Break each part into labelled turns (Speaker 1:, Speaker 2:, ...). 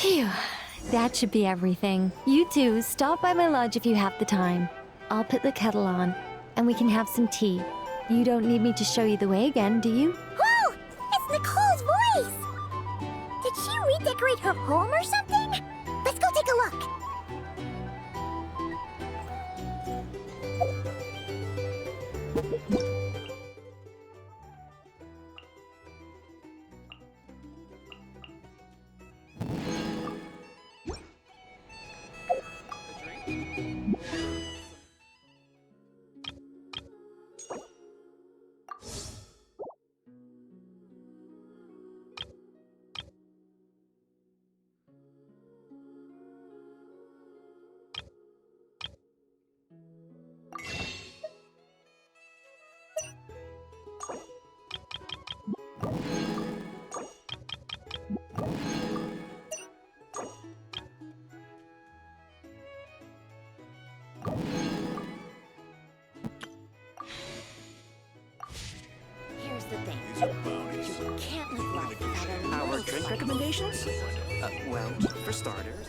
Speaker 1: Phew, that should be everything. You two, stop by my lodge if you have the time. I'll put the kettle on, and we can have some tea. You don't need me to show you the way again, do you?
Speaker 2: Whoa! It's Nicole's voice! Did she redecorate her home or something? Let's go take a look. Here's the thing. You can't live life without a
Speaker 3: Our
Speaker 2: little
Speaker 3: drink
Speaker 2: fun.
Speaker 3: recommendations? Well, for starters...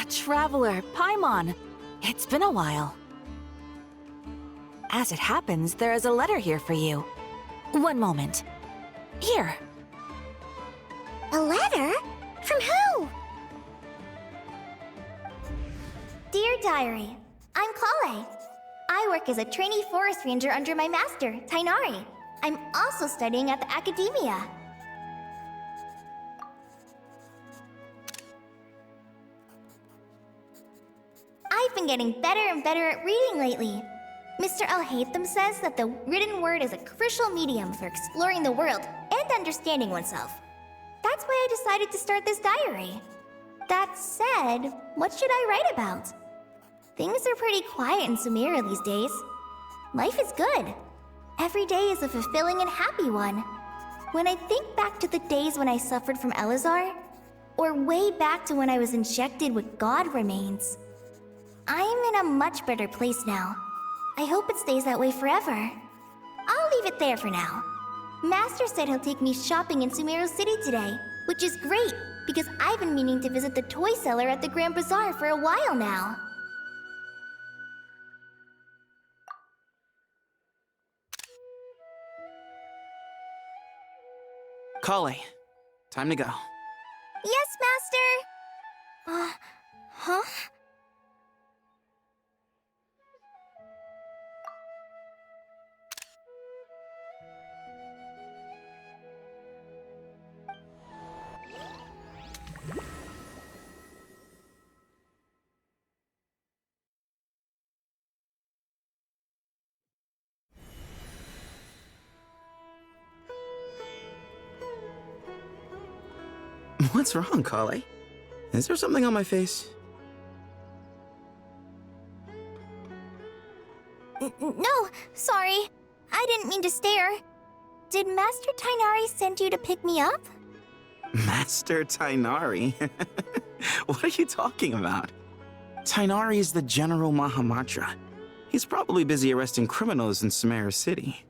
Speaker 4: Traveler, Paimon. It's been a while. As it happens, there is a letter here for you. One moment. Here.
Speaker 2: A letter? From who? Dear Diary, I'm Kale. I work as a trainee forest ranger under my master, Tainari. I'm also studying at the academia. I've been getting better and better at reading lately. Mr. Al-Haytham says that the written word is a crucial medium for exploring the world and understanding oneself. That's why I decided to start this diary. That said, what should I write about? Things are pretty quiet in Sumeru these days. Life is good. Every day is a fulfilling and happy one. When I think back to the days when I suffered from Elazar, or way back to when I was injected with God remains, I'm in a much better place now. I hope it stays that way forever. I'll leave it there for now. Master said he'll take me shopping in Sumeru City today, which is great, because I've been meaning to visit the toy seller at the Grand Bazaar for a while now.
Speaker 3: Kale, time to go.
Speaker 2: Yes, Master! Huh?
Speaker 3: What's wrong, Kale? Is there something on my face?
Speaker 2: No, sorry. I didn't mean to stare. Did Master Tainari send you to pick me up?
Speaker 3: Master Tainari? What are you talking about? Tainari is the General Mahamatra. He's probably busy arresting criminals in Sumeru City.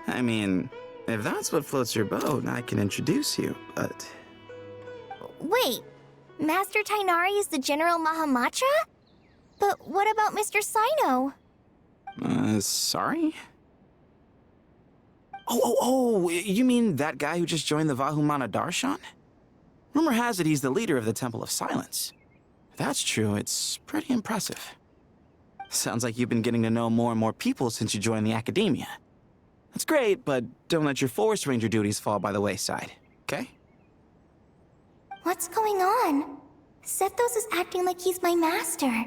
Speaker 3: I mean, if that's what floats your boat, I can introduce you, but...
Speaker 2: Wait, Master Tainari is the General Mahamatra? But what about Mr. Sino?
Speaker 3: Sorry? Oh, you mean that guy who just joined the Vahumana Darshan? Rumor has it he's the leader of the Temple of Silence. If that's true, it's pretty impressive. Sounds like you've been getting to know more and more people since you joined the academia. That's great, but don't let your forest ranger duties fall by the wayside, okay?
Speaker 2: What's going on? Sethos is acting like he's my master,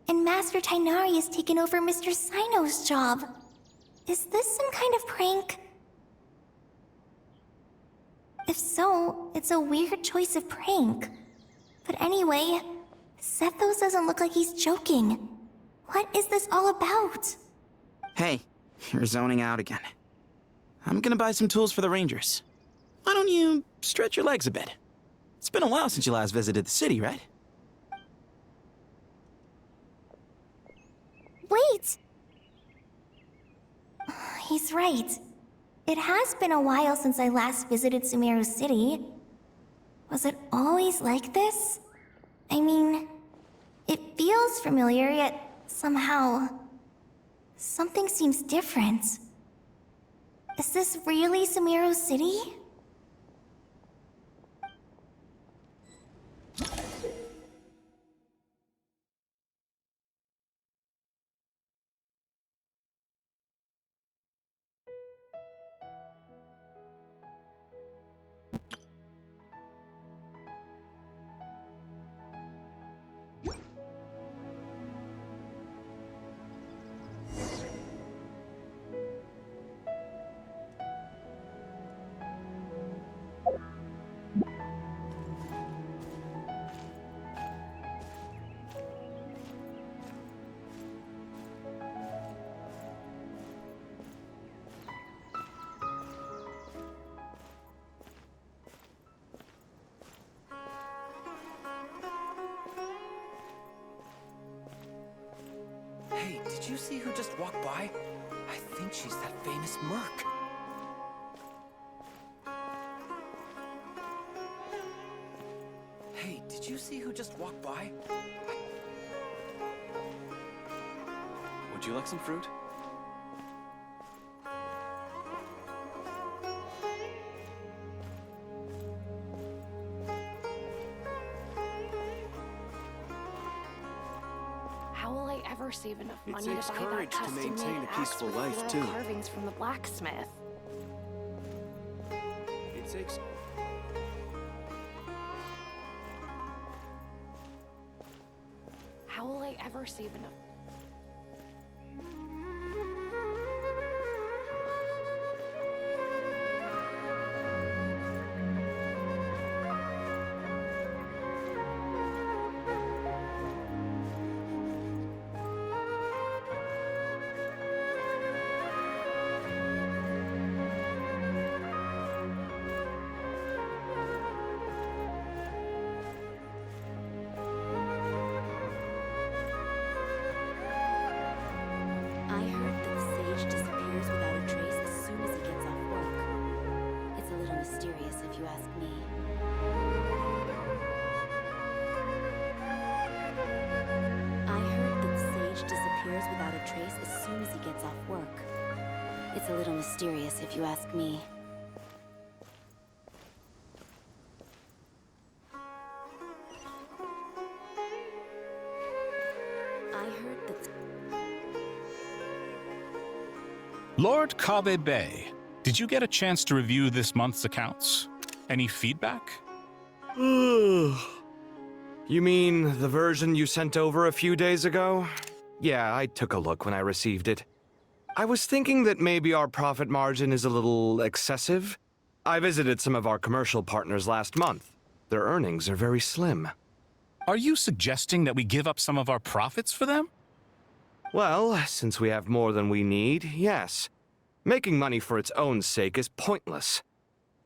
Speaker 2: and Master Tainari has taken over Mr. Sino's job. Is this some kind of prank? If so, it's a weird choice of prank. But anyway, Sethos doesn't look like he's joking. What is this all about?
Speaker 3: Hey, you're zoning out again. I'm gonna buy some tools for the rangers. Why don't you stretch your legs a bit? It's been a while since you last visited the city, right?
Speaker 2: Wait! He's right. It has been a while since I last visited Sumeru City. Was it always like this? I mean, it feels familiar, yet somehow... something seems different. Is this really Sumeru City?
Speaker 5: Hey, did you see who just walked by? I think she's that famous merc. Hey, did you see who just walked by? Would you like some fruit?
Speaker 6: How will I ever save enough
Speaker 5: It
Speaker 6: money
Speaker 5: takes
Speaker 6: to buy
Speaker 5: courage
Speaker 6: that
Speaker 5: to maintain
Speaker 6: custom-made
Speaker 5: a
Speaker 6: axe
Speaker 5: peaceful
Speaker 6: with
Speaker 5: life,
Speaker 6: floral
Speaker 5: too.
Speaker 6: carvings from the blacksmith?
Speaker 5: It takes...
Speaker 6: How will I ever save enough?
Speaker 7: I heard that the sage disappears without a trace as soon as he gets off work. It's a little mysterious if you ask me. I heard that the sage disappears without a trace as soon as he gets off work. It's a little mysterious if you ask me. I heard that...
Speaker 8: Lord Kabe Bay, did you get a chance to review this month's accounts? Any feedback?
Speaker 9: You mean the version you sent over a few days ago? Yeah, I took a look when I received it. I was thinking that maybe our profit margin is a little excessive. I visited some of our commercial partners last month. Their earnings are very slim.
Speaker 8: Are you suggesting that we give up some of our profits for them?
Speaker 9: Well, since we have more than we need, yes. Making money for its own sake is pointless.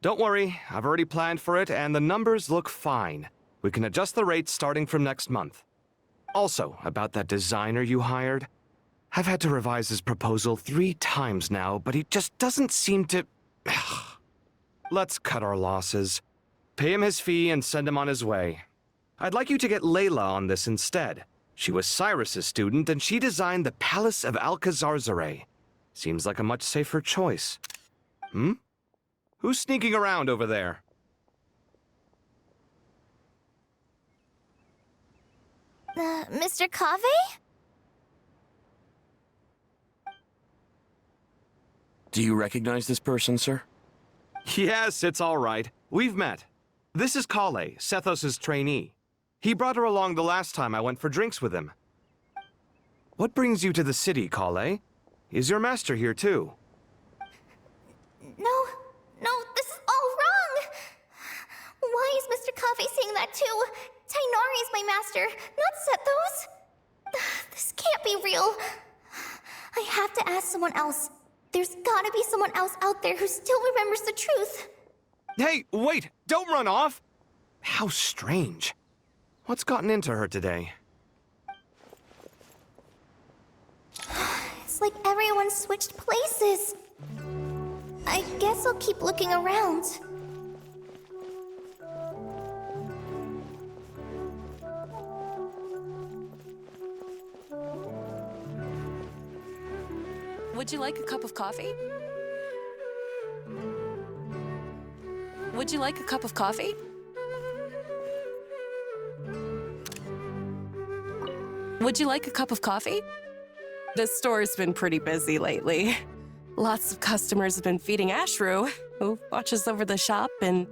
Speaker 9: Don't worry, I've already planned for it, and the numbers look fine. We can adjust the rates starting from next month. Also, about that designer you hired, I've had to revise his proposal 3 times now, but he just doesn't seem to... Let's cut our losses. Pay him his fee and send him on his way. I'd like you to get Layla on this instead. She was Cyrus's student, and she designed the Palace of Alcazarzare. Seems like a much safer choice. Hmm? Who's sneaking around over there?
Speaker 2: Mr. Cave?
Speaker 10: Do you recognize this person, sir?
Speaker 9: Yes, it's all right. We've met. This is Kale, Sethos' trainee. He brought her along the last time I went for drinks with him. What brings you to the city, Kale? Is your master here too?
Speaker 2: No, this is all wrong! Why is Mr. Cave saying that too? Tainari is my master, not Sethos. This can't be real. I have to ask someone else. There's gotta be someone else out there who still remembers the truth.
Speaker 9: Hey, wait! Don't run off! How strange. What's gotten into her today?
Speaker 2: It's like everyone switched places. I guess I'll keep looking around.
Speaker 6: Would you like a cup of coffee? Would you like a cup of coffee? Would you like a cup of coffee? This store's been pretty busy lately. Lots of customers have been feeding Ashru, who watches over the shop, and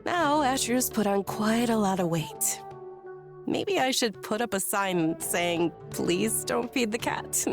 Speaker 6: now Ashru's put on quite a lot of weight. Maybe I should put up a sign saying, "Please don't feed the cat."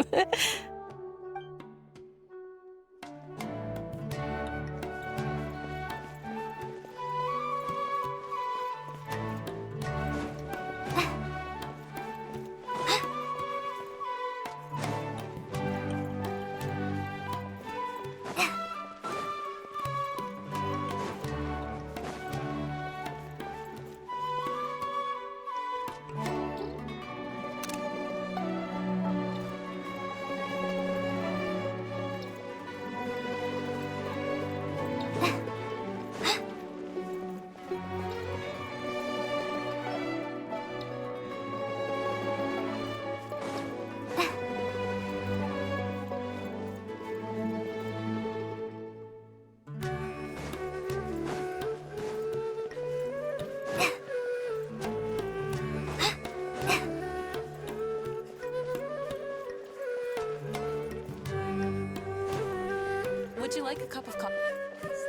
Speaker 6: Would you like a cup of coffee?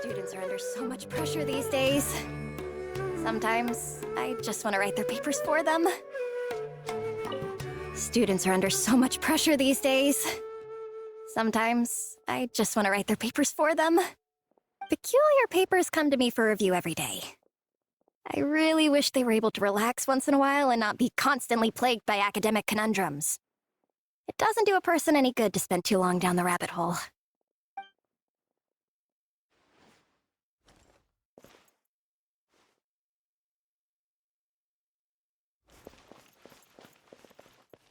Speaker 2: Students are under so much pressure these days. Sometimes I just want to write their papers for them. Students are under so much pressure these days. Sometimes I just want to write their papers for them. Peculiar papers come to me for review every day. I really wish they were able to relax once in a while and not be constantly plagued by academic conundrums. It doesn't do a person any good to spend too long down the rabbit hole.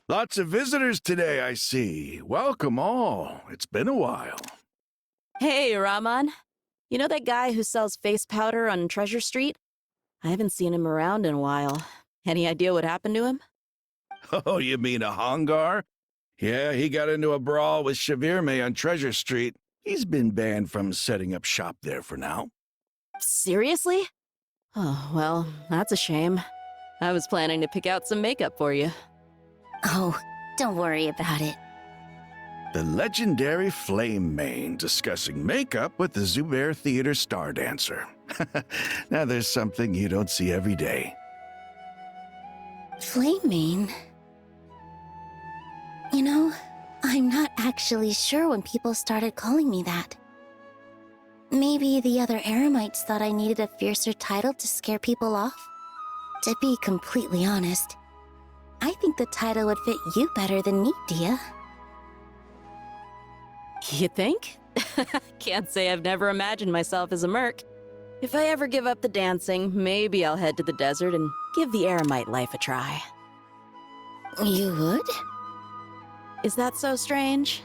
Speaker 11: Lots of visitors today, I see. Welcome all. It's been a while.
Speaker 12: Hey, Rahman. You know that guy who sells face powder on Treasure Street? I haven't seen him around in a while. Any idea what happened to him?
Speaker 11: Oh, you mean a Hongar? Yeah, he got into a brawl with Shavirme on Treasure Street. He's been banned from setting up shop there for now.
Speaker 12: Seriously? Oh, well, that's a shame. I was planning to pick out some makeup for you.
Speaker 7: Oh, don't worry about it.
Speaker 11: The legendary Flame Mane discussing makeup with the Zubair Theater star dancer. Now there's something you don't see every day.
Speaker 7: Flame-mane? You know, I'm not actually sure when people started calling me that.
Speaker 2: Maybe the other Eremites thought I needed a fiercer title to scare people off? To be completely honest, I think the title would fit you better than me, Dia.
Speaker 12: You think? Can't say I've never imagined myself as a merc. If I ever give up the dancing, maybe I'll head to the desert and give the Eremite life a try.
Speaker 2: You would?
Speaker 12: Is that so strange?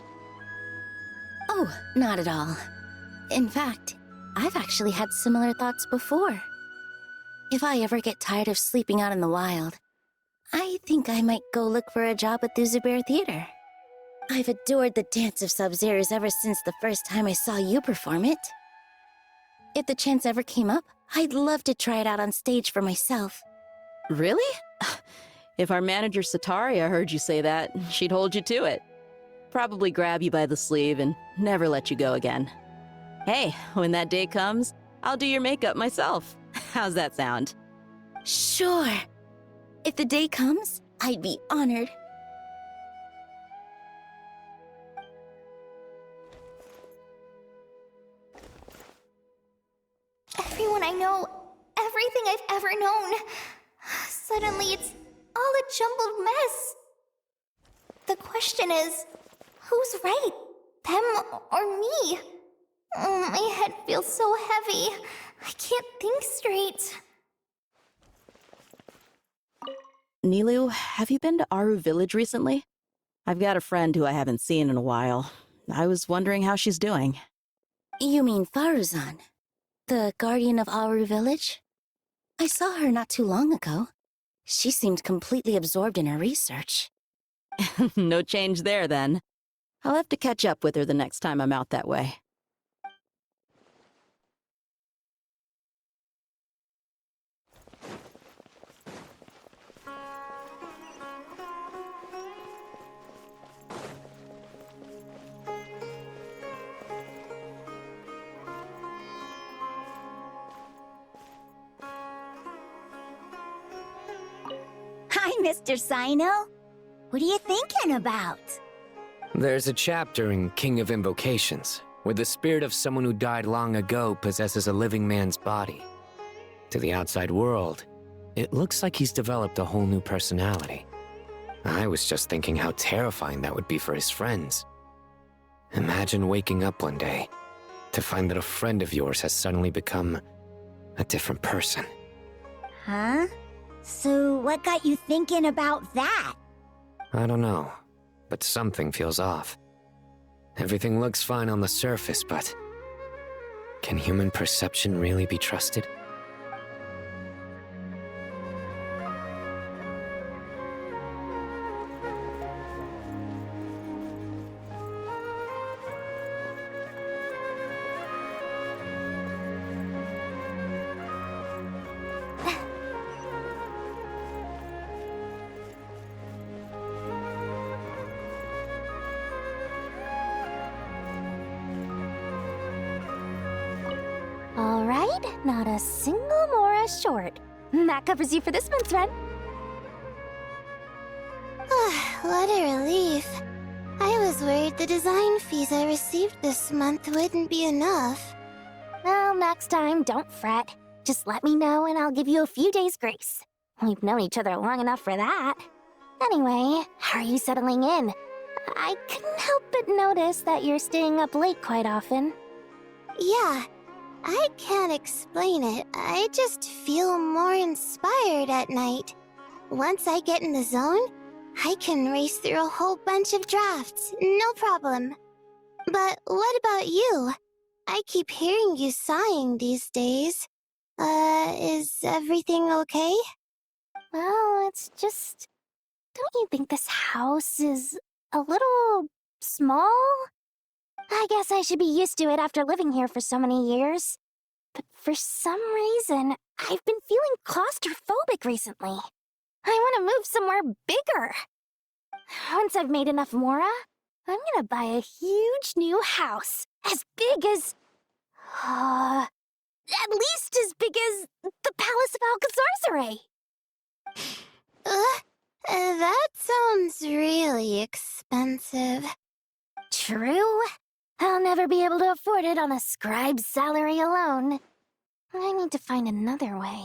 Speaker 2: Oh, not at all. In fact, I've actually had similar thoughts before. If I ever get tired of sleeping out in the wild, I think I might go look for a job at the Zubair Theater. I've adored the dance of Sub-Zeros ever since the first time I saw you perform it. If the chance ever came up, I'd love to try it out on stage for myself.
Speaker 12: Really? If our manager Sataria heard you say that, she'd hold you to it. Probably grab you by the sleeve and never let you go again. Hey, when that day comes, I'll do your makeup myself. How's that sound?
Speaker 2: Sure. If the day comes, I'd be honored.
Speaker 13: Everyone I know, everything I've ever known. Suddenly it's all a jumbled mess. The question is, who's right? Them or me? My head feels so heavy. I can't think straight.
Speaker 12: Nilu, have you been to Aru Village recently? I've got a friend who I haven't seen in a while. I was wondering how she's doing.
Speaker 2: You mean Faruzan, the guardian of Aru Village? I saw her not too long ago. She seemed completely absorbed in her research.
Speaker 12: No change there, then. I'll have to catch up with her the next time I'm out that way.
Speaker 14: Hi, Mr. Sino. What are you thinking about?
Speaker 5: There's a chapter in King of Invocations where the spirit of someone who died long ago possesses a living man's body. To the outside world, it looks like he's developed a whole new personality. I was just thinking how terrifying that would be for his friends. Imagine waking up one day to find that a friend of yours has suddenly become a different person.
Speaker 14: Huh? So what got you thinking about that?
Speaker 5: I don't know, but something feels off. Everything looks fine on the surface, but can human perception really be trusted?
Speaker 13: Alright, not a single Mora short. That covers you for this month's rent.
Speaker 2: What a relief. I was worried the design fees I received this month wouldn't be enough.
Speaker 13: Well, next time, don't fret. Just let me know and I'll give you a few days' grace. We've known each other long enough for that. Anyway, how are you settling in? I couldn't help but notice that you're staying up late quite often.
Speaker 2: Yeah, I can't explain it. I just feel more inspired at night. Once I get in the zone, I can race through a whole bunch of drafts, no problem. But what about you? I keep hearing you sighing these days. Is everything okay?
Speaker 13: Well, it's just... Don't you think this house is a little small? I guess I should be used to it after living here for so many years. But for some reason, I've been feeling claustrophobic recently. I want to move somewhere bigger. Once I've made enough Mora, I'm gonna buy a huge new house. As big as... at least as big as the Palace of Alcazarzaray.
Speaker 2: That sounds really expensive.
Speaker 13: True, I'll never be able to afford it on a scribe's salary alone. I need to find another way.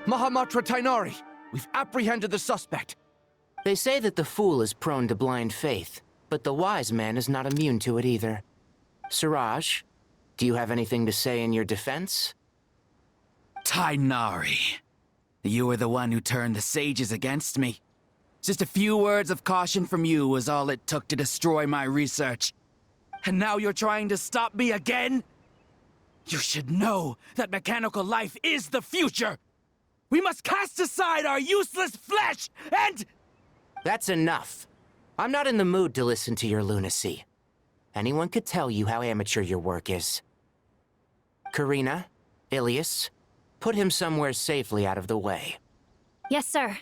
Speaker 15: Mahamatra Tainari! We've apprehended the suspect!
Speaker 5: They say that the fool is prone to blind faith, but the wise man is not immune to it either. Siraj, do you have anything to say in your defense?
Speaker 16: Tainari, you were the one who turned the sages against me. Just a few words of caution from you was all it took to destroy my research. And now you're trying to stop me again? You should know that mechanical life is the future! We must cast aside our useless flesh and...
Speaker 5: That's enough. I'm not in the mood to listen to your lunacy. Anyone could tell you how amateur your work is. Karina, Ilias, put him somewhere safely out of the way.
Speaker 1: Yes, sir.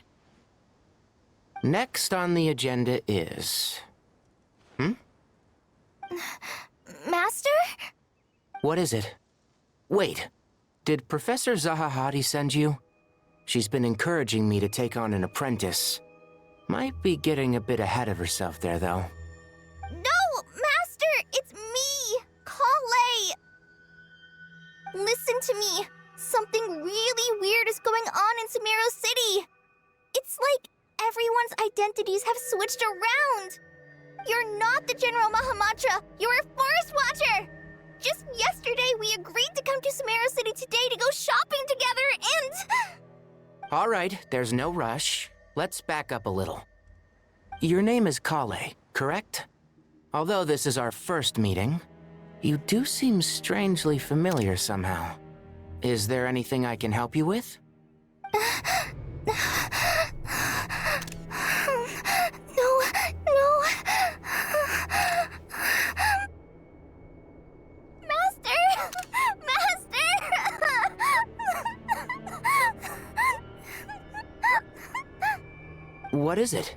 Speaker 5: Next on the agenda is...
Speaker 2: Master?
Speaker 5: What is it? Wait, did Professor Zahahati send you? She's been encouraging me to take on an apprentice. Might be getting a bit ahead of herself there, though.
Speaker 2: No, Master! It's me! Kale! Listen to me. Something really weird is going on in Sumeru City. It's like everyone's identities have switched around. You're not the General Mahamatra. You're a Forest Watcher. Just yesterday, we agreed to come to Sumeru City today to go shopping together and...
Speaker 5: All right, there's no rush. Let's back up a little. Your name is Kale, correct? Although this is our first meeting, you do seem strangely familiar somehow. Is there anything I can help you with?
Speaker 2: No.
Speaker 5: What is it?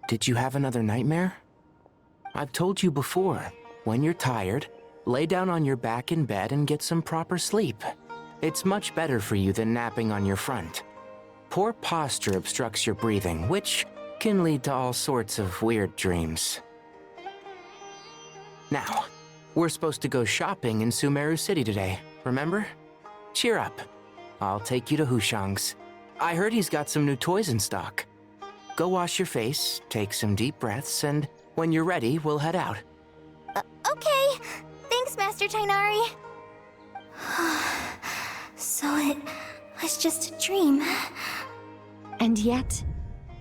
Speaker 5: Did you have another nightmare? I've told you before, when you're tired, lay down on your back in bed and get some proper sleep. It's much better for you than napping on your front. Poor posture obstructs your breathing, which can lead to all sorts of weird dreams. Now, we're supposed to go shopping in Sumeru City today, remember? Cheer up. I'll take you to Hushang's. I heard he's got some new toys in stock. Go wash your face, take some deep breaths, and when you're ready, we'll head out.
Speaker 2: Okay. Thanks, Master Tainari. So it was just a dream.
Speaker 1: And yet,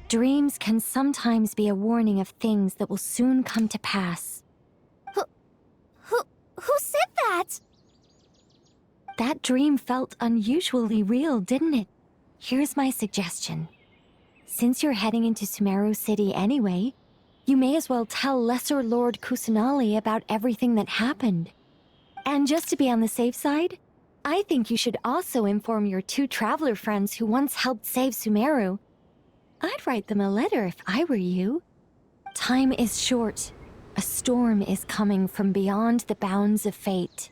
Speaker 1: dreams can sometimes be a warning of things that will soon come to pass.
Speaker 2: Who said that?
Speaker 1: That dream felt unusually real, didn't it? Here's my suggestion. Since you're heading into Sumeru City anyway, you may as well tell Lesser Lord Kusanali about everything that happened. And just to be on the safe side, I think you should also inform your 2 traveler friends who once helped save Sumeru. I'd write them a letter if I were you. Time is short. A storm is coming from beyond the bounds of fate.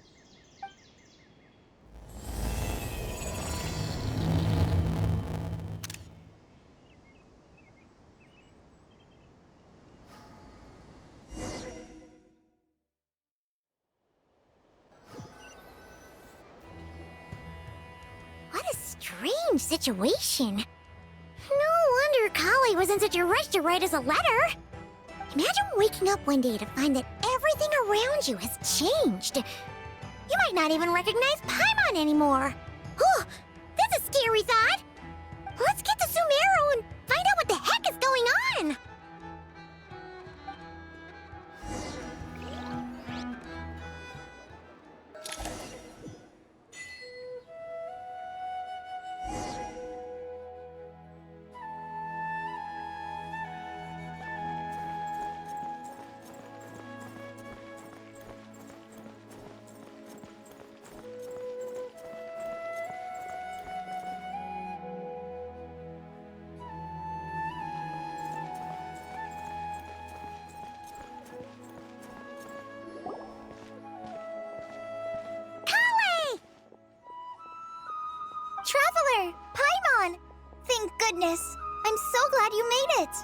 Speaker 14: What a strange situation. No wonder Kali was in such a rush to write us a letter. Imagine waking up one day to find that everything around you has changed. You might not even recognize Paimon anymore. Oh, that's a scary thought. Let's get to Sumeru and find out what the heck is going on.
Speaker 2: letter! Paimon! Thank goodness! I'm so glad you made it!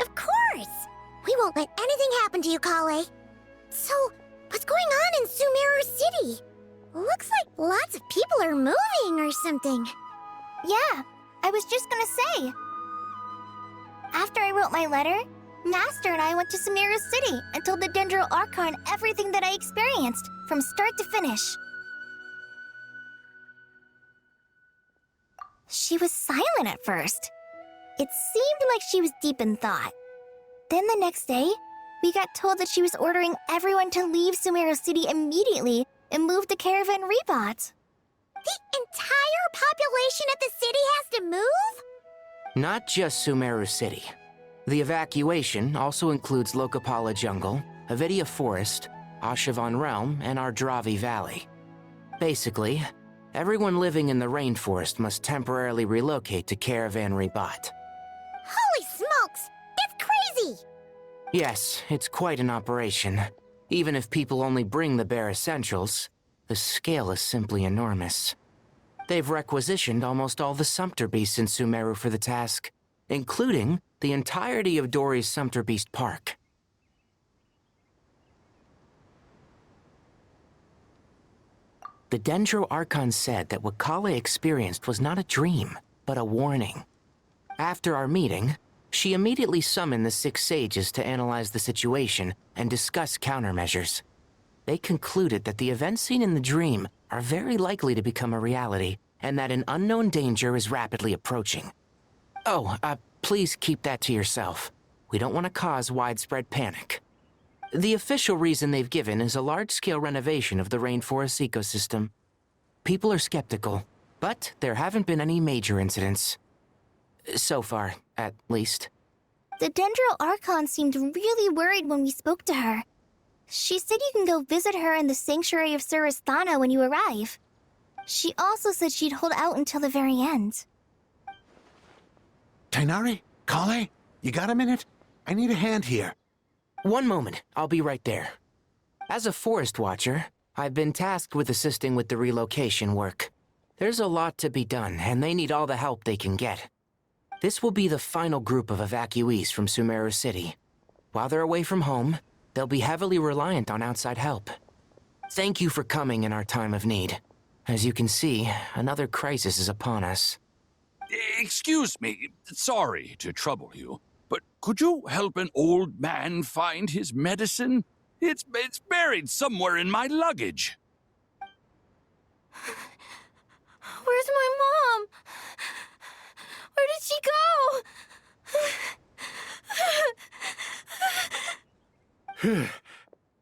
Speaker 14: Of course! We won't let anything happen to you, Kale. So, what's going on in Sumeru City? Looks like lots of people are moving or something.
Speaker 2: Yeah, I was just gonna say. After I wrote my letter, Master and I went to Sumeru City and told the Dendro Archon everything that I experienced, from start to finish. She was silent at first. It seemed like she was deep in thought. Then the next day, we got told that she was ordering everyone to leave Sumeru City immediately and move to Caravan Rebot.
Speaker 14: The entire population of the city has to move?
Speaker 5: Not just Sumeru City. The evacuation also includes Lokapala Jungle, Avidia Forest, Ashavan Realm, and Ardravi Valley. Basically, everyone living in the rainforest must temporarily relocate to Caravan Rebot.
Speaker 14: Holy smokes! It's crazy!
Speaker 5: Yes, it's quite an operation. Even if people only bring the bare essentials, the scale is simply enormous. They've requisitioned almost all the Sumpter Beasts in Sumeru for the task, including the entirety of Dori's Sumpter Beast Park. The Dendro Archon said that what Kale experienced was not a dream, but a warning. After our meeting, she immediately summoned the 6 sages to analyze the situation and discuss countermeasures. They concluded that the events seen in the dream are very likely to become a reality, and that an unknown danger is rapidly approaching. Oh, please keep that to yourself. We don't want to cause widespread panic. The official reason they've given is a large-scale renovation of the rainforest ecosystem. People are skeptical, but there haven't been any major incidents. So far, at least.
Speaker 2: The Dendro Archon seemed really worried when we spoke to her. She said you can go visit her in the Sanctuary of Surasthana when you arrive. She also said she'd hold out until the very end.
Speaker 17: Tighnari? Kale? You got a minute? I need a hand here.
Speaker 5: One moment, I'll be right there. As a forest watcher, I've been tasked with assisting with the relocation work. There's a lot to be done, and they need all the help they can get. This will be the final group of evacuees from Sumeru City. While they're away from home, they'll be heavily reliant on outside help. Thank you for coming in our time of need. As you can see, another crisis is upon us.
Speaker 8: Excuse me, sorry to trouble you, but could you help an old man find his medicine? It's buried somewhere in my luggage.
Speaker 13: Where's my mom? Where did she go?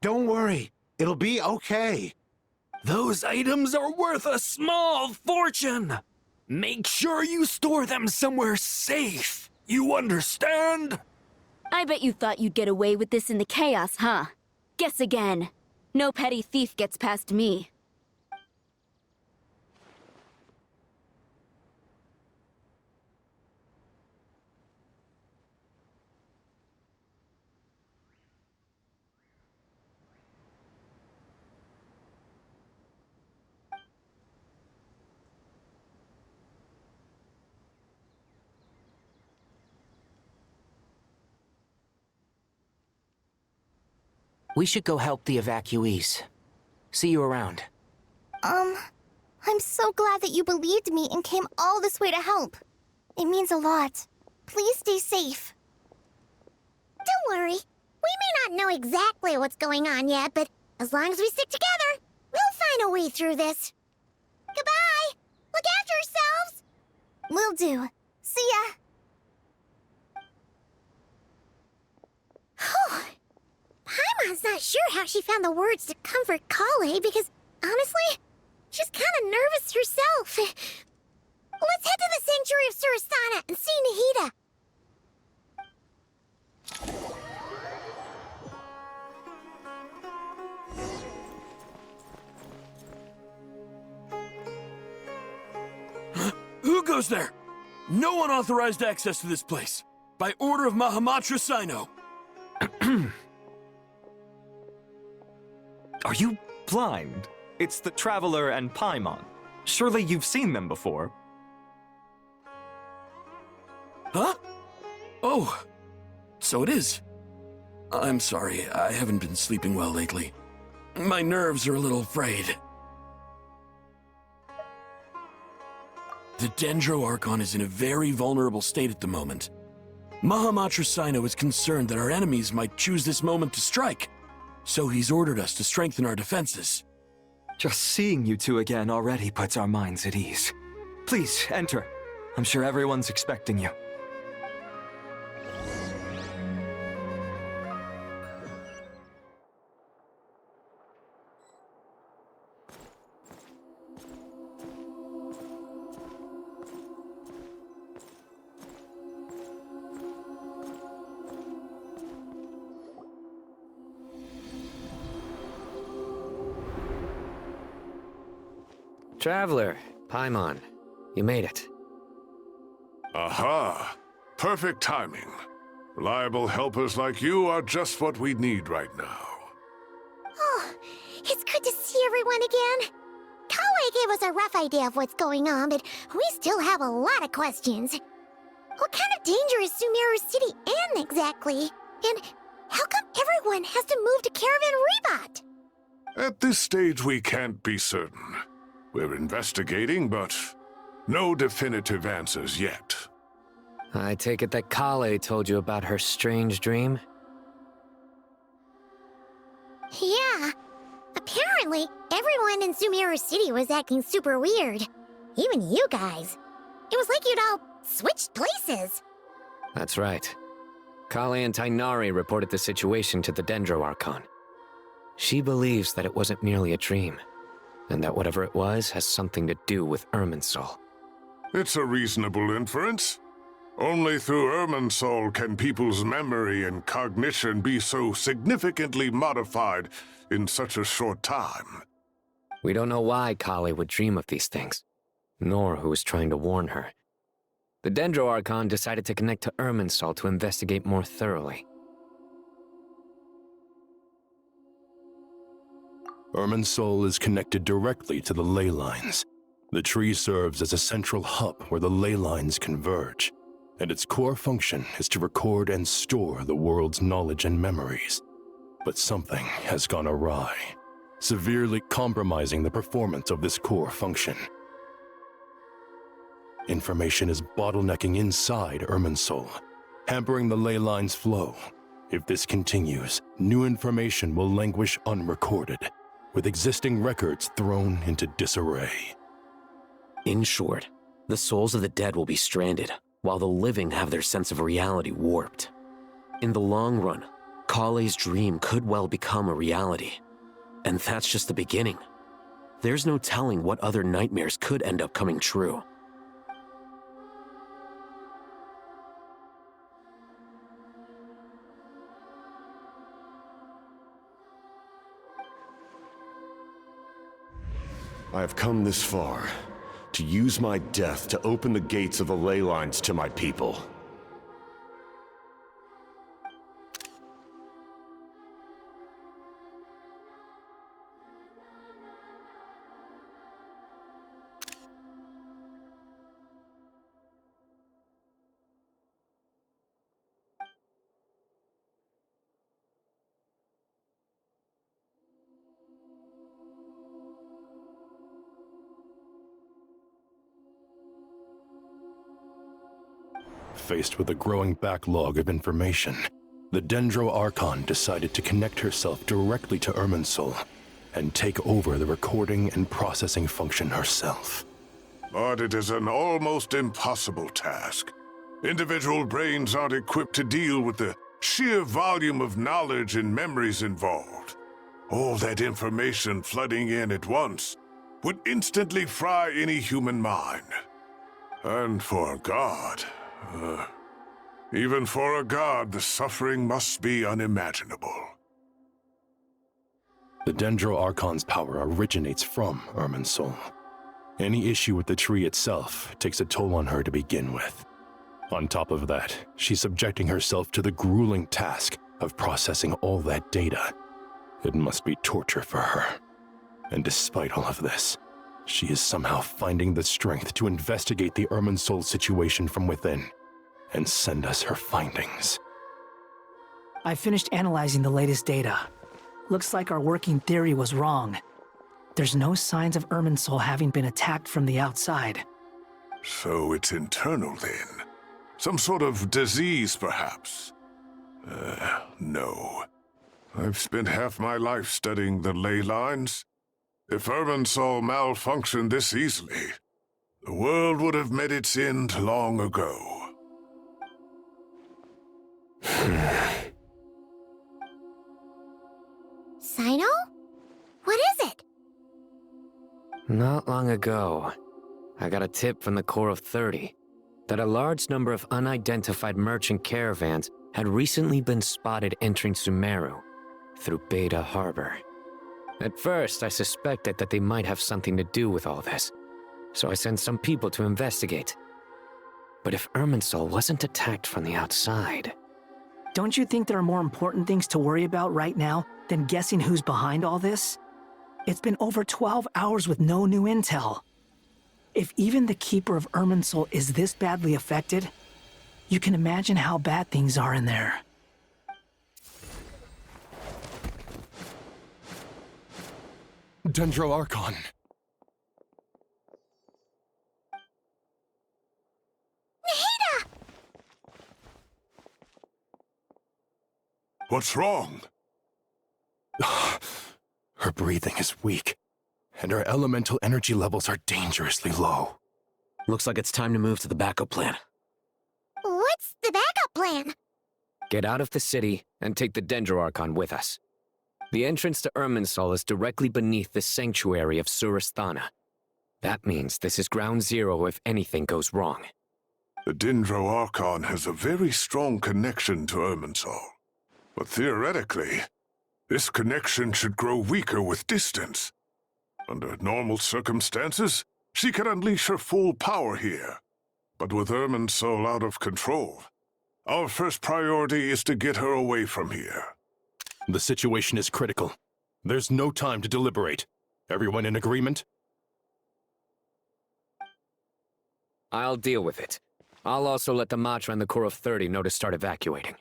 Speaker 17: Don't worry. It'll be okay.
Speaker 10: Those items are worth a small fortune. Make sure you store them somewhere safe. You understand?
Speaker 7: I bet you thought you'd get away with this in the chaos, huh? Guess again. No petty thief gets past me.
Speaker 5: We should go help the evacuees. See you around.
Speaker 2: I'm so glad that you believed me and came all this way to help. It means a lot. Please stay safe.
Speaker 14: Don't worry. We may not know exactly what's going on yet, but as long as we stick together, we'll find a way through this. Goodbye! Look after yourselves!
Speaker 2: Will do. See ya!
Speaker 14: Paimon's not sure how she found the words to comfort Kale because, honestly, she's kind of nervous herself. Let's head to the Sanctuary of Surasthana and see Nahida.
Speaker 10: Who goes there? No unauthorized access to this place. By order of Mahamatra Sino.
Speaker 18: Are you blind? It's the Traveler and Paimon. Surely you've seen them before.
Speaker 10: Huh? Oh, so it is. I'm sorry, I haven't been sleeping well lately. My nerves are a little frayed. The Dendro Archon is in a very vulnerable state at the moment. Mahamatra Sino is concerned that our enemies might choose this moment to strike, so he's ordered us to strengthen our defenses.
Speaker 18: Just seeing you two again already puts our minds at ease. Please, enter. I'm sure everyone's expecting you.
Speaker 5: Traveler, Paimon, you made it.
Speaker 19: Aha! Perfect timing. Reliable helpers like you are just what we need right now.
Speaker 14: Oh, it's good to see everyone again. Kawaii gave us a rough idea of what's going on, but we still have a lot of questions. What kind of danger is Sumeru City in exactly? And how come everyone has to move to Caravan Rebot?
Speaker 19: At this stage, we can't be certain. We're investigating, but no definitive answers yet.
Speaker 5: I take it that Kale told you about her strange dream?
Speaker 14: Yeah. Apparently, everyone in Sumeru City was acting super weird. Even you guys. It was like you'd all switched places.
Speaker 5: That's right. Kale and Tainari reported the situation to the Dendro Archon. She believes that it wasn't merely a dream, and that whatever it was has something to do with Irminsul.
Speaker 19: It's a reasonable inference. Only through Irminsul can people's memory and cognition be so significantly modified in such a short time.
Speaker 5: We don't know why Kale would dream of these things, nor who was trying to warn her. The Dendro Archon decided to connect to Irminsul to investigate more thoroughly.
Speaker 20: Irminsul is connected directly to the ley lines. The tree serves as a central hub where the ley lines converge, and its core function is to record and store the world's knowledge and memories. But something has gone awry, severely compromising the performance of this core function. Information is bottlenecking inside Irminsul, hampering the ley lines' flow. If this continues, new information will languish unrecorded, with existing records thrown into disarray.
Speaker 21: In short, the souls of the dead will be stranded, while the living have their sense of reality warped. In the long run, Kale's dream could well become a reality. And that's just the beginning. There's no telling what other nightmares could end up coming true.
Speaker 22: I have come this far, to use my death to open the gates of the ley lines to my people.
Speaker 20: Faced with a growing backlog of information, the Dendro Archon decided to connect herself directly to Irminsul and take over the recording and processing function herself.
Speaker 19: But it is an almost impossible task. Individual brains aren't equipped to deal with the sheer volume of knowledge and memories involved. All that information flooding in at once would instantly fry any human mind. And for a god, even for a god, the suffering must be unimaginable.
Speaker 20: The Dendro Archon's power originates from Irminsul. Any issue with the tree itself takes a toll on her to begin with. On top of that, she's subjecting herself to the grueling task of processing all that data. It must be torture for her. And despite all of this, she is somehow finding the strength to investigate the Irminsul situation from within. and send us her findings.
Speaker 3: I finished analyzing the latest data. Looks like our working theory was wrong. There's no signs of Irminsul having been attacked from the outside.
Speaker 19: So it's internal then? Some sort of disease, perhaps? No. I've spent half my life studying the ley lines. If Irminsul malfunctioned this easily, the world would have met its end long ago.
Speaker 14: Sino? What is it?
Speaker 5: Not long ago, I got a tip from the Corps of 30 that a large number of unidentified merchant caravans had recently been spotted entering Sumeru through Beta Harbor. At first, I suspected that they might have something to do with all this, so I sent some people to investigate. But if Irminsul wasn't attacked from the outside...
Speaker 3: Don't you think there are more important things to worry about right now than guessing who's behind all this? It's been over 12 hours with no new intel. If even the Keeper of Irminsul is this badly affected, you can imagine how bad things are in there.
Speaker 20: Dendro Archon.
Speaker 14: Nahida!
Speaker 19: What's wrong?
Speaker 20: Her breathing is weak, and her elemental energy levels are dangerously low.
Speaker 21: Looks like it's time to move to the backup plan.
Speaker 14: What's the backup plan?
Speaker 5: Get out of the city and take the Dendro Archon with us. The entrance to Irminsul is directly beneath the sanctuary of Surasthana. That means this is ground zero if anything goes wrong.
Speaker 19: The Dendro Archon has a very strong connection to Irminsul. But theoretically, this connection should grow weaker with distance. Under normal circumstances, she can unleash her full power here. But with Irminsul out of control, our first priority is to get her away from here.
Speaker 20: The situation is critical. There's no time to deliberate. Everyone in agreement?
Speaker 5: I'll deal with it. I'll also let the Matra and the Corps of 30 know to start evacuating.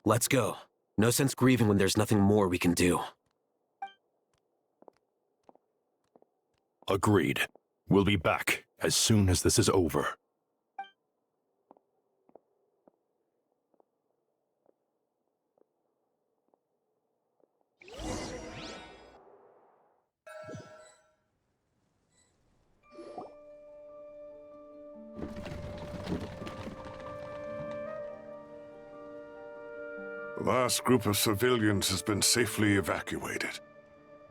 Speaker 21: Let's go. No sense grieving when there's nothing more we can do.
Speaker 20: Agreed. We'll be back as soon as this is over.
Speaker 19: The last group of civilians has been safely evacuated.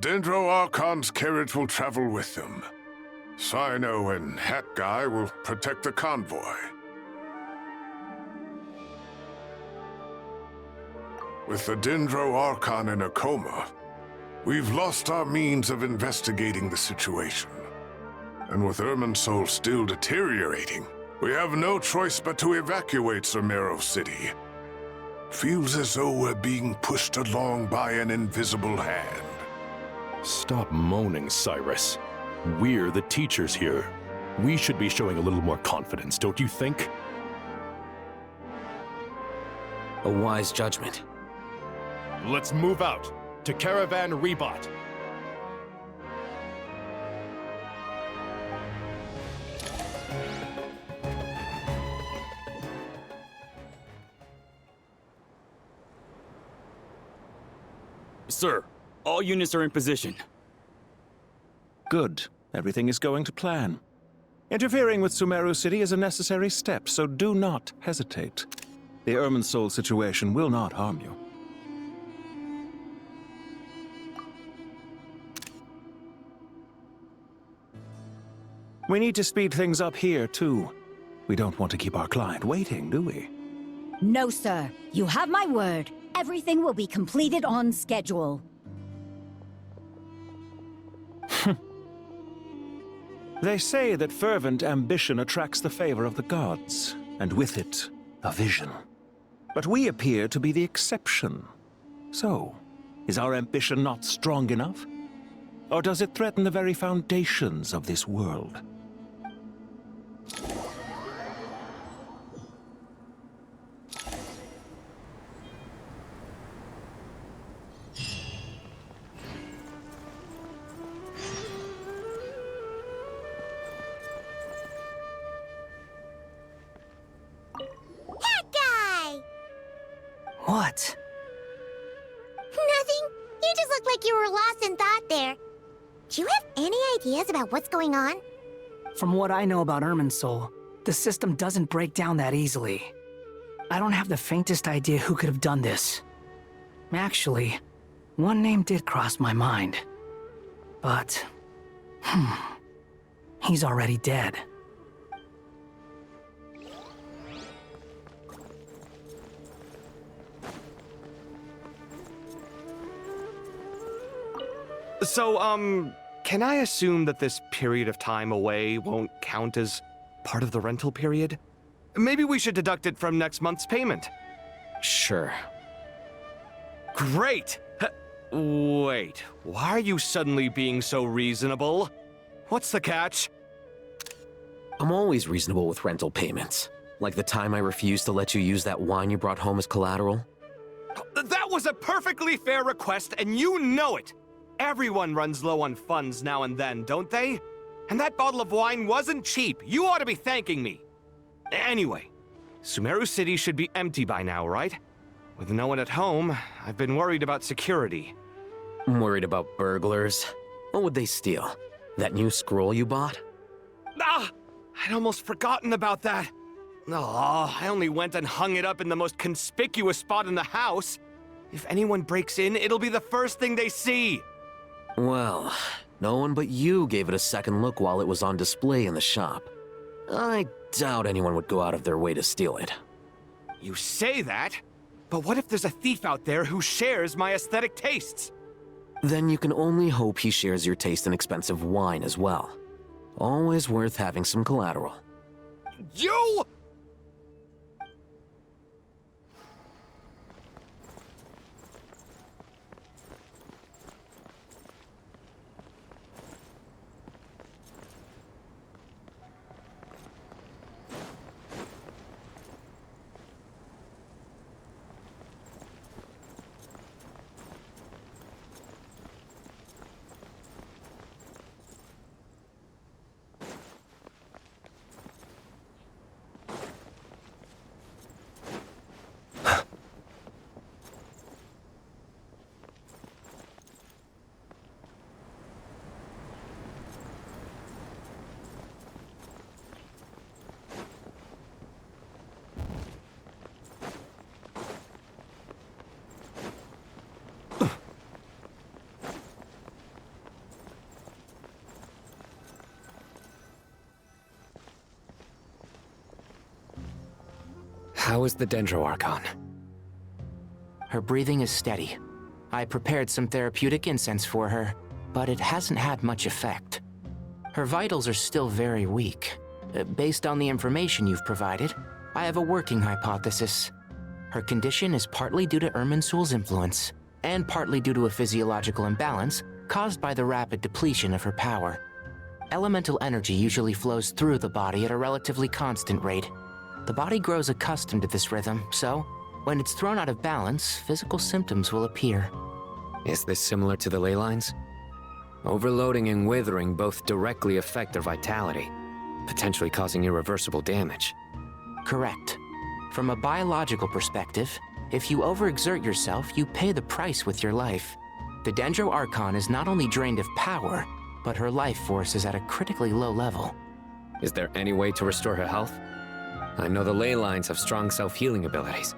Speaker 19: Dendro Archon's carriage will travel with them. Sino and Hat Guy will protect the convoy. With the Dendro Archon in a coma, we've lost our means of investigating the situation. And with Irminsul still deteriorating, we have no choice but to evacuate Sumeru City. Feels as though we're being pushed along by an invisible hand.
Speaker 20: Stop moaning, Cyrus. We're the teachers here. We should be showing a little more confidence, don't you think?
Speaker 21: A wise judgment.
Speaker 20: Let's move out to Caravan Rebot.
Speaker 4: Sir, all units are in position.
Speaker 23: Good. Everything is going to plan. Interfering with Sumeru City is a necessary step, so do not hesitate. The Irminsul situation will not harm you. We need to speed things up here, too. We don't want to keep our client waiting, do we?
Speaker 24: No, sir. You have my word. Everything will be completed on schedule.
Speaker 23: They say that fervent ambition attracts the favor of the gods, and with it, a vision. But we appear to be the exception. So, is our ambition not strong enough? Or does it threaten the very foundations of this world?
Speaker 3: What?
Speaker 14: Nothing. You just looked like you were lost in thought there. Do you have any ideas about what's going on?
Speaker 3: From what I know about Irminsul, the system doesn't break down that easily. I don't have the faintest idea who could have done this. Actually, one name did cross my mind. But... he's already dead.
Speaker 15: So, can I assume that this period of time away won't count as part of the rental period? Maybe we should deduct it from next month's payment.
Speaker 21: Sure.
Speaker 15: Great! Wait, why are you suddenly being so reasonable? What's the catch?
Speaker 21: I'm always reasonable with rental payments. Like the time I refused to let you use that wine you brought home as collateral.
Speaker 15: That was a perfectly fair request, and you know it! Everyone runs low on funds now and then, don't they? And that bottle of wine wasn't cheap. You ought to be thanking me. Anyway, Sumeru City should be empty by now, right? With no one at home, I've been worried about security.
Speaker 21: I'm worried about burglars. What would they steal? That new scroll you bought?
Speaker 15: Ah! I'd almost forgotten about that. Oh, I only went and hung it up in the most conspicuous spot in the house. If anyone breaks in, it'll be the first thing they see.
Speaker 21: Well, no one but you gave it a second look while it was on display in the shop. I doubt anyone would go out of their way to steal it.
Speaker 15: You say that, but what if there's a thief out there who shares my aesthetic tastes?
Speaker 21: Then you can only hope he shares your taste in expensive wine as well. Always worth having some collateral.
Speaker 15: You!
Speaker 5: How is the Dendro-Archon?
Speaker 6: Her breathing is steady. I prepared some therapeutic incense for her, but it hasn't had much effect. Her vitals are still very weak. Based on the information you've provided, I have a working hypothesis. Her condition is partly due to Irminsul's influence, and partly due to a physiological imbalance caused by the rapid depletion of her power. Elemental energy usually flows through the body at a relatively constant rate. The body grows accustomed to this rhythm, so when it's thrown out of balance, physical symptoms will appear.
Speaker 5: Is this similar to the ley lines? Overloading and withering both directly affect their vitality, potentially causing irreversible damage.
Speaker 6: Correct. From a biological perspective, if you overexert yourself, you pay the price with your life. The Dendro-Archon is not only drained of power, but her life force is at a critically low level.
Speaker 5: Is there any way to restore her health? I know the ley lines have strong self-healing abilities.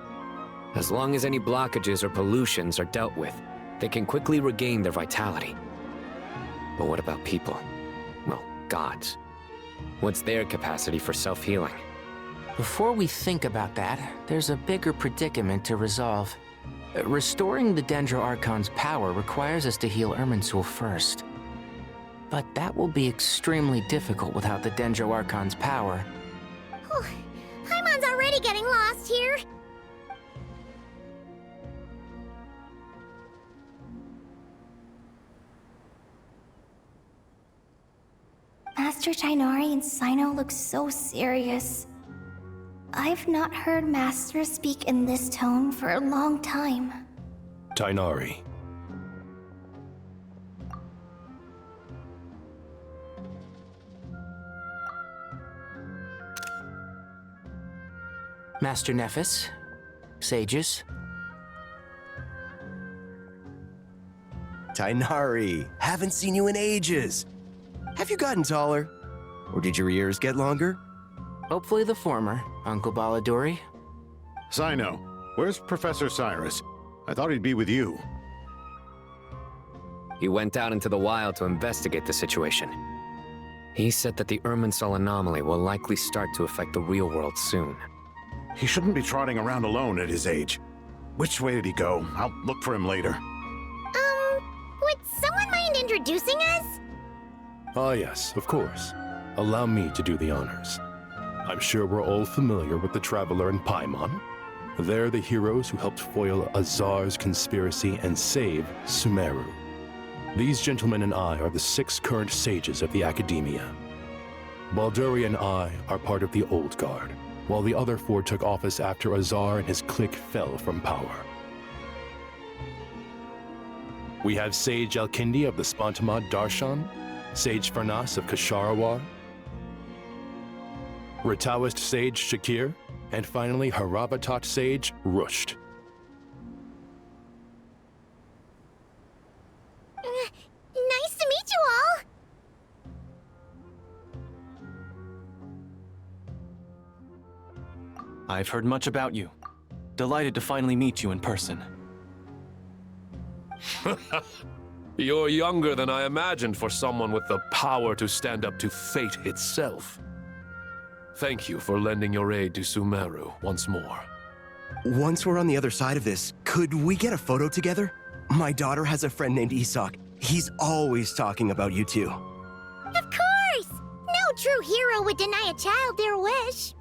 Speaker 5: As long as any blockages or pollutions are dealt with, they can quickly regain their vitality. But what about people? Well, gods. What's their capacity for self-healing?
Speaker 6: Before we think about that, there's a bigger predicament to resolve. Restoring the Dendro-Archon's power requires us to heal Irminsul first. But that will be extremely difficult without the Dendro-Archon's power.
Speaker 14: Paimon's already getting lost here.
Speaker 2: Master Tighnari and Sino look so serious. I've not heard Master speak in this tone for a long time.
Speaker 20: Tighnari.
Speaker 6: Master Nephis, sages.
Speaker 9: Tighnari, haven't seen you in ages. Have you gotten taller? Or did your ears get longer?
Speaker 6: Hopefully the former, Uncle Baladuri.
Speaker 17: Sino, where's Professor Cyrus? I thought he'd be with you.
Speaker 5: He went out into the wild to investigate the situation. He said that the Irminsul anomaly will likely start to affect the real world soon.
Speaker 17: He shouldn't be trotting around alone at his age. Which way did he go? I'll look for him later.
Speaker 14: Would someone mind introducing us?
Speaker 20: Ah yes, of course. Allow me to do the honors. I'm sure we're all familiar with the Traveler and Paimon. They're the heroes who helped foil Azar's conspiracy and save Sumeru. These gentlemen and I are the 6 current sages of the Academia. Balduri and I are part of the Old Guard, while the other 4 took office after Azar and his clique fell from power. We have Sage Alkindi of the Spantamad Darshan, Sage Farnas of Kasharawar, Rataoist Sage Shakir, and finally Harabatot Sage Rusht.
Speaker 14: Nice to meet you all!
Speaker 18: I've heard much about you. Delighted to finally meet you in person.
Speaker 11: You're younger than I imagined for someone with the power to stand up to fate itself. Thank you for lending your aid to Sumeru once more.
Speaker 9: Once we're on the other side of this, could we get a photo together? My daughter has a friend named Isak. He's always talking about you two.
Speaker 14: Of course! No true hero would deny a child their wish.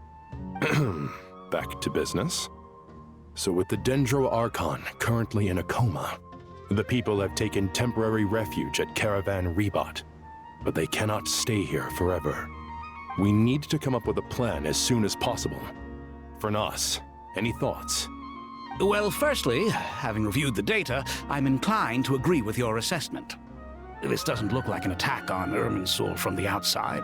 Speaker 20: Back to business. So with the Dendro Archon currently in a coma, the people have taken temporary refuge at Caravan Rebot, but they cannot stay here forever. We need to come up with a plan as soon as possible. Fernas, any thoughts?
Speaker 12: Well, firstly, having reviewed the data, I'm inclined to agree with your assessment. This doesn't look like an attack on Irminsul from the outside.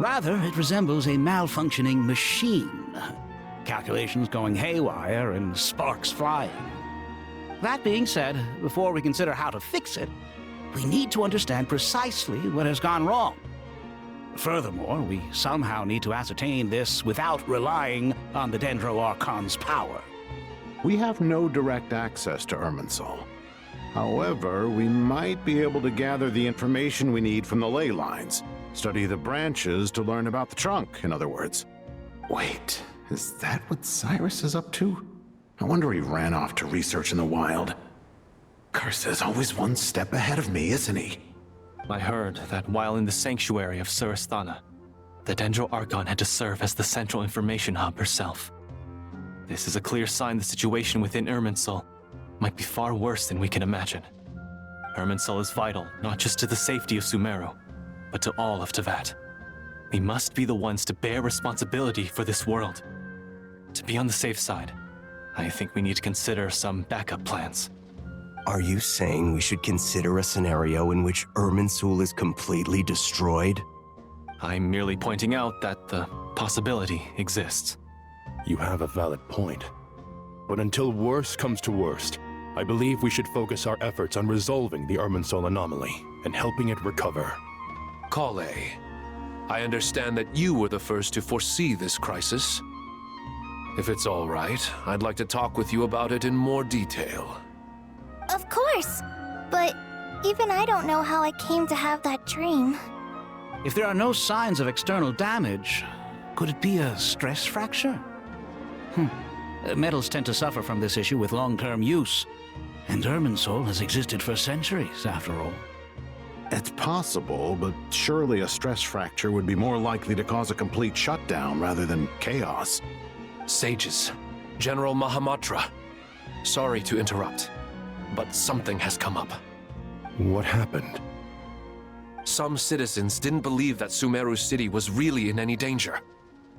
Speaker 12: Rather, it resembles a malfunctioning machine. Calculations going haywire and sparks flying. That being said, before we consider how to fix it, we need to understand precisely what has gone wrong. Furthermore, we somehow need to ascertain this without relying on the Dendro Archon's power.
Speaker 17: We have no direct access to Irminsul. However, we might be able to gather the information we need from the ley lines. Study the branches to learn about the trunk, in other words. Wait, is that what Cyrus is up to? I wonder he ran off to research in the wild. Curse's always one step ahead of me, isn't he?
Speaker 18: I heard that while in the sanctuary of Surasthana, the Dendro Archon had to serve as the central information hub herself. This is a clear sign the situation within Irminsul might be far worse than we can imagine. Irminsul is vital not just to the safety of Sumeru, but to all of Teyvat. We must be the ones to bear responsibility for this world. To be on the safe side, I think we need to consider some backup plans.
Speaker 9: Are you saying we should consider a scenario in which Irminsul is completely destroyed?
Speaker 18: I'm merely pointing out that the possibility exists.
Speaker 20: You have a valid point. But until worst comes to worst, I believe we should focus our efforts on resolving the Irminsul anomaly and helping it recover.
Speaker 11: Kale, I understand that you were the first to foresee this crisis. If it's all right, I'd like to talk with you about it in more detail.
Speaker 2: Of course, but even I don't know how I came to have that dream.
Speaker 12: If there are no signs of external damage, could it be a stress fracture? Metals tend to suffer from this issue with long-term use, and Irminsul has existed for centuries, after all.
Speaker 17: It's possible, but surely a stress fracture would be more likely to cause a complete shutdown rather than chaos.
Speaker 11: Sages, General Mahamatra, sorry to interrupt, but something has come up.
Speaker 20: What happened?
Speaker 11: Some citizens didn't believe that Sumeru City was really in any danger.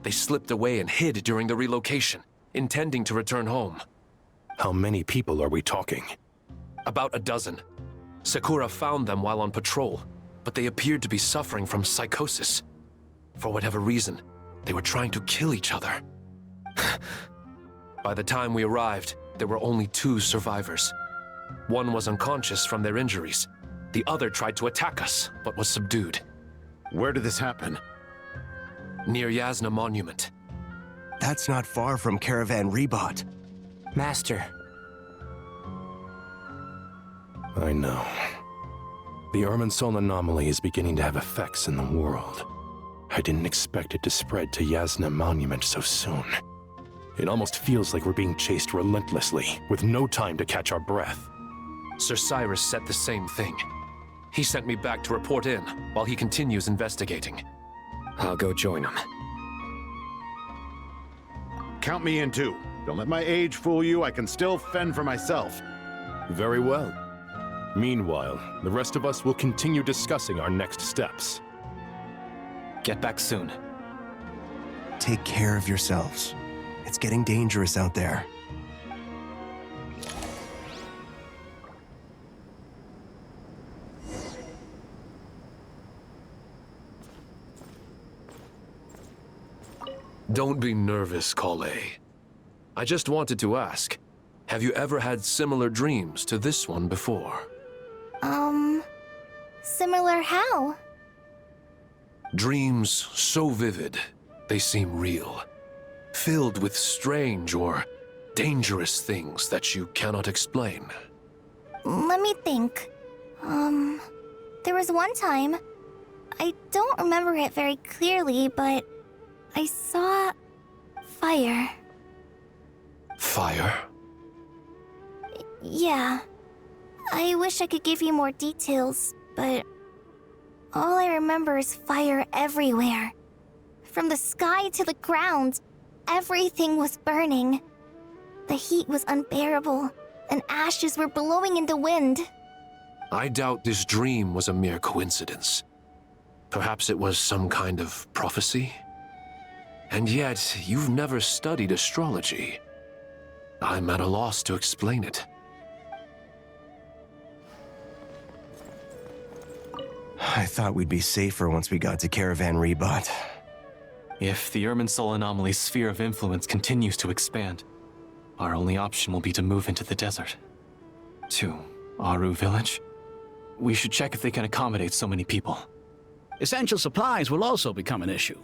Speaker 11: They slipped away and hid during the relocation, intending to return home.
Speaker 20: How many people are we talking?
Speaker 11: About a dozen. Sakura found them while on patrol, but they appeared to be suffering from psychosis. For whatever reason, they were trying to kill each other. By the time we arrived, there were only 2 survivors. One was unconscious from their injuries. The other tried to attack us, but was subdued.
Speaker 17: Where did this happen?
Speaker 11: Near Yasna Monument.
Speaker 9: That's not far from Caravan Rebot.
Speaker 6: Master.
Speaker 20: I know. The Irminsul anomaly is beginning to have effects in the world. I didn't expect it to spread to Yasna Monument so soon. It almost feels like we're being chased relentlessly, with no time to catch our breath.
Speaker 11: Sir Cyrus said the same thing. He sent me back to report in, while he continues investigating.
Speaker 5: I'll go join him.
Speaker 17: Count me in too. Don't let my age fool you, I can still fend for myself.
Speaker 20: Very well. Meanwhile, the rest of us will continue discussing our next steps.
Speaker 18: Get back soon.
Speaker 9: Take care of yourselves. It's getting dangerous out there.
Speaker 11: Don't be nervous, Kale. I just wanted to ask, have you ever had similar dreams to this one before?
Speaker 2: Similar how?
Speaker 11: Dreams so vivid, they seem real. Filled with strange or dangerous things that you cannot explain.
Speaker 2: Let me think. There was one time, I don't remember it very clearly, but I saw fire.
Speaker 11: Fire?
Speaker 2: Yeah. I wish I could give you more details, but all I remember is fire everywhere. From the sky to the ground, everything was burning. The heat was unbearable, and ashes were blowing in the wind.
Speaker 11: I doubt this dream was a mere coincidence. Perhaps it was some kind of prophecy? And yet, you've never studied astrology. I'm at a loss to explain it.
Speaker 9: I thought we'd be safer once we got to Caravan Rebot.
Speaker 18: If the Irminsul anomaly's sphere of influence continues to expand, our only option will be to move into the desert. To Aru Village? We should check if they can accommodate so many people.
Speaker 12: Essential supplies will also become an issue.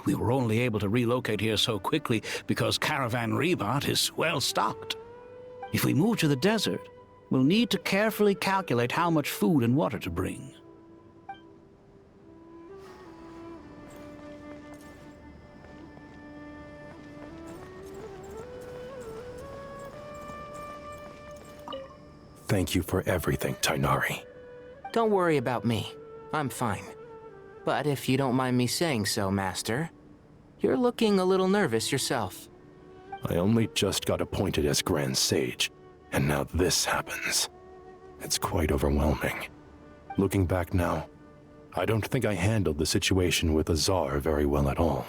Speaker 12: We were only able to relocate here so quickly because Caravan Rebot is well stocked. If we move to the desert, we'll need to carefully calculate how much food and water to bring.
Speaker 20: Thank you for everything, Tainari.
Speaker 6: Don't worry about me. I'm fine. But if you don't mind me saying so, Master, you're looking a little nervous yourself.
Speaker 20: I only just got appointed as Grand Sage, and now this happens. It's quite overwhelming. Looking back now, I don't think I handled the situation with Azar very well at all.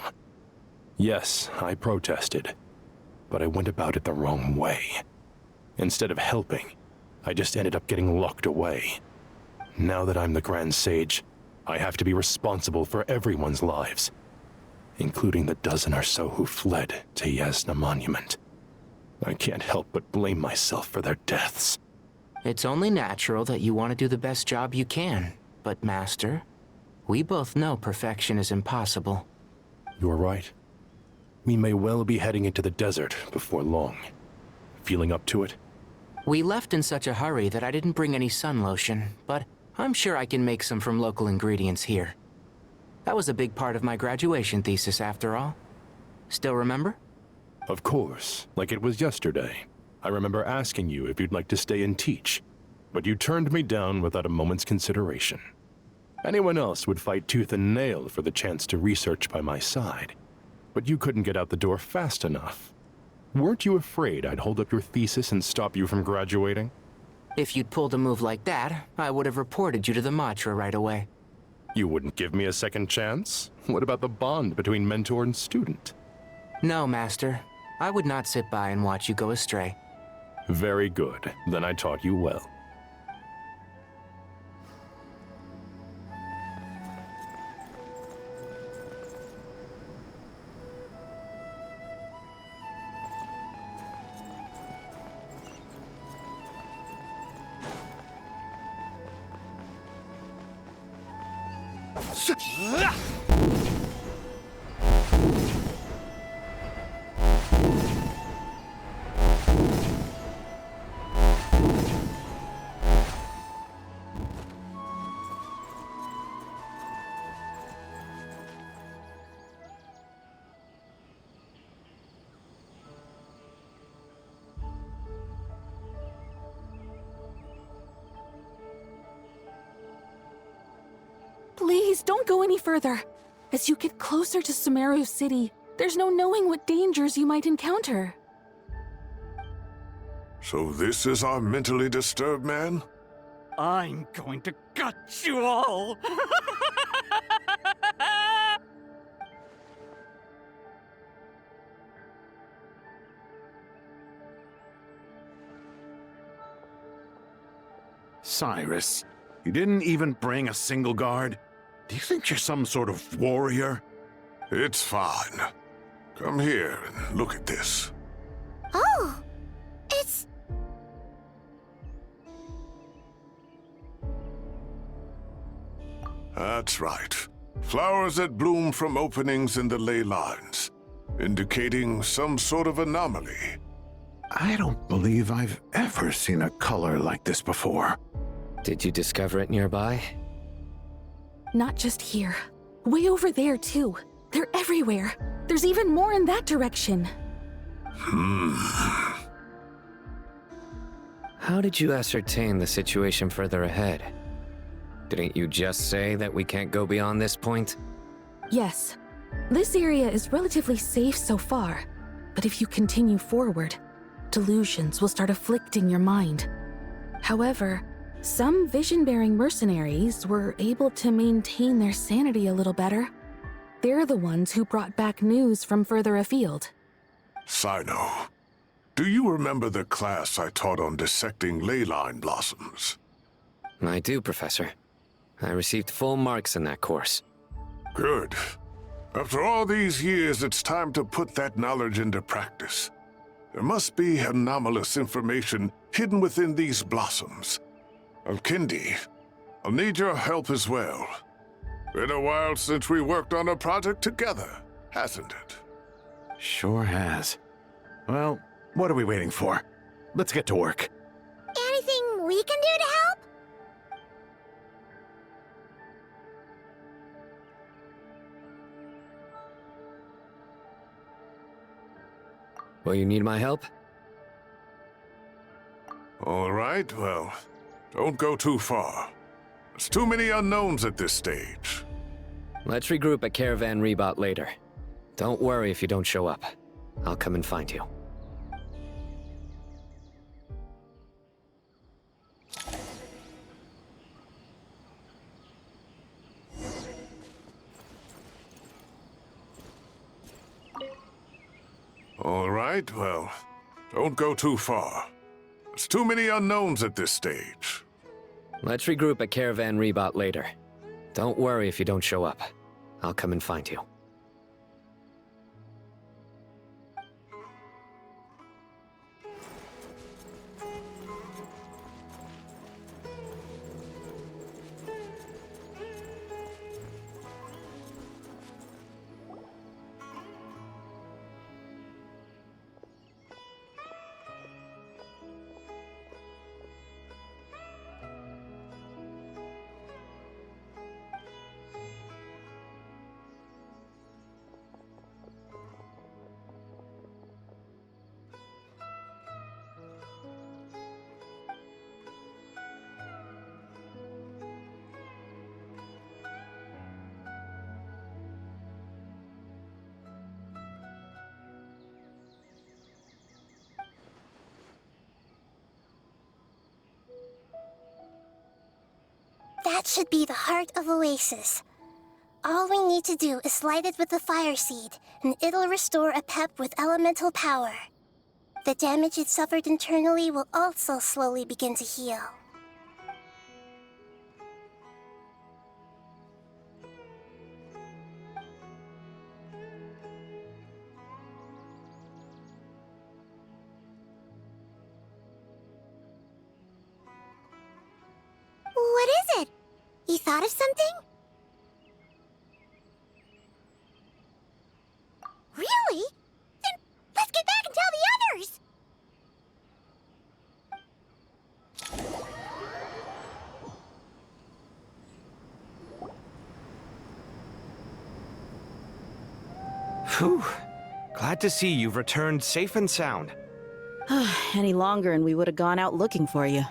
Speaker 20: Yes, I protested, but I went about it the wrong way. Instead of helping, I just ended up getting locked away. Now that I'm the Grand Sage, I have to be responsible for everyone's lives, including the dozen or so who fled to Yasna Monument. I can't help but blame myself for their deaths.
Speaker 6: It's only natural that you want to do the best job you can, but Master, we both know perfection is impossible.
Speaker 20: You're right. We may well be heading into the desert before long. Feeling up to it?
Speaker 6: We left in such a hurry that I didn't bring any sun lotion, but I'm sure I can make some from local ingredients here. That was a big part of my graduation thesis, after all. Still remember?
Speaker 20: Of course, like it was yesterday. I remember asking you if you'd like to stay and teach, but you turned me down without a moment's consideration. Anyone else would fight tooth and nail for the chance to research by my side, but you couldn't get out the door fast enough. Weren't you afraid I'd hold up your thesis and stop you from graduating?
Speaker 6: If you'd pulled a move like that, I would have reported you to the Matra right away.
Speaker 20: You wouldn't give me a second chance? What about the bond between mentor and student?
Speaker 6: No, Master. I would not sit by and watch you go astray.
Speaker 20: Very good. Then I taught you well.
Speaker 1: Please, don't go any further. As you get closer to Sumeru City, there's no knowing what dangers you might encounter.
Speaker 19: So this is our mentally disturbed man?
Speaker 8: I'm going to gut you all!
Speaker 17: Cyrus, you didn't even bring a single guard? Do you think you're some sort of warrior?
Speaker 19: It's fine. Come here and look at this.
Speaker 14: Oh! It's...
Speaker 19: That's right. Flowers that bloom from openings in the ley lines, indicating some sort of anomaly.
Speaker 17: I don't believe I've ever seen a color like this before.
Speaker 5: Did you discover it nearby?
Speaker 1: Not just here. Way over there, too. They're everywhere. There's even more in that direction.
Speaker 5: How did you ascertain the situation further ahead? Didn't you just say that we can't go beyond this point?
Speaker 1: Yes. This area is relatively safe so far, but if you continue forward, delusions will start afflicting your mind. However, some vision-bearing mercenaries were able to maintain their sanity a little better. They're the ones who brought back news from further afield.
Speaker 19: Sino, do you remember the class I taught on dissecting ley line blossoms?
Speaker 5: I do, Professor. I received full marks in that course.
Speaker 19: Good. After all these years, it's time to put that knowledge into practice. There must be anomalous information hidden within these blossoms. Alkindi, I'll need your help as well. Been a while since we worked on a project together, hasn't it?
Speaker 17: Sure has. Well, what are we waiting for? Let's get to work.
Speaker 14: Anything we can do to help?
Speaker 5: Will you need my help?
Speaker 19: All right, well, don't go too far. There's too many unknowns at this stage.
Speaker 5: Let's regroup at Caravan Rebot later. Don't worry if you don't show up. I'll come and find you.
Speaker 19: All right, well, don't go too far. There's too many unknowns at this stage.
Speaker 5: Let's regroup at Caravan Rebot later. Don't worry if you don't show up. I'll come and find you.
Speaker 14: That should be the heart of Oasis. All we need to do is light it with the fire seed, and it'll restore a pep with elemental power. The damage it suffered internally will also slowly begin to heal. What is it? You thought of something? Really? Then let's get back and tell the others!
Speaker 15: Phew. Glad to see you've returned safe and sound.
Speaker 7: Any longer and we would have gone out looking for you.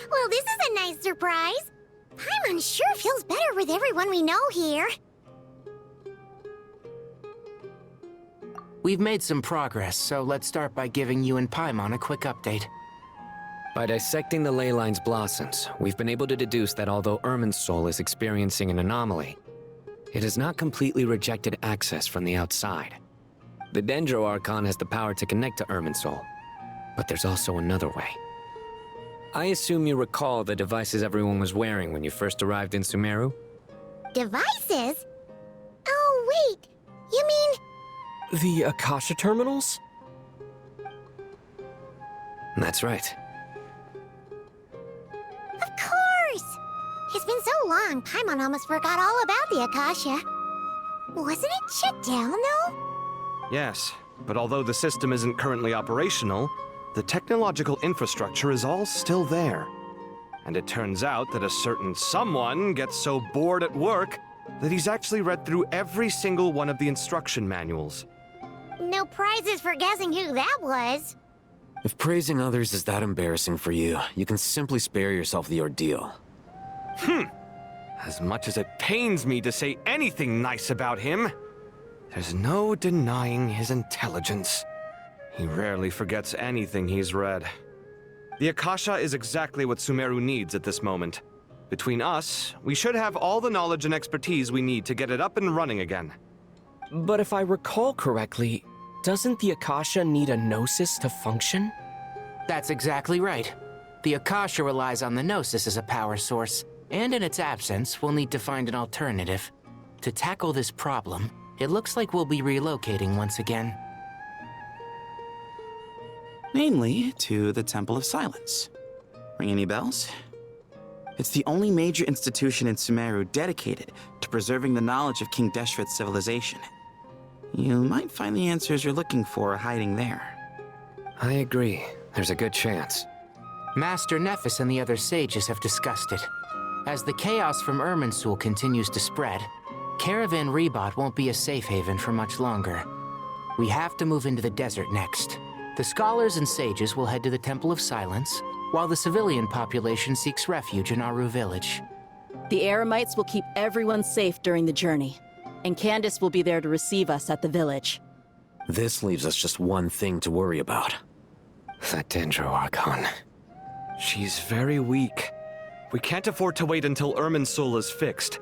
Speaker 14: Well, this is a nice surprise. Paimon sure feels better with everyone we know here.
Speaker 6: We've made some progress, so let's start by giving you and Paimon a quick update.
Speaker 5: By dissecting the ley line's blossoms, we've been able to deduce that although Irminsul is experiencing an anomaly, it has not completely rejected access from the outside. The Dendro Archon has the power to connect to Irminsul, but there's also another way. I assume you recall the devices everyone was wearing when you first arrived in Sumeru?
Speaker 14: Devices? Oh, wait. You mean...
Speaker 21: The Akasha terminals?
Speaker 5: That's right.
Speaker 14: Of course! It's been so long, Paimon almost forgot all about the Akasha. Wasn't it shut down, though?
Speaker 15: Yes, but although the system isn't currently operational, the technological infrastructure is all still there. And it turns out that a certain someone gets so bored at work that he's actually read through every single one of the instruction manuals.
Speaker 14: No prizes for guessing who that was.
Speaker 21: If praising others is that embarrassing for you, you can simply spare yourself the ordeal.
Speaker 15: As much as it pains me to say anything nice about him, there's no denying his intelligence. He rarely forgets anything he's read. The Akasha is exactly what Sumeru needs at this moment. Between us, we should have all the knowledge and expertise we need to get it up and running again.
Speaker 21: But if I recall correctly, doesn't the Akasha need a Gnosis to function?
Speaker 6: That's exactly right. The Akasha relies on the Gnosis as a power source, and in its absence, we'll need to find an alternative. To tackle this problem, it looks like we'll be relocating once again.
Speaker 10: Namely, to the Temple of Silence. Ring any bells? It's the only major institution in Sumeru dedicated to preserving the knowledge of King Deshret's civilization. You might find the answers you're looking for hiding there.
Speaker 5: I agree. There's a good chance.
Speaker 6: Master Nephis and the other sages have discussed it. As the chaos from Irminsul continues to spread, Caravan Rebot won't be a safe haven for much longer. We have to move into the desert next. The scholars and sages will head to the Temple of Silence, while the civilian population seeks refuge in Aru village.
Speaker 7: The Eremites will keep everyone safe during the journey, and Candace will be there to receive us at the village.
Speaker 21: This leaves us just one thing to worry about.
Speaker 5: That Dendro Archon.
Speaker 15: She's very weak. We can't afford to wait until Irminsul is fixed.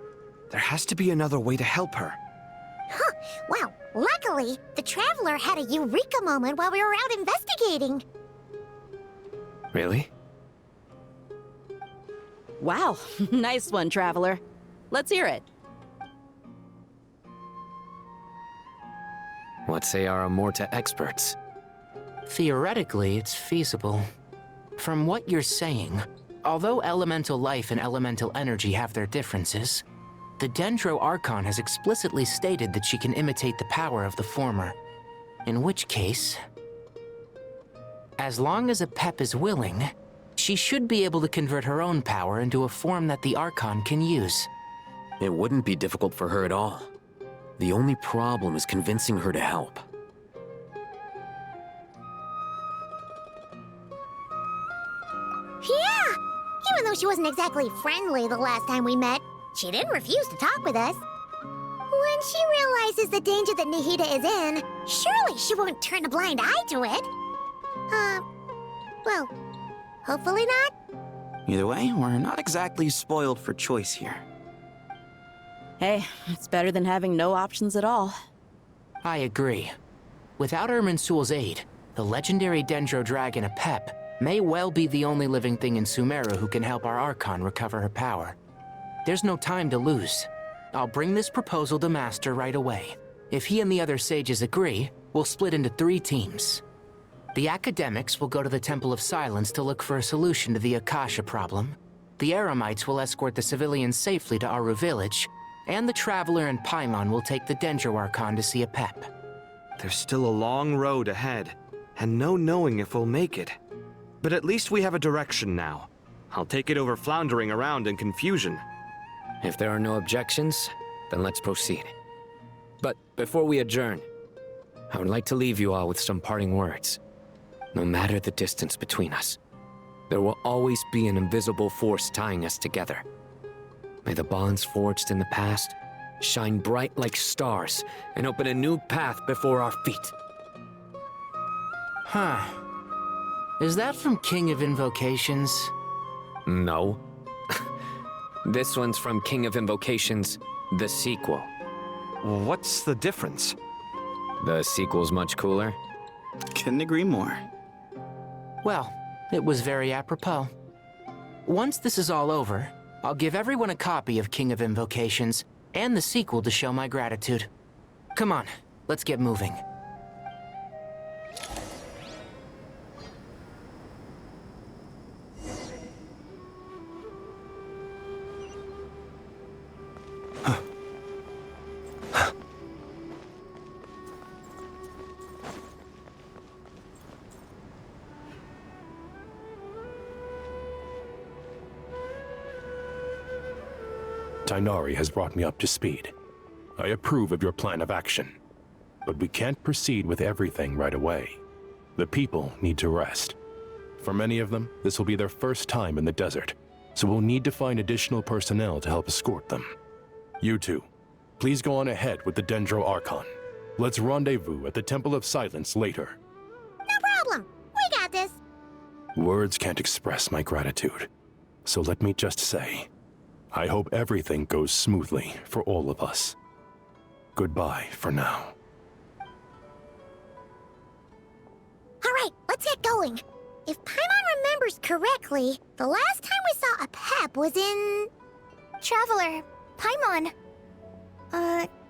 Speaker 15: There has to be another way to help her.
Speaker 14: Huh. Well, luckily, the Traveler had a eureka moment while we were out investigating.
Speaker 5: Really?
Speaker 7: Wow, nice one, Traveler. Let's hear it.
Speaker 5: What say our Amorta experts?
Speaker 6: Theoretically, it's feasible. From what you're saying, although elemental life and elemental energy have their differences, the Dendro Archon has explicitly stated that she can imitate the power of the former. In which case, as long as a Pep is willing, she should be able to convert her own power into a form that the Archon can use.
Speaker 21: It wouldn't be difficult for her at all. The only problem is convincing her to help.
Speaker 14: Yeah! Even though she wasn't exactly friendly the last time we met, she didn't refuse to talk with us. When she realizes the danger that Nahida is in, surely she won't turn a blind eye to it. Well, hopefully not.
Speaker 10: Either way, we're not exactly spoiled for choice here.
Speaker 7: Hey, it's better than having no options at all.
Speaker 6: I agree. Without Irminsul's aid, the legendary Dendro Dragon Apep may well be the only living thing in Sumeru who can help our Archon recover her power. There's no time to lose. I'll bring this proposal to Master right away. If he and the other sages agree, we'll split into 3 teams. The academics will go to the Temple of Silence to look for a solution to the Akasha problem. The Eremites will escort the civilians safely to Aru village, and the Traveler and Paimon will take the Dendro Archon to see Apep.
Speaker 15: There's still a long road ahead, and no knowing if we'll make it. But at least we have a direction now. I'll take it over floundering around in confusion.
Speaker 5: If there are no objections, then let's proceed. But before we adjourn, I would like to leave you all with some parting words. No matter the distance between us, there will always be an invisible force tying us together. May the bonds forged in the past shine bright like stars and open a new path before our feet.
Speaker 6: Huh. Is that from King of Invocations?
Speaker 5: No. This one's from King of Invocations, the sequel.
Speaker 15: What's the difference?
Speaker 5: The sequel's much cooler.
Speaker 10: Couldn't agree more.
Speaker 6: Well, it was very apropos. Once this is all over, I'll give everyone a copy of King of Invocations and the sequel to show my gratitude. Come on, let's get moving.
Speaker 20: Tighnari has brought me up to speed. I approve of your plan of action. But we can't proceed with everything right away. The people need to rest. For many of them, this will be their first time in the desert, so we'll need to find additional personnel to help escort them. You two, please go on ahead with the Dendro Archon. Let's rendezvous at the Temple of Silence later.
Speaker 14: No problem. We got this.
Speaker 20: Words can't express my gratitude, so let me just say, I hope everything goes smoothly for all of us. Goodbye for now.
Speaker 14: All right, let's get going. If Paimon remembers correctly, the last time we saw Apep was in...
Speaker 2: Traveler, Paimon.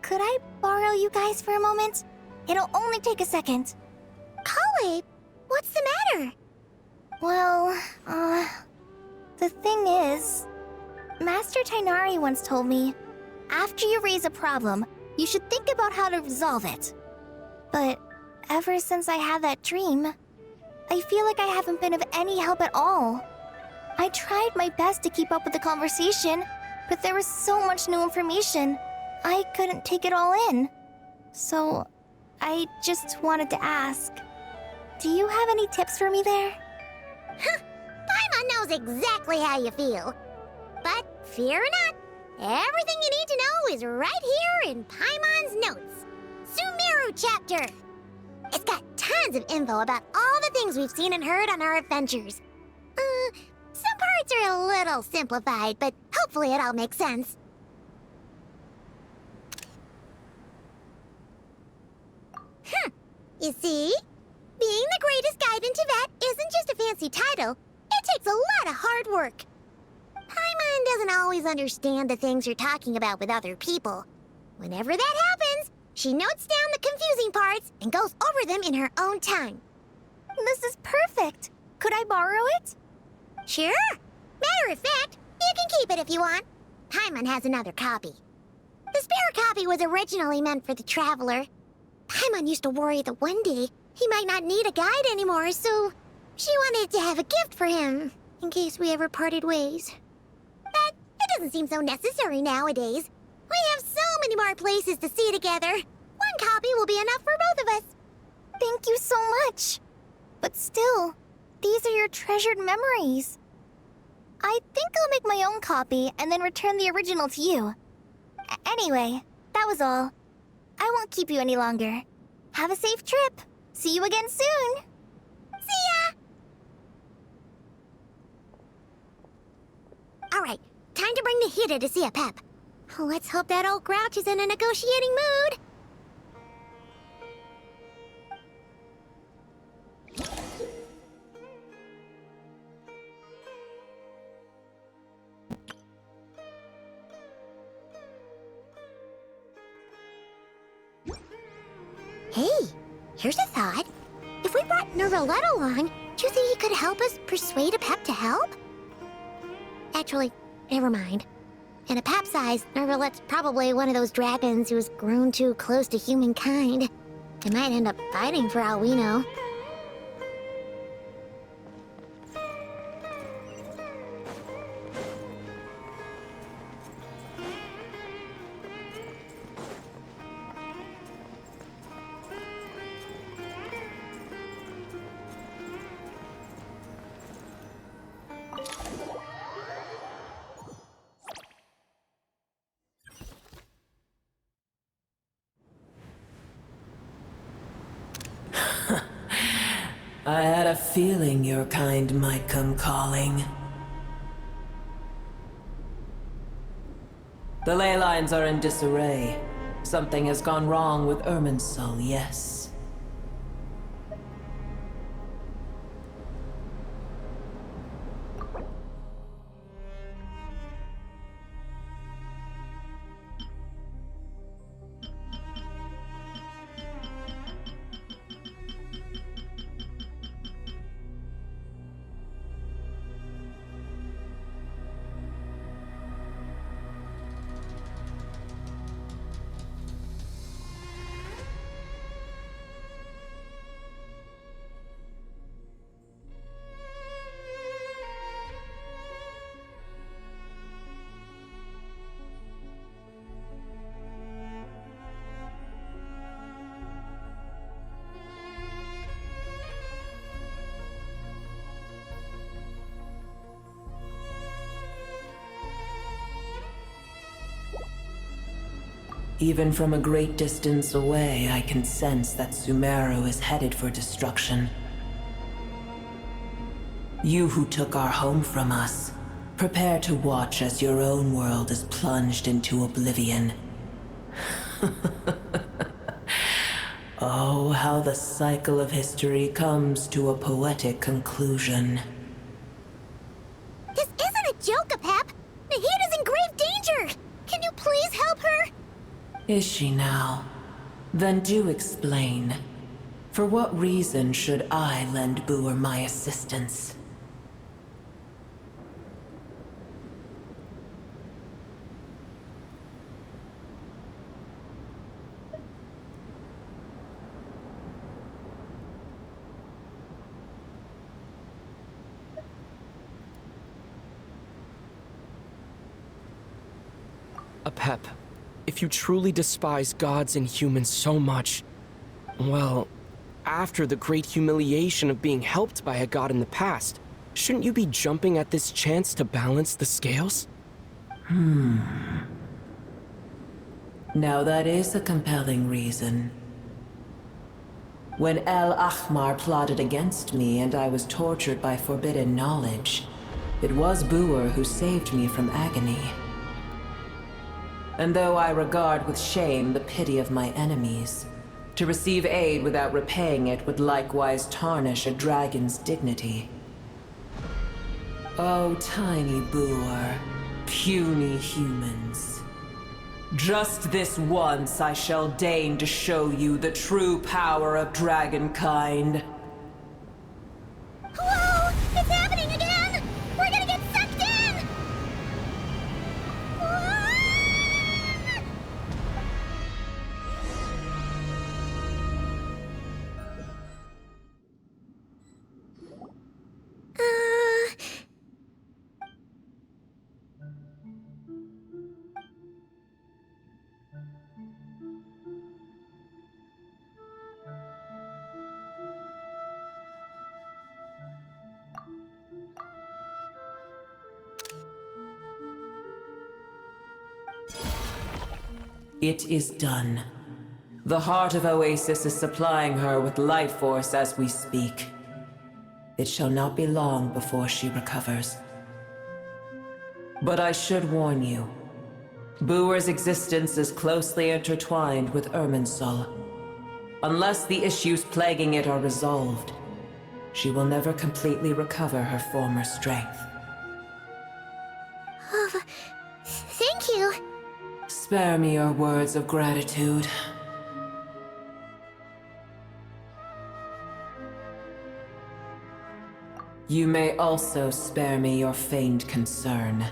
Speaker 2: Could I borrow you guys for a moment? It'll only take a second.
Speaker 14: Kale, what's the matter?
Speaker 2: Well, the thing is... Master Tighnari once told me, after you raise a problem, you should think about how to resolve it. But ever since I had that dream, I feel like I haven't been of any help at all. I tried my best to keep up with the conversation, but there was so much new information, I couldn't take it all in. So, I just wanted to ask, do you have any tips for me there?
Speaker 14: Huh, Paimon knows exactly how you feel. But fear not, everything you need to know is right here in Paimon's notes. Sumeru chapter. It's got tons of info about all the things we've seen and heard on our adventures. Some parts are a little simplified, but hopefully it all makes sense. You see? Being the greatest guide in Tibet isn't just a fancy title. It takes a lot of hard work. Paimon doesn't always understand the things you're talking about with other people. Whenever that happens, she notes down the confusing parts and goes over them in her own time.
Speaker 2: This is perfect. Could I borrow it?
Speaker 14: Sure. Matter of fact, you can keep it if you want. Paimon has another copy. The spare copy was originally meant for the Traveler. Paimon used to worry that one day he might not need a guide anymore, so she wanted to have a gift for him, in case we ever parted ways. But it doesn't seem so necessary nowadays. We have so many more places to see together. One copy will be enough for both of us.
Speaker 2: Thank you so much. But still, these are your treasured memories. I think I'll make my own copy and then return the original to you. Anyway, that was all. I won't keep you any longer. Have a safe trip. See you again soon.
Speaker 14: See ya! time to bring the Hida to see a Pep. Let's hope that old grouch is in a negotiating mood. Hey, here's a thought. If we brought Nervalette along, do you think he could help us persuade a Pep to help? Actually, never mind. In a Pep size, Nervalette's probably one of those dragons who's grown too close to humankind. They might end up fighting for all we know.
Speaker 4: I had a feeling your kind might come calling. The ley lines are in disarray. Something has gone wrong with Irminsul, yes. Even from a great distance away, I can sense that Sumeru is headed for destruction. You who took our home from us, prepare to watch as your own world is plunged into oblivion. Oh, how the cycle of history comes to a poetic conclusion.
Speaker 14: This isn't a joke, Pep! Nahida's in grave danger! Can you please help her?
Speaker 4: Is she now? Then do explain. For what reason should I lend Boer my assistance?
Speaker 13: Apep, if you truly despise gods and humans so much, well, after the great humiliation of being helped by a god in the past, shouldn't you be jumping at this chance to balance the scales?
Speaker 4: Now that is a compelling reason. When El Ahmar plotted against me and I was tortured by forbidden knowledge, it was Boer who saved me from agony. And though I regard with shame the pity of my enemies, to receive aid without repaying it would likewise tarnish a dragon's dignity. Oh, tiny Boer, puny humans. Just this once I shall deign to show you the true power of dragonkind.
Speaker 14: Whoa! It's happening again! We're gonna get sucked in!
Speaker 4: It is done. The heart of Oasis is supplying her with life force as we speak. It shall not be long before she recovers. But I should warn you. Booer's existence is closely intertwined with Irminsul. Unless the issues plaguing it are resolved, she will never completely recover her former strength.
Speaker 14: Oh, thank you.
Speaker 4: Spare me your words of gratitude. You may also spare me your feigned concern.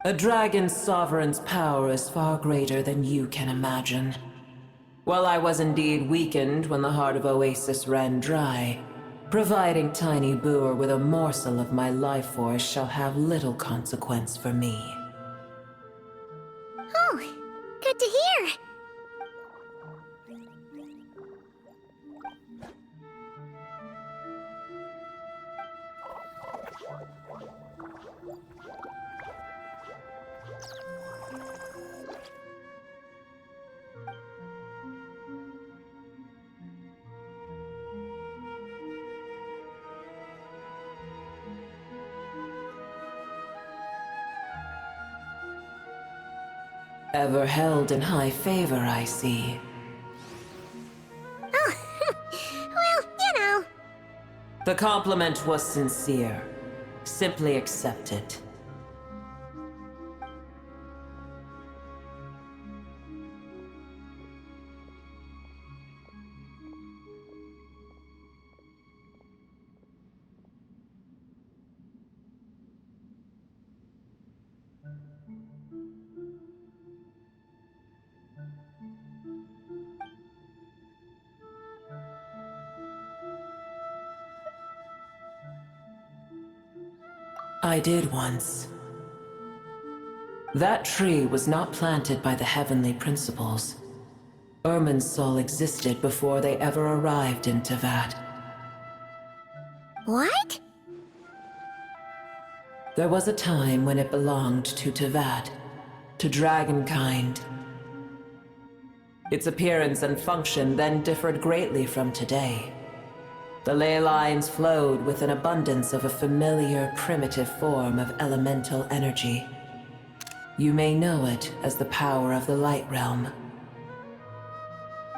Speaker 4: A dragon's sovereign's power is far greater than you can imagine. While I was indeed weakened when the heart of Oasis ran dry, providing Tiny Booer with a morsel of my life force shall have little consequence for me.
Speaker 14: Oh, good to hear.
Speaker 4: Ever held in high favor, I see.
Speaker 14: Oh, well, you know.
Speaker 4: The compliment was sincere. Simply accept it. I did once. That tree was not planted by the heavenly principles. Irminsul existed before they ever arrived in Teyvat.
Speaker 14: What?
Speaker 4: There was a time when it belonged to Teyvat, to dragonkind. Its appearance and function then differed greatly from today. The ley lines flowed with an abundance of a familiar, primitive form of elemental energy. You may know it as the power of the Light Realm.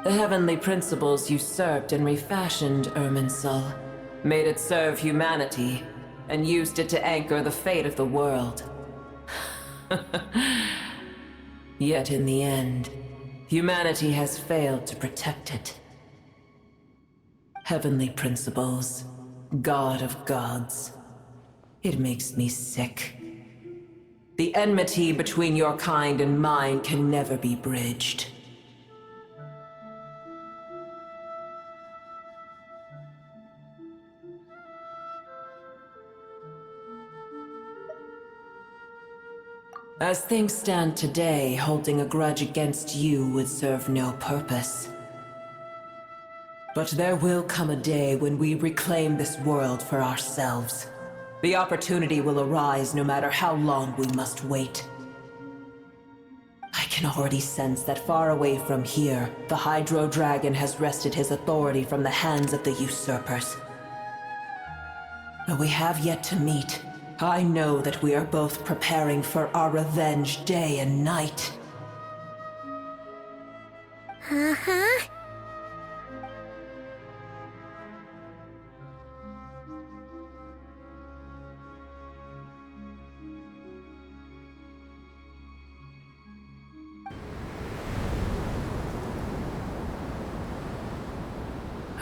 Speaker 4: The heavenly principles usurped and refashioned Irminsul, made it serve humanity, and used it to anchor the fate of the world. Yet in the end, humanity has failed to protect it. Heavenly principles, God of gods. It makes me sick. The enmity between your kind and mine can never be bridged. As things stand today, holding a grudge against you would serve no purpose. But there will come a day when we reclaim this world for ourselves. The opportunity will arise no matter how long we must wait. I can already sense that far away from here, the Hydro Dragon has wrested his authority from the hands of the usurpers. Though we have yet to meet, I know that we are both preparing for our revenge day and night.
Speaker 14: Uh-huh.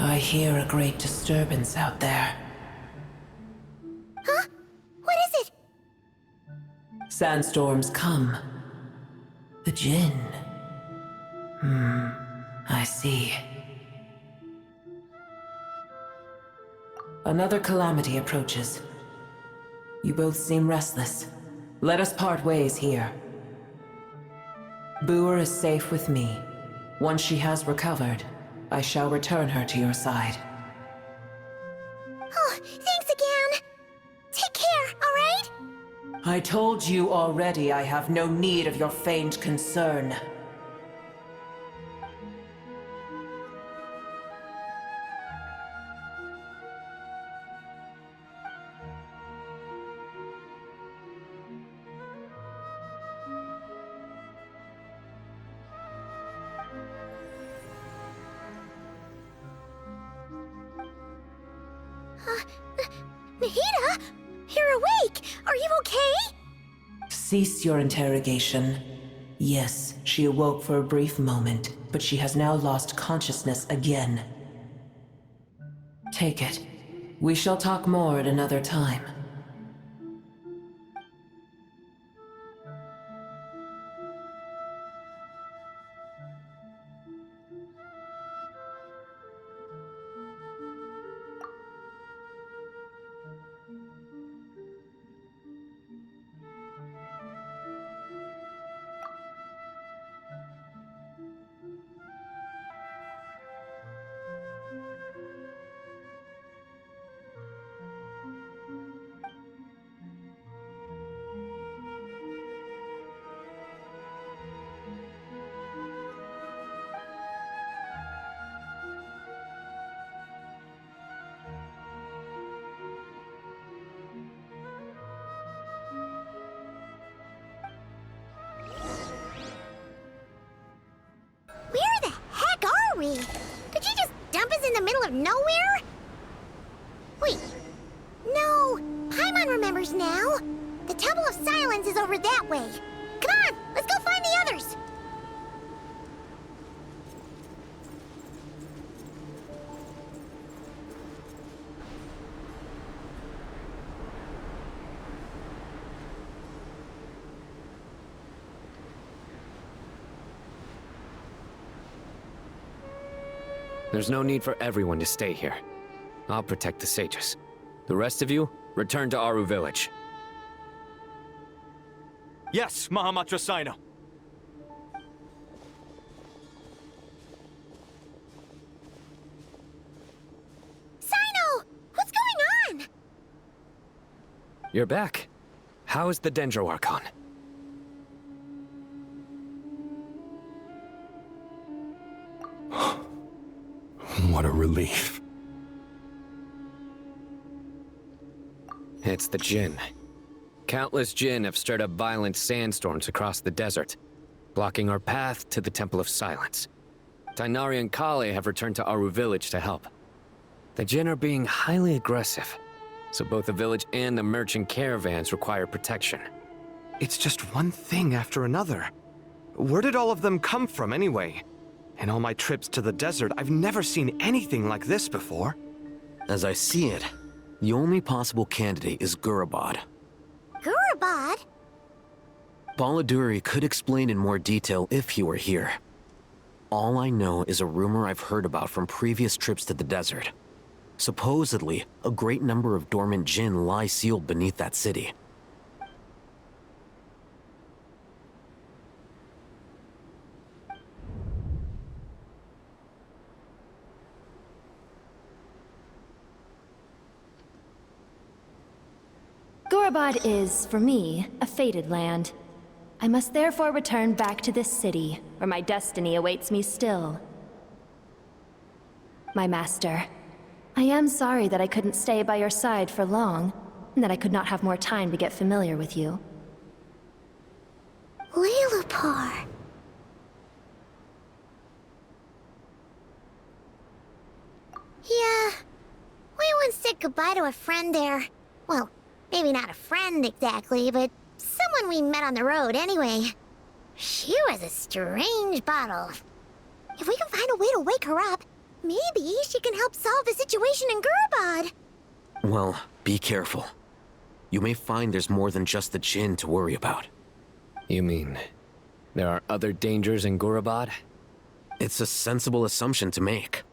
Speaker 4: I hear a great disturbance out there.
Speaker 14: Huh? What is it?
Speaker 4: Sandstorms come. The Jinn. I see. Another calamity approaches. You both seem restless. Let us part ways here. Booer is safe with me. Once she has recovered, I shall return her to your side.
Speaker 14: Oh, thanks again. Take care, alright?
Speaker 4: I told you already I have no need of your feigned concern.
Speaker 14: Nahida! You're awake! Are you okay?
Speaker 4: Cease your interrogation. Yes, she awoke for a brief moment, but she has now lost consciousness again. Take it. We shall talk more at another time.
Speaker 14: Where the heck are we? Did you just dump us in the middle of nowhere? Wait. No. Paimon remembers now. The Temple of Silence is over that way. Come on, let's go find the others.
Speaker 5: There's no need for everyone to stay here. I'll protect the sages. The rest of you, return to Aru village.
Speaker 15: Yes, Mahamatra Sino.
Speaker 14: Sino! What's going on?
Speaker 5: You're back. How is the Dendro Archon?
Speaker 20: What a relief.
Speaker 5: It's the Jinn. Countless Jinn have stirred up violent sandstorms across the desert, blocking our path to the Temple of Silence. Tainari and Kale have returned to Aru village to help. The Jinn are being highly aggressive, so both the village and the merchant caravans require protection.
Speaker 15: It's just one thing after another. Where did all of them come from anyway? In all my trips to the desert, I've never seen anything like this before.
Speaker 21: As I see it, the only possible candidate is Gurabad.
Speaker 14: Gurabad?
Speaker 21: Baladuri could explain in more detail if he were here. All I know is a rumor I've heard about from previous trips to the desert. Supposedly, a great number of dormant Jinn lie sealed beneath that city.
Speaker 16: Gurabad is, for me, a fated land. I must therefore return back to this city, where my destiny awaits me still. My master, I am sorry that I couldn't stay by your side for long, and that I could not have more time to get familiar with you.
Speaker 14: Lilipar. Yeah, we once said goodbye to a friend there. Well, maybe not a friend exactly, but someone we met on the road anyway. She was a strange bottle. If we can find a way to wake her up, maybe she can help solve the situation in Gurabad.
Speaker 21: Well, be careful. You may find there's more than just the Jinn to worry about.
Speaker 5: You mean, there are other dangers in Gurabad?
Speaker 21: It's a sensible assumption to make.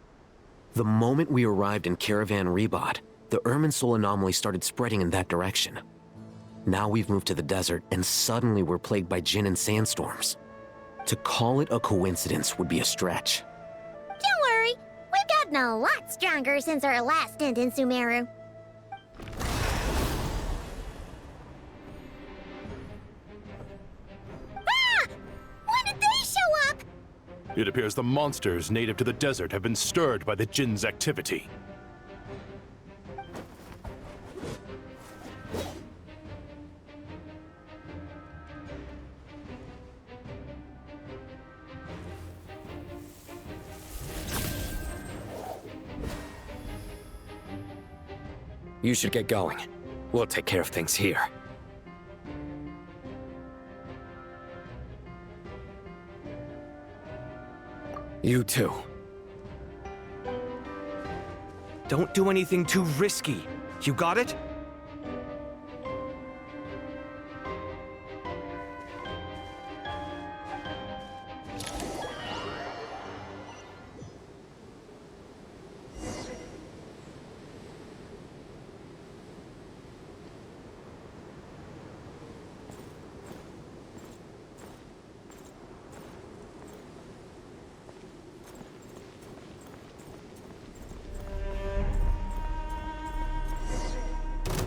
Speaker 21: The moment we arrived in Caravan Rebod, the Irminsul anomaly started spreading in that direction. Now we've moved to the desert, and suddenly we're plagued by Jinn and sandstorms. To call it a coincidence would be a stretch.
Speaker 14: Don't worry, we've gotten a lot stronger since our last stint in Sumeru. Ah! When did they show up?
Speaker 20: It appears the monsters native to the desert have been stirred by the Jinn's activity.
Speaker 5: You should get going. We'll take care of things here. You too.
Speaker 15: Don't do anything too risky. You got it?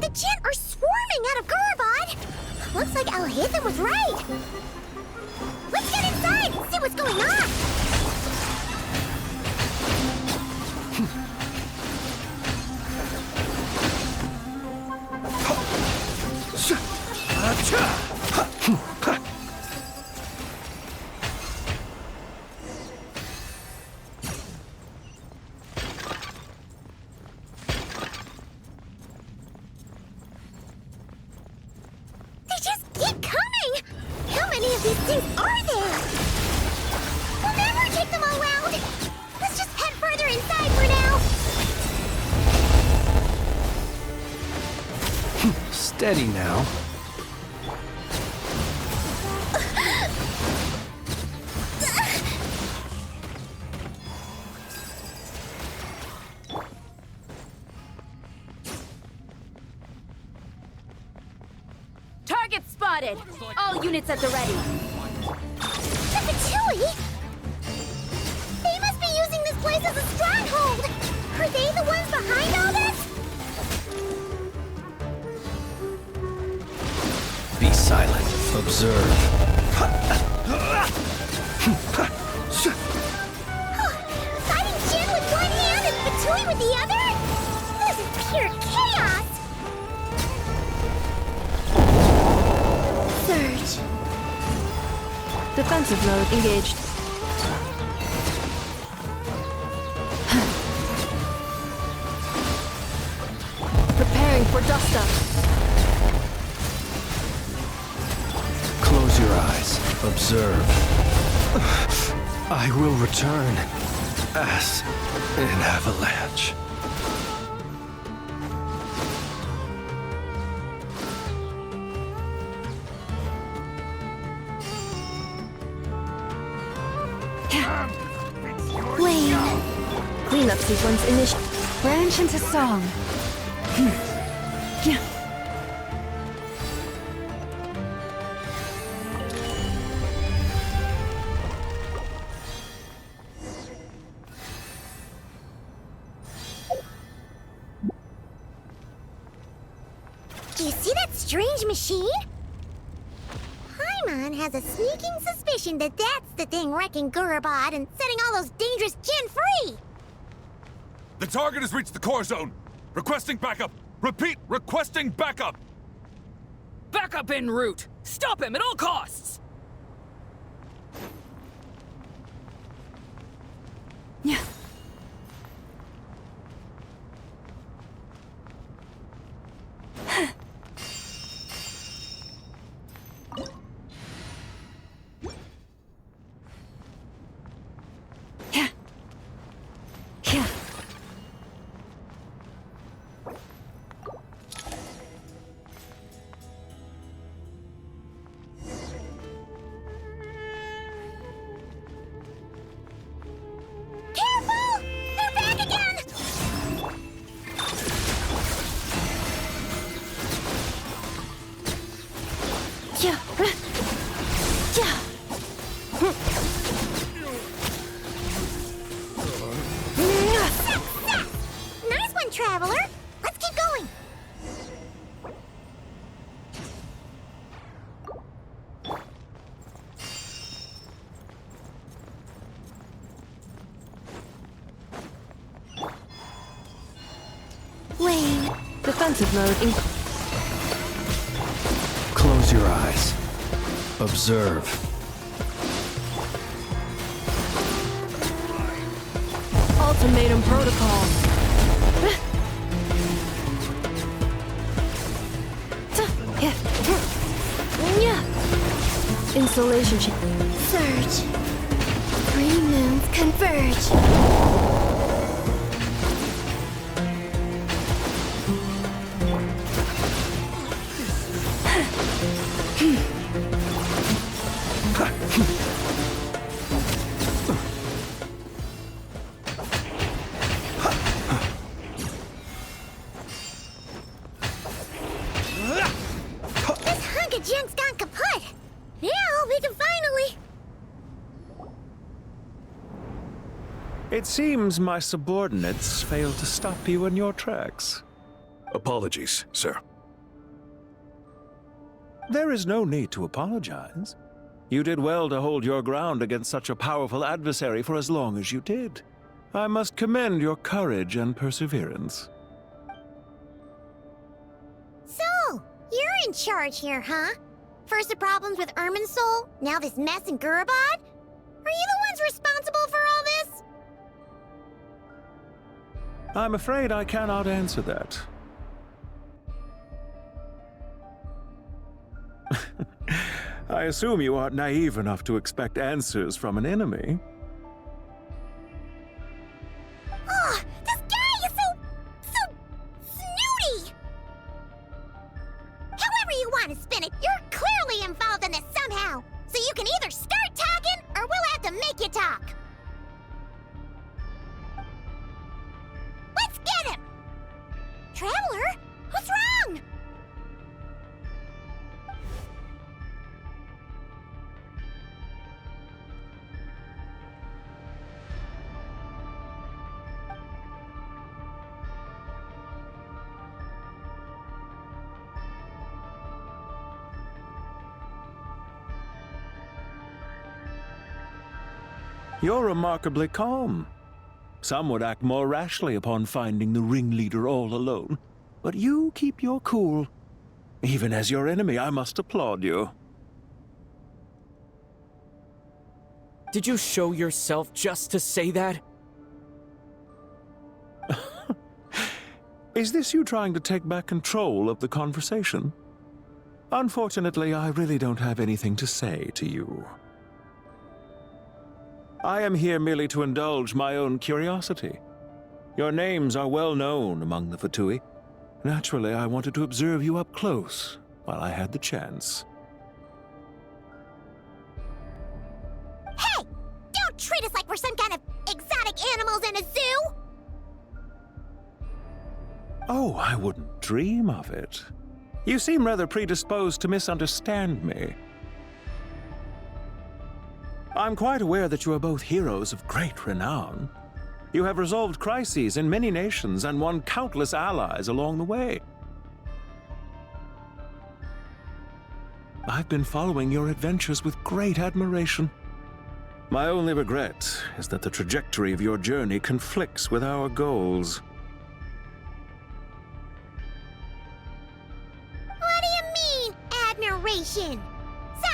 Speaker 14: The Jinn are swarming out of Gurabad! Looks like Al-Haytham was right! Let's get inside and see what's going on!
Speaker 13: Steady now.
Speaker 3: Target spotted! All units at the ready.
Speaker 14: The Fatui? They must be using this place as a stronghold! Are they the ones behind all this?
Speaker 13: Be silent. Observe.
Speaker 14: Fighting Jinn with one hand and Fatui with the other? This is pure chaos!
Speaker 16: Surge. Defensive mode engaged. Preparing for dust up.
Speaker 13: Close your eyes. Observe. I will return as an avalanche.
Speaker 16: Wayne. Cleanup sequence initial. Branch into song. Yeah.
Speaker 14: Do you see that strange machine? Paimon has a sneaking suspicion that that's the thing wrecking Gurabad and setting all those dangerous Jinn free!
Speaker 22: The target has reached the core zone. Requesting backup. Repeat, requesting backup.
Speaker 23: Backup en route. Stop him at all costs.
Speaker 16: Yeah.
Speaker 14: Nice one, Traveler! Let's keep going!
Speaker 16: Wayne. Defensive mode
Speaker 13: Close your eyes. Observe.
Speaker 16: Ultimatum protocol.
Speaker 1: relationship?
Speaker 14: Surge. 3 moons converge. This hunk of junk's gone kaput. Now we can finally...
Speaker 9: It seems my subordinates failed to stop you in your tracks.
Speaker 22: Apologies, sir.
Speaker 9: There is no need to apologize. You did well to hold your ground against such a powerful adversary for as long as you did. I must commend your courage and perseverance.
Speaker 14: So, you're in charge here, huh? First the problems with Irminsul, now this mess in Gurabad? Are you the ones responsible for all this?
Speaker 9: I'm afraid I cannot answer that. I assume you aren't naive enough to expect answers from an enemy.
Speaker 14: Ugh, this guy is so snooty! However you want to spin it, you're clearly involved in this somehow. So you can either start talking, or we'll have to make you talk. Let's get him! Traveler? What's wrong?
Speaker 9: You're remarkably calm. Some would act more rashly upon finding the ringleader all alone. But you keep your cool. Even as your enemy, I must applaud you.
Speaker 13: Did you show yourself just to say that?
Speaker 9: Is this you trying to take back control of the conversation? Unfortunately, I really don't have anything to say to you. I am here merely to indulge my own curiosity. Your names are well known among the Fatui. Naturally, I wanted to observe you up close while I had the chance.
Speaker 14: Hey! Don't treat us like we're some kind of exotic animals in a zoo!
Speaker 9: Oh, I wouldn't dream of it. You seem rather predisposed to misunderstand me. I'm quite aware that you are both heroes of great renown. You have resolved crises in many nations and won countless allies along the way. I've been following your adventures with great admiration. My only regret is that the trajectory of your journey conflicts with our goals.
Speaker 14: What do you mean, admiration?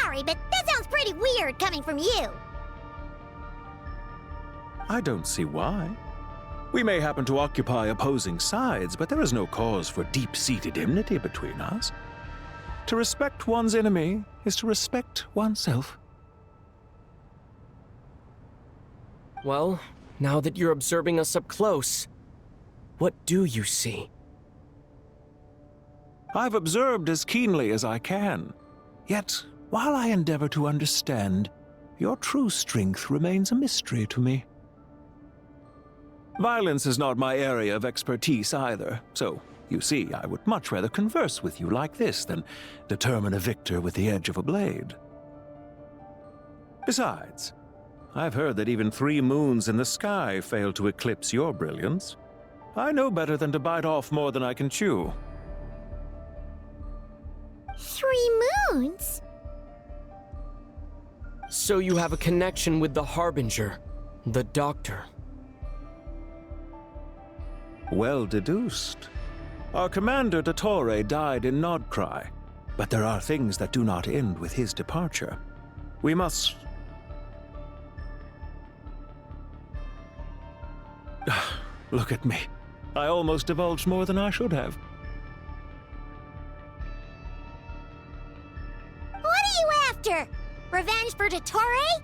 Speaker 14: Sorry, but that sounds pretty weird coming from you.
Speaker 9: I don't see why. We may happen to occupy opposing sides, but there is no cause for deep-seated enmity between us. To respect one's enemy is to respect oneself.
Speaker 13: Well, now that you're observing us up close, what do you see?
Speaker 9: I've observed as keenly as I can. Yet, while I endeavor to understand, your true strength remains a mystery to me. Violence is not my area of expertise either, so, you see, I would much rather converse with you like this than determine a victor with the edge of a blade. Besides, I've heard that even 3 moons in the sky fail to eclipse your brilliance. I know better than to bite off more than I can chew.
Speaker 14: 3 moons?
Speaker 13: So you have a connection with the Harbinger, the Doctor.
Speaker 9: Well deduced. Our commander, Dottore, died in Nod-Krai, but there are things that do not end with his departure. We must... Look at me. I almost divulged more than I should have.
Speaker 14: What are you after? Revenge for Dottore?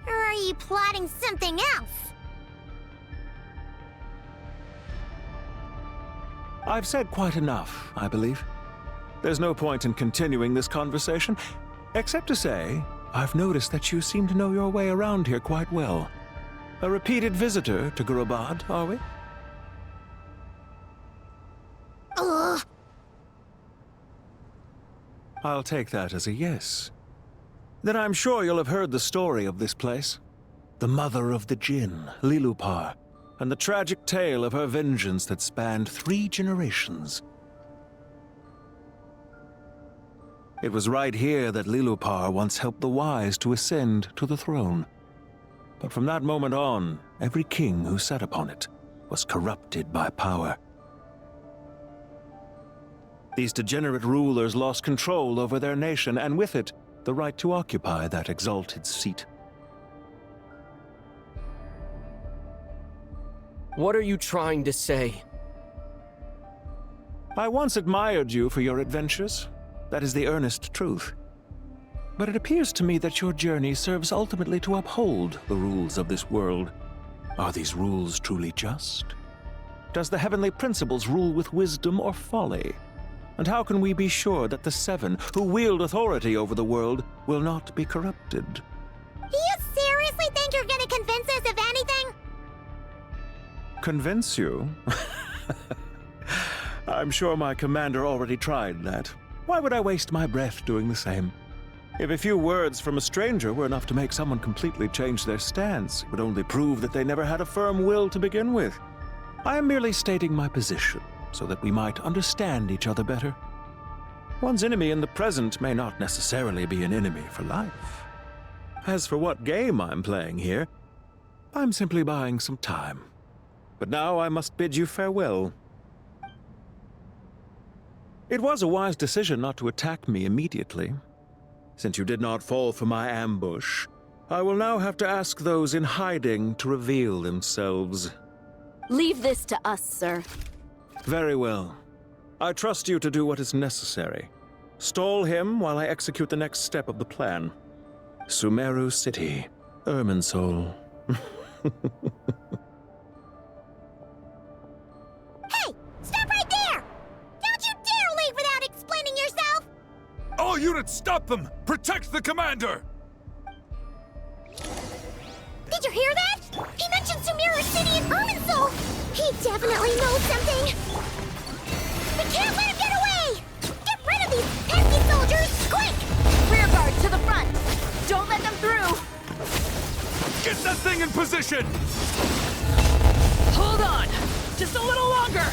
Speaker 14: Or are you plotting something else?
Speaker 9: I've said quite enough, I believe. There's no point in continuing this conversation, except to say, I've noticed that you seem to know your way around here quite well. A repeated visitor to Gurabad, are we?
Speaker 14: Ugh.
Speaker 9: I'll take that as a yes. Then I'm sure you'll have heard the story of this place. The mother of the Jinn, Lilupar, and the tragic tale of her vengeance that spanned 3 generations. It was right here that Lilupar once helped the wise to ascend to the throne. But from that moment on, every king who sat upon it was corrupted by power. These degenerate rulers lost control over their nation, and with it, the right to occupy that exalted seat.
Speaker 13: What are you trying to say?
Speaker 9: I once admired you for your adventures. That is the earnest truth. But it appears to me that your journey serves ultimately to uphold the rules of this world. Are these rules truly just? Does the heavenly principles rule with wisdom or folly? And how can we be sure that the 7 who wield authority over the world will not be corrupted?
Speaker 14: Do you seriously think you're gonna convince us of anything?
Speaker 9: Convince you? I'm sure my commander already tried that. Why would I waste my breath doing the same? If a few words from a stranger were enough to make someone completely change their stance, it would only prove that they never had a firm will to begin with. I am merely stating my position, so that we might understand each other better. One's enemy in the present may not necessarily be an enemy for life. As for what game I'm playing here, I'm simply buying some time. But now I must bid you farewell. It was a wise decision not to attack me immediately. Since you did not fall for my ambush, I will now have to ask those in hiding to reveal themselves.
Speaker 7: Leave this to us, sir.
Speaker 9: Very well. I trust you to do what is necessary. Stall him while I execute the next step of the plan. Sumeru City, Irminsul.
Speaker 14: Hey! Stop right there! Don't you dare leave without explaining yourself!
Speaker 22: All units, stop them! Protect the commander!
Speaker 14: Did you hear that? He mentioned Sumeru City and Irminsul! He definitely knows something! We can't let him get away! Get rid of these pesky soldiers, quick!
Speaker 3: Rear guard to the front! Don't let them through!
Speaker 22: Get that thing in position!
Speaker 23: Hold on! Just a little longer!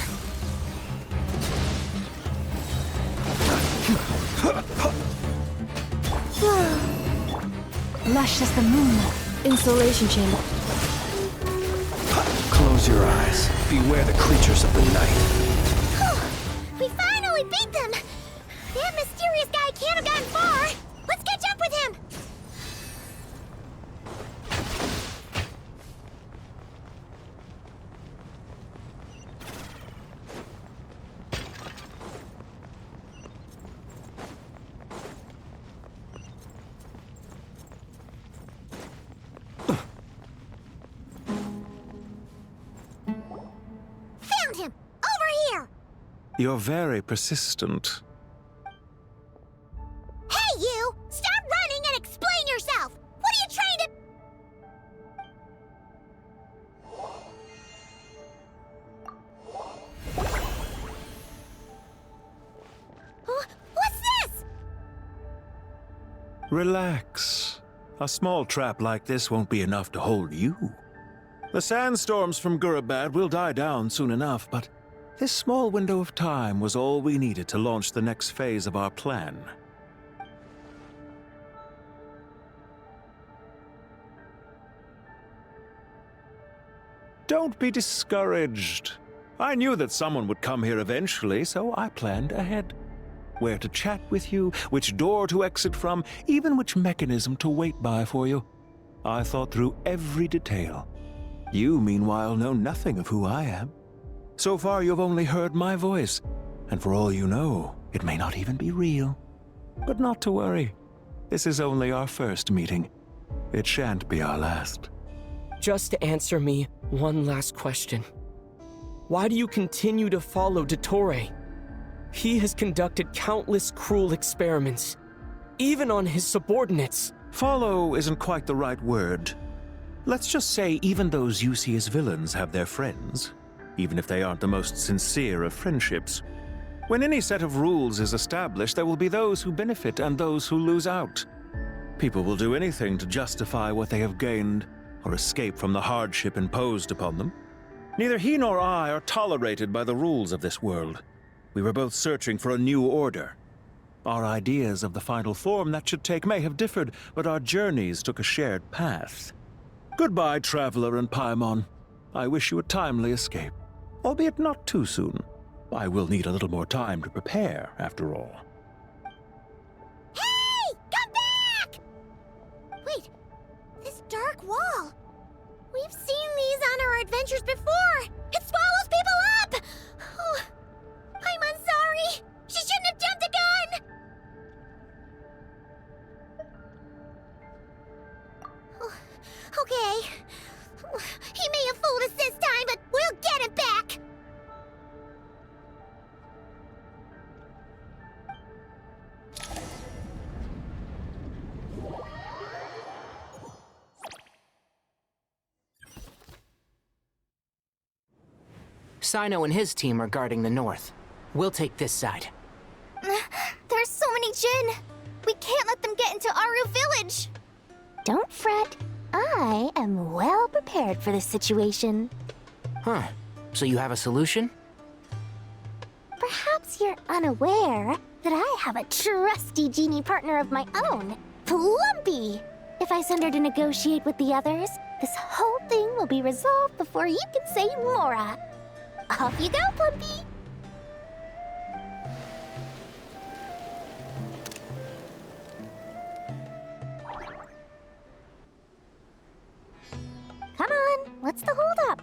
Speaker 1: Lush as the moon. Insulation chamber.
Speaker 13: Close your eyes. Beware the creatures of the night.
Speaker 14: We finally beat them! That mysterious guy can't have gotten far! Let's catch up with him! Found him! Over here!
Speaker 9: You're very persistent.
Speaker 14: Hey, you! Stop running and explain yourself! What are you trying to... What's this?
Speaker 9: Relax. A small trap like this won't be enough to hold you. The sandstorms from Gurabad will die down soon enough, but this small window of time was all we needed to launch the next phase of our plan. Don't be discouraged. I knew that someone would come here eventually, so I planned ahead. Where to chat with you, which door to exit from, even which mechanism to wait by for you. I thought through every detail. You, meanwhile, know nothing of who I am. So far, you've only heard my voice, and for all you know, it may not even be real. But not to worry. This is only our first meeting. It shan't be our last.
Speaker 13: Just answer me one last question. Why do you continue to follow Dottore? He has conducted countless cruel experiments, even on his subordinates.
Speaker 9: Follow isn't quite the right word. Let's just say even those you see as villains have their friends, even if they aren't the most sincere of friendships. When any set of rules is established, there will be those who benefit and those who lose out. People will do anything to justify what they have gained or escape from the hardship imposed upon them. Neither he nor I are tolerated by the rules of this world. We were both searching for a new order. Our ideas of the final form that should take may have differed, but our journeys took a shared path. Goodbye, Traveler and Paimon. I wish you a timely escape, albeit not too soon. I will need a little more time to prepare, after all.
Speaker 14: Hey! Come back! Wait, this dark wall. We've seen these on our adventures before. It swallows people up! Oh, I'm sorry. She shouldn't have jumped the gun! Oh, okay. He may have fooled us this time, but we'll get him back!
Speaker 6: Sino and his team are guarding the north. We'll take this side.
Speaker 2: There's so many Jin! We can't let them get into Aru Village!
Speaker 14: Don't fret. I am well prepared for this situation.
Speaker 6: Huh. So you have a solution?
Speaker 14: Perhaps you're unaware that I have a trusty genie partner of my own, Plumpy. If I send her to negotiate with the others, this whole thing will be resolved before you can say Mora. Off you go, Plumpy! Come on, what's the holdup?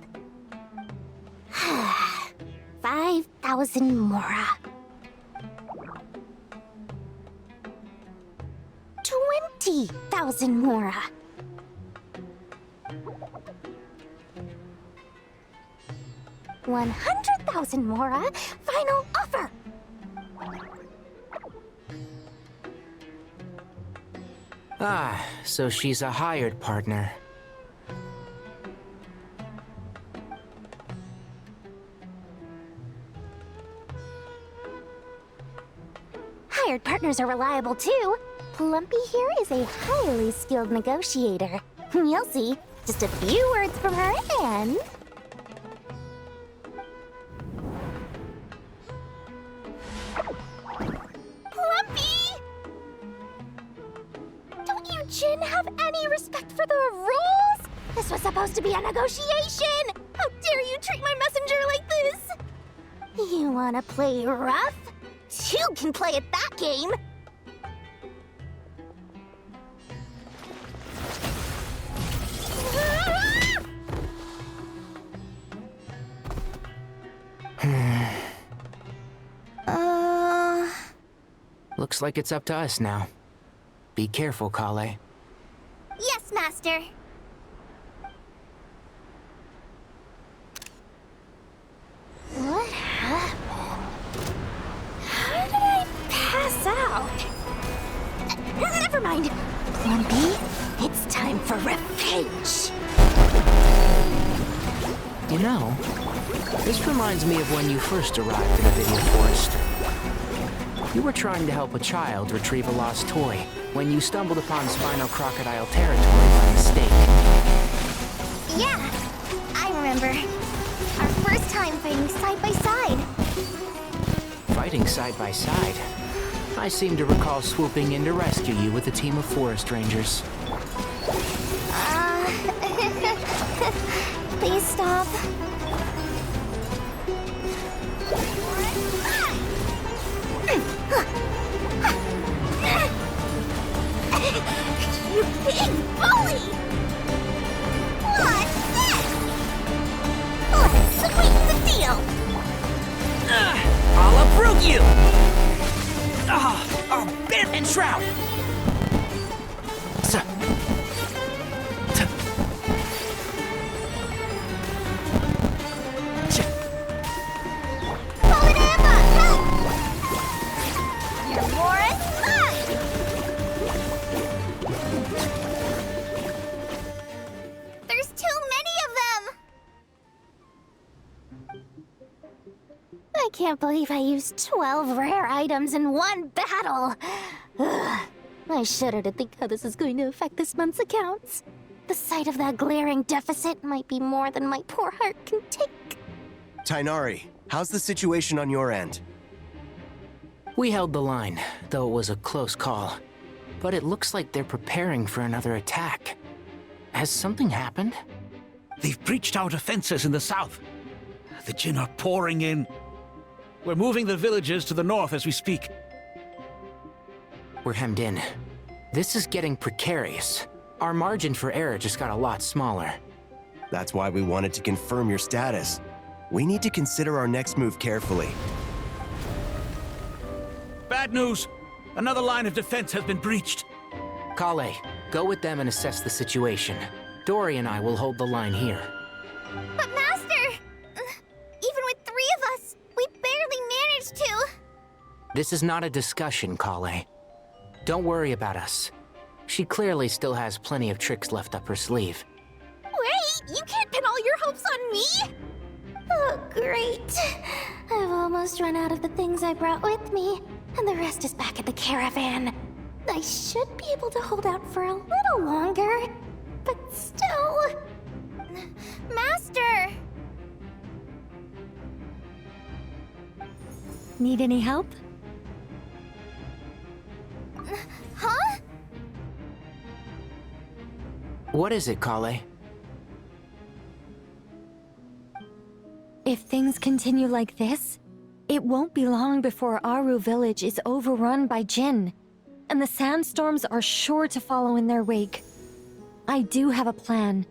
Speaker 14: 5,000 Mora. 20,000 Mora. 100,000 Mora. Final offer.
Speaker 6: Ah, so she's a hired partner.
Speaker 14: Hired partners are reliable too. Plumpy here is a highly skilled negotiator. You'll see. Just a few words from her and... Plumpy! Don't you Jin have any respect for the rules? This was supposed to be a negotiation! How dare you treat my messenger like this? You wanna play rough? You can play at that game!
Speaker 6: Looks like it's up to us now. Be careful, Kale.
Speaker 2: Yes, Master.
Speaker 14: What happened? How did I pass out? Never mind. Plumpy, it's time for revenge.
Speaker 6: You know, this reminds me of when you first arrived in the Video Forest. You were trying to help a child retrieve a lost toy when you stumbled upon Spino Crocodile territory by mistake.
Speaker 2: Yeah, I remember. Our first time fighting side by side.
Speaker 6: Fighting side by side? I seem to recall swooping in to rescue you with a team of forest rangers.
Speaker 2: Please stop.
Speaker 14: You big bully! What's this? Let's sweeten the deal!
Speaker 13: I'll uproot you! Bit and shroud!
Speaker 14: I can't believe I used 12 rare items in one battle. Ugh. I shudder to think how this is going to affect this month's accounts. The sight of that glaring deficit might be more than my poor heart can take.
Speaker 11: Tainari, how's the situation on your end?
Speaker 6: We held the line, though it was a close call. But it looks like they're preparing for another attack. Has something happened?
Speaker 8: They've breached our defenses in the south. The Jinn are pouring in. We're moving the villages to the north as we speak.
Speaker 6: We're hemmed in. This is getting precarious. Our margin for error just got a lot smaller.
Speaker 11: That's why we wanted to confirm your status. We need to consider our next move carefully.
Speaker 8: Bad news! Another line of defense has been breached.
Speaker 6: Kale, go with them and assess the situation. Dory and I will hold the line here.
Speaker 2: But Master! Even with 3 of us, we barely managed to.
Speaker 6: This is not a discussion, Kale. Don't worry about us. She clearly still has plenty of tricks left up her sleeve.
Speaker 14: Wait, you can't pin all your hopes on me? Oh, great. I've almost run out of the things I brought with me, and the rest is back at the caravan. I should be able to hold out for a little longer, but still...
Speaker 2: Master!
Speaker 12: Need any help?
Speaker 2: Huh?
Speaker 6: What is it, Kale?
Speaker 12: If things continue like this, it won't be long before Aru village is overrun by Jinn, and the sandstorms are sure to follow in their wake. I do have a plan,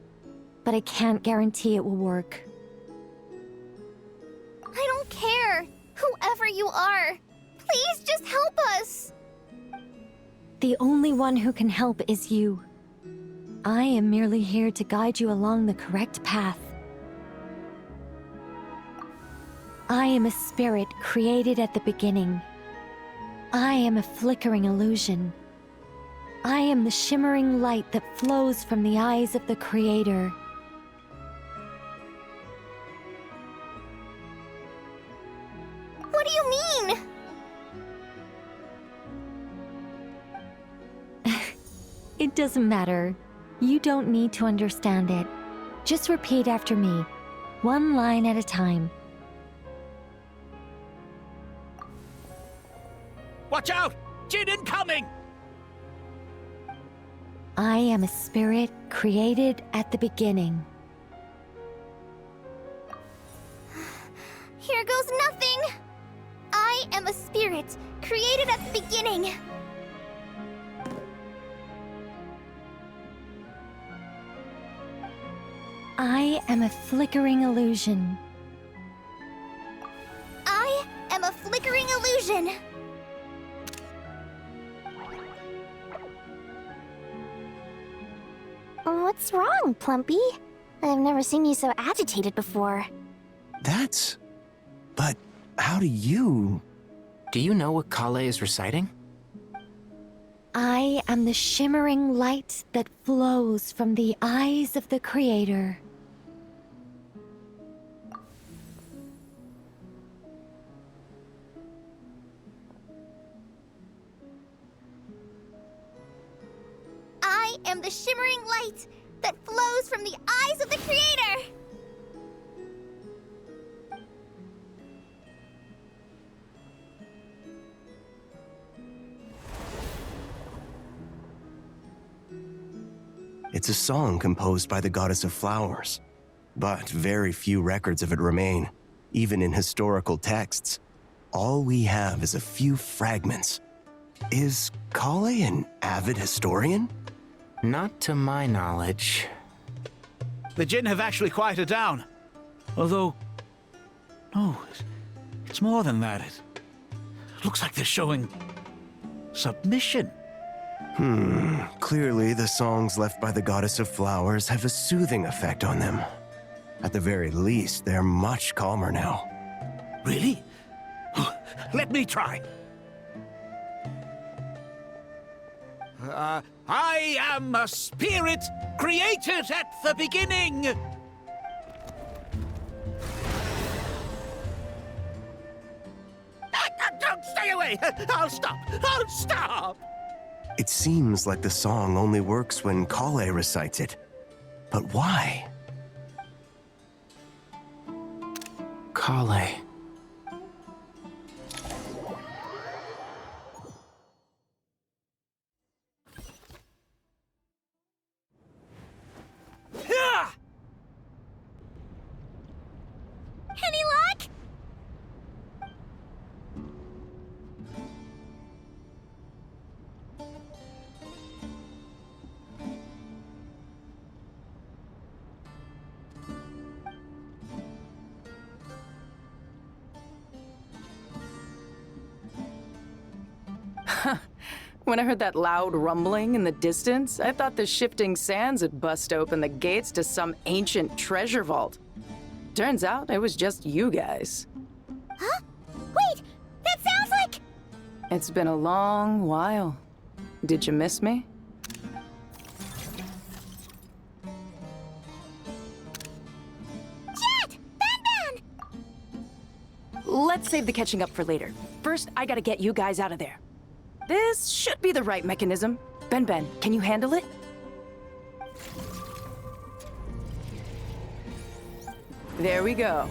Speaker 12: but I can't guarantee it will work.
Speaker 2: I don't care. Whoever you are, please just help us.
Speaker 12: The only one who can help is you. I am merely here to guide you along the correct path. I am a spirit created at the beginning. I am a flickering illusion. I am the shimmering light that flows from the eyes of the Creator.
Speaker 2: What do you mean?
Speaker 12: It doesn't matter. You don't need to understand it. Just repeat after me, one line at a time.
Speaker 8: Watch out! Jinn incoming!
Speaker 12: I am a spirit created at the beginning.
Speaker 2: Here goes nothing. I am a spirit created at the beginning.
Speaker 12: I am a flickering illusion.
Speaker 2: I am a flickering illusion.
Speaker 14: What's wrong, Plumpy? I've never seen you so agitated before.
Speaker 11: But how do you...
Speaker 6: Do you know what Kale is reciting?
Speaker 12: I am the shimmering light that flows from the eyes of the Creator.
Speaker 2: I am the shimmering light that flows from the eyes of the Creator.
Speaker 11: It's a song composed by the goddess of flowers, but very few records of it remain, even in historical texts. All we have is a few fragments. Is Kale an avid historian?
Speaker 6: Not to my knowledge.
Speaker 8: The Jinn have actually quieted down. Although... No, it's more than that. It looks like they're showing... submission.
Speaker 11: Clearly the songs left by the goddess of flowers have a soothing effect on them. At the very least, they're much calmer now.
Speaker 8: Really? Let me try. I am a spirit created at the beginning. Hey, I'll stop! I'll stop!
Speaker 11: It seems like the song only works when Kale recites it. But why?
Speaker 6: Kale.
Speaker 14: Any luck?
Speaker 17: When I heard that loud rumbling in the distance, I thought the shifting sands had bust open the gates to some ancient treasure vault. Turns out it was just you guys.
Speaker 14: Huh? Wait, that sounds like...
Speaker 17: It's been a long while. Did you miss me?
Speaker 14: Jet! Ben!
Speaker 17: Let's save the catching up for later. First, I gotta get you guys out of there. This should be the right mechanism. Ben, can you handle it? There we go.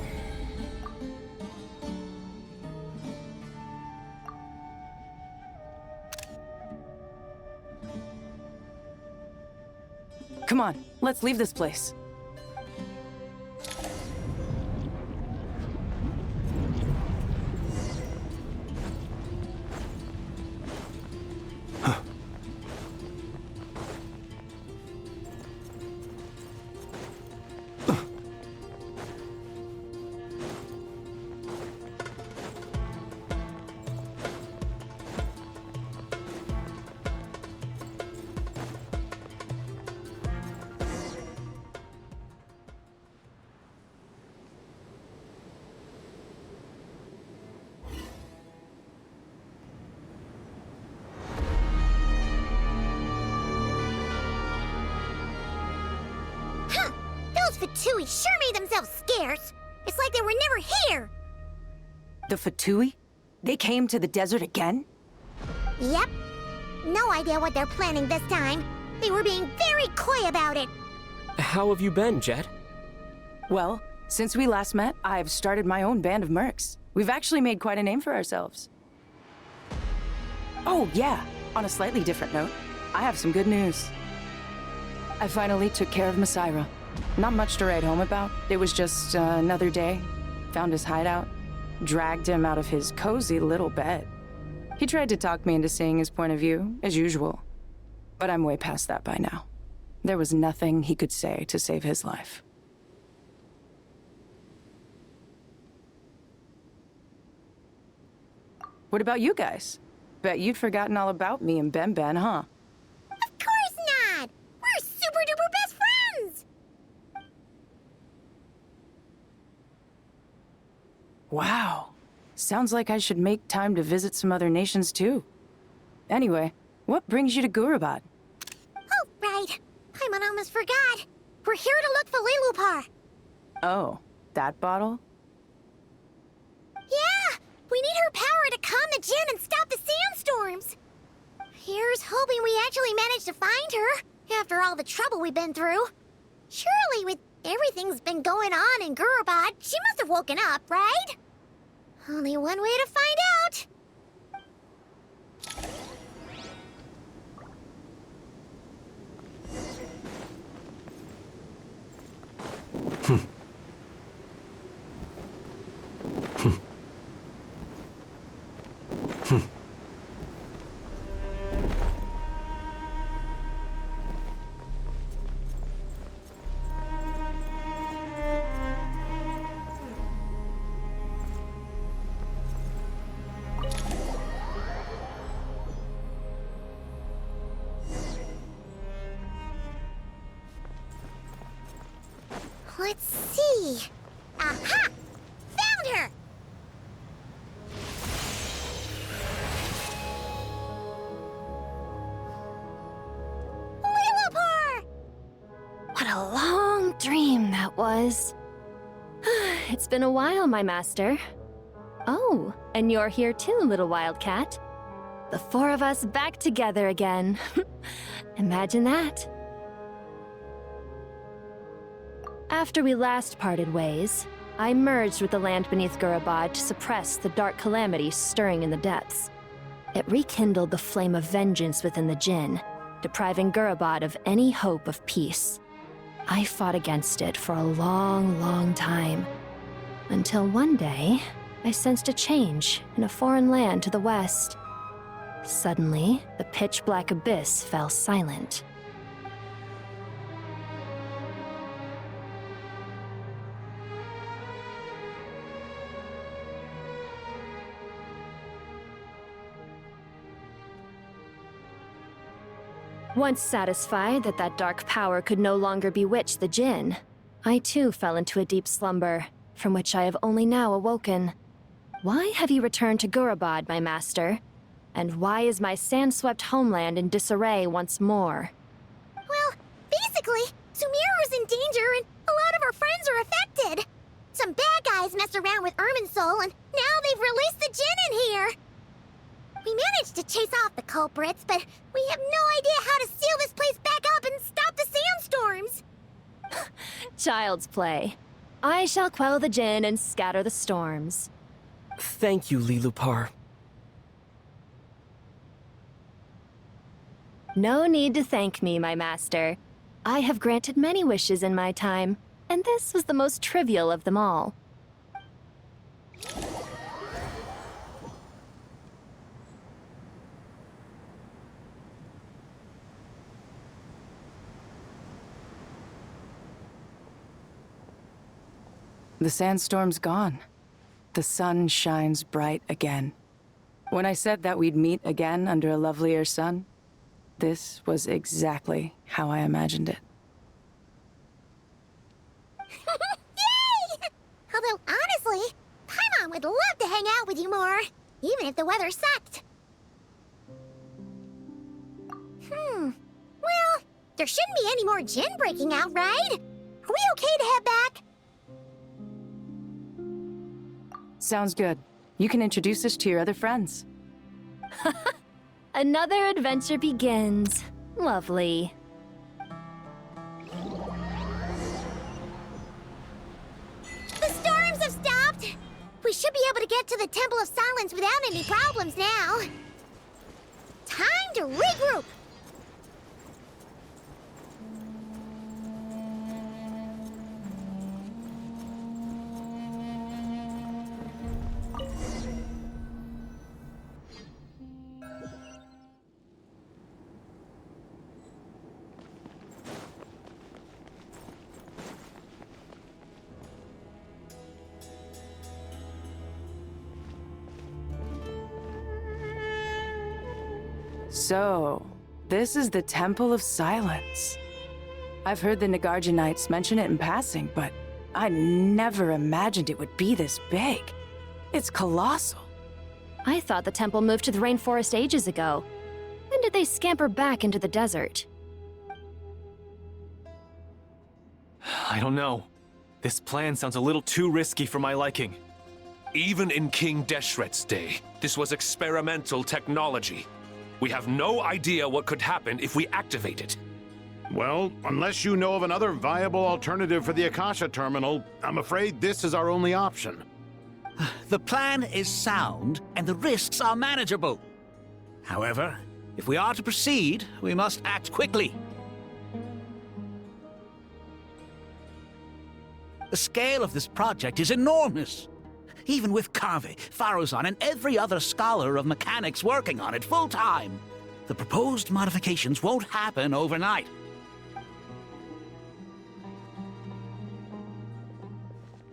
Speaker 17: Come on, let's leave this place.
Speaker 14: Fatui sure made themselves scarce. It's like they were never here.
Speaker 17: The Fatui? They came to the desert again?
Speaker 14: Yep. No idea what they're planning this time. They were being very coy about it.
Speaker 13: How have you been, Jet?
Speaker 17: Well, since we last met, I've started my own band of mercs. We've actually made quite a name for ourselves. Oh, yeah. On a slightly different note, I have some good news. I finally took care of Masira. Not much to write home about. It was just another day. Found his hideout. Dragged him out of his cozy little bed. He tried to talk me into seeing his point of view, as usual. But I'm way past that by now. There was nothing he could say to save his life. What about you guys? Bet you'd forgotten all about me and Ben, huh?
Speaker 14: Of course not! We're super duper best friends!
Speaker 17: Wow. Sounds like I should make time to visit some other nations too. Anyway, what brings you to Gurabad?
Speaker 14: Oh, right. I almost forgot. We're here to look for Lilupar.
Speaker 17: Oh, that bottle?
Speaker 14: Yeah! We need her power to calm the Jinn and stop the sandstorms. Here's hoping we actually manage to find her, after all the trouble we've been through. Surely, with everything's been going on in Gurabad, she must have woken up, right? Only one way to find out. Let's see. Aha! Found her! Lilupar!
Speaker 16: What a long dream that was. It's been a while, my master. Oh, and you're here too, little wildcat. The four of us back together again. Imagine that. After we last parted ways, I merged with the land beneath Gurabad to suppress the dark calamity stirring in the depths. It rekindled the flame of vengeance within the Jinn, depriving Gurabad of any hope of peace. I fought against it for a long, long time, until one day, I sensed a change in a foreign land to the west. Suddenly, the pitch-black abyss fell silent. Once satisfied that that dark power could no longer bewitch the Jinn, I too fell into a deep slumber, from which I have only now awoken. Why have you returned to Gurabad, my master? And why is my sand-swept homeland in disarray once more?
Speaker 14: Well, basically, Sumeru's in danger and a lot of our friends are affected. Some bad guys messed around with Irminsul and now they've released the Jinn in here. We managed to chase off the culprits, but we have no idea how to seal this place back up and stop the sandstorms.
Speaker 16: Child's play. I shall quell the Jinn and scatter the storms.
Speaker 13: Thank you, Lilupar.
Speaker 16: No need to thank me, my master. I have granted many wishes in my time, and this was the most trivial of them all.
Speaker 17: The sandstorm's gone. The sun shines bright again. When I said that we'd meet again under a lovelier sun, this was exactly how I imagined it.
Speaker 14: Yay! Although, honestly, Paimon would love to hang out with you more, even if the weather sucked. Well, there shouldn't be any more Jinn breaking out, right? Are we okay to head back?
Speaker 17: Sounds good. You can introduce us to your other friends.
Speaker 16: Another adventure begins. Lovely.
Speaker 14: The storms have stopped! We should be able to get to the Temple of Silence without any problems now. Time to regroup!
Speaker 17: So, this is the Temple of Silence. I've heard the Nagarjanites mention it in passing, but I never imagined it would be this big. It's colossal.
Speaker 16: I thought the temple moved to the rainforest ages ago. When did they scamper back into the desert?
Speaker 10: I don't know. This plan sounds a little too risky for my liking.
Speaker 22: Even in King Deshret's day, this was experimental technology. We have no idea what could happen if we activate it.
Speaker 18: Well, unless you know of another viable alternative for the Akasha terminal, I'm afraid this is our only option.
Speaker 8: The plan is sound, and the risks are manageable. However, if we are to proceed, we must act quickly. The scale of this project is enormous. Even with Kave, Faruzan, and every other scholar of mechanics working on it full-time, the proposed modifications won't happen overnight.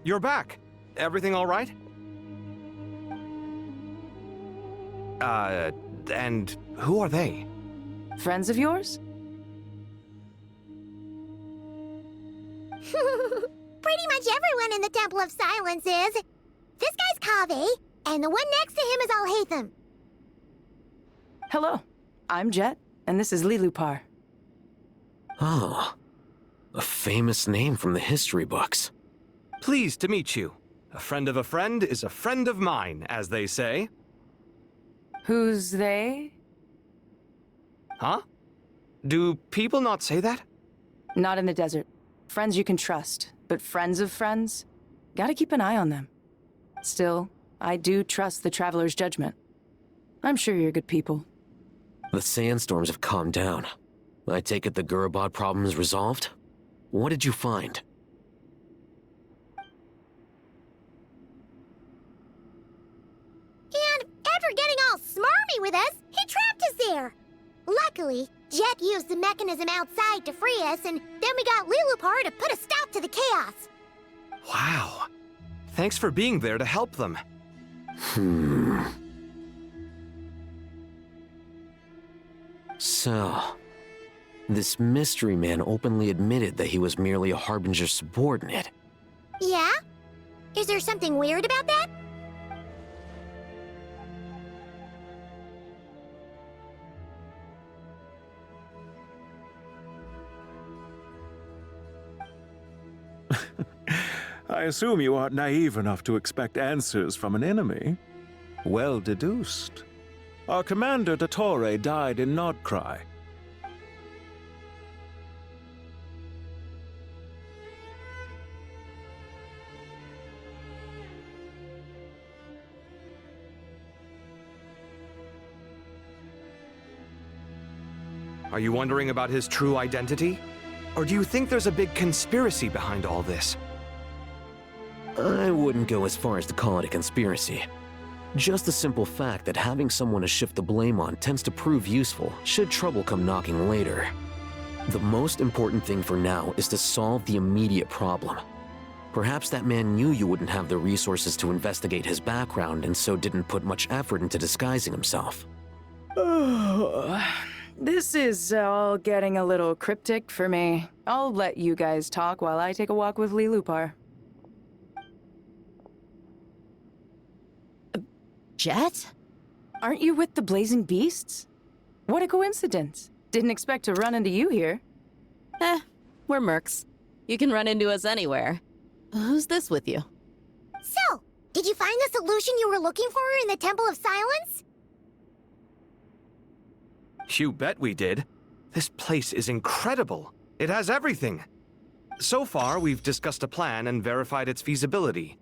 Speaker 15: You're back. Everything all right? And who are they?
Speaker 17: Friends of yours?
Speaker 14: Pretty much everyone in the Temple of Silence is. This guy's Kave, and the one next to him is Alhaitham.
Speaker 17: Hello, I'm Jet, and this is Lilupar.
Speaker 21: Oh, a famous name from the history books.
Speaker 15: Pleased to meet you. A friend of a friend is a friend of mine, as they say.
Speaker 17: Who's they?
Speaker 15: Huh? Do people not say that?
Speaker 17: Not in the desert. Friends you can trust, but friends of friends? Gotta keep an eye on them. Still, I do trust the Traveler's judgment. I'm sure you're good people.
Speaker 21: The sandstorms have calmed down. I take it the Gurabod problem is resolved? What did you find?
Speaker 14: And after getting all smarmy with us, he trapped us there. Luckily, Jet used the mechanism outside to free us, and then we got Lilupar to put a stop to the chaos.
Speaker 15: Wow. Thanks for being there to help them.
Speaker 21: So, this mystery man openly admitted that he was merely a Harbinger subordinate.
Speaker 14: Yeah? Is there something weird about that?
Speaker 9: I assume you aren't naive enough to expect answers from an enemy. Well deduced. Our commander, Dottore, died in Nod-Krai.
Speaker 15: Are you wondering about his true identity? Or do you think there's a big conspiracy behind all this?
Speaker 21: I wouldn't go as far as to call it a conspiracy. Just the simple fact that having someone to shift the blame on tends to prove useful should trouble come knocking later. The most important thing for now is to solve the immediate problem. Perhaps that man knew you wouldn't have the resources to investigate his background and so didn't put much effort into disguising himself.
Speaker 17: This is all getting a little cryptic for me. I'll let you guys talk while I take a walk with Lilupar.
Speaker 7: Jet?
Speaker 17: Aren't you with the Blazing Beasts? What a coincidence. Didn't expect to run into you here.
Speaker 7: We're mercs. You can run into us anywhere. Who's this with you?
Speaker 14: So, did you find the solution you were looking for in the Temple of Silence?
Speaker 15: You bet we did. This place is incredible. It has everything. So far, we've discussed a plan and verified its feasibility.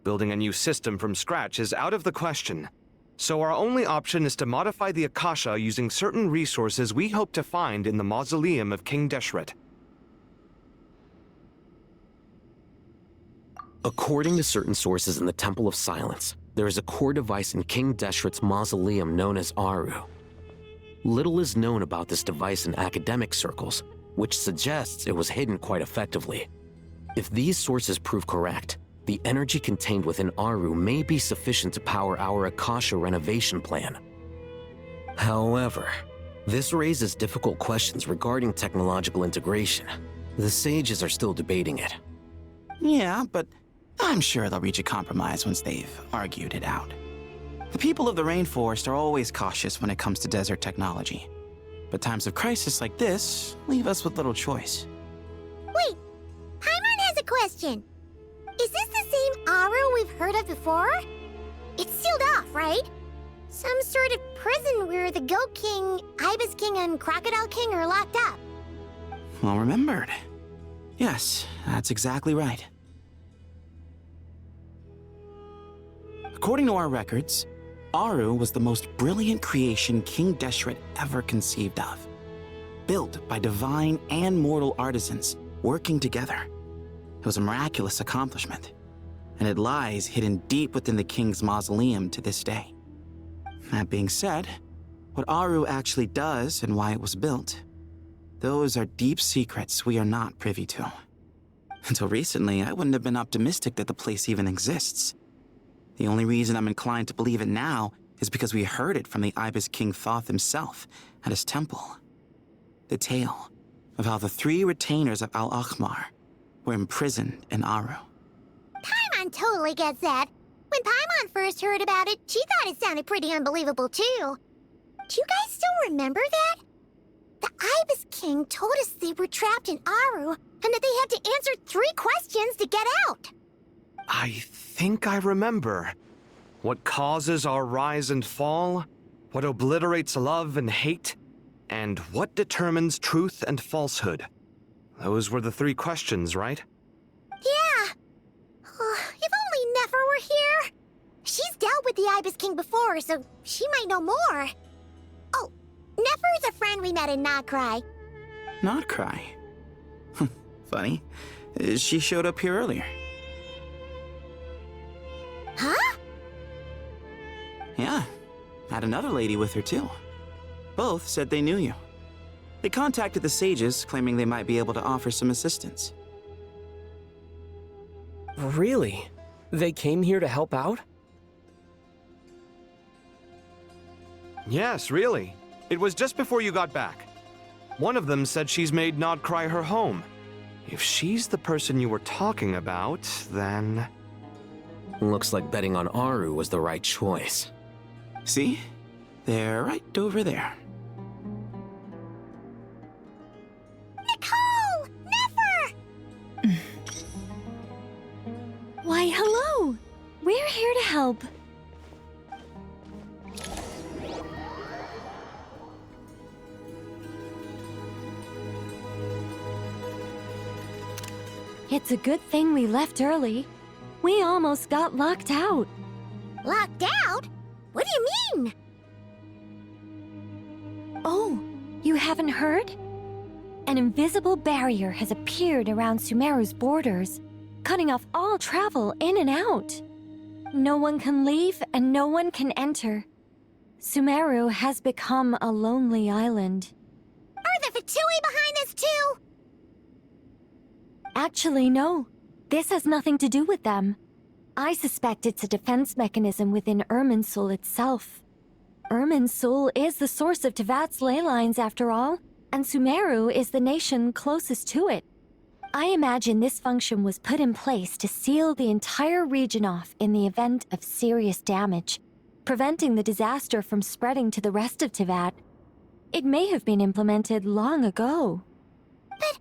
Speaker 15: Building a new system from scratch is out of the question. So our only option is to modify the Akasha using certain resources we hope to find in the mausoleum of King Deshret.
Speaker 21: According to certain sources in the Temple of Silence, there is a core device in King Deshret's mausoleum known as Aru. Little is known about this device in academic circles, which suggests it was hidden quite effectively. If these sources prove correct, the energy contained within Aru may be sufficient to power our Akasha renovation plan. However, this raises difficult questions regarding technological integration. The sages are still debating it.
Speaker 4: Yeah, but I'm sure they'll reach a compromise once they've argued it out. The people of the rainforest are always cautious when it comes to desert technology. But times of crisis like this leave us with little choice.
Speaker 14: Wait, Paimon has a question. Is this the same Aru we've heard of before? It's sealed off, right? Some sort of prison where the Goat King, Ibis King, and Crocodile King are locked up.
Speaker 4: Well remembered. Yes, that's exactly right. According to our records, Aru was the most brilliant creation King Deshret ever conceived of. Built by divine and mortal artisans working together. It was a miraculous accomplishment, and it lies hidden deep within the king's mausoleum to this day. That being said, what Aru actually does and why it was built, those are deep secrets we are not privy to. Until recently, I wouldn't have been optimistic that the place even exists. The only reason I'm inclined to believe it now is because we heard it from the Ibis King Thoth himself at his temple. The tale of how the 3 retainers of Al-Akhmar were imprisoned in Aru.
Speaker 14: Paimon totally gets that. When Paimon first heard about it, she thought it sounded pretty unbelievable too. Do you guys still remember that? The Ibis King told us they were trapped in Aru and that they had to answer 3 questions to get out.
Speaker 15: I think I remember. What causes our rise and fall? What obliterates love and hate? And what determines truth and falsehood? Those were the 3 questions, right?
Speaker 14: Yeah. If only Nefer were here. She's dealt with the Ibis King before, so she might know more. Oh, Nefer's a friend we met in Nod-Krai.
Speaker 4: Nod-Krai? Funny. She showed up here earlier.
Speaker 14: Huh?
Speaker 4: Yeah. Had another lady with her, too. Both said they knew you. They contacted the sages, claiming they might be able to offer some assistance.
Speaker 13: Really? They came here to help out?
Speaker 15: Yes, really. It was just before you got back. One of them said she's made Nod-Krai her home. If she's the person you were talking about, then...
Speaker 21: Looks like betting on Aru was the right choice.
Speaker 4: See? They're right over there.
Speaker 14: Nicole! Nefer!
Speaker 12: Why, hello! We're here to help. It's a good thing we left early. We almost got locked out.
Speaker 14: Locked out? What do you mean?
Speaker 12: Oh, you haven't heard? An invisible barrier has appeared around Sumeru's borders, cutting off all travel in and out. No one can leave and no one can enter. Sumeru has become a lonely island.
Speaker 14: Are the Fatui behind this too?
Speaker 12: Actually, no. This has nothing to do with them. I suspect it's a defense mechanism within Irminsul itself. Irminsul is the source of Tevat's ley lines, after all, and Sumeru is the nation closest to it. I imagine this function was put in place to seal the entire region off in the event of serious damage, preventing the disaster from spreading to the rest of Tevat. It may have been implemented long ago.
Speaker 14: But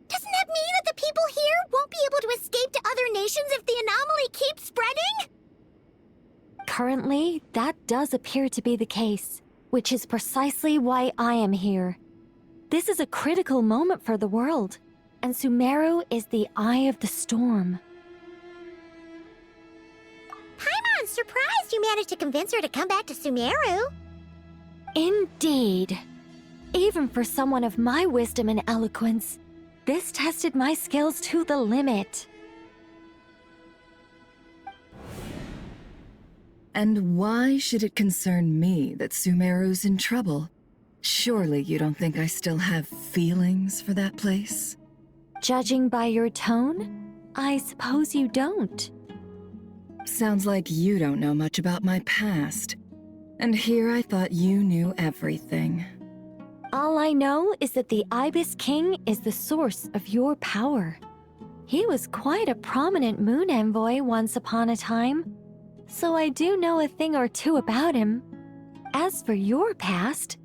Speaker 14: doesn't that mean that the people here won't be able to escape to other nations if the anomaly keeps spreading?
Speaker 12: Currently, that does appear to be the case, which is precisely why I am here. This is a critical moment for the world, and Sumeru is the eye of the storm.
Speaker 14: Paimon's surprised you managed to convince her to come back to Sumeru.
Speaker 12: Indeed. Even for someone of my wisdom and eloquence, this tested my skills to the limit.
Speaker 5: And why should it concern me that Sumeru's in trouble? Surely you don't think I still have feelings for that place?
Speaker 12: Judging by your tone, I suppose you don't.
Speaker 5: Sounds like you don't know much about my past. And here I thought you knew everything.
Speaker 12: All I know is that the Ibis King is the source of your power. He was quite a prominent moon envoy once upon a time, so I do know a thing or two about him. As for your past,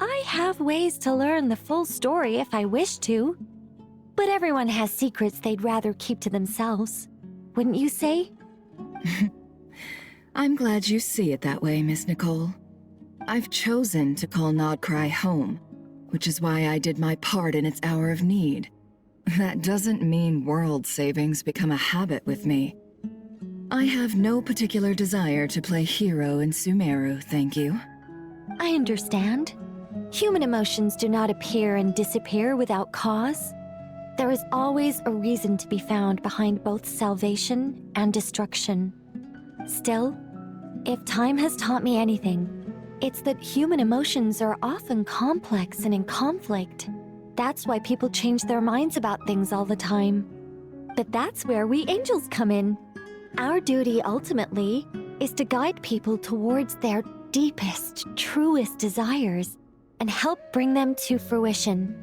Speaker 12: I have ways to learn the full story if I wish to. But everyone has secrets they'd rather keep to themselves. Wouldn't you say?
Speaker 5: I'm glad you see it that way, Miss Nicole. I've chosen to call Nod-Krai home, which is why I did my part in its hour of need. That doesn't mean world savings become a habit with me. I have no particular desire to play hero in Sumeru, thank you.
Speaker 12: I understand. Human emotions do not appear and disappear without cause. There is always a reason to be found behind both salvation and destruction. Still, if time has taught me anything, it's that human emotions are often complex and in conflict. That's why people change their minds about things all the time. But that's where we angels come in. Our duty, ultimately, is to guide people towards their deepest, truest desires and help bring them to fruition.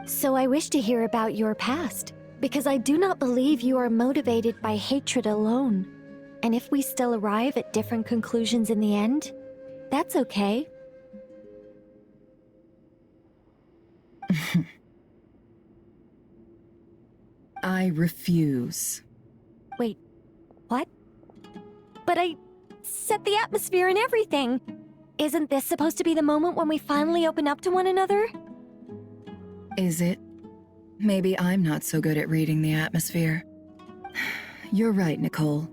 Speaker 12: So I wish to hear about your past, because I do not believe you are motivated by hatred alone. And if we still arrive at different conclusions in the end, that's okay.
Speaker 5: I refuse.
Speaker 12: Wait, What? But I set the atmosphere and everything. Isn't this supposed to be the moment when we finally open up to one another?
Speaker 5: Is it? Maybe I'm not so good at reading the atmosphere. You're right, Nicole.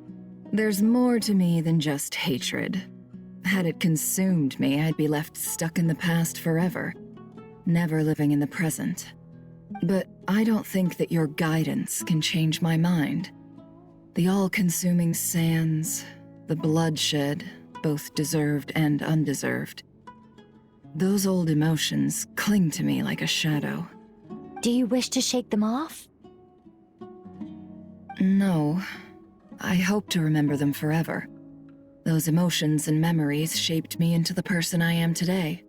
Speaker 5: There's more to me than just hatred. Had it consumed me, I'd be left stuck in the past forever, never living in the present. But I don't think that your guidance can change my mind. The all-consuming sands, the bloodshed, both deserved and undeserved. Those old emotions cling to me like a shadow.
Speaker 12: Do you wish to shake them off?
Speaker 5: No. I hope to remember them forever. Those emotions and memories shaped me into the person I am today.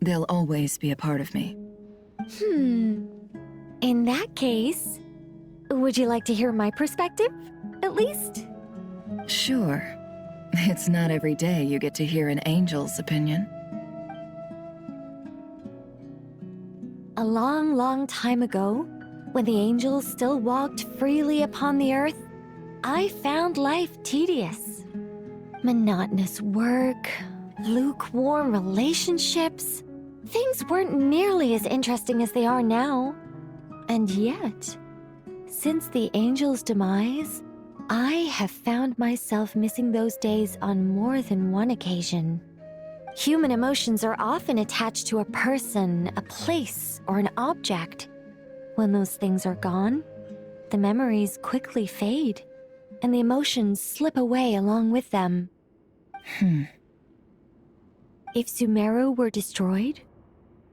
Speaker 5: They'll always be a part of me.
Speaker 12: In that case, would you like to hear my perspective, at least?
Speaker 5: Sure. It's not every day you get to hear an angel's opinion.
Speaker 12: A long, long time ago, when the angels still walked freely upon the earth, I found life tedious. Monotonous work, lukewarm relationships. Things weren't nearly as interesting as they are now. And yet, since the angels' demise, I have found myself missing those days on more than one occasion. Human emotions are often attached to a person, a place, or an object. When those things are gone, the memories quickly fade, and the emotions slip away along with them. If Sumeru were destroyed,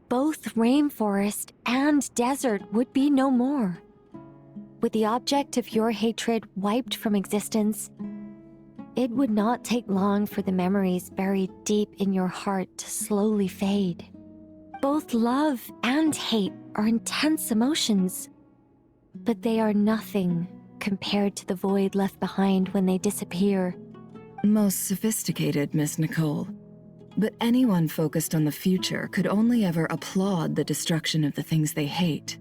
Speaker 12: both rainforest and desert would be no more. With the object of your hatred wiped from existence, it would not take long for the memories buried deep in your heart to slowly fade. Both love and hate are intense emotions, but they are nothing compared to the void left behind when they disappear.
Speaker 5: Most sophisticated, Miss Nicole. But anyone focused on the future could only ever applaud the destruction of the things they hate.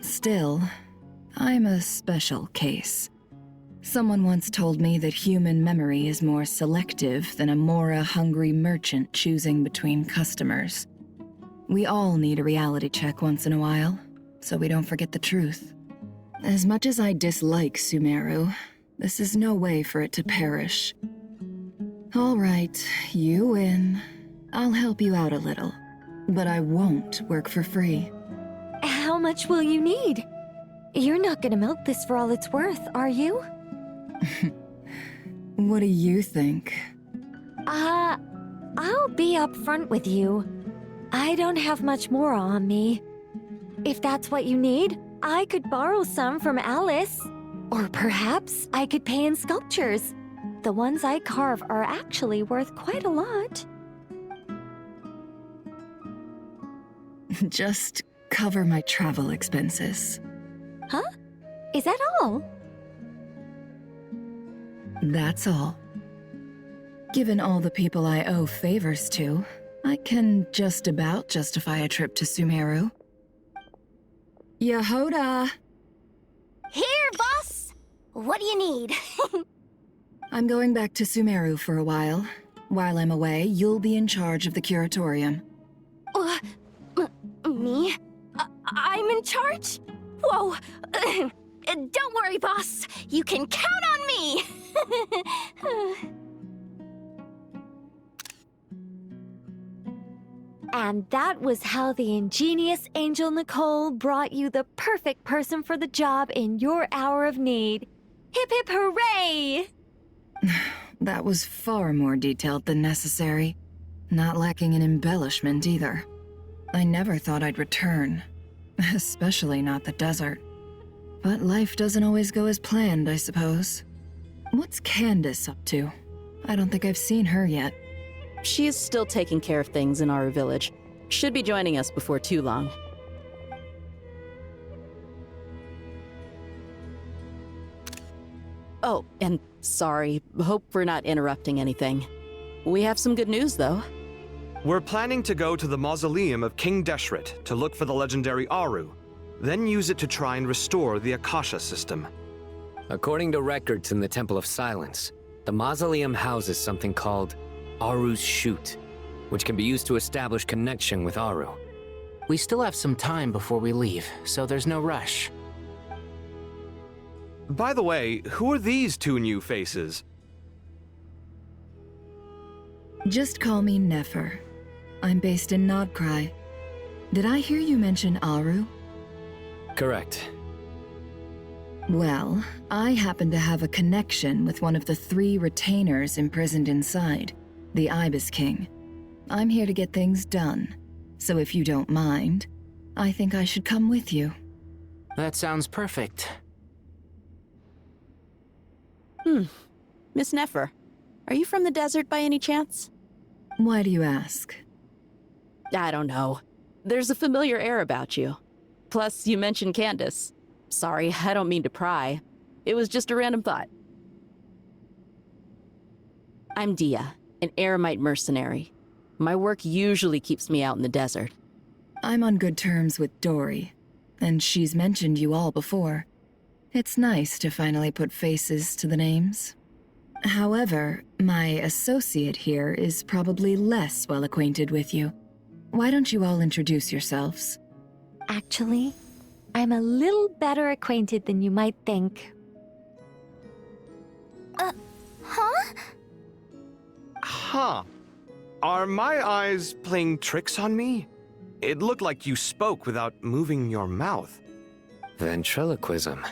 Speaker 5: Still, I'm a special case. Someone once told me that human memory is more selective than a Mora-hungry merchant choosing between customers. We all need a reality check once in a while, so we don't forget the truth. As much as I dislike Sumeru, this is no way for it to perish. All right, you win. I'll help you out a little, but I won't work for free.
Speaker 12: How much will you need? You're not gonna milk this for all it's worth, are you?
Speaker 5: What do you think?
Speaker 12: I'll be upfront with you. I don't have much more on me. If that's what you need, I could borrow some from Alice. Or perhaps I could pay in sculptures. The ones I carve are actually worth quite a lot.
Speaker 5: Just cover my travel expenses.
Speaker 12: Huh? Is that all?
Speaker 5: That's all. Given all the people I owe favors to, I can just about justify a trip to Sumeru. Yehoda!
Speaker 14: Here, boss! What do you need?
Speaker 5: I'm going back to Sumeru for a while. While I'm away, you'll be in charge of the curatorium.
Speaker 14: Me? I'm in charge? Whoa! Don't worry, boss. You can count on me!
Speaker 12: And that was how the ingenious Angel Nicole brought you the perfect person for the job in your hour of need. Hip hip hooray!
Speaker 5: That was far more detailed than necessary. Not lacking in embellishment either. I never thought I'd return. Especially not the desert. But life doesn't always go as planned, I suppose. What's Candace up to? I don't think I've seen her yet.
Speaker 7: She is still taking care of things in our village. Should be joining us before too long. Oh, and sorry. Hope we're not interrupting anything. We have some good news, though.
Speaker 15: We're planning to go to the mausoleum of King Deshret to look for the legendary Aru, then use it to try and restore the Akasha system.
Speaker 3: According to records in the Temple of Silence, the mausoleum houses something called Aru's Chute, which can be used to establish connection with Aru.
Speaker 6: We still have some time before we leave, so there's no rush.
Speaker 15: By the way, who are these two new faces?
Speaker 5: Just call me Nefer. I'm based in Nod-Krai. Did I hear you mention Aru?
Speaker 3: Correct.
Speaker 5: Well, I happen to have a connection with one of the 3 retainers imprisoned inside, the Ibis King. I'm here to get things done, so if you don't mind, I think I should come with you.
Speaker 6: That sounds perfect.
Speaker 7: Miss Nefer, are you from the desert by any chance?
Speaker 5: Why do you ask?
Speaker 7: I don't know. There's a familiar air about you. Plus, you mentioned Candace. Sorry, I don't mean to pry. It was just a random thought. I'm Dia, an eremite mercenary. My work usually keeps me out in the desert.
Speaker 5: I'm on good terms with Dory, and she's mentioned you all before. It's nice to finally put faces to the names. However, my associate here is probably less well acquainted with you. Why don't you all introduce yourselves?
Speaker 12: Actually, I'm a little better acquainted than you might think.
Speaker 2: Huh?
Speaker 15: Huh. Are my eyes playing tricks on me? It looked like you spoke without moving your mouth.
Speaker 3: Ventriloquism.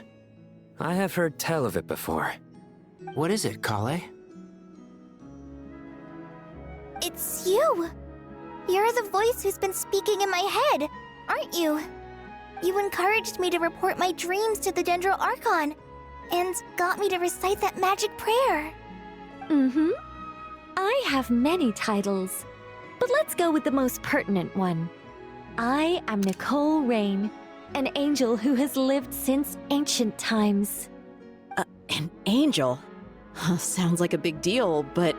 Speaker 3: I have heard tell of it before.
Speaker 6: What is it, Kale?
Speaker 2: It's you! You're the voice who's been speaking in my head, aren't you? You encouraged me to report my dreams to the Dendro Archon, and got me to recite that magic prayer.
Speaker 12: Mm-hmm. I have many titles, but let's go with the most pertinent one. I am Nicole Rain, an angel who has lived since ancient times.
Speaker 7: An angel? Sounds like a big deal, but,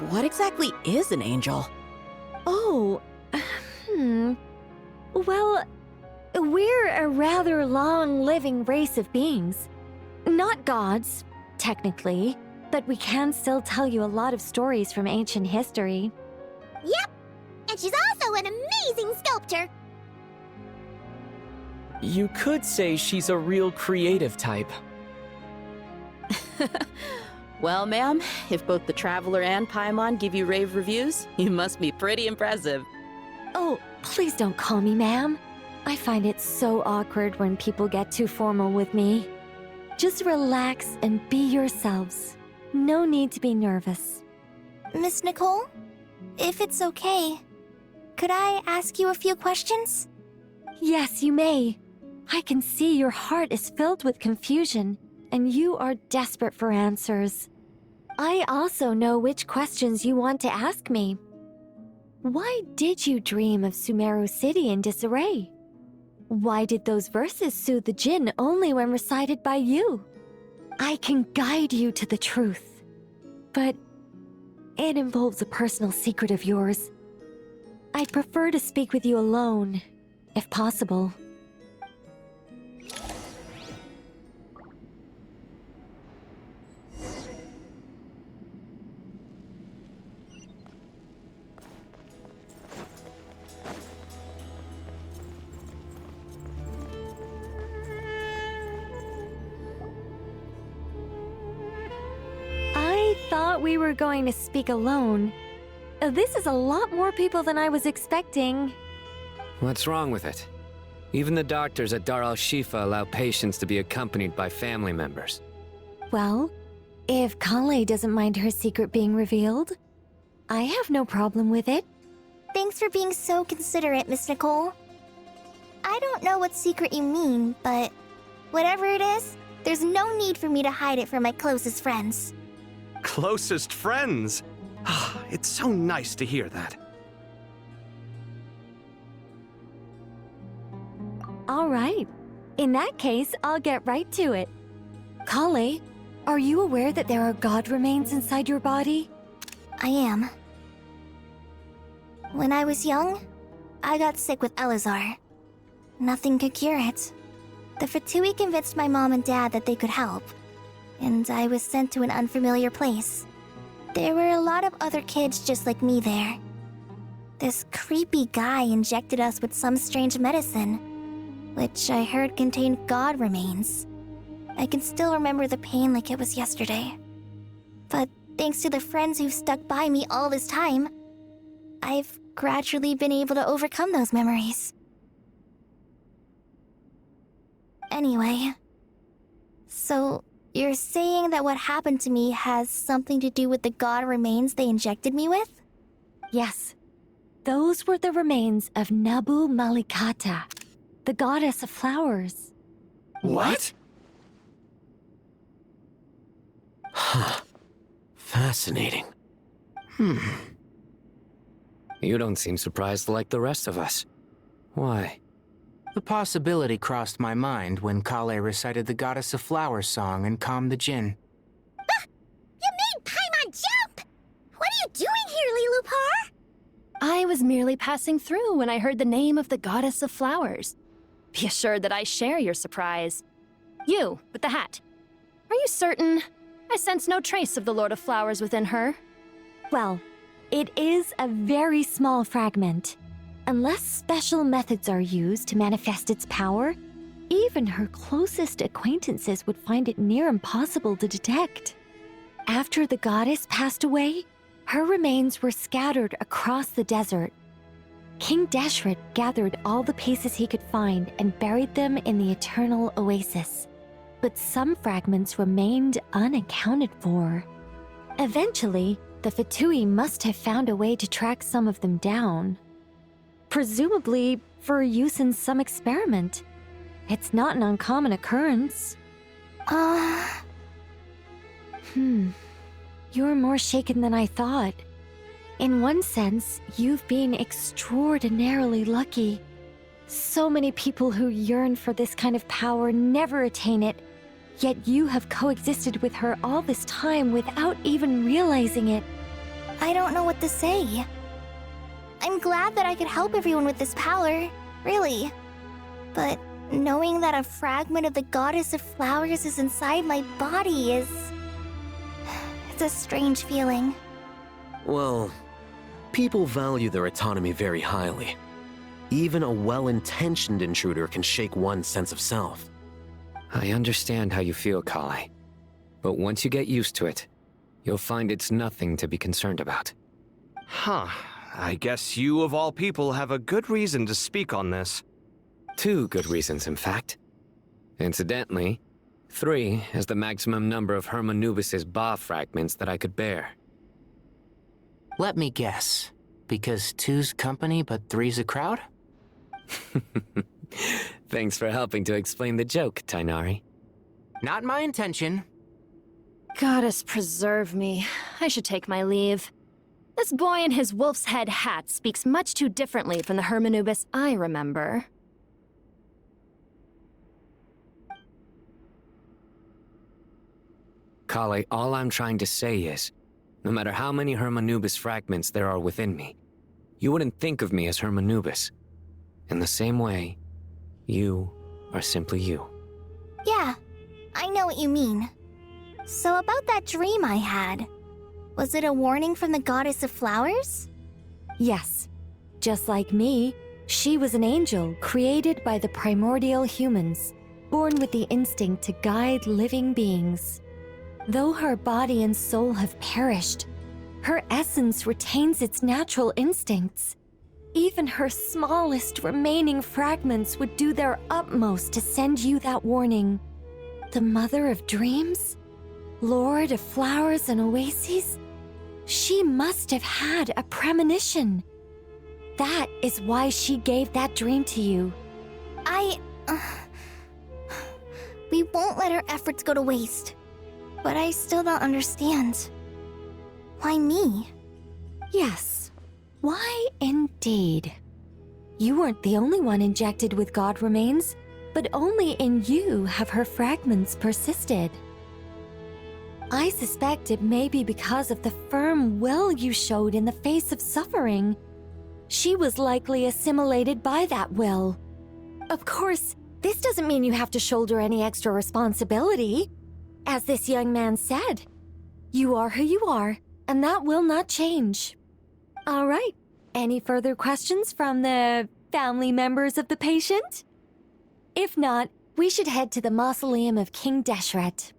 Speaker 7: what exactly is an angel?
Speaker 12: Oh, Well, we're a rather long-living race of beings. Not gods, technically, but we can still tell you a lot of stories from ancient history.
Speaker 14: Yep, and she's also an amazing sculptor.
Speaker 13: You could say she's a real creative type.
Speaker 7: Well, ma'am, if both the Traveler and Paimon give you rave reviews, you must be pretty impressive.
Speaker 12: Oh, please don't call me ma'am. I find it so awkward when people get too formal with me. Just relax and be yourselves. No need to be nervous.
Speaker 2: Miss Nicole, if it's okay, could I ask you a few questions?
Speaker 12: Yes, you may. I can see your heart is filled with confusion, and you are desperate for answers. I also know which questions you want to ask me. Why did you dream of Sumeru City in disarray? Why did those verses soothe the Jinn only when recited by you? I can guide you to the truth, but it involves a personal secret of yours. I'd prefer to speak with you alone, if possible. I thought we were going to speak alone. This is a lot more people than I was expecting.
Speaker 3: What's wrong with it? Even the doctors at Dar al-Shifa allow patients to be accompanied by family members.
Speaker 12: Well, if Kale doesn't mind her secret being revealed, I have no problem with it.
Speaker 2: Thanks for being so considerate, Miss Nicole. I don't know what secret you mean, but whatever it is, there's no need for me to hide it from my closest friends.
Speaker 15: Closest friends? It's so nice to hear that.
Speaker 12: All right. In that case, I'll get right to it. Kale, are you aware that there are god remains inside your body?
Speaker 2: I am. When I was young, I got sick with Elazar. Nothing could cure it. The Fatui convinced my mom and dad that they could help, and I was sent to an unfamiliar place. There were a lot of other kids just like me there. This creepy guy injected us with some strange medicine, which I heard contained god remains. I can still remember the pain like it was yesterday. But thanks to the friends who've stuck by me all this time, I've gradually been able to overcome those memories. Anyway, so you're saying that what happened to me has something to do with the god remains they injected me with?
Speaker 12: Yes. Those were the remains of Nabu Malikata, the goddess of flowers.
Speaker 21: What? Huh. Fascinating.
Speaker 3: You don't seem surprised like the rest of us. Why?
Speaker 6: The possibility crossed my mind when Kale recited the Goddess of Flowers song and calmed the Jinn.
Speaker 14: You made Paimon jump! What are you doing here, Lilupar?
Speaker 16: I was merely passing through when I heard the name of the Goddess of Flowers. Be assured that I share your surprise. You, with the hat. Are you certain? I sense no trace of the Lord of Flowers within her.
Speaker 12: Well, it is a very small fragment. Unless special methods are used to manifest its power, even her closest acquaintances would find it near impossible to detect. After the goddess passed away, her remains were scattered across the desert. King Deshret gathered all the pieces he could find and buried them in the Eternal Oasis. But some fragments remained unaccounted for. Eventually, the Fatui must have found a way to track some of them down. Presumably for use in some experiment. It's not an uncommon occurrence. You're more shaken than I thought. In one sense, you've been extraordinarily lucky. So many people who yearn for this kind of power never attain it, yet you have coexisted with her all this time without even realizing it.
Speaker 2: I don't know what to say. I'm glad that I could help everyone with this power, really. But knowing that a fragment of the Goddess of Flowers is inside my body is... it's a strange feeling.
Speaker 21: Well, people value their autonomy very highly. Even a well-intentioned intruder can shake one's sense of self.
Speaker 3: I understand how you feel, Kale. But once you get used to it, you'll find it's nothing to be concerned about.
Speaker 15: Huh. I guess you, of all people, have a good reason to speak on this.
Speaker 3: 2 good reasons, in fact. Incidentally, 3 is the maximum number of Hermanubis's Ba fragments that I could bear.
Speaker 6: Let me guess. Because 2's company, but 3's a crowd?
Speaker 3: Thanks for helping to explain the joke, Tainari.
Speaker 6: Not my intention.
Speaker 16: Goddess preserve me. I should take my leave. This boy in his wolf's head hat speaks much too differently from the Hermanubis I remember.
Speaker 3: Kale, all I'm trying to say is, no matter how many Hermanubis fragments there are within me, you wouldn't think of me as Hermanubis. In the same way, you are simply you.
Speaker 2: Yeah, I know what you mean. So about that dream I had, was it a warning from the Goddess of Flowers?
Speaker 12: Yes. Just like me, she was an angel created by the primordial humans, born with the instinct to guide living beings. Though her body and soul have perished, her essence retains its natural instincts. Even her smallest remaining fragments would do their utmost to send you that warning. The Mother of Dreams? Lord of Flowers and Oases? She must have had a premonition. That is why she gave that dream to you.
Speaker 2: We won't let her efforts go to waste. But I still don't understand. Why me?
Speaker 12: Yes. Why indeed? You weren't the only one injected with god remains, but only in you have her fragments persisted. I suspect it may be because of the firm will you showed in the face of suffering. She was likely assimilated by that will. Of course, this doesn't mean you have to shoulder any extra responsibility. As this young man said, you are who you are, and that will not change. All right, any further questions from the family members of the patient? If not, we should head to the mausoleum of King Deshret.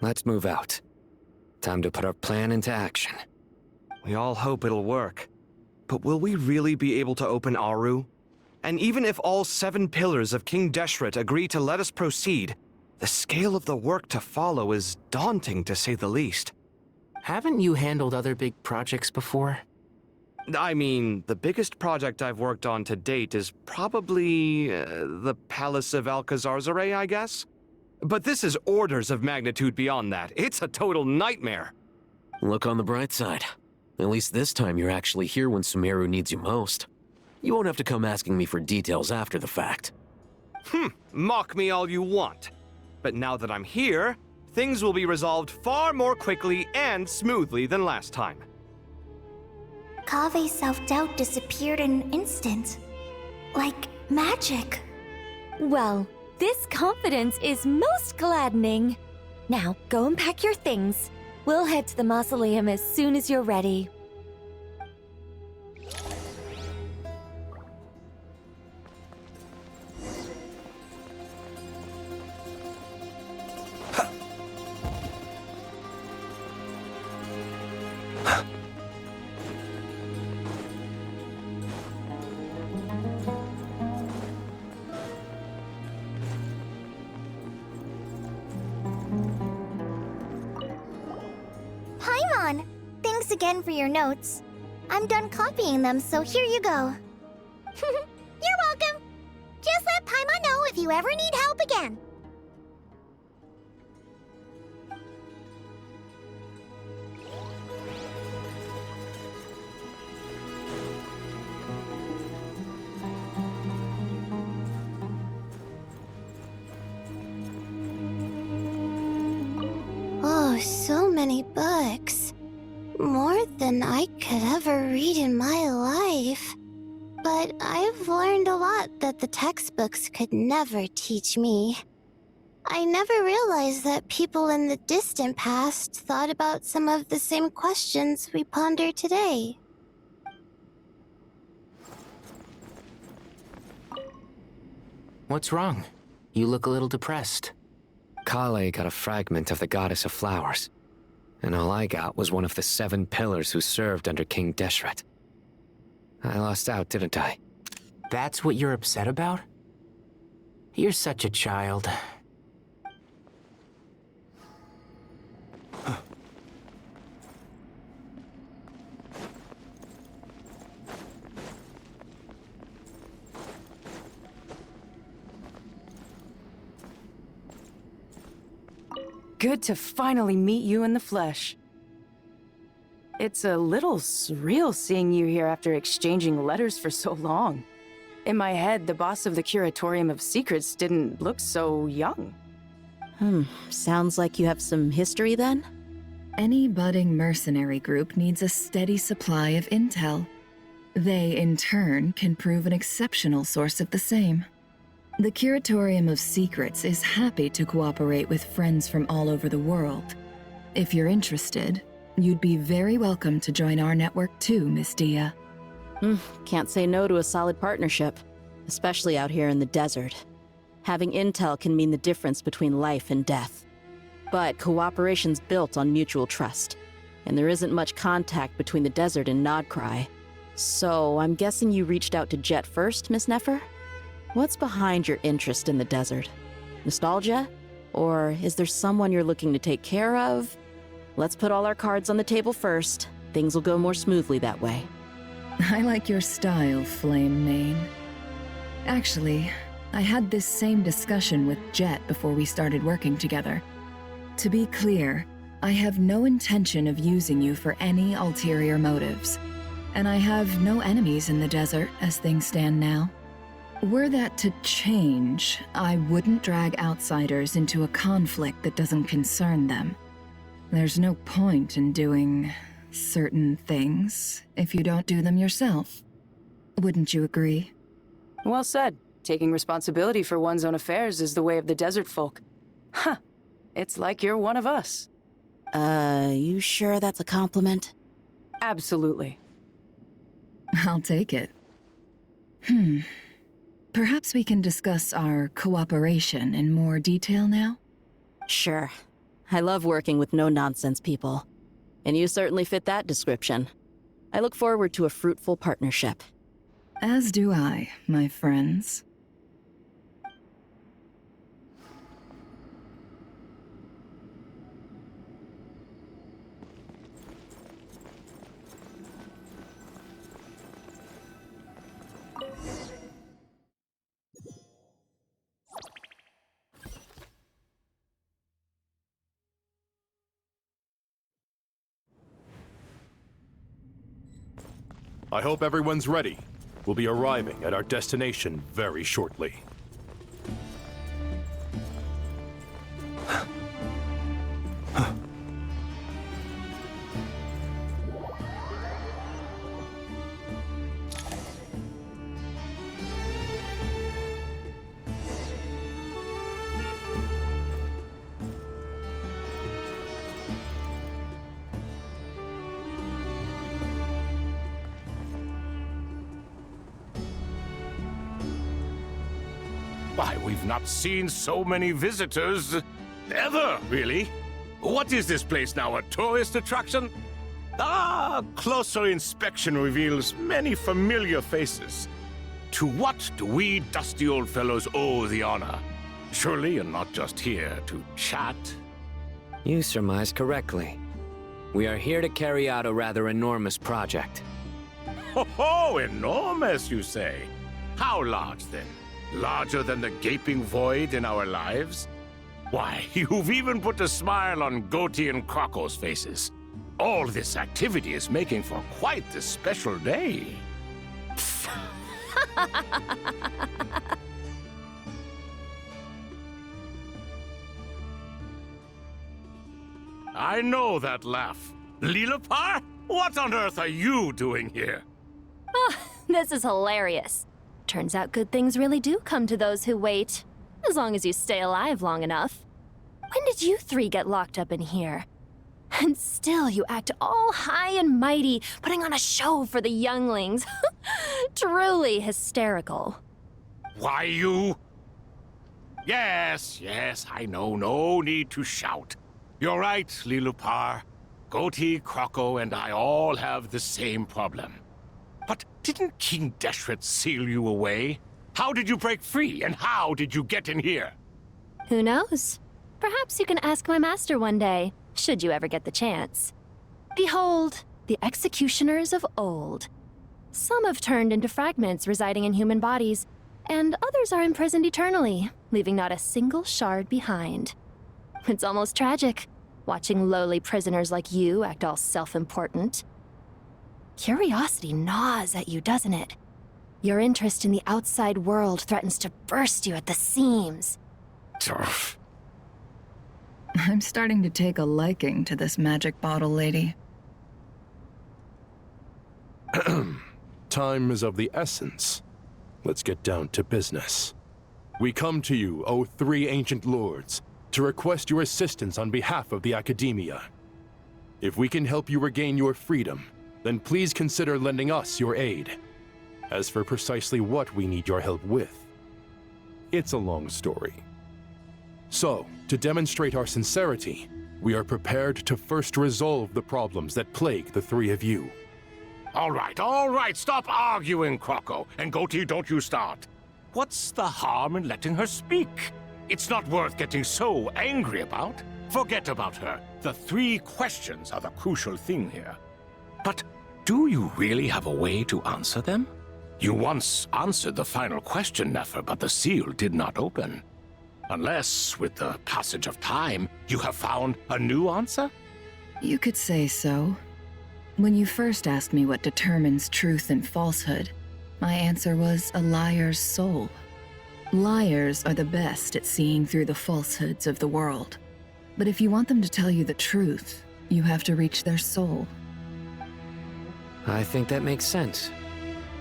Speaker 3: Let's move out. Time to put our plan into action.
Speaker 15: We all hope it'll work. But will we really be able to open Aru? And even if all 7 pillars of King Deshret agree to let us proceed, the scale of the work to follow is daunting, to say the least.
Speaker 6: Haven't you handled other big projects before?
Speaker 15: I mean, the biggest project I've worked on to date is probably the Palace of Alcazarzaray, I guess? But this is orders of magnitude beyond that. It's a total nightmare.
Speaker 21: Look on the bright side. At least this time you're actually here when Sumeru needs you most. You won't have to come asking me for details after the fact.
Speaker 15: Mock me all you want. But now that I'm here, things will be resolved far more quickly and smoothly than last time.
Speaker 2: Kave's self-doubt disappeared in an instant. Like magic.
Speaker 12: Well, this confidence is most gladdening. Now, go and pack your things. We'll head to the mausoleum as soon as you're ready.
Speaker 2: Paimon! Thanks again for your notes. I'm done copying them, so here you go.
Speaker 14: You're welcome. Just let Paimon know if you ever need help again.
Speaker 19: Oh, so many books. More than I could ever read in my life. But I've learned a lot that the textbooks could never teach me. I never realized that people in the distant past thought about some of the same questions we ponder today.
Speaker 6: What's wrong? You look a little depressed.
Speaker 3: Kale got a fragment of the Goddess of Flowers, and all I got was one of the 7 pillars who served under King Deshret. I lost out, didn't I?
Speaker 6: That's what you're upset about? You're such a child.
Speaker 17: Good to finally meet you in the flesh. It's a little surreal seeing you here after exchanging letters for so long. In my head, the boss of the Curatorium of Secrets didn't look so young.
Speaker 7: Sounds like you have some history then?
Speaker 5: Any budding mercenary group needs a steady supply of intel. They, in turn, can prove an exceptional source of the same. The Curatorium of Secrets is happy to cooperate with friends from all over the world. If you're interested, you'd be very welcome to join our network too, Miss Dia.
Speaker 7: Can't say no to a solid partnership, especially out here in the desert. Having intel can mean the difference between life and death. But cooperation's built on mutual trust, and there isn't much contact between the desert and Nod-Krai. So I'm guessing you reached out to Jet first, Miss Nefer? What's behind your interest in the desert? Nostalgia? Or is there someone you're looking to take care of? Let's put all our cards on the table first. Things will go more smoothly that way.
Speaker 5: I like your style, Flame Mane. Actually, I had this same discussion with Jet before we started working together. To be clear, I have no intention of using you for any ulterior motives. And I have no enemies in the desert as things stand now. Were that to change, I wouldn't drag outsiders into a conflict that doesn't concern them. There's no point in doing certain things if you don't do them yourself. Wouldn't you agree?
Speaker 17: Well said. Taking responsibility for one's own affairs is the way of the desert folk. Huh. It's like you're one of us.
Speaker 7: You sure that's a compliment?
Speaker 17: Absolutely.
Speaker 5: I'll take it. Perhaps we can discuss our cooperation in more detail now?
Speaker 7: Sure. I love working with no-nonsense people. And you certainly fit that description. I look forward to a fruitful partnership.
Speaker 5: As do I, my friends.
Speaker 1: I hope everyone's ready. We'll be arriving at our destination very shortly.
Speaker 18: Why, we've not seen so many visitors ever, really. What is this place now, a tourist attraction? Ah, closer inspection reveals many familiar faces. To what do we dusty old fellows owe the honor? Surely you're not just here to chat.
Speaker 3: You surmise correctly. We are here to carry out a rather enormous project.
Speaker 18: Ho, enormous, you say? How large, then? Larger than the gaping void in our lives? Why, you've even put a smile on Goatee and Crocco's faces. All this activity is making for quite the special day. I know that laugh. Lilipar? What on earth are you doing here?
Speaker 16: Oh, this is hilarious. Turns out good things really do come to those who wait. As long as you stay alive long enough. When did you three get locked up in here? And still you act all high and mighty, putting on a show for the younglings. Truly hysterical.
Speaker 18: Why, you... Yes, I know. No need to shout. You're right, Lilipar. Goatee, Crocco, and I all have the same problem. But didn't King Deshret seal you away? How did you break free, and how did you get in here?
Speaker 16: Who knows? Perhaps you can ask my master one day, should you ever get the chance. Behold, the executioners of old. Some have turned into fragments residing in human bodies, and others are imprisoned eternally, leaving not a single shard behind. It's almost tragic, watching lowly prisoners like you act all self-important. Curiosity gnaws at you, doesn't it? Your interest in the outside world threatens to burst you at the seams.
Speaker 18: Turf.
Speaker 5: I'm starting to take a liking to this magic bottle lady.
Speaker 1: Time is of the essence. Let's get down to business. We come to you, O three ancient lords, to request your assistance on behalf of the Academia. If we can help you regain your freedom, then please consider lending us your aid. As for precisely what we need your help with, it's a long story. So, to demonstrate our sincerity, we are prepared to first resolve the problems that plague the three of you.
Speaker 18: All right, stop arguing, Crocco. And Goatee, don't you start. What's the harm in letting her speak? It's not worth getting so angry about. Forget about her. The three questions are the crucial thing here. But do you really have a way to answer them? You once answered the final question, Nefer, but the seal did not open. Unless, with the passage of time, you have found a new answer?
Speaker 5: You could say so. When you first asked me what determines truth and falsehood, my answer was a liar's soul. Liars are the best at seeing through the falsehoods of the world. But if you want them to tell you the truth, you have to reach their soul.
Speaker 3: I think that makes sense.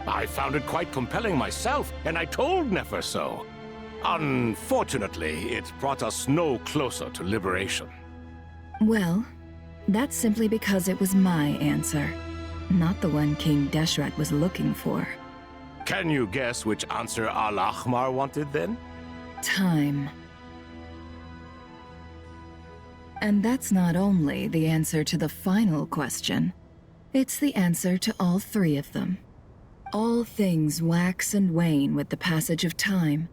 Speaker 18: I found it quite compelling myself, and I told Nefer so. Unfortunately, it brought us no closer to liberation.
Speaker 5: Well, that's simply because it was my answer, not the one King Deshret was looking for.
Speaker 18: Can you guess which answer Al-Ahmar wanted then?
Speaker 5: Time. And that's not only the answer to the final question, it's the answer to all three of them. All things wax and wane with the passage of time.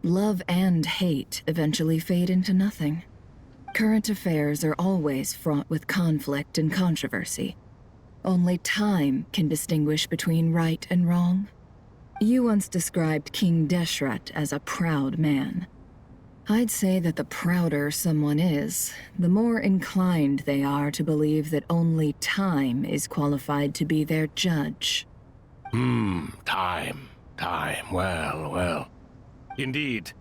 Speaker 5: Love and hate eventually fade into nothing. Current affairs are always fraught with conflict and controversy. Only time can distinguish between right and wrong. You once described King Deshret as a proud man. I'd say that the prouder someone is, the more inclined they are to believe that only time is qualified to be their judge.
Speaker 18: Time. Well. Indeed.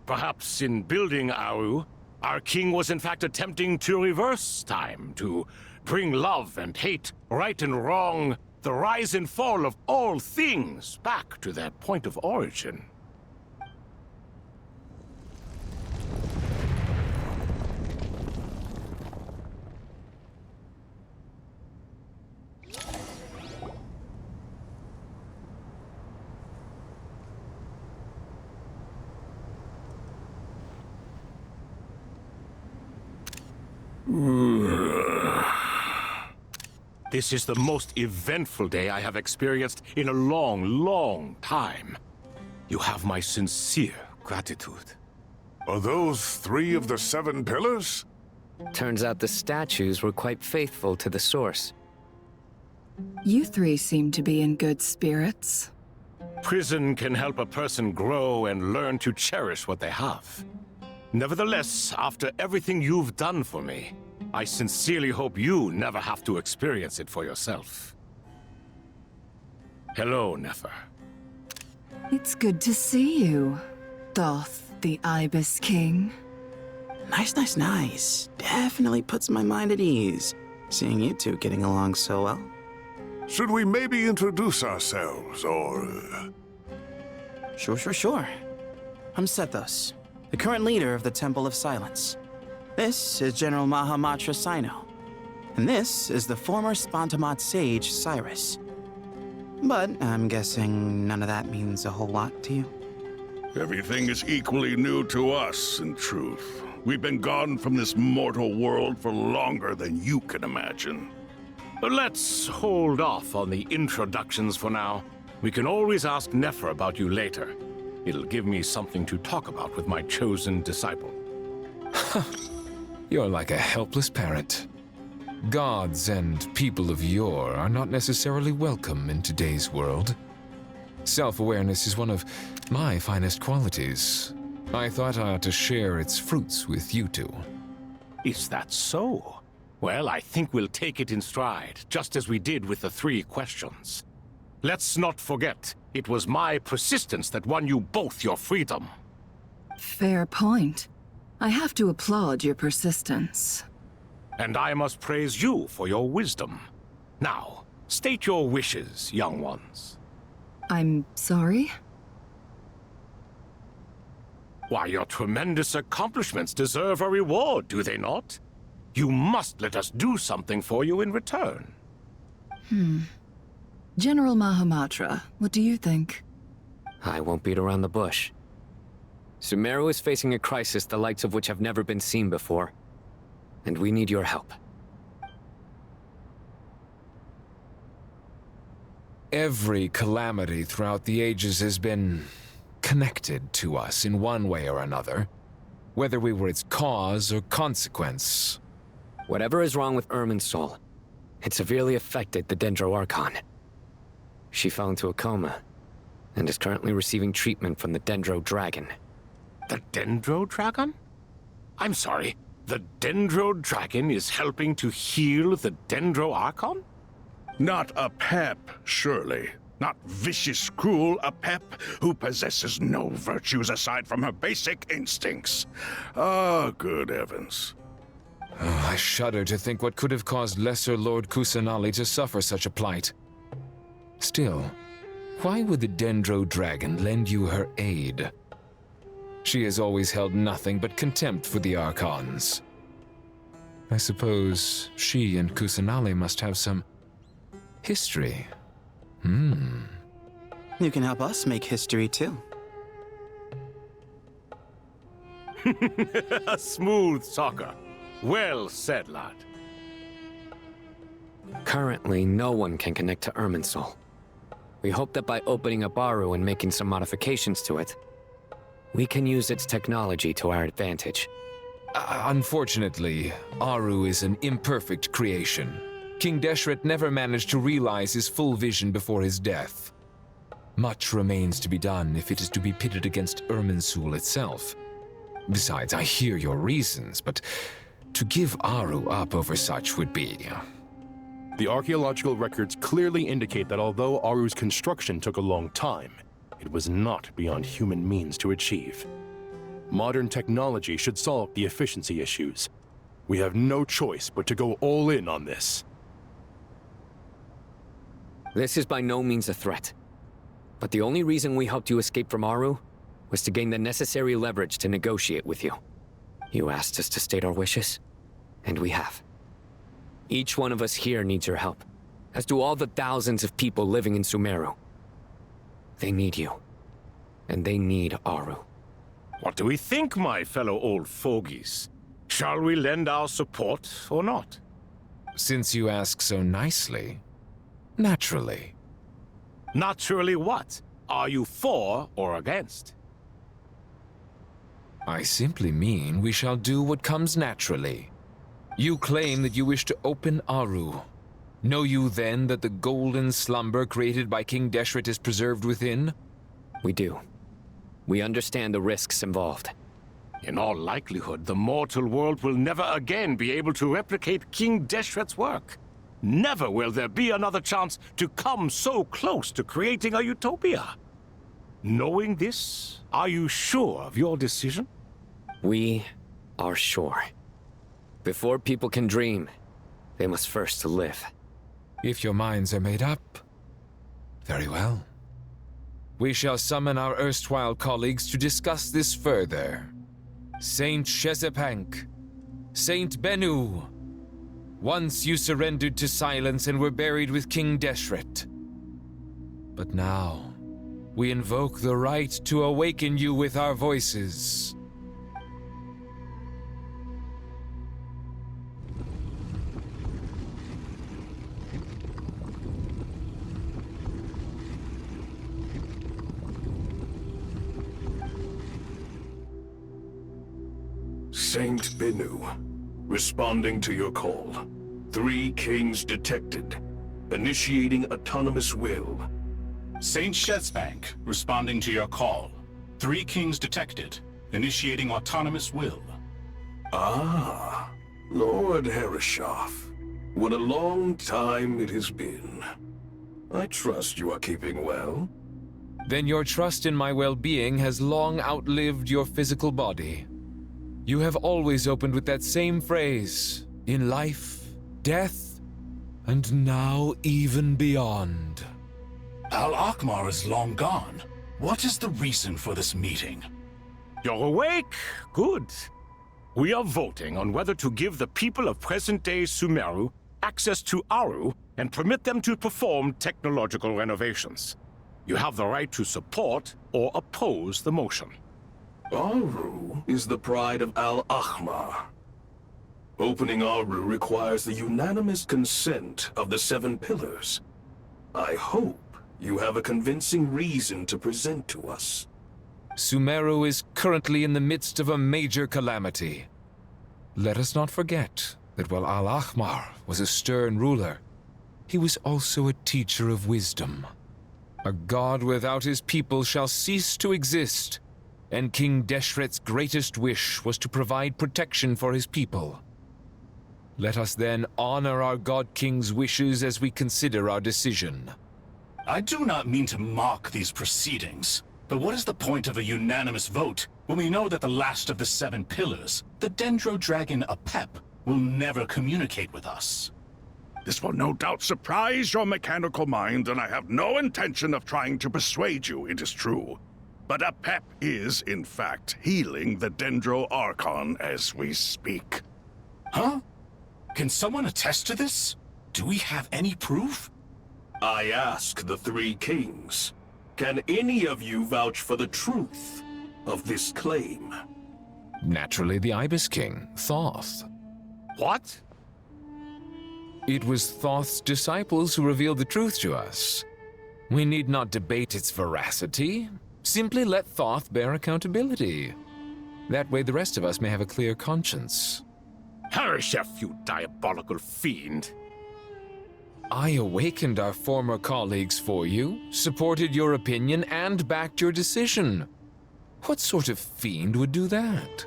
Speaker 18: Perhaps in building Aru, our king was in fact attempting to reverse time, to bring love and hate, right and wrong, the rise and fall of all things back to their point of origin. This is the most eventful day I have experienced in a long time. You have my sincere gratitude.
Speaker 11: Are those 3 of the 7 pillars?
Speaker 3: Turns out the statues were quite faithful to the source.
Speaker 5: You three seem to be in good spirits.
Speaker 18: Prison can help a person grow and learn to cherish what they have. Nevertheless, after everything you've done for me, I sincerely hope you never have to experience it for yourself. Hello, Nefer.
Speaker 5: It's good to see you, Thoth the Ibis King.
Speaker 4: Nice. Definitely puts my mind at ease, seeing you two getting along so well.
Speaker 11: Should we maybe introduce ourselves, or...
Speaker 4: Sure. I'm Sethos, the current leader of the Temple of Silence. This is General Mahamatra Sino, and this is the former Spantamat sage, Cyrus. But I'm guessing none of that means a whole lot to you.
Speaker 11: Everything is equally new to us, in truth. We've been gone from this mortal world for longer than you can imagine.
Speaker 18: Let's hold off on the introductions for now. We can always ask Nefer about you later. It'll give me something to talk about with my chosen disciple.
Speaker 20: You're like a helpless parent. Gods and people of yore are not necessarily welcome in today's world. Self-awareness is one of my finest qualities. I thought I ought to share its fruits with you two.
Speaker 18: Is that so? Well, I think we'll take it in stride, just as we did with the 3 questions. Let's not forget, it was my persistence that won you both your freedom.
Speaker 5: Fair point. I have to applaud your persistence.
Speaker 18: And I must praise you for your wisdom. Now, state your wishes, young ones.
Speaker 5: I'm sorry?
Speaker 18: Why, your tremendous accomplishments deserve a reward, do they not? You must let us do something for you in return.
Speaker 5: General Mahamatra, what do you think?
Speaker 3: I won't beat around the bush. Sumeru is facing a crisis the likes of which have never been seen before. And we need your help.
Speaker 20: Every calamity throughout the ages has been connected to us in one way or another, whether we were its cause or consequence.
Speaker 3: Whatever is wrong with Irminsul, it severely affected the Dendro Archon. She fell into a coma, and is currently receiving treatment from the Dendro Dragon.
Speaker 18: The Dendro Dragon? I'm sorry, the Dendro Dragon is helping to heal the Dendro Archon?
Speaker 11: Not a pep, surely. Not vicious, cruel a pep who possesses no virtues aside from her basic instincts. Ah, good heavens.
Speaker 20: Oh, I shudder to think what could have caused Lesser Lord Kusanali to suffer such a plight. Still, Why would the Dendro Dragon lend you her aid? She has always held nothing but contempt for the Archons. I suppose she and Kusanale must have some history.
Speaker 4: You can help us make history too.
Speaker 18: Smooth talker. Well said, lad.
Speaker 3: Currently, no one can connect to Irminsul. We hope that by opening up Aru and making some modifications to it, we can use its technology to our advantage.
Speaker 20: Unfortunately, Aru is an imperfect creation. King Deshret never managed to realize his full vision before his death. Much remains to be done if it is to be pitted against Irminsul itself. Besides, I hear your reasons, but to give Aru up over such would be...
Speaker 1: The archaeological records clearly indicate that although Aru's construction took a long time, it was not beyond human means to achieve. Modern technology should solve the efficiency issues. We have no choice but to go all in on this.
Speaker 3: This is by no means a threat. But the only reason we helped you escape from Aru was to gain the necessary leverage to negotiate with you. You asked us to state our wishes, and we have. Each one of us here needs your help, as do all the thousands of people living in Sumeru. They need you, and they need Aru.
Speaker 18: What do we think, my fellow old fogies? Shall we lend our support or not?
Speaker 20: Since you ask so nicely, naturally.
Speaker 18: Naturally what? Are you for or against?
Speaker 20: I simply mean we shall do what comes naturally. You claim that you wish to open Aru. Know you then that the golden slumber created by King Deshret is preserved within?
Speaker 3: We do. We understand the risks involved.
Speaker 18: In all likelihood, the mortal world will never again be able to replicate King Deshret's work. Never will there be another chance to come so close to creating a utopia. Knowing this, are you sure of your decision?
Speaker 3: We are sure. Before people can dream, they must first live.
Speaker 20: If your minds are made up, very well. We shall summon our erstwhile colleagues to discuss this further. Saint Shezepank, Saint Bennu. Once you surrendered to silence and were buried with King Deshret. But now, we invoke the right to awaken you with our voices.
Speaker 11: Saint Bennu, responding to your call. 3 kings detected. Initiating autonomous will.
Speaker 10: Saint Shezbank, responding to your call. 3 kings detected. Initiating autonomous will.
Speaker 11: Ah, Lord Herreshoff. What a long time it has been. I trust you are keeping well.
Speaker 20: Then your trust in my well-being has long outlived your physical body. You have always opened with that same phrase, in life, death, and now even beyond.
Speaker 10: Al-Akhmar is long gone. What is the reason for this meeting?
Speaker 18: You're awake? Good. We are voting on whether to give the people of present-day Sumeru access to Aru and permit them to perform technological renovations. You have the right to support or oppose the motion.
Speaker 11: Aru is the pride of Al-Akhmar. Opening Aru requires the unanimous consent of the 7 pillars. I hope you have a convincing reason to present to us.
Speaker 20: Sumeru is currently in the midst of a major calamity. Let us not forget that while Al-Akhmar was a stern ruler, he was also a teacher of wisdom. A god without his people shall cease to exist, and King Deshret's greatest wish was to provide protection for his people. Let us then honor our God King's wishes as we consider our decision.
Speaker 10: I do not mean to mock these proceedings, but what is the point of a unanimous vote when we know that the last of the 7 pillars, the Dendro Dragon Apep, will never communicate with us?
Speaker 8: This will no doubt surprise your mechanical mind, and I have no intention of trying to persuade you it is true. But Apep is, in fact, healing the Dendro Archon as we speak.
Speaker 10: Huh? Can someone attest to this? Do we have any proof?
Speaker 11: I ask the three kings. Can any of you vouch for the truth of this claim?
Speaker 20: Naturally, the Ibis King, Thoth.
Speaker 18: What?
Speaker 20: It was Thoth's disciples who revealed the truth to us. We need not debate its veracity. Simply let Thoth bear accountability. That way the rest of us may have a clear conscience.
Speaker 18: Harishef, you diabolical fiend!
Speaker 20: I awakened our former colleagues for you, supported your opinion, and backed your decision. What sort of fiend would do that?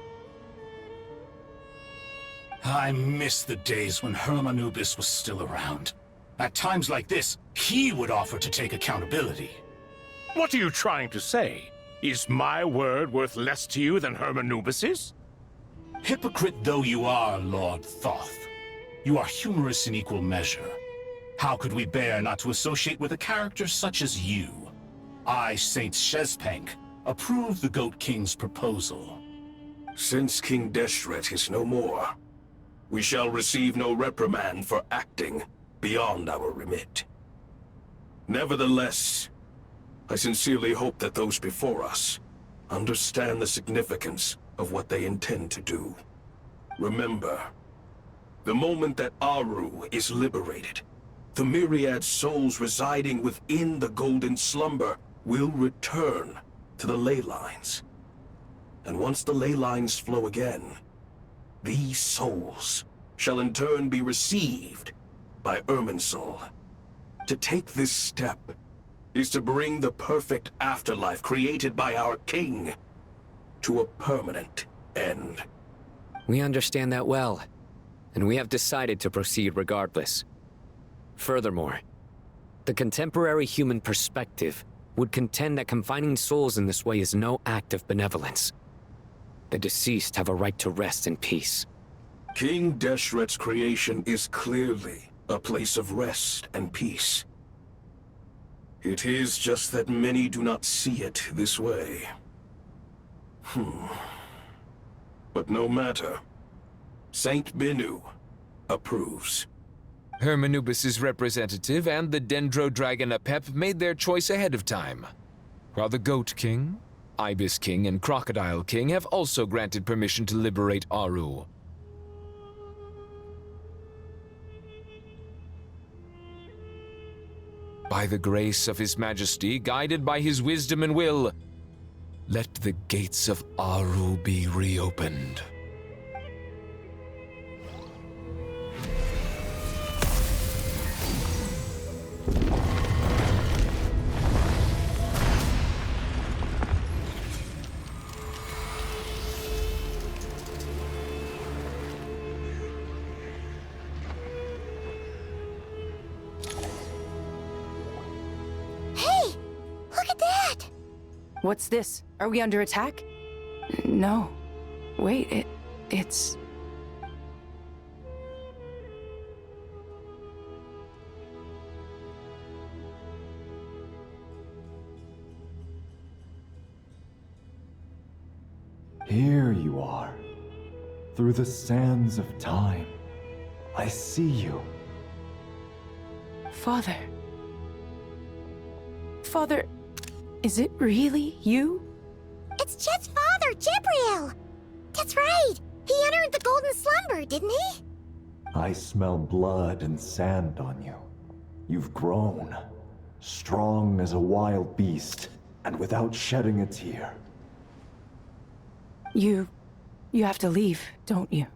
Speaker 10: I miss the days when Hermanubis was still around. At times like this, he would offer to take accountability.
Speaker 18: What are you trying to say? Is my word worth less to you than Hermanubis's?
Speaker 10: Hypocrite though you are, Lord Thoth, you are humorous in equal measure. How could we bear not to associate with a character such as you? I, Saint Shezpank, approve the Goat King's proposal.
Speaker 11: Since King Deshret is no more, we shall receive no reprimand for acting beyond our remit. Nevertheless, I sincerely hope that those before us understand the significance of what they intend to do. Remember, the moment that Aru is liberated, the myriad souls residing within the Golden Slumber will return to the ley lines. And once the ley lines flow again, these souls shall in turn be received by Irminsul. To take this step is to bring the perfect afterlife created by our king to a permanent end.
Speaker 3: We understand that well, and we have decided to proceed regardless. Furthermore, the contemporary human perspective would contend that confining souls in this way is no act of benevolence. The deceased have a right to rest in peace.
Speaker 11: King Deshret's creation is clearly a place of rest and peace. It is just that many do not see it this way. But no matter. Saint Binu approves.
Speaker 20: Hermanubis' representative and the Dendro Dragon Apep made their choice ahead of time, while the Goat King, Ibis King, and Crocodile King have also granted permission to liberate Aru. By the grace of His Majesty, guided by his wisdom and will, let the gates of Aru be reopened.
Speaker 17: What's this? Are we under attack? No. Wait, it's...
Speaker 22: Here you are. Through the sands of time. I see you.
Speaker 17: Father. Father, is it really you?
Speaker 14: It's Jet's father, Jibriel! That's right! He entered the Golden Slumber, didn't he?
Speaker 22: I smell blood and sand on you. You've grown. Strong as a wild beast, and without shedding a tear.
Speaker 17: You have to leave, don't you?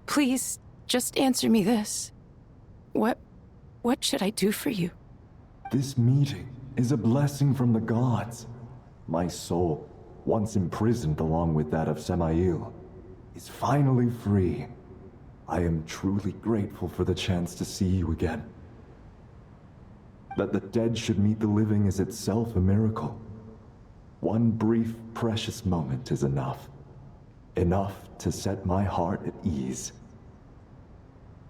Speaker 17: Please, just answer me this. What should I do for you?
Speaker 22: This meeting is a blessing from the gods. My soul, once imprisoned along with that of Samael, is finally free. I am truly grateful for the chance to see you again. That the dead should meet the living is itself a miracle. One brief, precious moment is enough. Enough to set my heart at ease.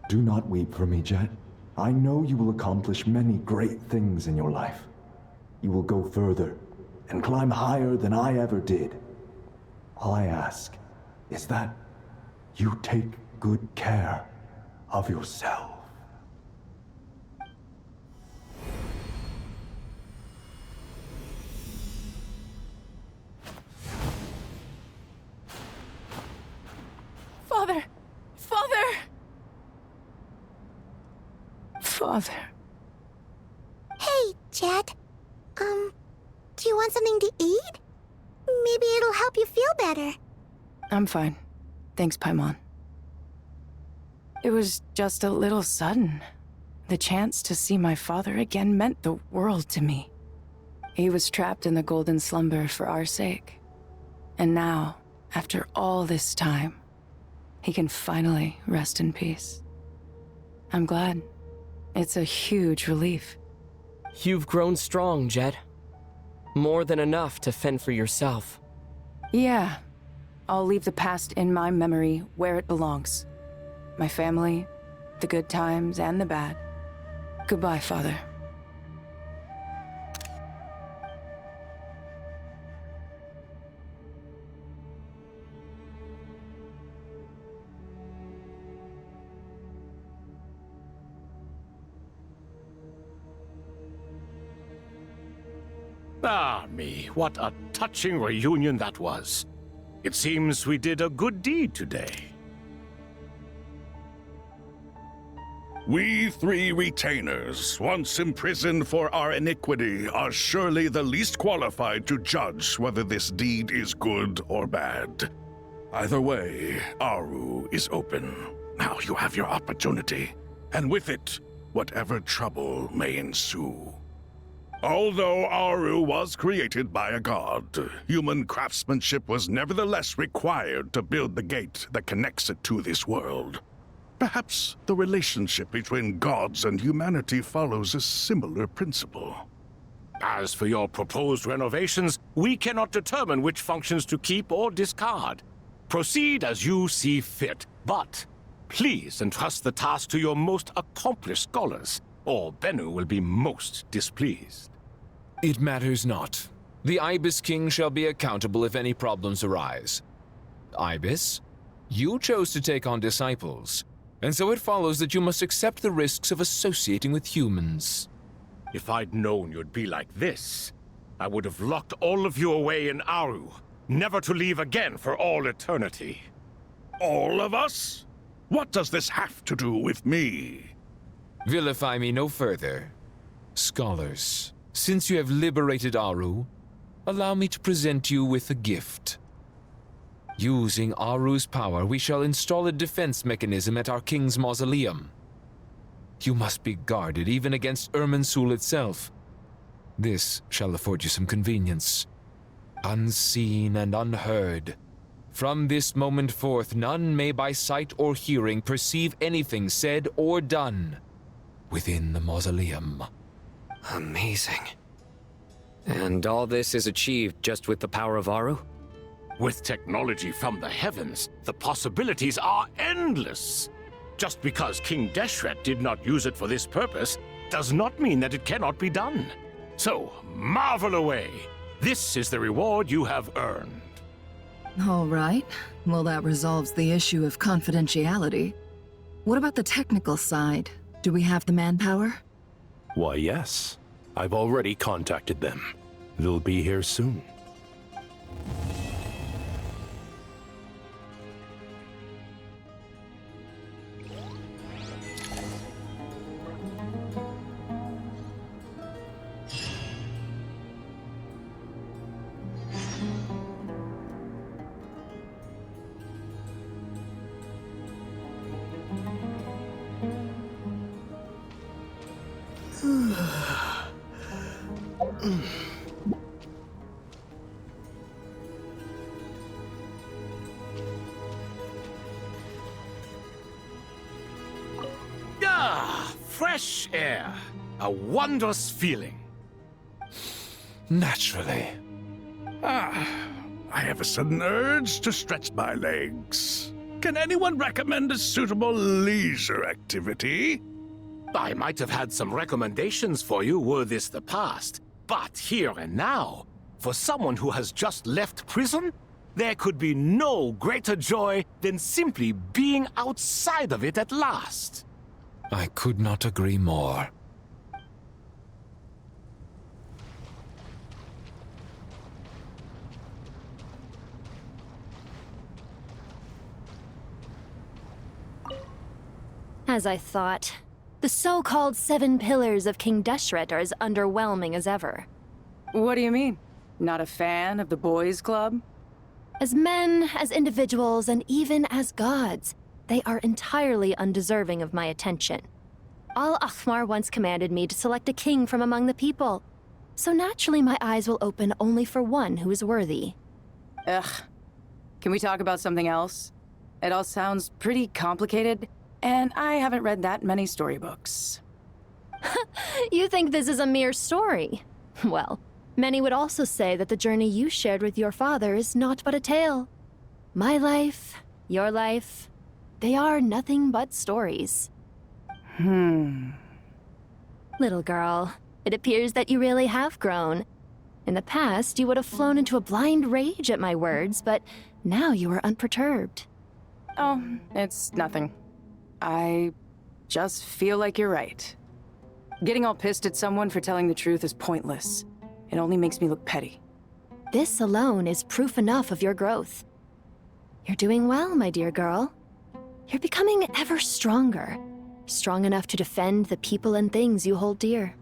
Speaker 22: Do not weep for me, Jet. I know you will accomplish many great things in your life. You will go further and climb higher than I ever did. All I ask is that you take good care of yourself.
Speaker 17: Father! Father! Father.
Speaker 14: Hey, Jet. Do you want something to eat? Maybe it'll help you feel better.
Speaker 17: I'm fine. Thanks, Paimon. It was just a little sudden. The chance to see my father again meant the world to me. He was trapped in the golden slumber for our sake. And now, after all this time, he can finally rest in peace. I'm glad. It's a huge relief.
Speaker 9: You've grown strong, Jet. More than enough to fend for yourself.
Speaker 17: Yeah. I'll leave the past in my memory where it belongs. My family, the good times and the bad. Goodbye, Father.
Speaker 18: Ah, me, what a touching reunion that was. It seems we did a good deed today.
Speaker 8: We three retainers, once imprisoned for our iniquity, are surely the least qualified to judge whether this deed is good or bad. Either way, Aru is open. Now you have your opportunity, and with it, whatever trouble may ensue. Although Aru was created by a god, human craftsmanship was nevertheless required to build the gate that connects it to this world. Perhaps the relationship between gods and humanity follows a similar principle.
Speaker 18: As for your proposed renovations, we cannot determine which functions to keep or discard. Proceed as you see fit, but please entrust the task to your most accomplished scholars, or Bennu will be most displeased.
Speaker 20: It matters not. The Ibis King shall be accountable if any problems arise. Ibis, you chose to take on disciples, and so it follows that you must accept the risks of associating with humans.
Speaker 18: If I'd known you'd be like this, I would have locked all of you away in Aru, never to leave again for all eternity.
Speaker 8: All of us? What does this have to do with me?
Speaker 20: Vilify me no further. Scholars, since you have liberated Aru, allow me to present you with a gift. Using Aru's power, we shall install a defense mechanism at our king's mausoleum. You must be guarded even against Irminsul itself. This shall afford you some convenience. Unseen and unheard. From this moment forth, none may by sight or hearing perceive anything said or done within the mausoleum.
Speaker 3: Amazing. And all this is achieved just with the power of Aru?
Speaker 18: With technology from the heavens, the possibilities are endless. Just because King Deshret did not use it for this purpose does not mean that it cannot be done. So, marvel away. This is the reward you have earned.
Speaker 5: All right. Well, that resolves the issue of confidentiality. What about the technical side? Do we have the manpower?
Speaker 1: Why, yes. I've already contacted them. They'll be here soon.
Speaker 18: Fresh air. A wondrous feeling.
Speaker 20: Naturally.
Speaker 8: I have a sudden urge to stretch my legs. Can anyone recommend a suitable leisure activity?
Speaker 18: I might have had some recommendations for you were this the past, but here and now, for someone who has just left prison, there could be no greater joy than simply being outside of it at last.
Speaker 20: I could not agree more.
Speaker 16: As I thought, the so-called 7 pillars of King Deshret are as underwhelming as ever.
Speaker 17: What do you mean? Not a fan of the boys' club?
Speaker 16: As men, as individuals, and even as gods, they are entirely undeserving of my attention. Al-Ahmar once commanded me to select a king from among the people, so naturally my eyes will open only for one who is worthy.
Speaker 17: Ugh. Can we talk about something else? It all sounds pretty complicated, and I haven't read that many storybooks.
Speaker 16: You think this is a mere story? Well, many would also say that the journey you shared with your father is not but a tale. My life, your life, they are nothing but stories. Little girl, it appears that you really have grown. In the past, you would have flown into a blind rage at my words, but now you are unperturbed.
Speaker 17: Oh, it's nothing. I just feel like you're right. Getting all pissed at someone for telling the truth is pointless. It only makes me look petty.
Speaker 16: This alone is proof enough of your growth. You're doing well, my dear girl. You're becoming ever stronger. Strong enough to defend the people and things you hold dear.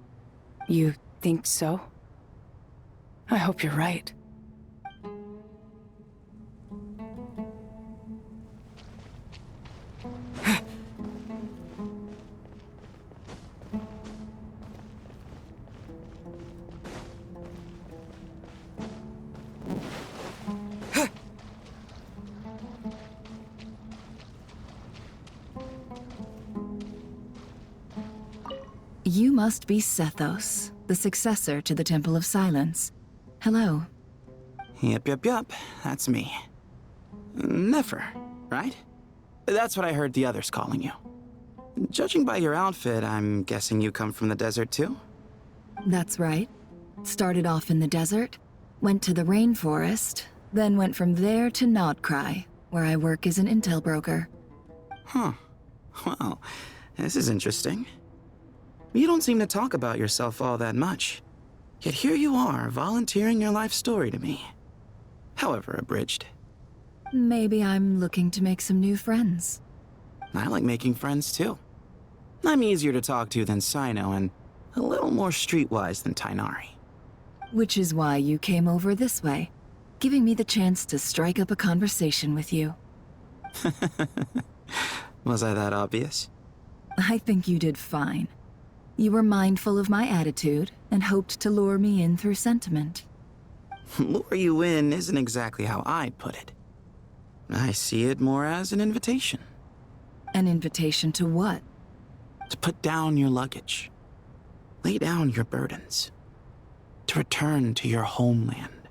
Speaker 17: You think so? I hope you're right.
Speaker 5: You must be Sethos, the successor to the Temple of Silence. Hello.
Speaker 4: Yep, that's me. Nefer, right? That's what I heard the others calling you. Judging by your outfit, I'm guessing you come from the desert too?
Speaker 5: That's right. Started off in the desert, went to the rainforest, then went from there to Nod-Krai, where I work as an intel broker.
Speaker 4: Huh. Well, this is interesting. You don't seem to talk about yourself all that much. Yet here you are, volunteering your life story to me. However abridged.
Speaker 5: Maybe I'm looking to make some new friends.
Speaker 4: I like making friends too. I'm easier to talk to than Sino and a little more streetwise than Tainari.
Speaker 5: Which is why you came over this way, giving me the chance to strike up a conversation with you.
Speaker 4: Was I that obvious?
Speaker 5: I think you did fine. You were mindful of my attitude and hoped to lure me in through sentiment.
Speaker 4: Lure you in isn't exactly how I'd put it. I see it more as an invitation.
Speaker 5: An invitation to what?
Speaker 4: To put down your luggage. Lay down your burdens. To return to your homeland.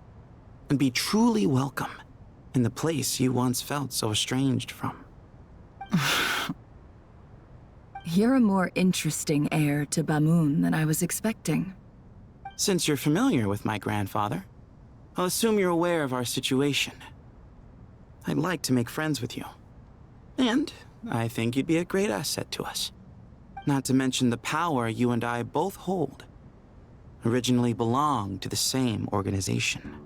Speaker 4: And be truly welcome in the place you once felt so estranged from.
Speaker 5: You're a more interesting heir to Bamun than I was expecting.
Speaker 4: Since you're familiar with my grandfather, I'll assume you're aware of our situation. I'd like to make friends with you. And I think you'd be a great asset to us. Not to mention the power you and I both hold. Originally belonged to the same organization.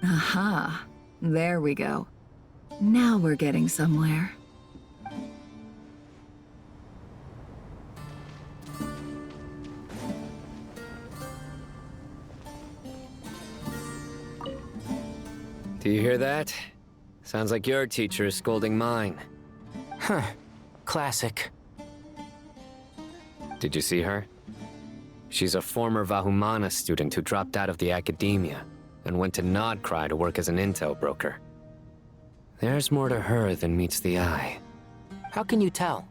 Speaker 5: Aha, there we go. Now we're getting somewhere.
Speaker 3: Do you hear that? Sounds like your teacher is scolding mine.
Speaker 6: Huh. Classic.
Speaker 3: Did you see her? She's a former Vahumana student who dropped out of the academia and went to Nod-Krai to work as an intel broker. There's more to her than meets the eye.
Speaker 6: How can you tell?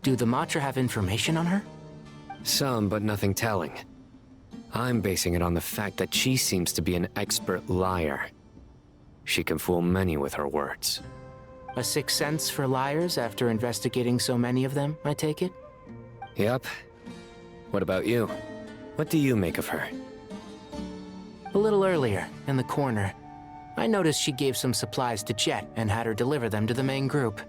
Speaker 6: Do the Matra have information on her?
Speaker 3: Some, but nothing telling. I'm basing it on the fact that she seems to be an expert liar. She can fool many with her words.
Speaker 6: A sixth sense for liars after investigating so many of them, I take it?
Speaker 3: Yep. What about you? What do you make of her?
Speaker 6: A little earlier, in the corner, I noticed she gave some supplies to Jet and had her deliver them to the main group.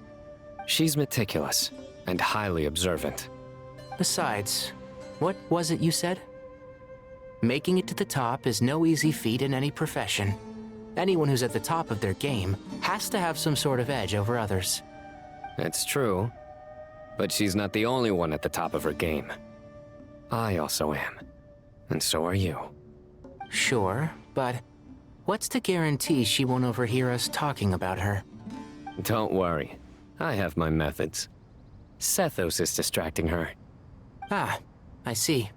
Speaker 3: She's meticulous and highly observant.
Speaker 6: Besides, what was it you said? Making it to the top is no easy feat in any profession. Anyone who's at the top of their game has to have some sort of edge over others.
Speaker 3: It's true, but she's not the only one at the top of her game. I also am, and so are you.
Speaker 6: Sure, but what's to guarantee she won't overhear us talking about her?
Speaker 3: Don't worry, I have my methods. Sethos is distracting her.
Speaker 6: Ah, I see.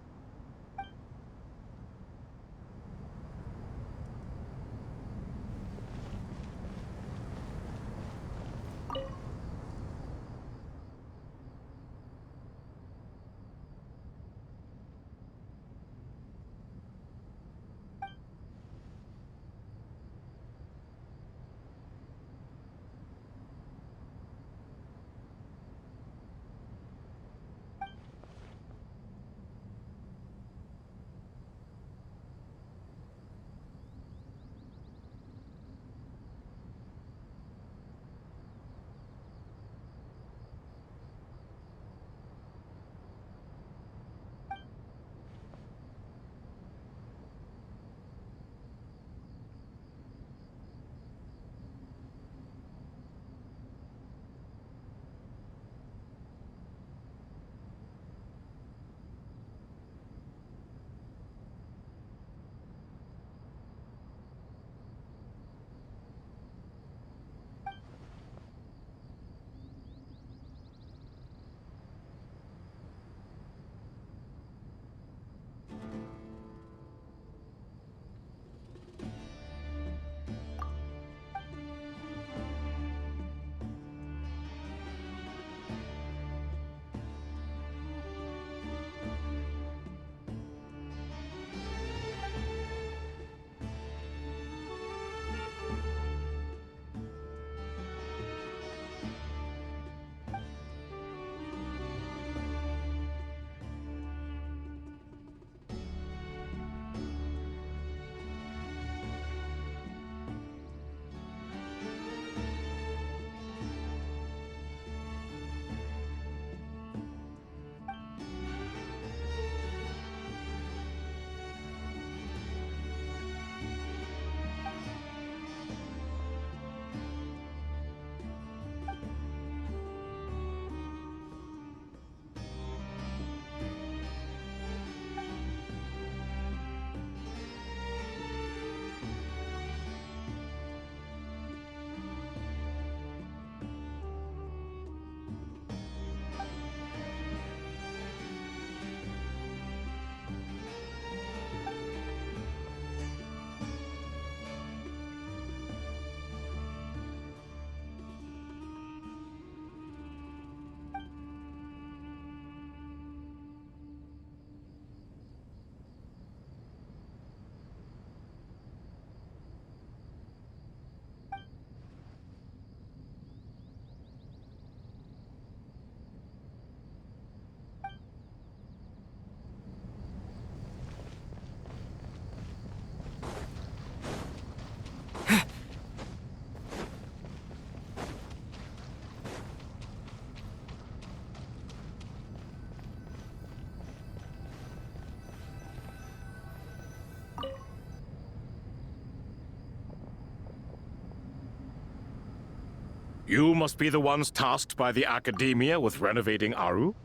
Speaker 18: You must be the ones tasked by the Academia with renovating Aru?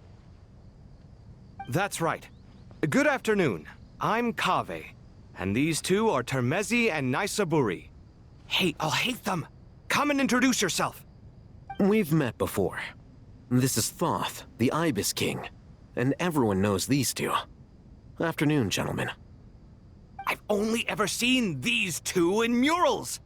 Speaker 15: That's right. Good afternoon. I'm Kaveh, and these two are Termezi and Naisaburi. Hey, I'll hate them. Come and introduce yourself.
Speaker 13: We've met before. This is Thoth, the Ibis King, and everyone knows these two. Afternoon, gentlemen.
Speaker 15: I've only ever seen these two in murals.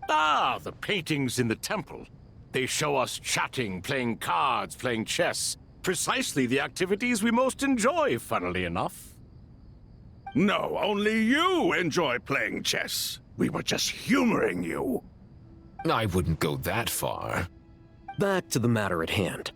Speaker 18: Ah, the paintings in the temple. They show us chatting, playing cards, playing chess. Precisely the activities we most enjoy, funnily enough.
Speaker 8: No, only you enjoy playing chess. We were just humoring you.
Speaker 20: I wouldn't go that far.
Speaker 13: Back to the matter at hand.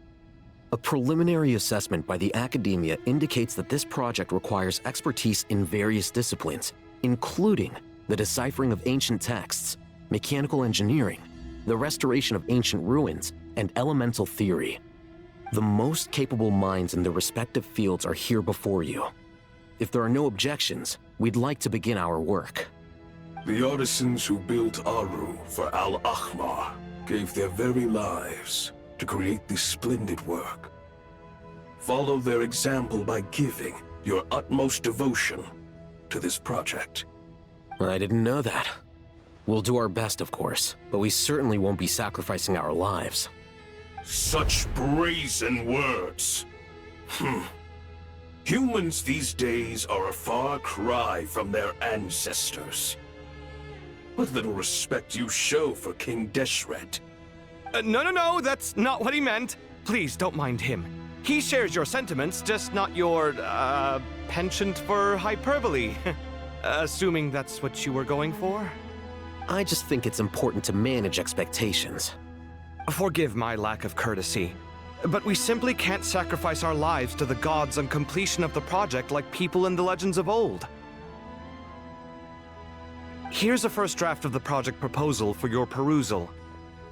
Speaker 13: A preliminary assessment by the Academia indicates that this project requires expertise in various disciplines, including the deciphering of ancient texts, mechanical engineering, the restoration of ancient ruins, and elemental theory. The most capable minds in their respective fields are here before you. If there are no objections, we'd like to begin our work.
Speaker 11: The artisans who built Aru for Al-Ahmar gave their very lives to create this splendid work. Follow their example by giving your utmost devotion to this project.
Speaker 13: I didn't know that. We'll do our best, of course, but we certainly won't be sacrificing our lives.
Speaker 11: Such brazen words. Humans these days are a far cry from their ancestors. What little respect you show for King Deshret.
Speaker 15: No, that's not what he meant. Please, don't mind him. He shares your sentiments, just not your, penchant for hyperbole. Assuming that's what you were going for?
Speaker 13: I just think it's important to manage expectations.
Speaker 15: Forgive my lack of courtesy, but we simply can't sacrifice our lives to the gods on completion of the project like people in the legends of old. Here's a first draft of the project proposal for your perusal.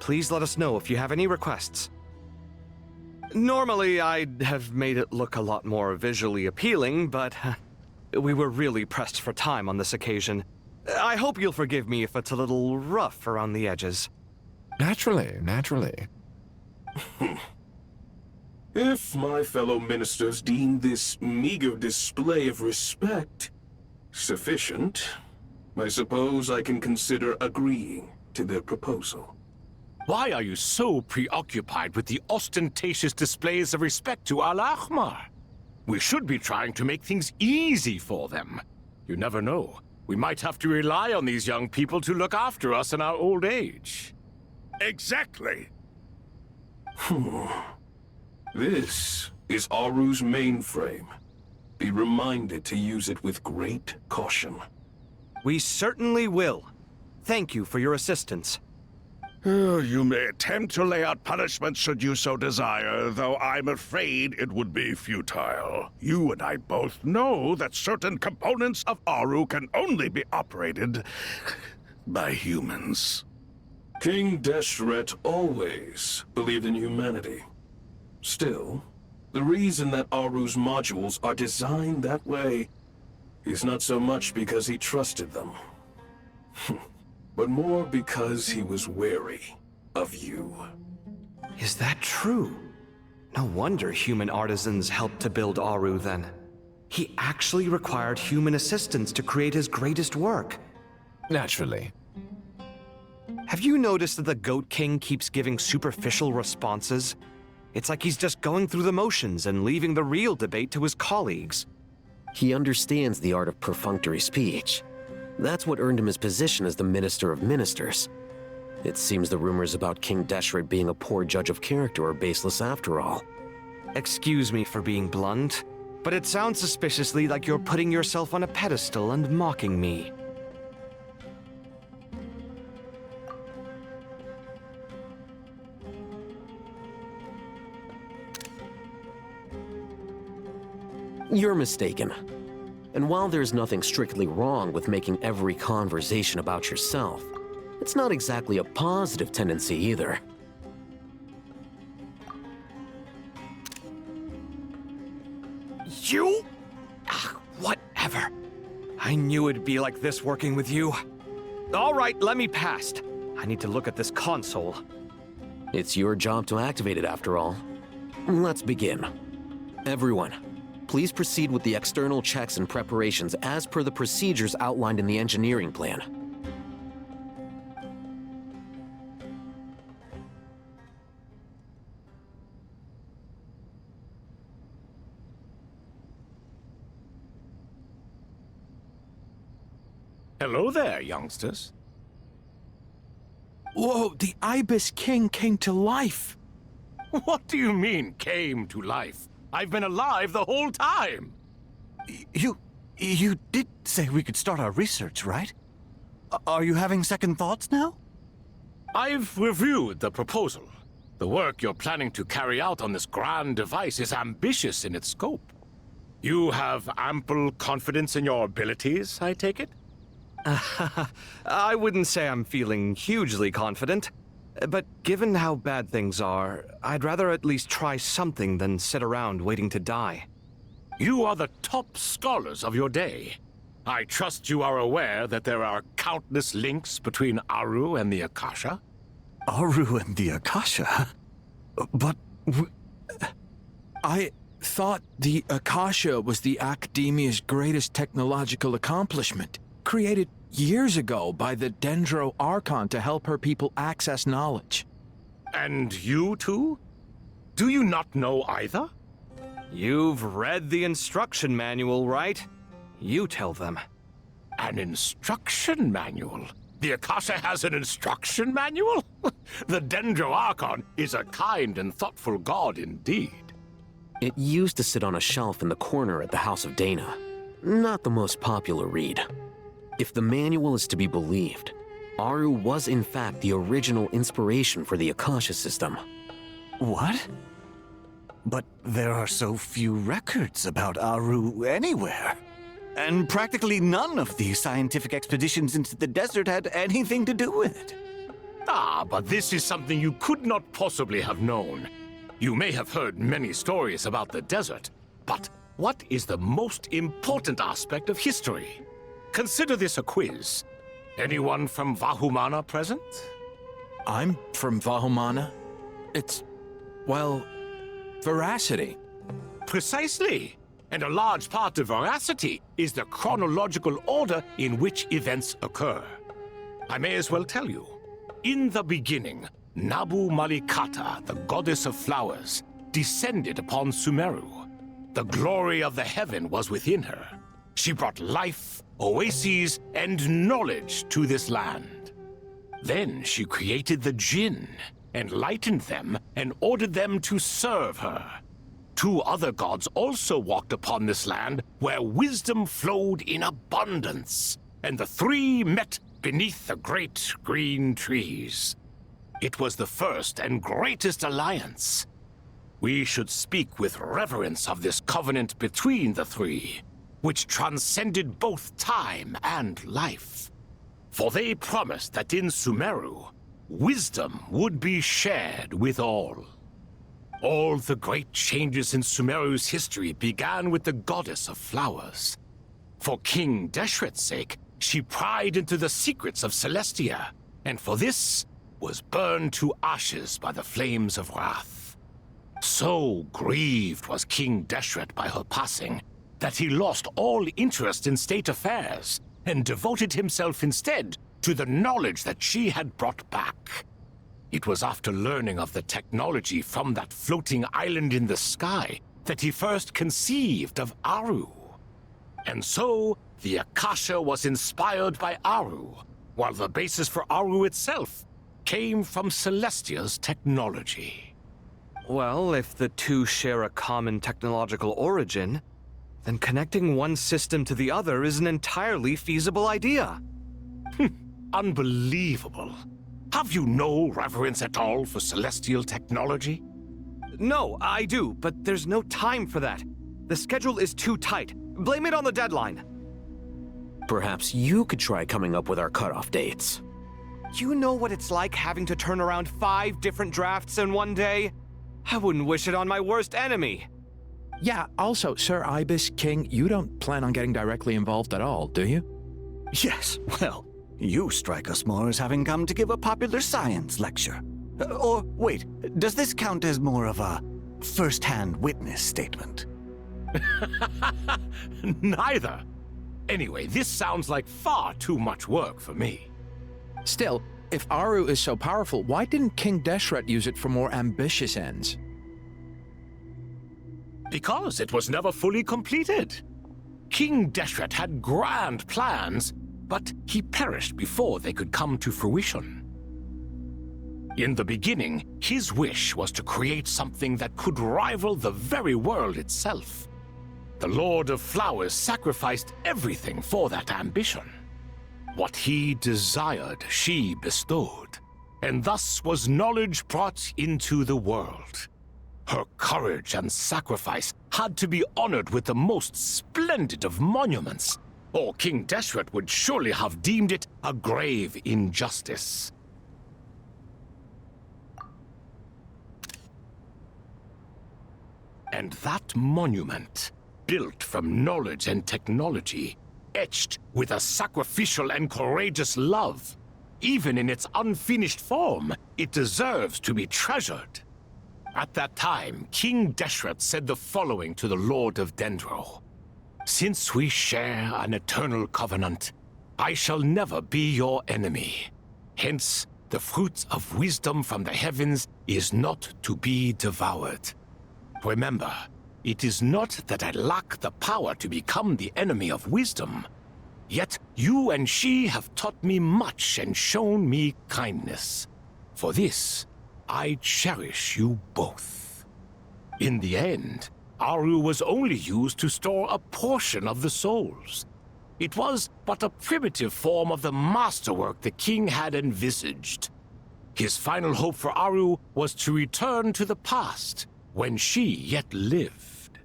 Speaker 15: Please let us know if you have any requests. Normally, I'd have made it look a lot more visually appealing, but we were really pressed for time on this occasion. I hope you'll forgive me if it's a little rough around the edges.
Speaker 20: Naturally.
Speaker 11: If my fellow ministers deem this meager display of respect sufficient, I suppose I can consider agreeing to their proposal.
Speaker 18: Why are you so preoccupied with the ostentatious displays of respect to Al-Ahmar? We should be trying to make things easy for them. You never know. We might have to rely on these young people to look after us in our old age.
Speaker 8: Exactly.
Speaker 11: This is Aru's mainframe. Be reminded to use it with great caution.
Speaker 15: We certainly will. Thank you for your assistance.
Speaker 8: You may attempt to lay out punishment should you so desire, though I'm afraid it would be futile. You and I both know that certain components of Aru can only be operated by humans.
Speaker 11: King Deshret always believed in humanity. Still, the reason that Aru's modules are designed that way is not so much because he trusted them, but more because he was wary of you.
Speaker 15: Is that true? No wonder human artisans helped to build Aru then. He actually required human assistance to create his greatest work.
Speaker 20: Naturally.
Speaker 15: Have you noticed that the Goat King keeps giving superficial responses? It's like he's just going through the motions and leaving the real debate to his colleagues.
Speaker 13: He understands the art of perfunctory speech. That's what earned him his position as the Minister of Ministers. It seems the rumors about King Deshret being a poor judge of character are baseless after all.
Speaker 15: Excuse me for being blunt, but it sounds suspiciously like you're putting yourself on a pedestal and mocking me.
Speaker 13: You're mistaken. And while there's nothing strictly wrong with making every conversation about yourself, it's not exactly a positive tendency either.
Speaker 15: You? Whatever. I knew it'd be like this working with you. All right, let me past. I need to look at this console.
Speaker 13: It's your job to activate it after all. Let's begin. Everyone, please proceed with the external checks and preparations as per the procedures outlined in the engineering plan.
Speaker 18: Hello there, youngsters.
Speaker 12: Whoa, the Ibis King came to life!
Speaker 18: What do you mean, came to life? I've been alive the whole time!
Speaker 12: You did say we could start our research, right? Are you having second thoughts now?
Speaker 18: I've reviewed the proposal. The work you're planning to carry out on this grand device is ambitious in its scope. You have ample confidence in your abilities, I take it?
Speaker 15: I wouldn't say I'm feeling hugely confident. But given how bad things are, I'd rather at least try something than sit around waiting to die.
Speaker 18: You are the top scholars of your day. I trust you are aware that there are countless links between Aru and the Akasha?
Speaker 12: Aru and the Akasha? But... I thought the Akasha was the Academia's greatest technological accomplishment, created years ago by the Dendro Archon to help her people access knowledge.
Speaker 18: And you too? Do you not know either?
Speaker 15: You've read the instruction manual, right? You tell them.
Speaker 18: An instruction manual? The Akasha has an instruction manual? The Dendro Archon is a kind and thoughtful god indeed.
Speaker 13: It used to sit on a shelf in the corner at the House of Dana. Not the most popular read. If the manual is to be believed, Aru was in fact the original inspiration for the Akasha system.
Speaker 12: What? But there are so few records about Aru anywhere. And practically none of these scientific expeditions into the desert had anything to do with it.
Speaker 18: Ah, but this is something you could not possibly have known. You may have heard many stories about the desert, but what is the most important aspect of history? Consider this a quiz. Anyone from Vahumana present?
Speaker 12: I'm from Vahumana. It's, well, veracity.
Speaker 18: Precisely. And a large part of veracity is the chronological order in which events occur. I may as well tell you. In the beginning, Nabu Malikata, the goddess of flowers, descended upon Sumeru. The glory of the heaven was within her. She brought life, oases, and knowledge to this land. Then she created the Jinn, enlightened them, and ordered them to serve her. 2 other gods also walked upon this land where wisdom flowed in abundance, and the 3 met beneath the great green trees. It was the first and greatest alliance. We should speak with reverence of this covenant between the 3, which transcended both time and life. For they promised that in Sumeru, wisdom would be shared with all. All the great changes in Sumeru's history began with the goddess of flowers. For King Deshret's sake, she pried into the secrets of Celestia, and for this was burned to ashes by the flames of wrath. So grieved was King Deshret by her passing that he lost all interest in state affairs and devoted himself instead to the knowledge that she had brought back. It was after learning of the technology from that floating island in the sky that he first conceived of Aru. And so, the Akasha was inspired by Aru, while the basis for Aru itself came from Celestia's technology.
Speaker 15: Well, if the 2 share a common technological origin, then connecting one system to the other is an entirely feasible idea.
Speaker 18: Unbelievable. Have you no reverence at all for celestial technology?
Speaker 15: No, I do, but there's no time for that. The schedule is too tight. Blame it on the deadline.
Speaker 13: Perhaps you could try coming up with our cutoff dates.
Speaker 15: You know what it's like having to turn around 5 different drafts in one day? I wouldn't wish it on my worst enemy.
Speaker 12: Yeah, also, Sir Ibis King, you don't plan on getting directly involved at all, do you? Yes, well, you strike us more as having come to give a popular science lecture. Or, wait, does this count as more of a first-hand witness statement?
Speaker 18: Neither. Anyway, this sounds like far too much work for me.
Speaker 12: Still, if Aru is so powerful, why didn't King Deshret use it for more ambitious ends?
Speaker 18: Because it was never fully completed. King Deshret had grand plans, but he perished before they could come to fruition. In the beginning, his wish was to create something that could rival the very world itself. The Lord of Flowers sacrificed everything for that ambition. What he desired, she bestowed, and thus was knowledge brought into the world. Her courage and sacrifice had to be honored with the most splendid of monuments, or King Deshret would surely have deemed it a grave injustice. And that monument, built from knowledge and technology, etched with a sacrificial and courageous love, even in its unfinished form, it deserves to be treasured. At that time, King Deshret said the following to the Lord of Dendro. Since we share an eternal covenant, I shall never be your enemy. Hence, the fruit of wisdom from the heavens is not to be devoured. Remember, it is not that I lack the power to become the enemy of wisdom. Yet you and she have taught me much and shown me kindness. For this, I cherish you both. In the end, Aru was only used to store a portion of the souls. It was but a primitive form of the masterwork the king had envisaged. His final hope for Aru was to return to the past, when she yet lived.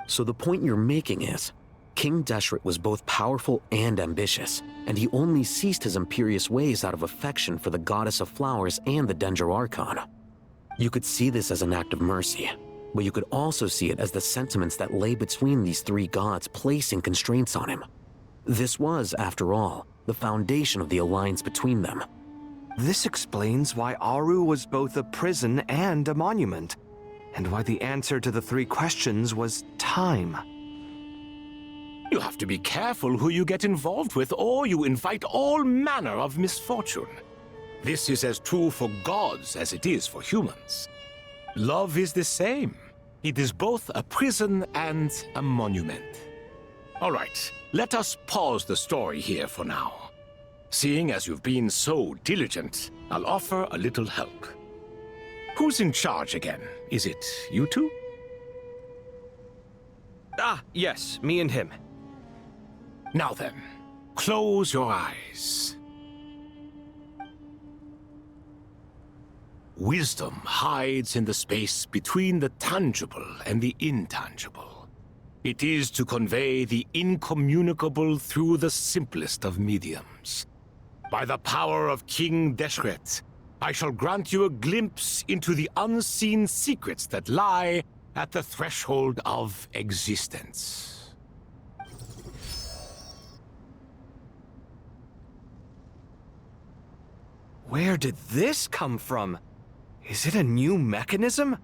Speaker 13: So the point you're making is, King Deshret was both powerful and ambitious, and he only ceased his imperious ways out of affection for the goddess of flowers and the Dendro Archon. You could see this as an act of mercy, but you could also see it as the sentiments that lay between these three gods placing constraints on him. This was, after all, the foundation of the alliance between them.
Speaker 15: This explains why Aru was both a prison and a monument, and why the answer to the three questions was time.
Speaker 18: You have to be careful who you get involved with, or you invite all manner of misfortune. This is as true for gods as it is for humans. Love is the same. It is both a prison and a monument. All right, let us pause the story here for now. Seeing as you've been so diligent, I'll offer a little help. Who's in charge again? Is it you two?
Speaker 15: Ah, yes, me and him.
Speaker 18: Now then, close your eyes. Wisdom hides in the space between the tangible and the intangible. It is to convey the incommunicable through the simplest of mediums. By the power of King Deshret, I shall grant you a glimpse into the unseen secrets that lie at the threshold of existence.
Speaker 15: Where did this come from? Is it a new mechanism?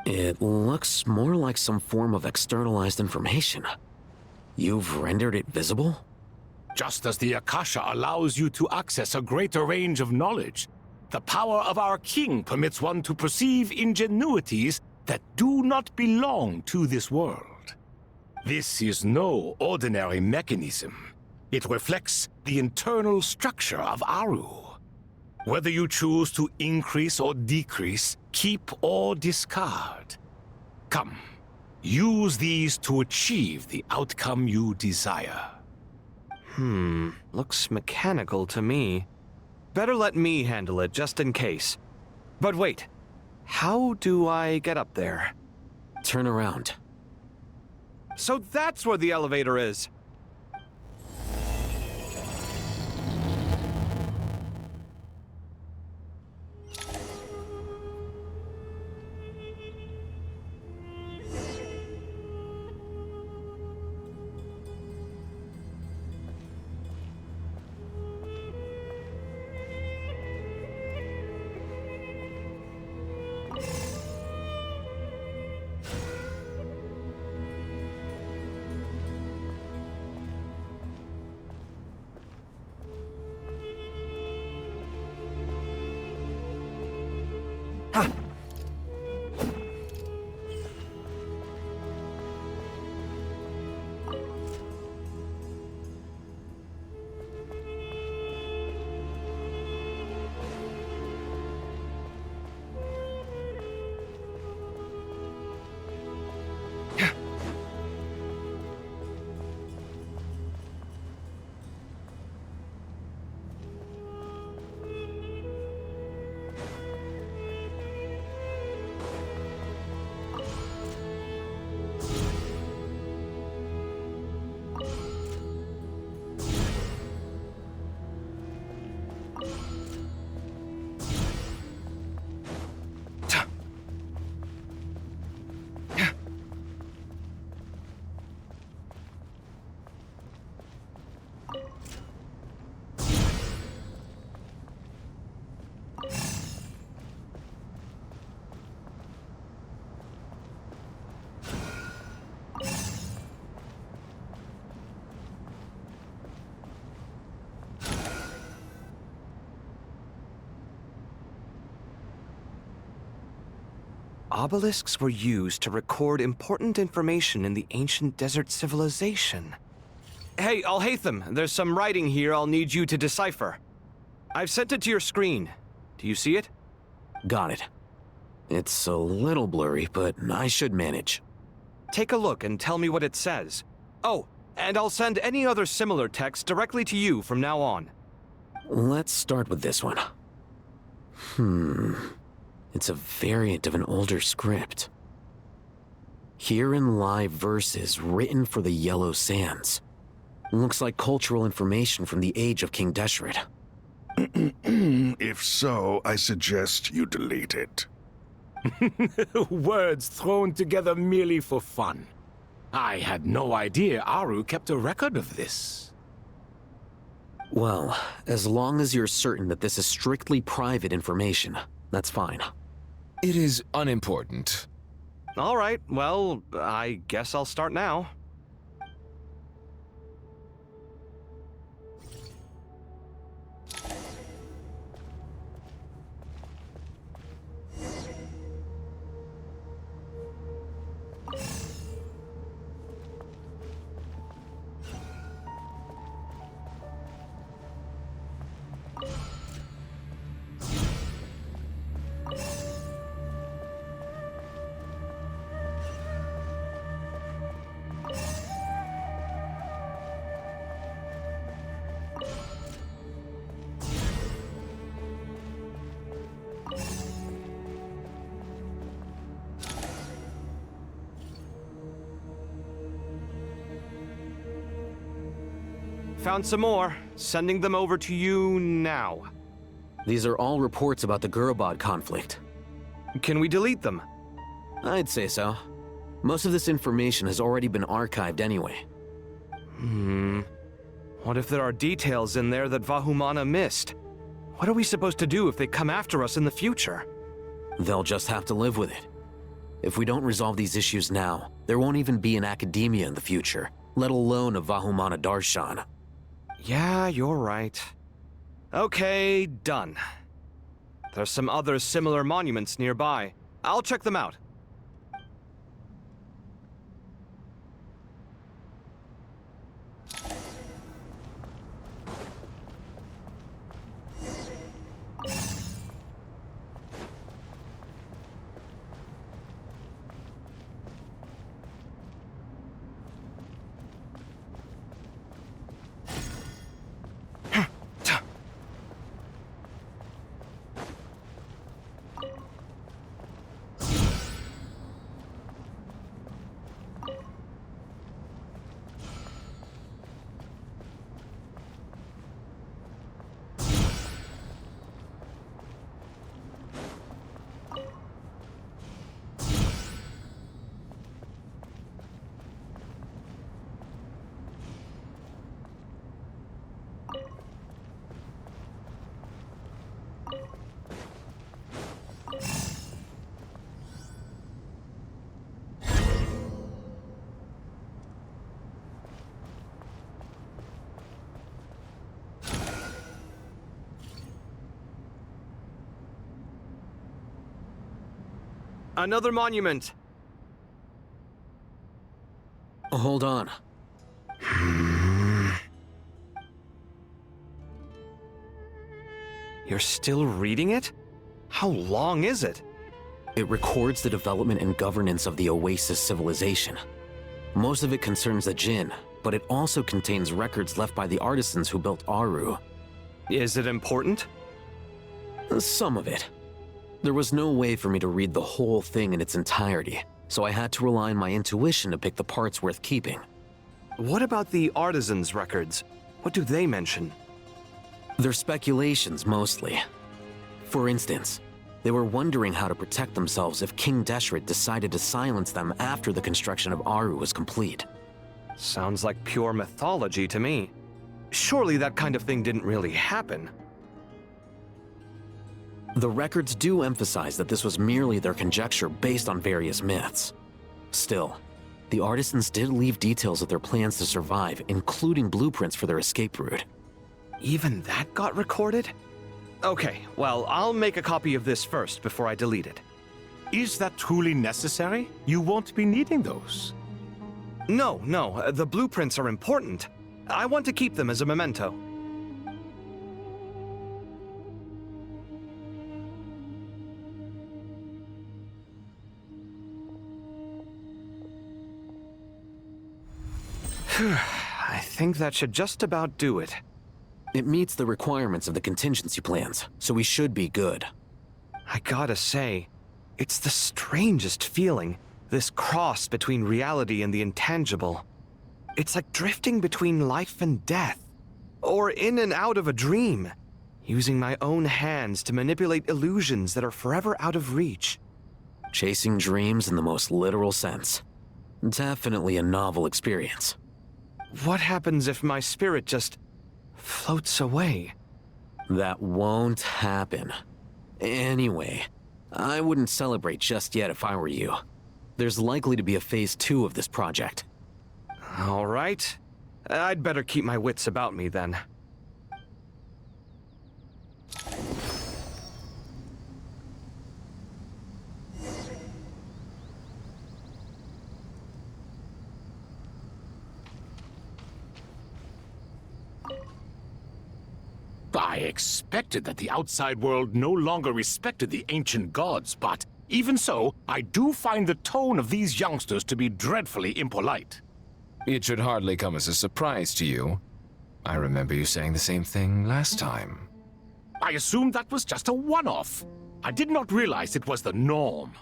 Speaker 13: It looks more like some form of externalized information. You've rendered it visible?
Speaker 18: Just as the Akasha allows you to access a greater range of knowledge, the power of our king permits one to perceive ingenuities that do not belong to this world. This is no ordinary mechanism. It reflects the internal structure of Aru. Whether you choose to increase or decrease, keep or discard. Come, use these to achieve the outcome you desire.
Speaker 15: Looks mechanical to me. Better let me handle it, just in case. But wait, how do I get up there?
Speaker 13: Turn around.
Speaker 15: So that's where the elevator is. Obelisks were used to record important information in the ancient desert civilization. Hey, Al-Haytham, there's some writing here I'll need you to decipher. I've sent it to your screen. Do you see it?
Speaker 13: Got it. It's a little blurry, but I should manage.
Speaker 15: Take a look and tell me what it says. Oh, and I'll send any other similar text directly to you from now on.
Speaker 13: Let's start with this one. It's a variant of an older script. Herein lie verses written for the Yellow Sands. Looks like cultural information from the age of King Deshret.
Speaker 8: If so, I suggest you delete it.
Speaker 18: Words thrown together merely for fun. I had no idea Aru kept a record of this.
Speaker 13: Well, as long as you're certain that this is strictly private information, that's fine.
Speaker 20: It is unimportant.
Speaker 15: All right, well, I guess I'll start now. Found some more. Sending them over to you now.
Speaker 13: These are all reports about the Gurabad conflict.
Speaker 15: Can we delete them?
Speaker 13: I'd say so. Most of this information has already been archived anyway.
Speaker 15: What if there are details in there that Vahumana missed? What are we supposed to do if they come after us in the future?
Speaker 13: They'll just have to live with it. If we don't resolve these issues now, there won't even be an academia in the future, let alone a Vahumana Darshan.
Speaker 15: Yeah, you're right. Okay, done. There's some other similar monuments nearby. I'll check them out. Another monument.
Speaker 13: Hold on.
Speaker 15: You're still reading it? How long is it?
Speaker 13: It records the development and governance of the Oasis civilization. Most of it concerns the Jinn, but it also contains records left by the artisans who built Aru.
Speaker 15: Is it important?
Speaker 13: Some of it. There was no way for me to read the whole thing in its entirety, so I had to rely on my intuition to pick the parts worth keeping.
Speaker 15: What about the artisans' records? What do they mention?
Speaker 13: They're speculations, mostly. For instance, they were wondering how to protect themselves if King Deshret decided to silence them after the construction of Aru was complete.
Speaker 15: Sounds like pure mythology to me. Surely that kind of thing didn't really happen.
Speaker 13: The records do emphasize that this was merely their conjecture based on various myths. Still, the artisans did leave details of their plans to survive, including blueprints for their escape route.
Speaker 15: Even that got recorded? Okay, well, I'll make a copy of this first before I delete it. Is that truly necessary? You won't be needing those. No, the blueprints are important. I want to keep them as a memento. I think that should just about do it.
Speaker 13: It meets the requirements of the contingency plans, so we should be good.
Speaker 15: I gotta say, it's the strangest feeling, this cross between reality and the intangible. It's like drifting between life and death, or in and out of a dream, using my own hands to manipulate illusions that are forever out of reach.
Speaker 13: Chasing dreams in the most literal sense. Definitely a novel experience.
Speaker 15: What happens if my spirit just floats away?
Speaker 13: That won't happen. Anyway, I wouldn't celebrate just yet if I were you. There's likely to be a phase 2 of this project.
Speaker 15: All right. I'd better keep my wits about me then.
Speaker 18: I expected that the outside world no longer respected the ancient gods, but even so, I do find the tone of these youngsters to be dreadfully impolite.
Speaker 20: It should hardly come as a surprise to you. I remember you saying the same thing last time.
Speaker 18: I assumed that was just a one-off. I did not realize it was the norm.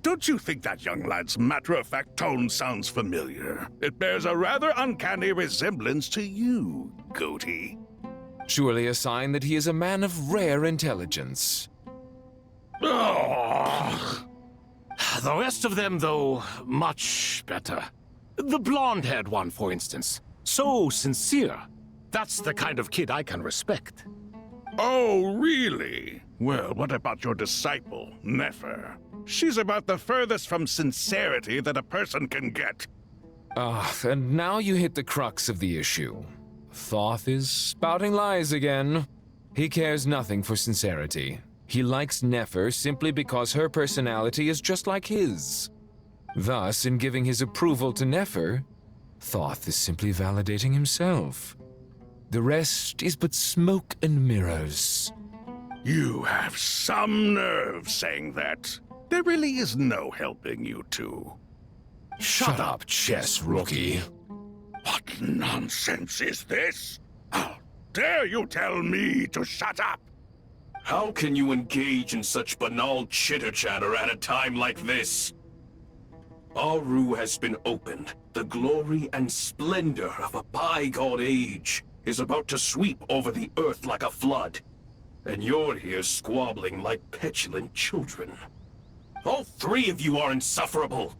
Speaker 8: Don't you think that young lad's matter-of-fact tone sounds familiar? It bears a rather uncanny resemblance to you, Goatee.
Speaker 20: Surely a sign that he is a man of rare intelligence.
Speaker 18: Oh. The rest of them, though, much better. The blonde-haired one, for instance. So sincere. That's the kind of kid I can respect.
Speaker 8: Oh, really? Well, what about your disciple, Nefer? She's about the furthest from sincerity that a person can get.
Speaker 20: And now you hit the crux of the issue. Thoth is spouting lies again. He cares nothing for sincerity. He likes Nefer simply because her personality is just like his. Thus, in giving his approval to Nefer, Thoth is simply validating himself. The rest is but smoke and mirrors.
Speaker 8: You have some nerve saying that. There really is no helping you two.
Speaker 18: Shut up, chess rookie.
Speaker 8: What nonsense is this? How dare you tell me to shut up?
Speaker 11: How can you engage in such banal chitter-chatter at a time like this? Aru has been opened. The glory and splendor of a bygone age is about to sweep over the earth like a flood. And you're here squabbling like petulant children. All three of you are insufferable.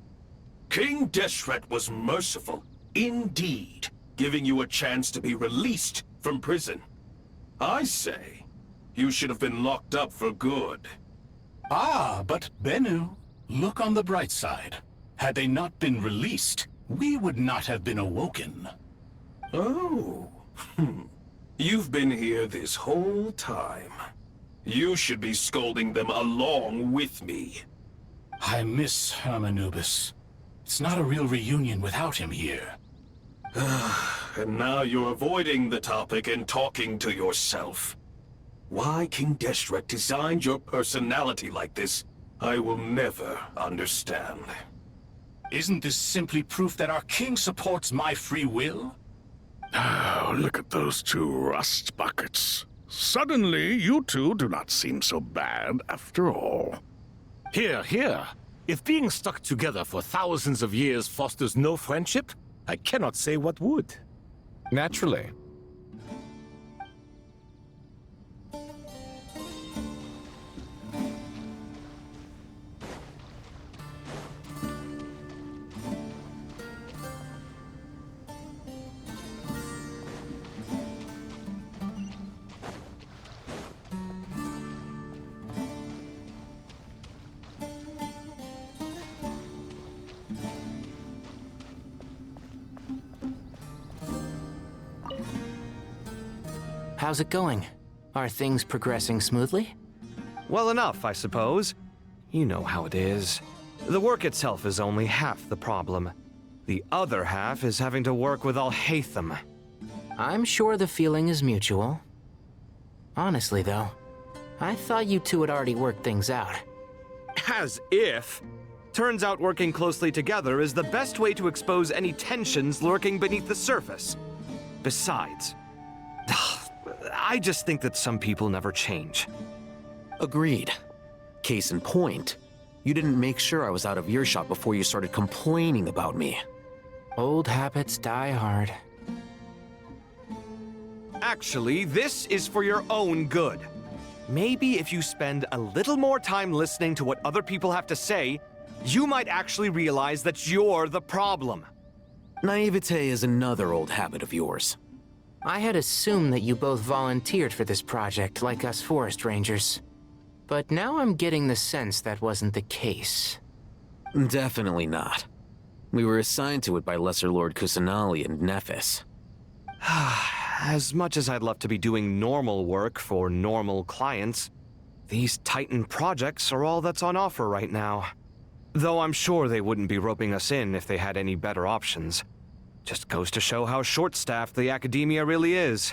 Speaker 11: King Deshret was merciful, indeed, giving you a chance to be released from prison. I say, you should have been locked up for good.
Speaker 10: Ah, but Bennu, look on the bright side. Had they not been released, we would not have been awoken.
Speaker 11: Oh, you've been here this whole time. You should be scolding them along with me.
Speaker 10: I miss Hermanubis. It's not a real reunion without him here.
Speaker 11: And now you're avoiding the topic and talking to yourself. Why King Deshret designed your personality like this, I will never understand.
Speaker 10: Isn't this simply proof that our king supports my free will?
Speaker 8: Oh, look at those two rust buckets. Suddenly, you two do not seem so bad after all.
Speaker 18: Here, here. If being stuck together for thousands of years fosters no friendship, I cannot say what would.
Speaker 20: Naturally.
Speaker 6: How's it going? Are things progressing smoothly?
Speaker 15: Well enough, I suppose. You know how it is. The work itself is only half the problem. The other half is having to work with Al-Haytham.
Speaker 6: I'm sure the feeling is mutual. Honestly, though, I thought you two had already worked things out.
Speaker 15: As if! Turns out working closely together is the best way to expose any tensions lurking beneath the surface. Besides, I just think that some people never change.
Speaker 13: Agreed. Case in point, you didn't make sure I was out of earshot before you started complaining about me.
Speaker 6: Old habits die hard.
Speaker 15: Actually, this is for your own good. Maybe if you spend a little more time listening to what other people have to say, you might actually realize that you're the problem.
Speaker 13: Naivete is another old habit of yours.
Speaker 6: I had assumed that you both volunteered for this project, like us forest rangers. But now I'm getting the sense that wasn't the case.
Speaker 13: Definitely not. We were assigned to it by Lesser Lord Kusanali and Nephis.
Speaker 15: As much as I'd love to be doing normal work for normal clients, these Titan projects are all that's on offer right now. Though I'm sure they wouldn't be roping us in if they had any better options. Just goes to show how short-staffed the academia really is.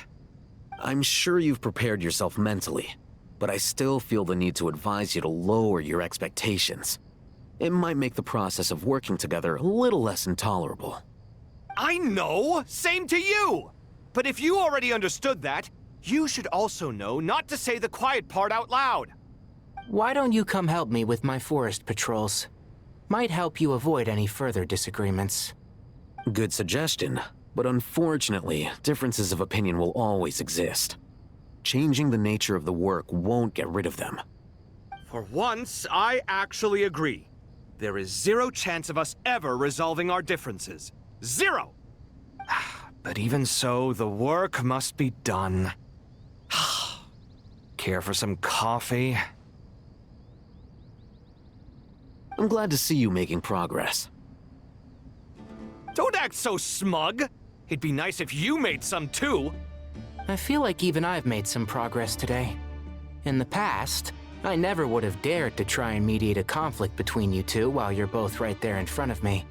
Speaker 13: I'm sure you've prepared yourself mentally, but I still feel the need to advise you to lower your expectations. It might make the process of working together a little less intolerable.
Speaker 15: I know! Same to you! But if you already understood that, you should also know not to say the quiet part out loud.
Speaker 6: Why don't you come help me with my forest patrols? Might help you avoid any further disagreements.
Speaker 13: Good suggestion, but unfortunately, differences of opinion will always exist. Changing the nature of the work won't get rid of them.
Speaker 15: For once, I actually agree. There is zero chance of us ever resolving our differences. Zero! But even so, the work must be done. Care for some coffee?
Speaker 13: I'm glad to see you making progress.
Speaker 15: Don't act so smug! It'd be nice if you made some too!
Speaker 6: I feel like even I've made some progress today. In the past, I never would have dared to try and mediate a conflict between you two while you're both right there in front of me.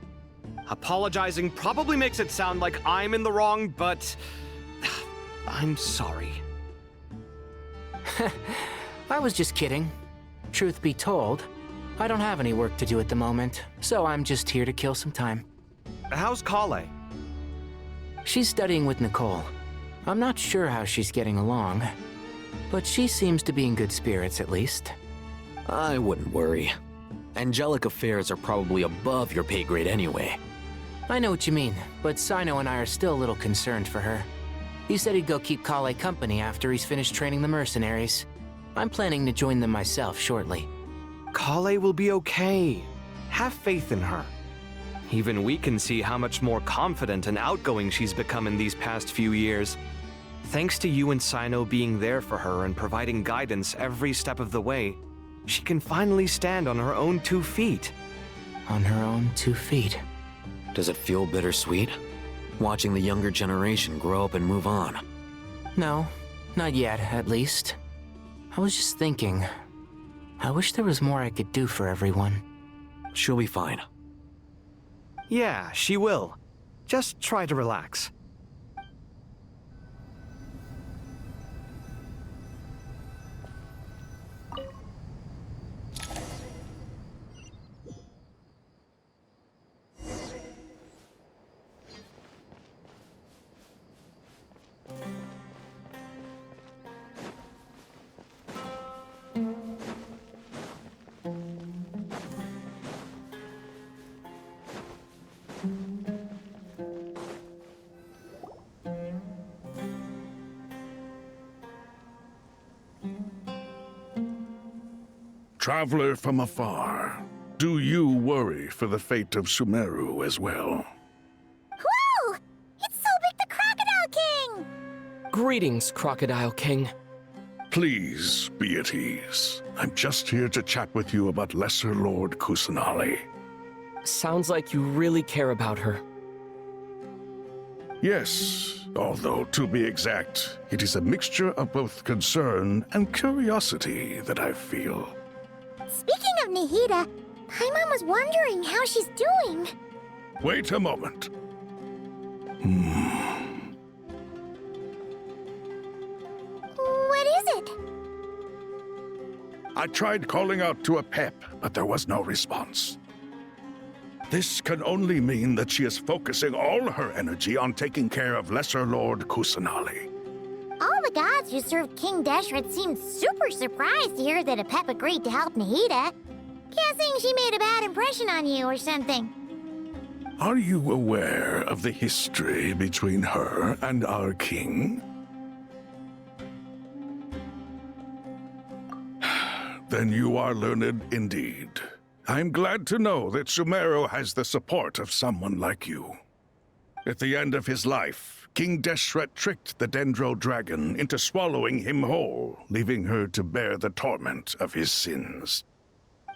Speaker 15: Apologizing probably makes it sound like I'm in the wrong, but I'm sorry.
Speaker 6: I was just kidding. Truth be told, I don't have any work to do at the moment, so I'm just here to kill some time.
Speaker 15: How's Kale?
Speaker 6: She's studying with Nicole. I'm not sure how she's getting along, but she seems to be in good spirits at least.
Speaker 13: I wouldn't worry. Angelic affairs are probably above your pay grade anyway.
Speaker 6: I know what you mean, but Sino and I are still a little concerned for her. He said he'd go keep Kale company after he's finished training the mercenaries. I'm planning to join them myself shortly.
Speaker 15: Kale will be okay. Have faith in her. Even we can see how much more confident and outgoing she's become in these past few years. Thanks to you and Sino being there for her and providing guidance every step of the way, she can finally stand on her own 2 feet.
Speaker 6: On her own 2 feet.
Speaker 13: Does it feel bittersweet? Watching the younger generation grow up and move on?
Speaker 6: No, not yet, at least. I was just thinking, I wish there was more I could do for everyone.
Speaker 13: She'll be fine.
Speaker 15: Yeah, she will. Just try to relax.
Speaker 8: Traveler from afar, do you worry for the fate of Sumeru as well?
Speaker 14: Whoa! It's Sobek the Crocodile King!
Speaker 9: Greetings, Crocodile King.
Speaker 8: Please be at ease. I'm just here to chat with you about Lesser Lord Kusanali.
Speaker 9: Sounds like you really care about her.
Speaker 8: Yes, although to be exact, it is a mixture of both concern and curiosity that I feel.
Speaker 14: Speaking of about Nahida, Paimon was wondering how she's doing.
Speaker 8: Wait a moment.
Speaker 14: What is it?
Speaker 8: I tried calling out to a pep, but there was no response. This can only mean that she is focusing all her energy on taking care of Lesser Lord Kusanali.
Speaker 14: All the gods who served King Deshret seemed super surprised to hear that a pep agreed to help Nahida. Guessing she made a bad impression on you or something.
Speaker 8: Are you aware of the history between her and our king? Then you are learned indeed. I'm glad to know that Sumeru has the support of someone like you. At the end of his life, King Deshret tricked the Dendro Dragon into swallowing him whole, leaving her to bear the torment of his sins.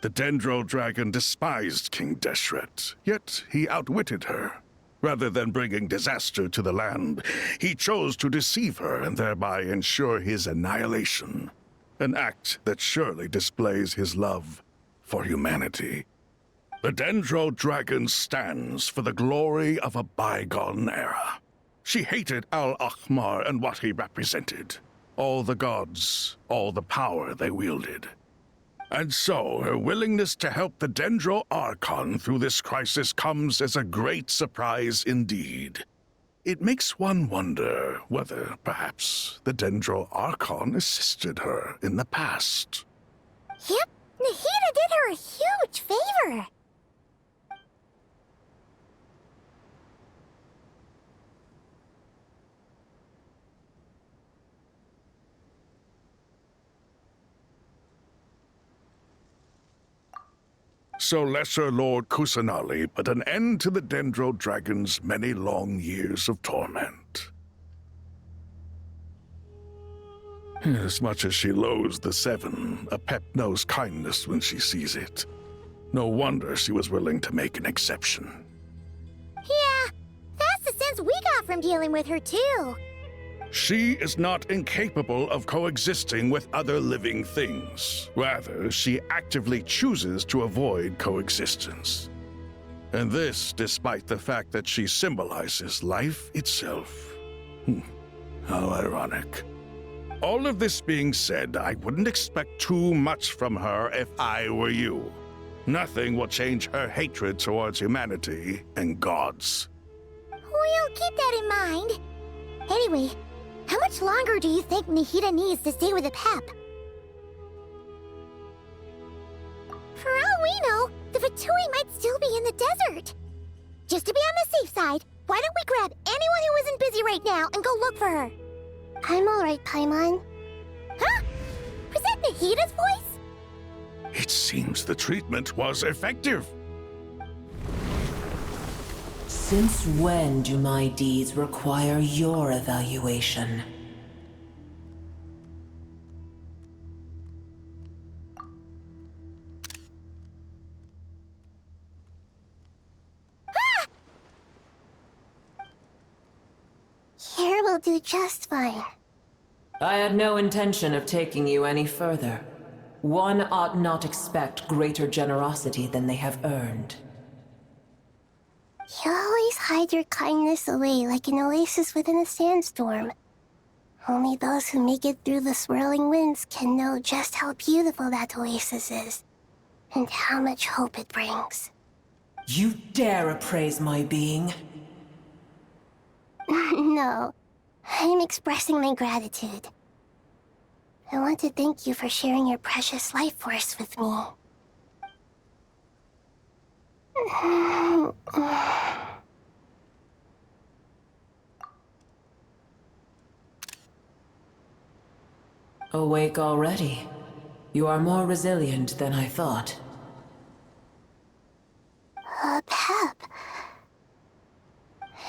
Speaker 8: The Dendro Dragon despised King Deshret, yet he outwitted her. Rather than bringing disaster to the land, he chose to deceive her and thereby ensure his annihilation. An act that surely displays his love for humanity. The Dendro Dragon stands for the glory of a bygone era. She hated Al-Ahmar and what he represented. All the gods, all the power they wielded. And so, her willingness to help the Dendro Archon through this crisis comes as a great surprise indeed. It makes one wonder whether, perhaps, the Dendro Archon assisted her in the past.
Speaker 14: Yep, Nahida did her a huge favor.
Speaker 8: So Lesser Lord Kusanali put an end to the Dendro Dragon's many long years of torment. As much as she loathes the Seven, a pep knows kindness when she sees it. No wonder she was willing to make an exception.
Speaker 14: Yeah, that's the sense we got from dealing with her too.
Speaker 8: She is not incapable of coexisting with other living things. Rather, she actively chooses to avoid coexistence. And this despite the fact that she symbolizes life itself. How ironic. All of this being said, I wouldn't expect too much from her if I were you. Nothing will change her hatred towards humanity and gods.
Speaker 14: We'll keep that in mind. Anyway, how much longer do you think Nahida needs to stay with the pep? For all we know, the Fatui might still be in the desert. Just to be on the safe side, why don't we grab anyone who isn't busy right now and go look for her?
Speaker 19: I'm alright, Paimon.
Speaker 14: Huh? Was that Nahida's voice?
Speaker 8: It seems the treatment was effective.
Speaker 2: Since when do my deeds require your evaluation?
Speaker 19: Here will do just fine.
Speaker 2: I had no intention of taking you any further. One ought not expect greater generosity than they have earned.
Speaker 19: You always hide your kindness away like an oasis within a sandstorm. Only those who make it through the swirling winds can know just how beautiful that oasis is, and how much hope it brings.
Speaker 2: You dare appraise my being?
Speaker 19: No, I'm expressing my gratitude. I want to thank you for sharing your precious life force with me.
Speaker 2: Awake already? You are more resilient than I thought.
Speaker 19: Pep.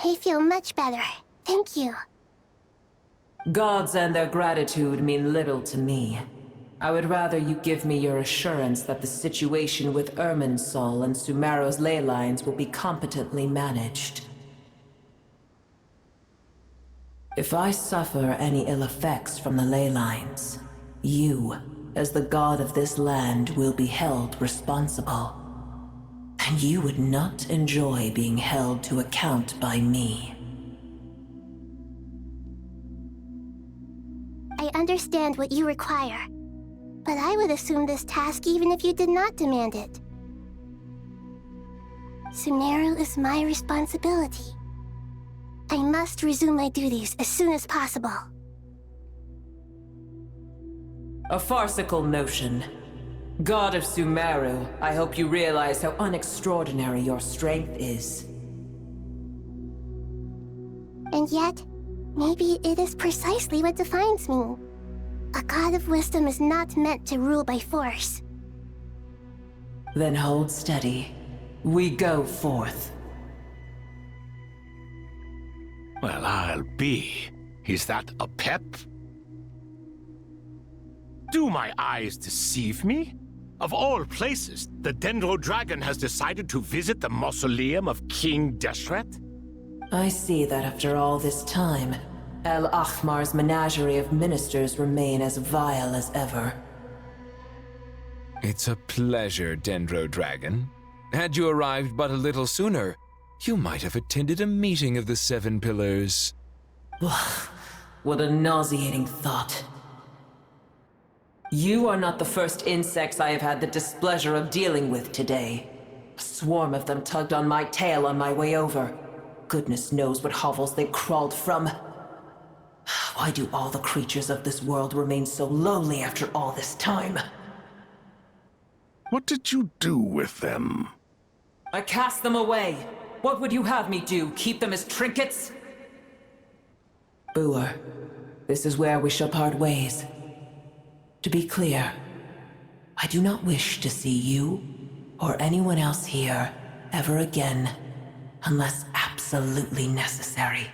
Speaker 19: I feel much better. Thank you.
Speaker 2: Gods and their gratitude mean little to me. I would rather you give me your assurance that the situation with Irminsul and Sumeru's ley lines will be competently managed. If I suffer any ill effects from the ley lines, you as the god of this land, will be held responsible. And you would not enjoy being held to account by me.
Speaker 19: I understand what you require, but I would assume this task even if you did not demand it. Sumeru is my responsibility. I must resume my duties as soon as possible.
Speaker 2: A farcical notion. God of Sumeru, I hope you realize how unextraordinary your strength is.
Speaker 19: And yet, maybe it is precisely what defines me. A god of wisdom is not meant to rule by force.
Speaker 2: Then hold steady. We go forth.
Speaker 18: Well, I'll be. Is that a pep? Do my eyes deceive me? Of all places, the Dendro Dragon has decided to visit the mausoleum of King Deshret?
Speaker 2: I see that after all this time, El Ahmar's menagerie of ministers remain as vile as ever.
Speaker 20: It's a pleasure, Dendro Dragon. Had you arrived but a little sooner, you might have attended a meeting of the Seven Pillars.
Speaker 2: What a nauseating thought. You are not the first insects I have had the displeasure of dealing with today. A swarm of them tugged on my tail on my way over. Goodness knows what hovels they crawled from. Why do all the creatures of this world remain so lowly after all this time?
Speaker 8: What did you do with them?
Speaker 2: I cast them away. What would you have me do? Keep them as trinkets? Boer, this is where we shall part ways. To be clear, I do not wish to see you or anyone else here ever again, unless absolutely necessary.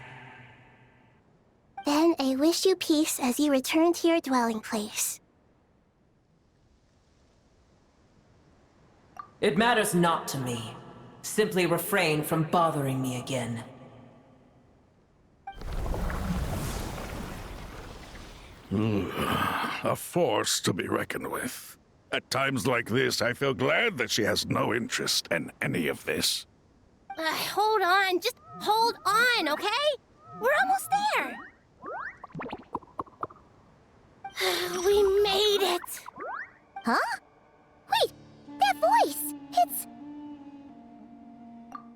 Speaker 19: Then I wish you peace as you return to your dwelling place.
Speaker 2: It matters not to me. Simply refrain from bothering me again.
Speaker 8: A force to be reckoned with. At times like this, I feel glad that she has no interest in any of this.
Speaker 14: Hold on, just hold on, okay? We're almost there. We made it. Huh? Wait, that voice, it's...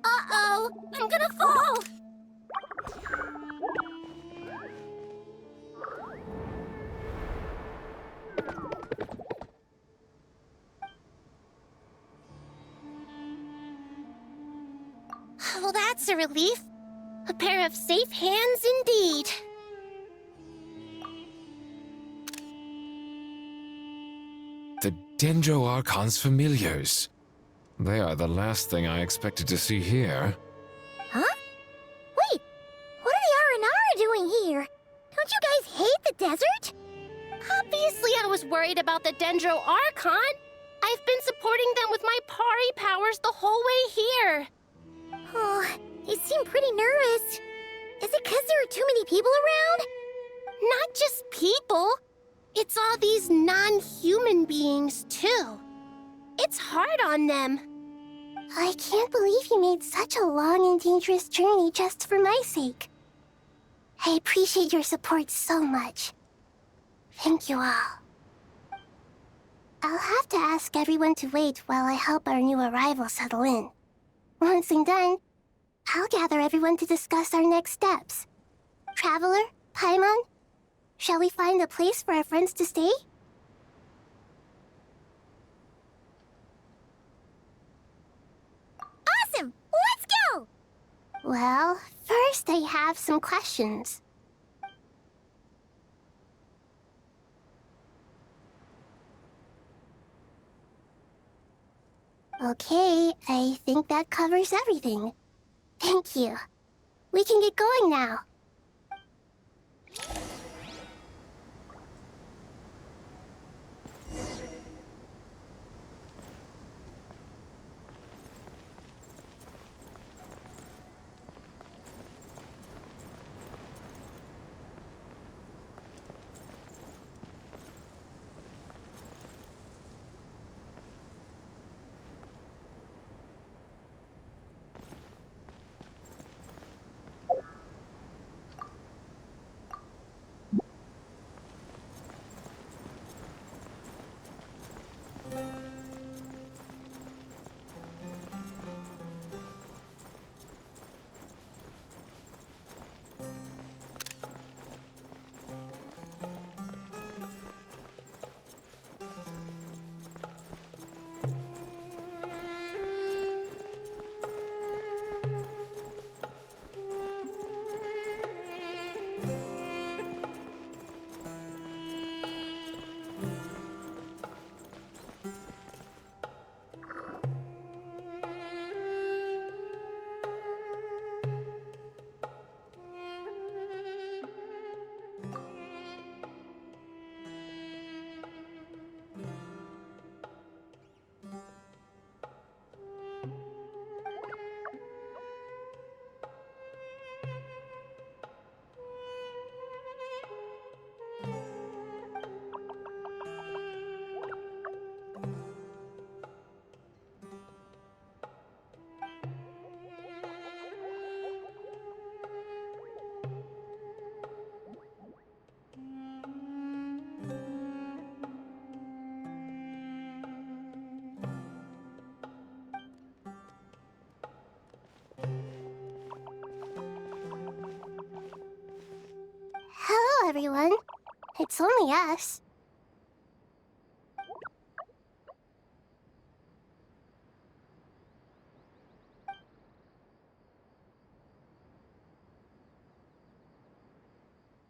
Speaker 14: Uh-oh, I'm gonna fall. Well, that's a relief. A pair of safe hands indeed.
Speaker 20: The Dendro Archon's familiars. They are the last thing I expected to see here.
Speaker 14: Huh? Wait, what are the Aranara doing here? Don't you guys hate the desert? Obviously I was worried about the Dendro Archon. I've been supporting them with my Pari powers the whole way here. Oh, they seem pretty nervous. Is it because there are too many people around? Not just people. It's all these non-human beings, too. It's hard on them.
Speaker 19: I can't believe you made such a long and dangerous journey just for my sake. I appreciate your support so much. Thank you all. I'll have to ask everyone to wait while I help our new arrival settle in. Once I'm done, I'll gather everyone to discuss our next steps. Traveler, Paimon, shall we find a place for our friends to stay?
Speaker 14: Awesome! Let's go!
Speaker 19: Well, first I have some questions. Okay, I think that covers everything. Thank you. We can get going now. everyone. It's only us.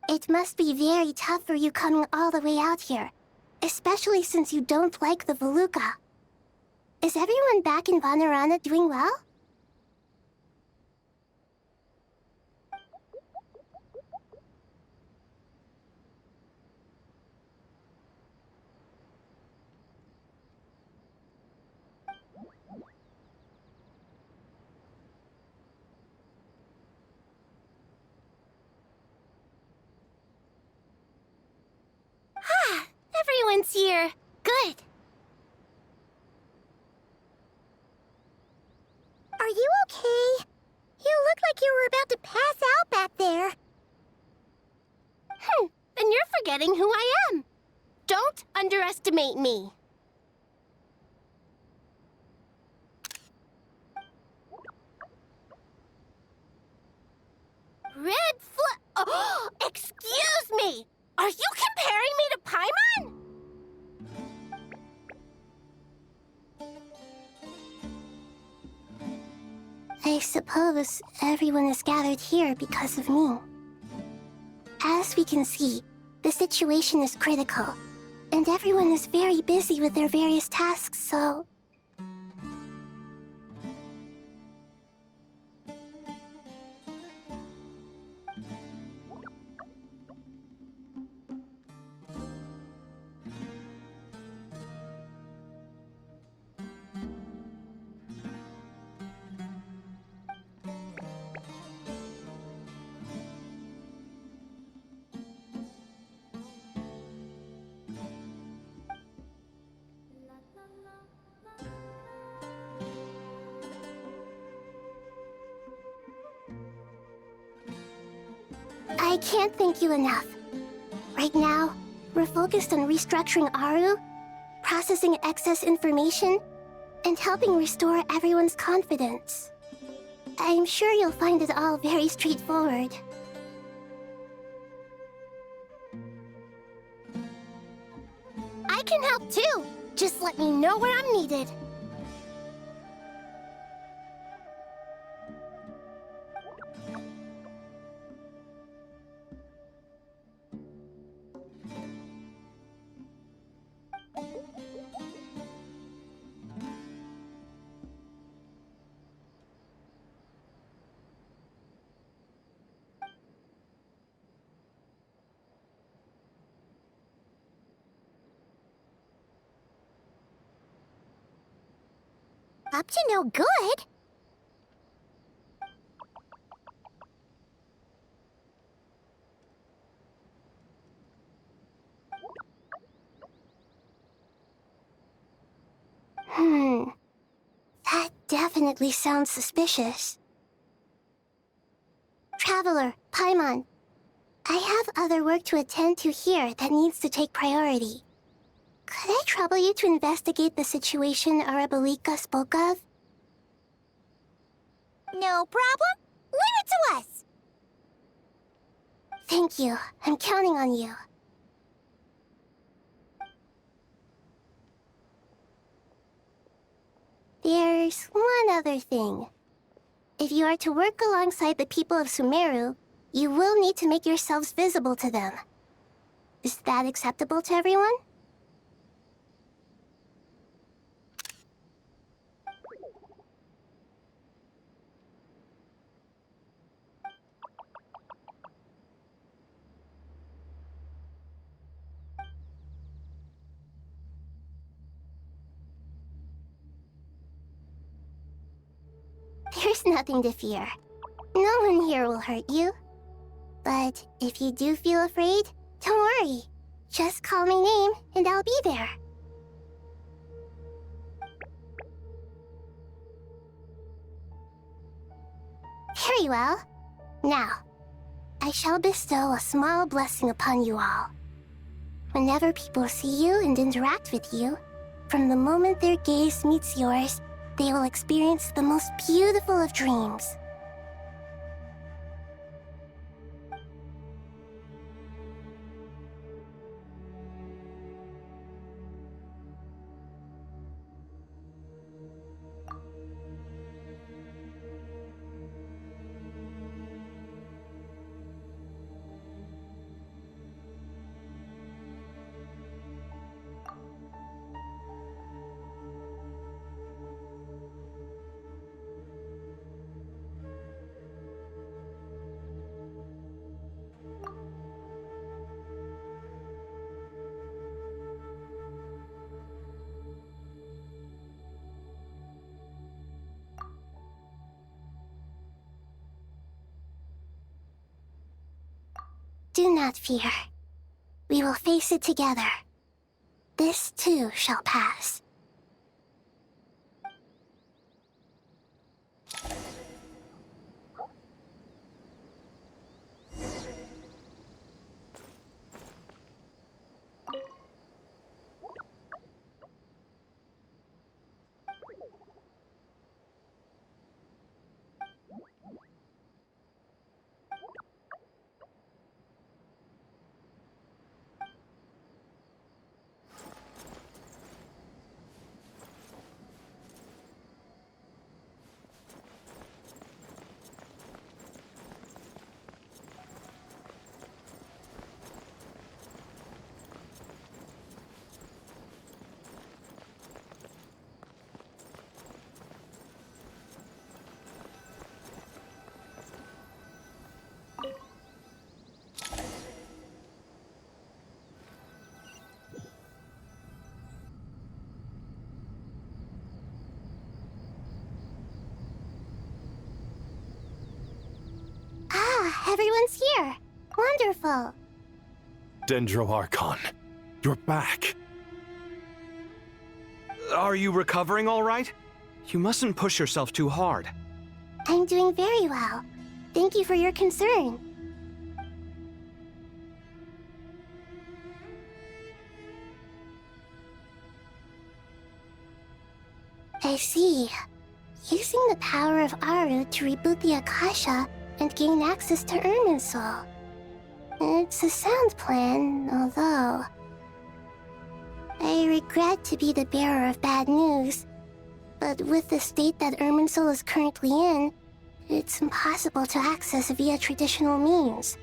Speaker 19: It must be very tough for you coming all the way out here, especially since you don't like the Veluca. Is everyone back in Vanarana doing well? Everyone's here. Good. Are you okay? You look like you were about to pass out back there. Then you're forgetting who I am. Don't underestimate me. Oh, excuse me! Are you comparing me to Paimon? I suppose everyone is gathered here because of me. As we can see, the situation is critical, and everyone is very busy with their various tasks, so... I can't thank you enough. Right now, we're focused on restructuring Aru, processing excess information, and helping restore everyone's confidence. I'm sure you'll find it all very straightforward. I can help too! Just let me know where I'm needed. Up to no good? That definitely sounds suspicious. Traveler, Paimon, I have other work to attend to here that needs to take priority. Could I trouble you to investigate the situation Arabalika spoke of? No problem. Leave it to us! Thank you. I'm counting on you. There's one other thing. If you are to work alongside the people of Sumeru, you will need to make yourselves visible to them. Is that acceptable to everyone? There's nothing to fear. No one here will hurt you. But if you do feel afraid, don't worry. Just call my name and I'll be there. Very well. Now, I shall bestow a small blessing upon you all. Whenever people see you and interact with you, from the moment their gaze meets yours, they will experience the most beautiful of dreams. Do not fear. We will face it together. This too shall pass. Everyone's here. Wonderful.
Speaker 1: Dendro Archon, you're back.
Speaker 15: Are you recovering all right? You mustn't push yourself too hard.
Speaker 19: I'm doing very well. Thank you for your concern. I see. Using the power of Aru to reboot the Akasha and gain access to Irminsul. It's a sound plan, although... I regret to be the bearer of bad news, but with the state that Irminsul is currently in, it's impossible to access via traditional means.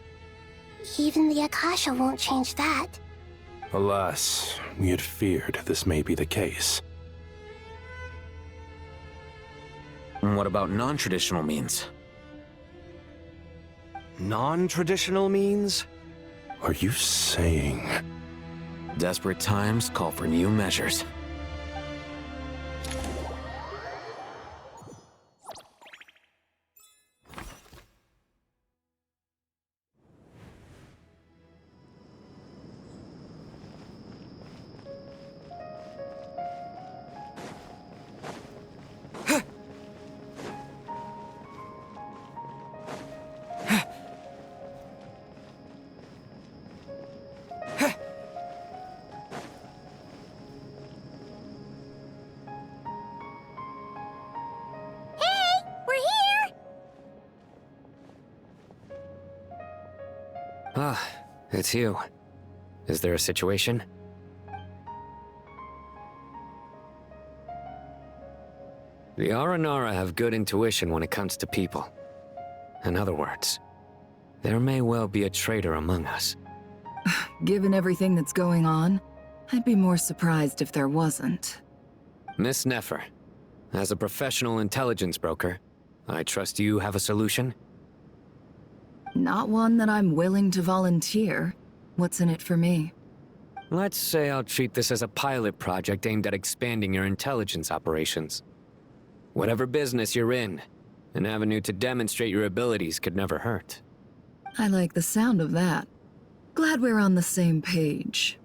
Speaker 19: Even the Akasha won't change that.
Speaker 1: Alas, we had feared this may be the case.
Speaker 13: What about non-traditional means?
Speaker 15: Non-traditional means?
Speaker 1: Are you saying...
Speaker 13: Desperate times call for new measures.
Speaker 3: Ah, it's you. Is there a situation? The Aranara have good intuition when it comes to people. In other words, there may well be a traitor among us.
Speaker 5: Given everything that's going on, I'd be more surprised if there wasn't.
Speaker 3: Miss Nefer, as a professional intelligence broker, I trust you have a solution?
Speaker 5: Not one that I'm willing to volunteer. What's in it for me?
Speaker 3: Let's say I'll treat this as a pilot project aimed at expanding your intelligence operations. Whatever business you're in, an avenue to demonstrate your abilities could never hurt.
Speaker 5: I like the sound of that. Glad we're on the same page.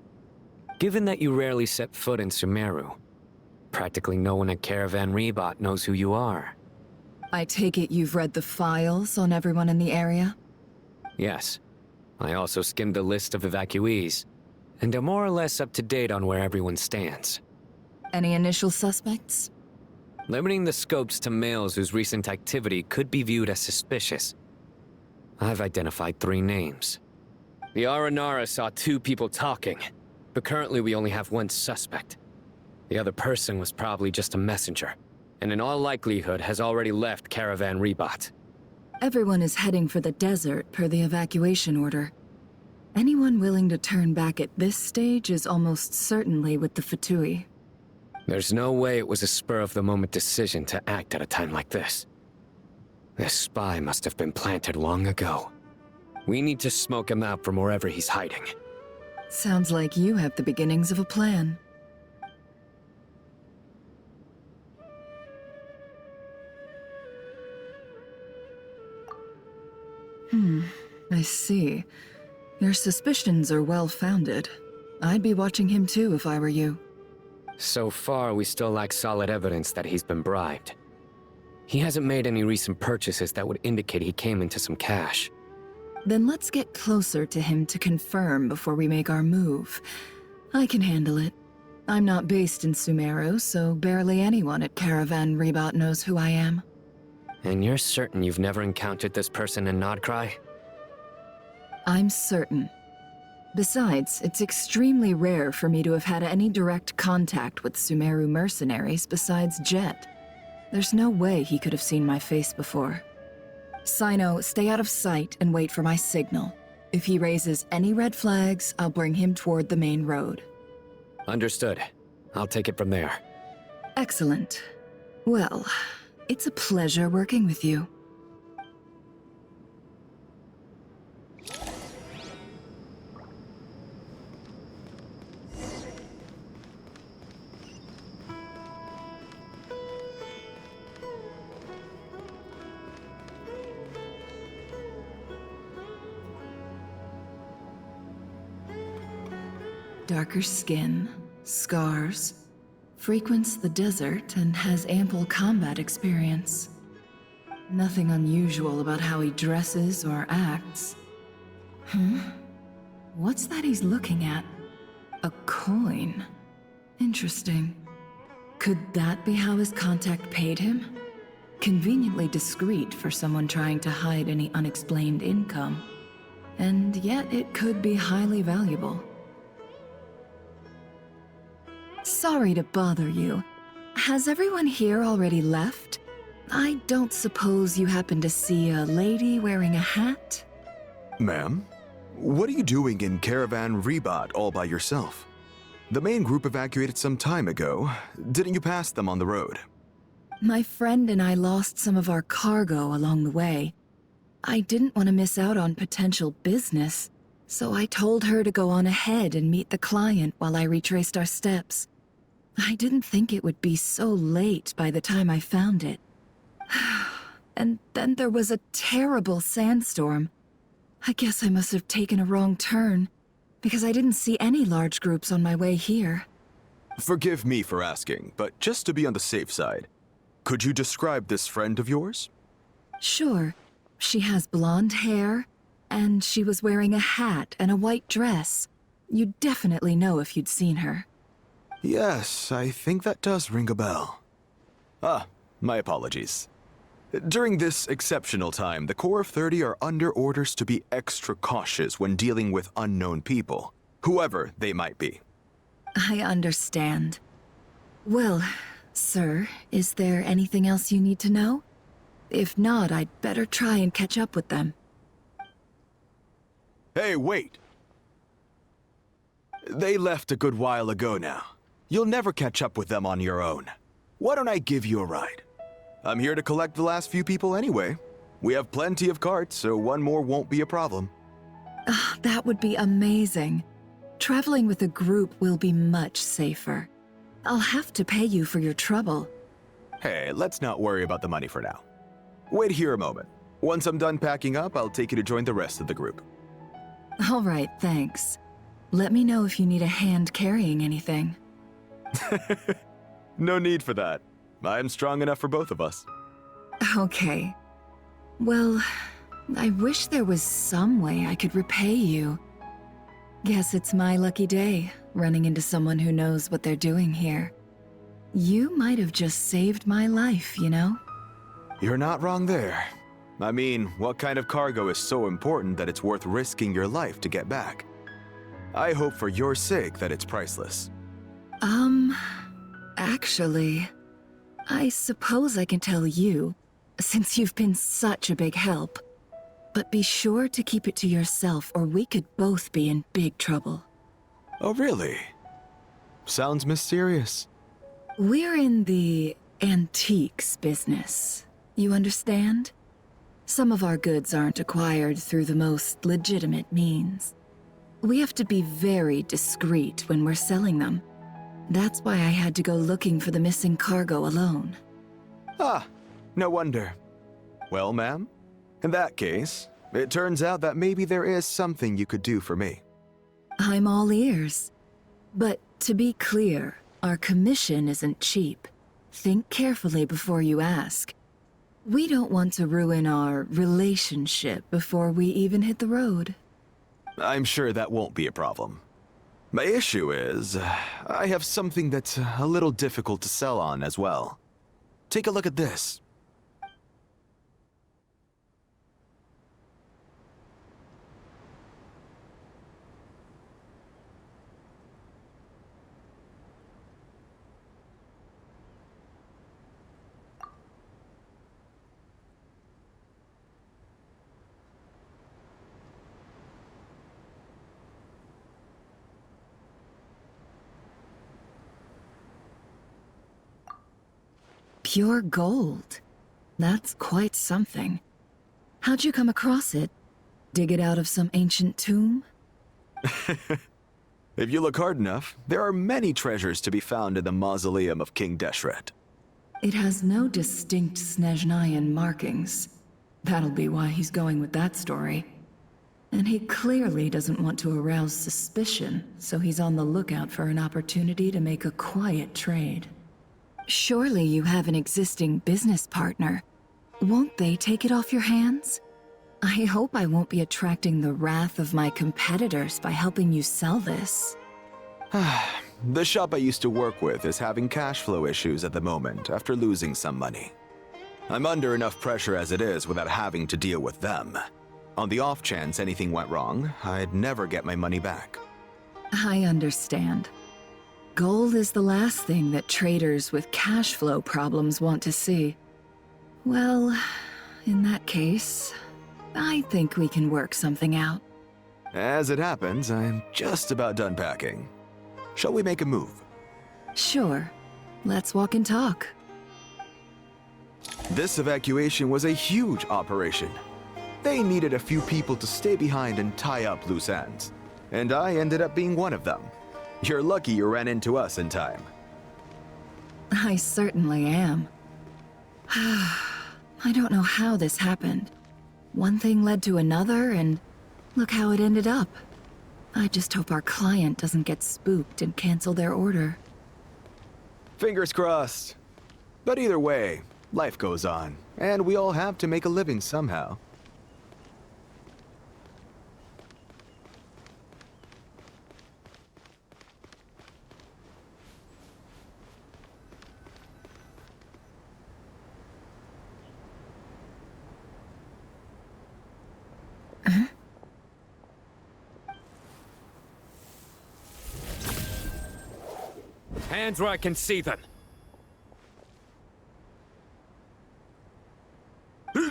Speaker 3: Given that you rarely set foot in Sumeru, practically no one at Caravan Rebot knows who you are.
Speaker 5: I take it you've read the files on everyone in the area?
Speaker 3: Yes. I also skimmed the list of evacuees, and am more or less up to date on where everyone stands.
Speaker 5: Any initial suspects?
Speaker 3: Limiting the scopes to males whose recent activity could be viewed as suspicious. I've identified 3 names. The Aranara saw 2 people talking, but currently we only have 1 suspect. The other person was probably just a messenger, and in all likelihood has already left Caravan Rebot.
Speaker 5: Everyone is heading for the desert per the evacuation order. Anyone willing to turn back at this stage is almost certainly with the Fatui.
Speaker 3: There's no way it was a spur-of-the-moment decision to act at a time like this. This spy must have been planted long ago. We need to smoke him out from wherever he's hiding.
Speaker 5: Sounds like you have the beginnings of a plan. I see. Your suspicions are well-founded. I'd be watching him too if I were you.
Speaker 3: So far, we still lack solid evidence that he's been bribed. He hasn't made any recent purchases that would indicate he came into some cash.
Speaker 5: Then let's get closer to him to confirm before we make our move. I can handle it. I'm not based in Sumeru, so barely anyone at Caravan Rebot knows who I am.
Speaker 3: And you're certain you've never encountered this person in Nod-Krai?
Speaker 5: I'm certain. Besides, it's extremely rare for me to have had any direct contact with Sumeru mercenaries besides Jet. There's no way he could have seen my face before. Sino, stay out of sight and wait for my signal. If he raises any red flags, I'll bring him toward the main road.
Speaker 3: Understood. I'll take it from there.
Speaker 5: Excellent. Well, it's a pleasure working with you. Darker skin, scars, frequents the desert and has ample combat experience. Nothing unusual about how he dresses or acts. What's that he's looking at? A coin. Interesting. Could that be how his contact paid him? Conveniently discreet for someone trying to hide any unexplained income. And yet it could be highly valuable. Sorry to bother you. Has everyone here already left? I don't suppose you happen to see a lady wearing a hat?
Speaker 7: Ma'am, what are you doing in Caravan Rebot all by yourself? The main group evacuated some time ago. Didn't you pass them on the road?
Speaker 5: My friend and I lost some of our cargo along the way. I didn't want to miss out on potential business, so I told her to go on ahead and meet the client while I retraced our steps. I didn't think it would be so late by the time I found it. And then there was a terrible sandstorm. I guess I must have taken a wrong turn, because I didn't see any large groups on my way here.
Speaker 7: Forgive me for asking, but just to be on the safe side, could you describe this friend of yours?
Speaker 5: Sure. She has blonde hair, and she was wearing a hat and a white dress. You'd definitely know if you'd seen her.
Speaker 7: Yes, I think that does ring a bell. My apologies. During this exceptional time, the Corps of 30 are under orders to be extra cautious when dealing with unknown people, whoever they might be.
Speaker 5: I understand. Well, sir, is there anything else you need to know? If not, I'd better try and catch up with them.
Speaker 7: Hey, wait! They left a good while ago now. You'll never catch up with them on your own. Why don't I give you a ride? I'm here to collect the last few people anyway. We have plenty of carts, so one more won't be a problem.
Speaker 5: That would be amazing. Traveling with a group will be much safer. I'll have to pay you for your trouble.
Speaker 7: Hey, let's not worry about the money for now. Wait here a moment. Once I'm done packing up, I'll take you to join the rest of the group.
Speaker 5: All right, thanks. Let me know if you need a hand carrying anything.
Speaker 7: No need for that. I'm strong enough for both of us.
Speaker 5: Okay. Well, I wish there was some way I could repay you. Guess it's my lucky day, running into someone who knows what they're doing here. You might have just saved my life, you know?
Speaker 7: You're not wrong there. I mean, what kind of cargo is so important that it's worth risking your life to get back? I hope for your sake that it's priceless.
Speaker 5: Actually, I suppose I can tell you, since you've been such a big help. But be sure to keep it to yourself, or we could both be in big trouble.
Speaker 7: Oh, really? Sounds mysterious.
Speaker 5: We're in the antiques business. You understand? Some of our goods aren't acquired through the most legitimate means. We have to be very discreet when we're selling them. That's why I had to go looking for the missing cargo alone.
Speaker 7: No wonder. Well, ma'am, in that case, It turns out that maybe there is something you could do for me.
Speaker 5: I'm all ears. But to be clear, our commission isn't cheap. Think carefully before you ask. We don't want to ruin our relationship before we even hit the road.
Speaker 7: I'm sure that won't be a problem. My issue is, I have something that's a little difficult to sell on as well. Take a look at this.
Speaker 5: Pure gold. That's quite something. How'd you come across it? Dig it out of some ancient tomb?
Speaker 7: If you look hard enough, there are many treasures to be found in the mausoleum of King Deshret.
Speaker 5: It has no distinct Snezhnayan markings. That'll be why he's going with that story. And he clearly doesn't want to arouse suspicion, so he's on the lookout for an opportunity to make a quiet trade. Surely you have an existing business partner. Won't they take it off your hands? I hope I won't be attracting the wrath of my competitors by helping you sell this.
Speaker 7: The shop I used to work with is having cash flow issues at the moment after losing some money. I'm under enough pressure as it is without having to deal with them. On the off chance anything went wrong, I'd never get my money back.
Speaker 5: I understand. Gold is the last thing that traders with cash flow problems want to see. Well, in that case, I think we can work something out.
Speaker 7: As it happens, I'm just about done packing. Shall we make a move?
Speaker 5: Sure. Let's walk and talk.
Speaker 7: This evacuation was a huge operation. They needed a few people to stay behind and tie up loose ends. And I ended up being one of them. You're lucky you ran into us in time.
Speaker 5: I certainly am. I don't know how this happened. One thing led to another, and look how it ended up. I just hope our client doesn't get spooked and cancel their order.
Speaker 7: Fingers crossed. But either way, life goes on, and we all have to make a living somehow.
Speaker 3: Hands where I can see them.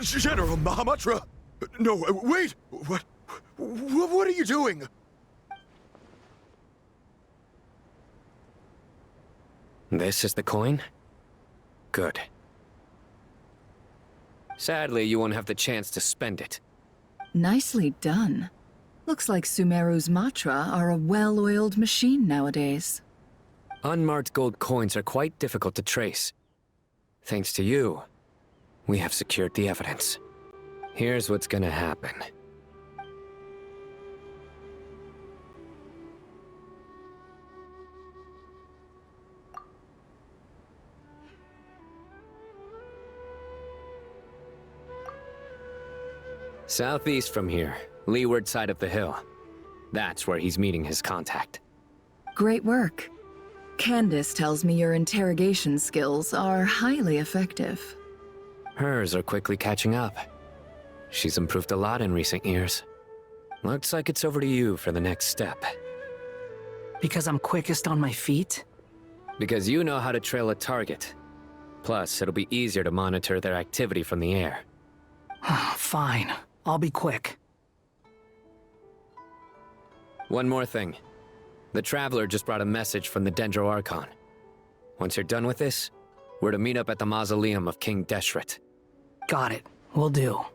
Speaker 7: General Mahamatra! No, wait! What are you doing?
Speaker 3: This is the coin? Good. Sadly, you won't have the chance to spend it.
Speaker 5: Nicely done. Looks like Sumeru's Matra are a well-oiled machine nowadays.
Speaker 3: Unmarked gold coins are quite difficult to trace. Thanks to you, we have secured the evidence. Here's what's gonna happen. Southeast from here, leeward side of the hill. That's where he's meeting his contact.
Speaker 5: Great work. Candace tells me your interrogation skills are highly effective.
Speaker 3: Hers are quickly catching up. She's improved a lot in recent years. Looks like it's over to you for the next step.
Speaker 6: Because I'm quickest on my feet?
Speaker 3: Because you know how to trail a target. Plus, it'll be easier to monitor their activity from the air.
Speaker 6: Fine. I'll be quick.
Speaker 3: One more thing. The Traveler just brought a message from the Dendro Archon. Once you're done with this, we're to meet up at the mausoleum of King Deshret.
Speaker 6: Got it. Will do.
Speaker 14: Are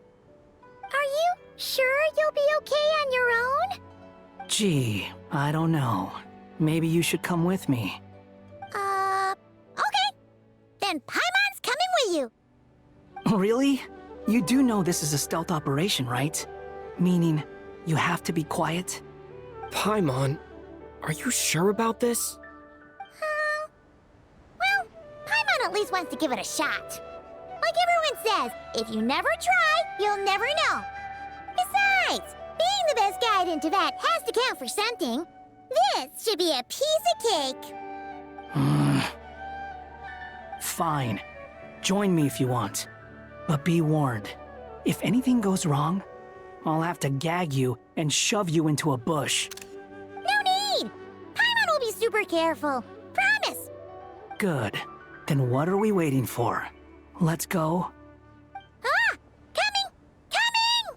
Speaker 14: you sure you'll be okay on your own?
Speaker 6: Gee, I don't know. Maybe you should come with me.
Speaker 14: Okay. Then Paimon's coming with you.
Speaker 6: Really? You do know this is a stealth operation, right?
Speaker 2: Meaning, you have to be quiet?
Speaker 9: Paimon, are you sure about this?
Speaker 14: Well, Paimon at least wants to give it a shot. Like everyone says, if you never try, you'll never know. Besides, being the best guide into that has to count for something. This should be a piece of cake.
Speaker 2: Fine. Join me if you want. But be warned, if anything goes wrong, I'll have to gag you and shove you into a bush.
Speaker 14: No need! Paimon will be super careful. Promise!
Speaker 2: Good. Then what are we waiting for? Let's go.
Speaker 14: Ah! Coming! Coming!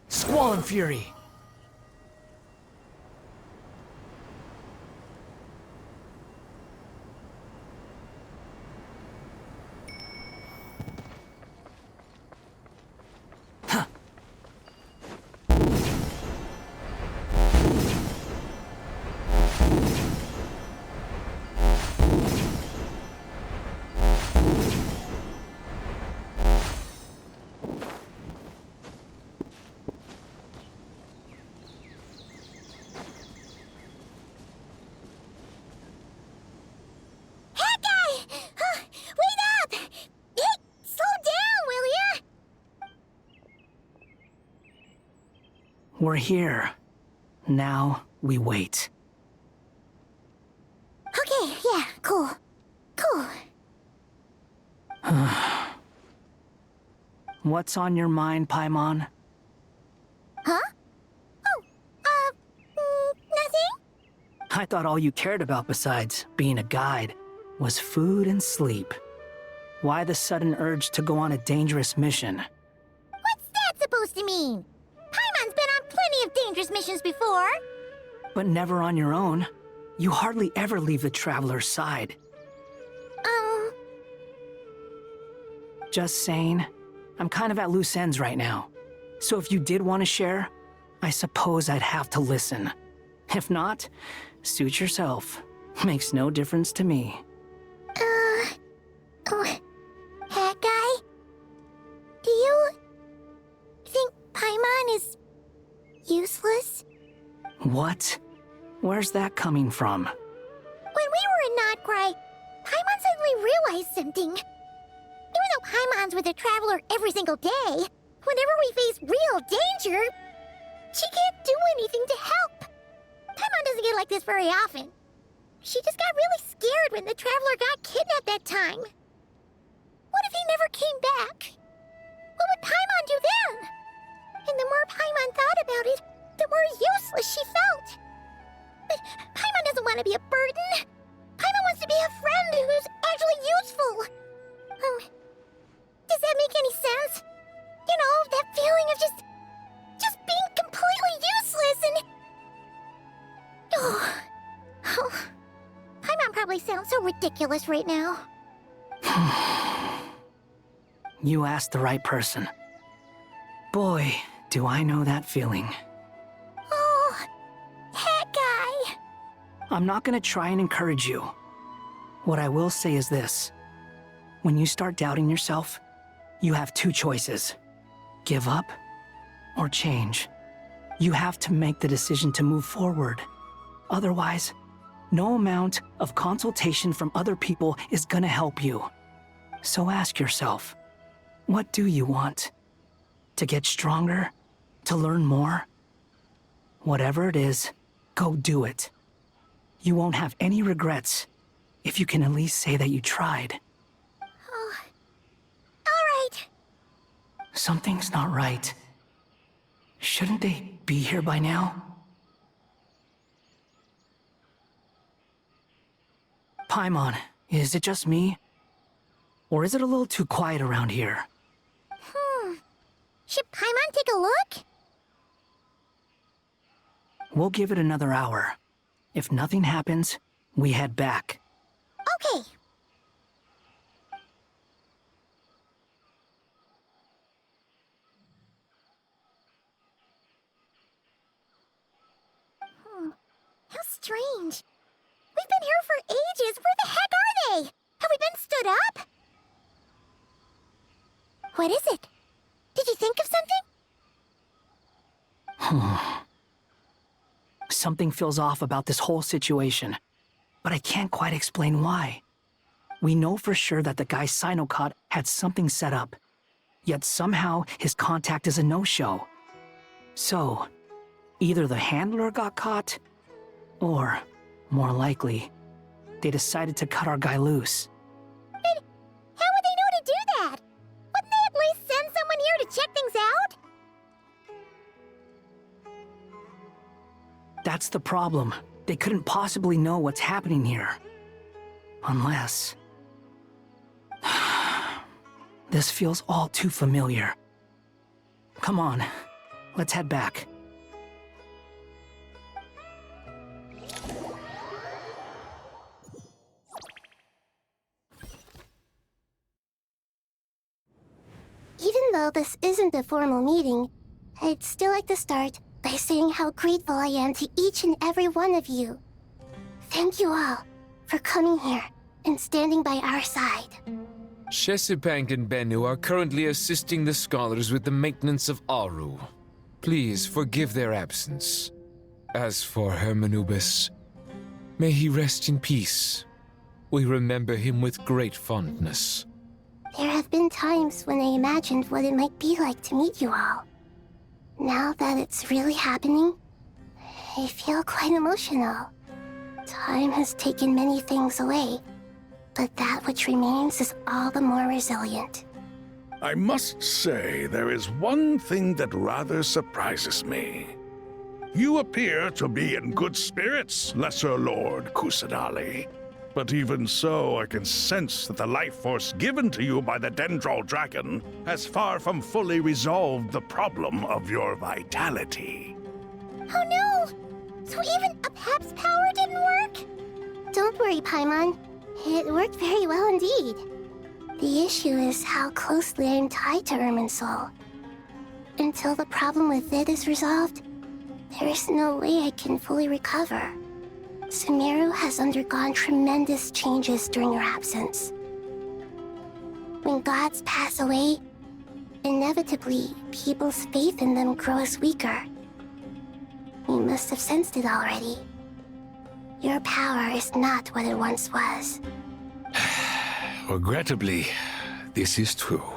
Speaker 2: Squall and Fury! We're here. Now we wait.
Speaker 14: Okay, yeah, cool. Cool.
Speaker 2: What's on your mind, Paimon?
Speaker 14: Huh? Nothing?
Speaker 2: I thought all you cared about besides being a guide was food and sleep. Why the sudden urge to go on a dangerous mission?
Speaker 14: What's that supposed to mean? Paimon's been on plenty of dangerous missions before.
Speaker 2: But never on your own. You hardly ever leave the Traveler's side. Just saying, I'm kind of at loose ends right now. So if you did want to share, I suppose I'd have to listen. If not, suit yourself. Makes no difference to me.
Speaker 14: Hat guy? Do you think Paimon is useless?
Speaker 2: What? Where's that coming from?
Speaker 14: When we were in Nod-Krai, Paimon suddenly realized something. Even though Paimon's with a Traveler every single day, whenever we face real danger, she can't do anything to help. Paimon doesn't get like this very often. She just got really scared when the Traveler got kidnapped that time. What if he never came back? What would Paimon do then? And the more Paimon thought about it, the more useless she felt. But Paimon doesn't want to be a burden. Paimon wants to be a friend who's actually useful. Does that make any sense? You know, that feeling of just being completely useless and... Oh, Paimon probably sounds so ridiculous right now.
Speaker 2: You asked the right person. Boy, do I know that feeling.
Speaker 14: Oh, hat guy.
Speaker 2: I'm not gonna try and encourage you. What I will say is this. When you start doubting yourself, you have two choices. Give up or change. You have to make the decision to move forward. Otherwise, no amount of consultation from other people is gonna help you. So ask yourself, what do you want? To get stronger? To learn more? Whatever it is, go do it. You won't have any regrets if you can at least say that you tried.
Speaker 14: Oh, all right.
Speaker 2: Something's not right. Shouldn't they be here by now? Paimon, is it just me? Or is it a little too quiet around here?
Speaker 14: Should Paimon take a look?
Speaker 2: We'll give it another hour. If nothing happens, we head back.
Speaker 14: Okay. How strange. We've been here for ages. Where the heck are they? Have we been stood up? What is it? Did you think of something?
Speaker 2: Something feels off about this whole situation, but I can't quite explain why. We know for sure that the guy Sinocot had something set up, yet somehow his contact is a no-show. So, either the handler got caught, or, more likely, they decided to cut our guy loose.
Speaker 14: But how would they know to do that? Wouldn't they at least send someone here to check things out?
Speaker 2: That's the problem. They couldn't possibly know what's happening here. Unless... This feels all too familiar. Come on, let's head back.
Speaker 19: Even though this isn't a formal meeting, I'd still like to start by saying how grateful I am to each and every one of you. Thank you all for coming here and standing by our side.
Speaker 20: Shesipank and Bennu are currently assisting the scholars with the maintenance of Aru. Please forgive their absence. As for Hermanubis, may he rest in peace. We remember him with great fondness.
Speaker 19: There have been times when I imagined what it might be like to meet you all. Now that it's really happening, I feel quite emotional. Time has taken many things away, but that which remains is all the more resilient.
Speaker 8: I must say, there is one thing that rather surprises me. You appear to be in good spirits, Lesser Lord Kusadali. But even so, I can sense that the life force given to you by the Dendral Dragon has far from fully resolved the problem of your vitality.
Speaker 19: Oh no! So even Apep's power didn't work? Don't worry, Paimon. It worked very well indeed. The issue is how closely I am tied to Irminsul. Until the problem with it is resolved, there is no way I can fully recover. Sumeru has undergone tremendous changes during your absence. When gods pass away, inevitably, people's faith in them grows weaker. You must have sensed it already. Your power is not what it once was.
Speaker 18: Regrettably, this is true.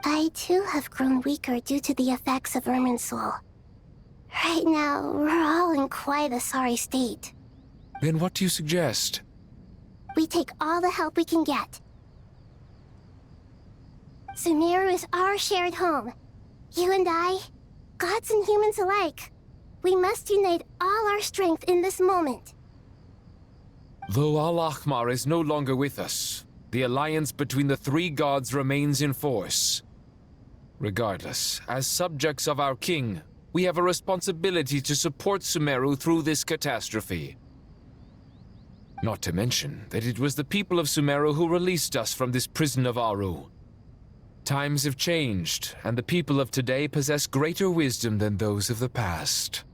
Speaker 19: I too have grown weaker due to the effects of Irminsul. Right now, we're all in quite a sorry state.
Speaker 20: Then what do you suggest?
Speaker 19: We take all the help we can get. Sumeru is our shared home. You and I, gods and humans alike, we must unite all our strength in this moment.
Speaker 20: Though Al-Ahmar is no longer with us, the alliance between the three gods remains in force. Regardless, as subjects of our king, we have a responsibility to support Sumeru through this catastrophe. Not to mention that it was the people of Sumeru who released us from this prison of Aru. Times have changed, and the people of today possess greater wisdom than those of the past.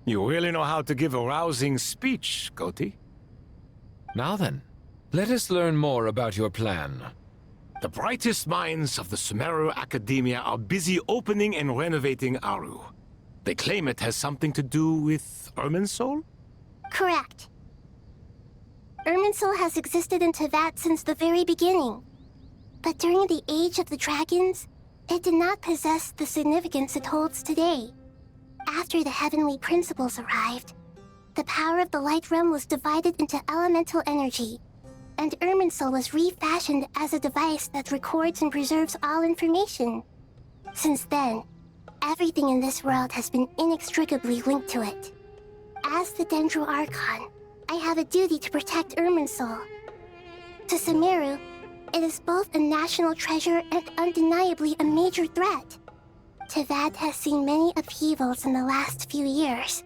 Speaker 18: You really know how to give a rousing speech, Koti.
Speaker 20: Now then, let us learn more about your plan.
Speaker 18: The brightest minds of the Sumeru Academia are busy opening and renovating Aru. They claim it has something to do with Irminsul?
Speaker 19: Correct. Irminsul has existed in Teyvat since the very beginning. But during the Age of the Dragons, it did not possess the significance it holds today. After the heavenly principles arrived, the power of the Light Realm was divided into elemental energy, and Irminsul was refashioned as a device that records and preserves all information. Since then, everything in this world has been inextricably linked to it. As the Dendro Archon, I have a duty to protect Irminsul. To Sumeru, it is both a national treasure and undeniably a major threat. Teyvat has seen many upheavals in the last few years.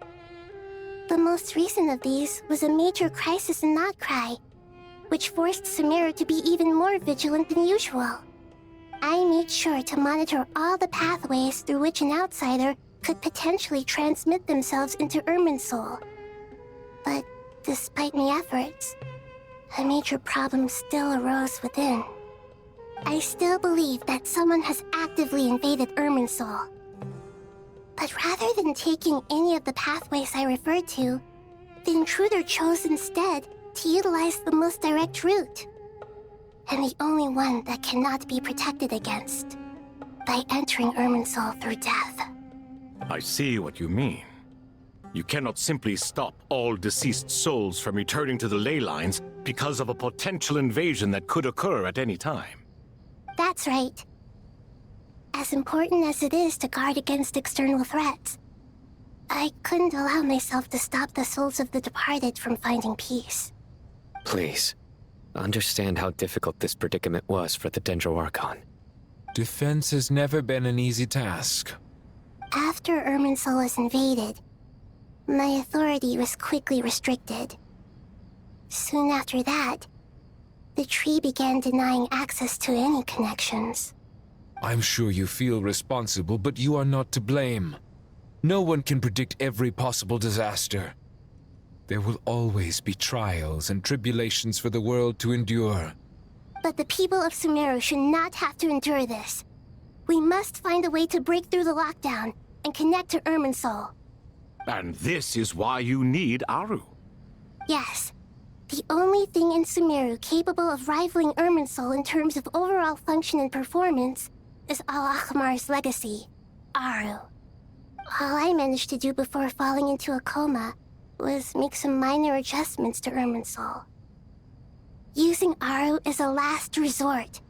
Speaker 19: The most recent of these was a major crisis in Nod-Krai, which forced Sumeru to be even more vigilant than usual. I made sure to monitor all the pathways through which an outsider could potentially transmit themselves into Irminsul. But despite my efforts, a major problem still arose within. I still believe that someone has actively invaded Irminsul. But rather than taking any of the pathways I referred to, the intruder chose instead to utilize the most direct route. And the only one that cannot be protected against, by entering Irminsul through death.
Speaker 18: I see what you mean. You cannot simply stop all deceased souls from returning to the ley lines because of a potential invasion that could occur at any time.
Speaker 19: That's right. As important as it is to guard against external threats, I couldn't allow myself to stop the souls of the departed from finding peace.
Speaker 3: Please, understand how difficult this predicament was for the Dendro Archon.
Speaker 20: Defense has never been an easy task.
Speaker 19: After Irminsul was invaded, my authority was quickly restricted. Soon after that, the tree began denying access to any connections.
Speaker 20: I'm sure you feel responsible, but you are not to blame. No one can predict every possible disaster. There will always be trials and tribulations for the world to endure.
Speaker 19: But the people of Sumeru should not have to endure this. We must find a way to break through the lockdown and connect to Irminsul.
Speaker 18: And this is why you need Aru.
Speaker 19: Yes. The only thing in Sumeru capable of rivaling Irminsul in terms of overall function and performance is Al-Akhmar's legacy, Aru. All I managed to do before falling into a coma was make some minor adjustments to Irminsul. Using Aru is a last resort,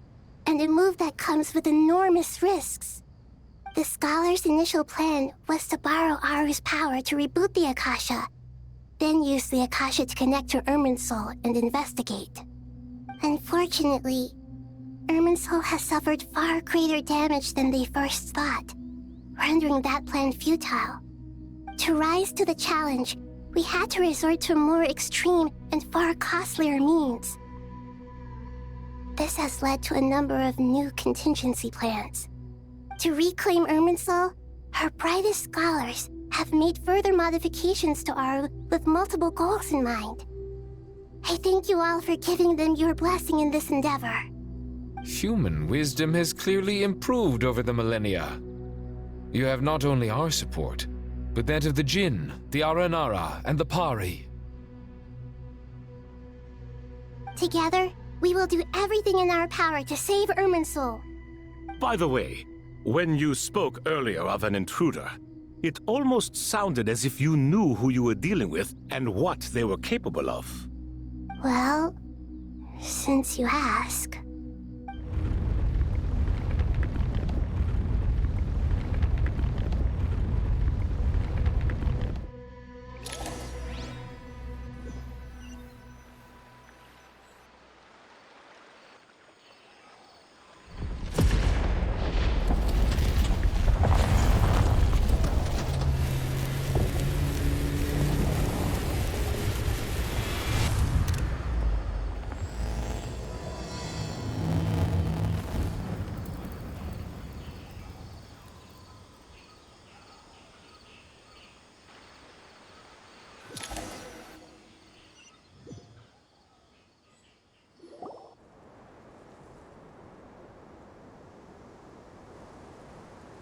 Speaker 19: and a move that comes with enormous risks. The Scholar's initial plan was to borrow Aru's power to reboot the Akasha, then use the Akasha to connect to Irminsul and investigate. Unfortunately, Irminsul has suffered far greater damage than they first thought, rendering that plan futile. To rise to the challenge, we had to resort to a more extreme and far costlier means. This has led to a number of new contingency plans. To reclaim Irminsul, her brightest scholars have made further modifications to Aru with multiple goals in mind. I thank you all for giving them your blessing in this endeavor.
Speaker 20: Human wisdom has clearly improved over the millennia. You have not only our support, but that of the Jinn, the Aranara, and the Pari.
Speaker 19: Together, we will do everything in our power to save Irminsul.
Speaker 18: By the way, when you spoke earlier of an intruder, it almost sounded as if you knew who you were dealing with and what they were capable of.
Speaker 19: Well, since you ask.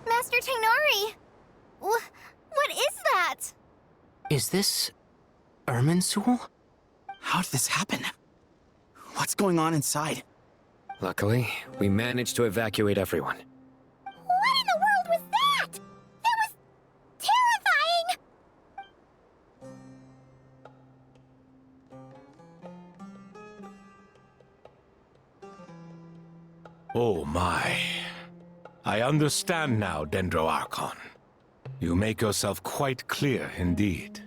Speaker 14: Master Tainari! What is that?
Speaker 6: Is this Irminsul?
Speaker 4: How did this happen? What's going on inside?
Speaker 3: Luckily, we managed to evacuate everyone.
Speaker 14: What in the world was that? That was terrifying!
Speaker 18: Oh my. I understand now, Dendro Archon. You make yourself quite clear indeed.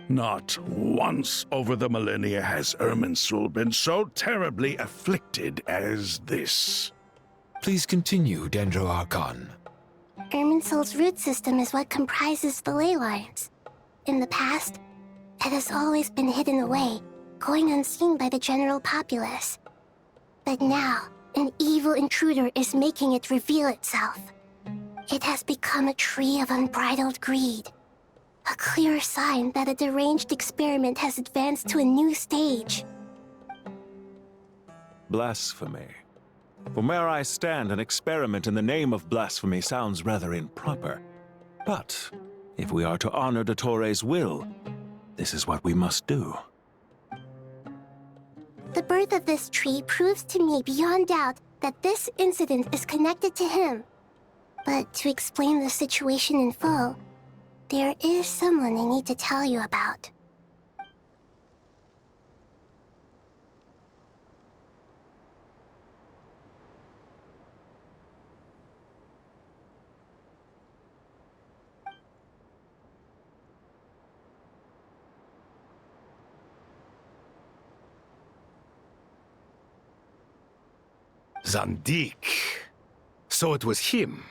Speaker 8: Not once over the millennia has Irminsul been so terribly afflicted as this.
Speaker 20: Please continue, Dendro Archon.
Speaker 19: Irminsul's root system is what comprises the ley lines. In the past, it has always been hidden away, going unseen by the general populace. But now, an evil intruder is making it reveal itself. It has become a tree of unbridled greed, A clear sign that a deranged experiment has advanced to a new stage.
Speaker 12: Blasphemy. From where I stand, an experiment in the name of blasphemy sounds rather improper. But if we are to honor Dottores' will, this is what we must do.
Speaker 19: The birth of this tree proves to me beyond doubt that this incident is connected to him. But to explain the situation in full, there is someone I need to tell you about.
Speaker 18: Zandik. So it was him.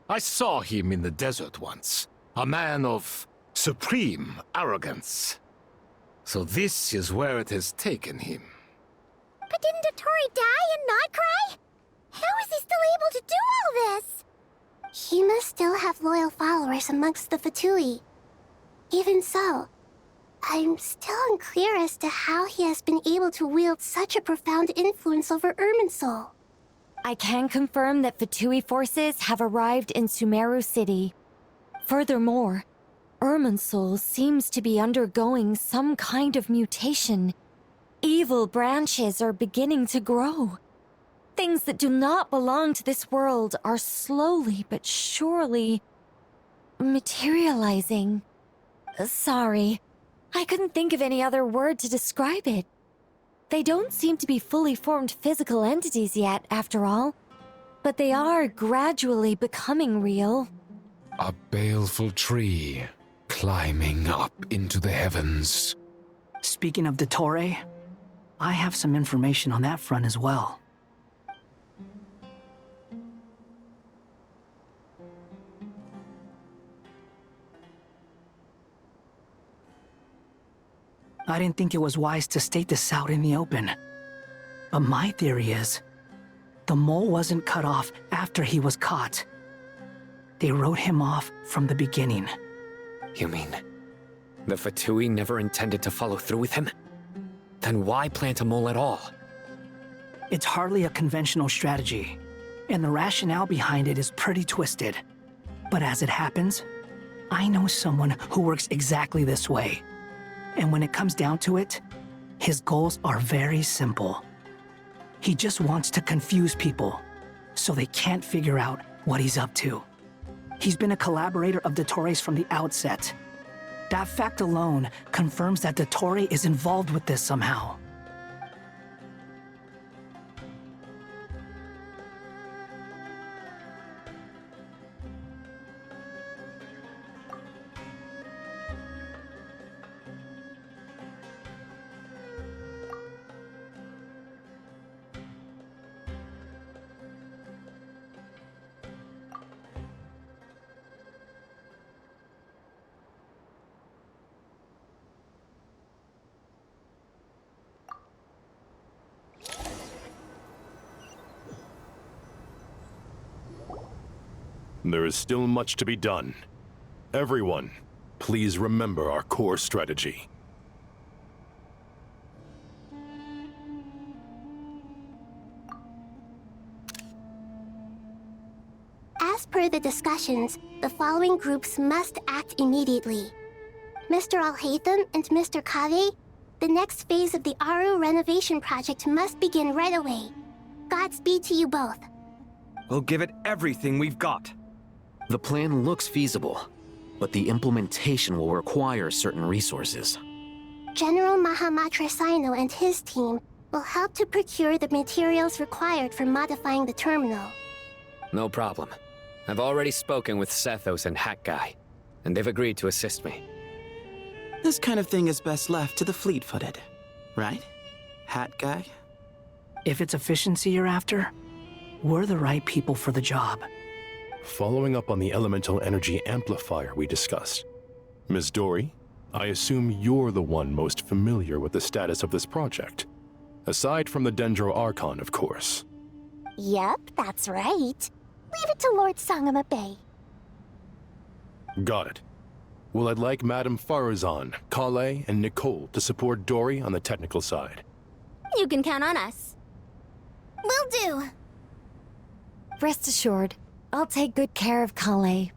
Speaker 18: I saw him in the desert once. A man of supreme arrogance. So this is where it has taken him.
Speaker 14: But didn't Dottore die in Nod-Krai? How is he still able to do all this?
Speaker 19: He must still have loyal followers amongst the Fatui. Even so, I'm still unclear as to how he has been able to wield such a profound influence over Irminsul.
Speaker 21: I can confirm that Fatui forces have arrived in Sumeru City. Furthermore, Irminsul seems to be undergoing some kind of mutation. Evil branches are beginning to grow. Things that do not belong to this world are slowly but surely materializing. Sorry, I couldn't think of any other word to describe it. They don't seem to be fully formed physical entities yet, after all. But they are gradually becoming real.
Speaker 20: A baleful tree, climbing up into the heavens.
Speaker 22: Speaking of Dottore, I have some information on that front as well. I didn't think it was wise to state this out in the open. But my theory is, the mole wasn't cut off after he was caught. They wrote him off from the beginning.
Speaker 3: You mean, the Fatui never intended to follow through with him? Then why plant a mole at all?
Speaker 22: It's hardly a conventional strategy, and the rationale behind it is pretty twisted. But as it happens, I know someone who works exactly this way. And when it comes down to it, his goals are very simple. He just wants to confuse people, so they can't figure out what he's up to. He's been a collaborator of Dottore's from the outset. That fact alone confirms that Dottore is involved with this somehow.
Speaker 1: There is still much to be done. Everyone, please remember our core strategy.
Speaker 19: As per the discussions, the following groups must act immediately. Mr. Alhaitham and Mr. Kave, the next phase of the Aru renovation project must begin right away. Godspeed to you both.
Speaker 15: We'll give it everything we've got.
Speaker 13: The plan looks feasible, but the implementation will require certain resources.
Speaker 19: General Mahamatra Sino and his team will help to procure the materials required for modifying the terminal.
Speaker 3: No problem. I've already spoken with Sethos and Hat Guy, and they've agreed to assist me.
Speaker 4: This kind of thing is best left to the fleet-footed, right? Hat Guy?
Speaker 22: If it's efficiency you're after, we're the right people for the job.
Speaker 1: Following up on the elemental energy amplifier we discussed, Ms. Dory, I assume you're the one most familiar with the status of this project. Aside from the Dendro Archon, of course.
Speaker 14: Yep, that's right. Leave it to Lord Sangamabe.
Speaker 1: Got it. Well, I'd like Madame Farazan, Kale, and Nicole to support Dory on the technical side.
Speaker 14: You can count on us. Will do.
Speaker 21: Rest assured, I'll take good care of Kale.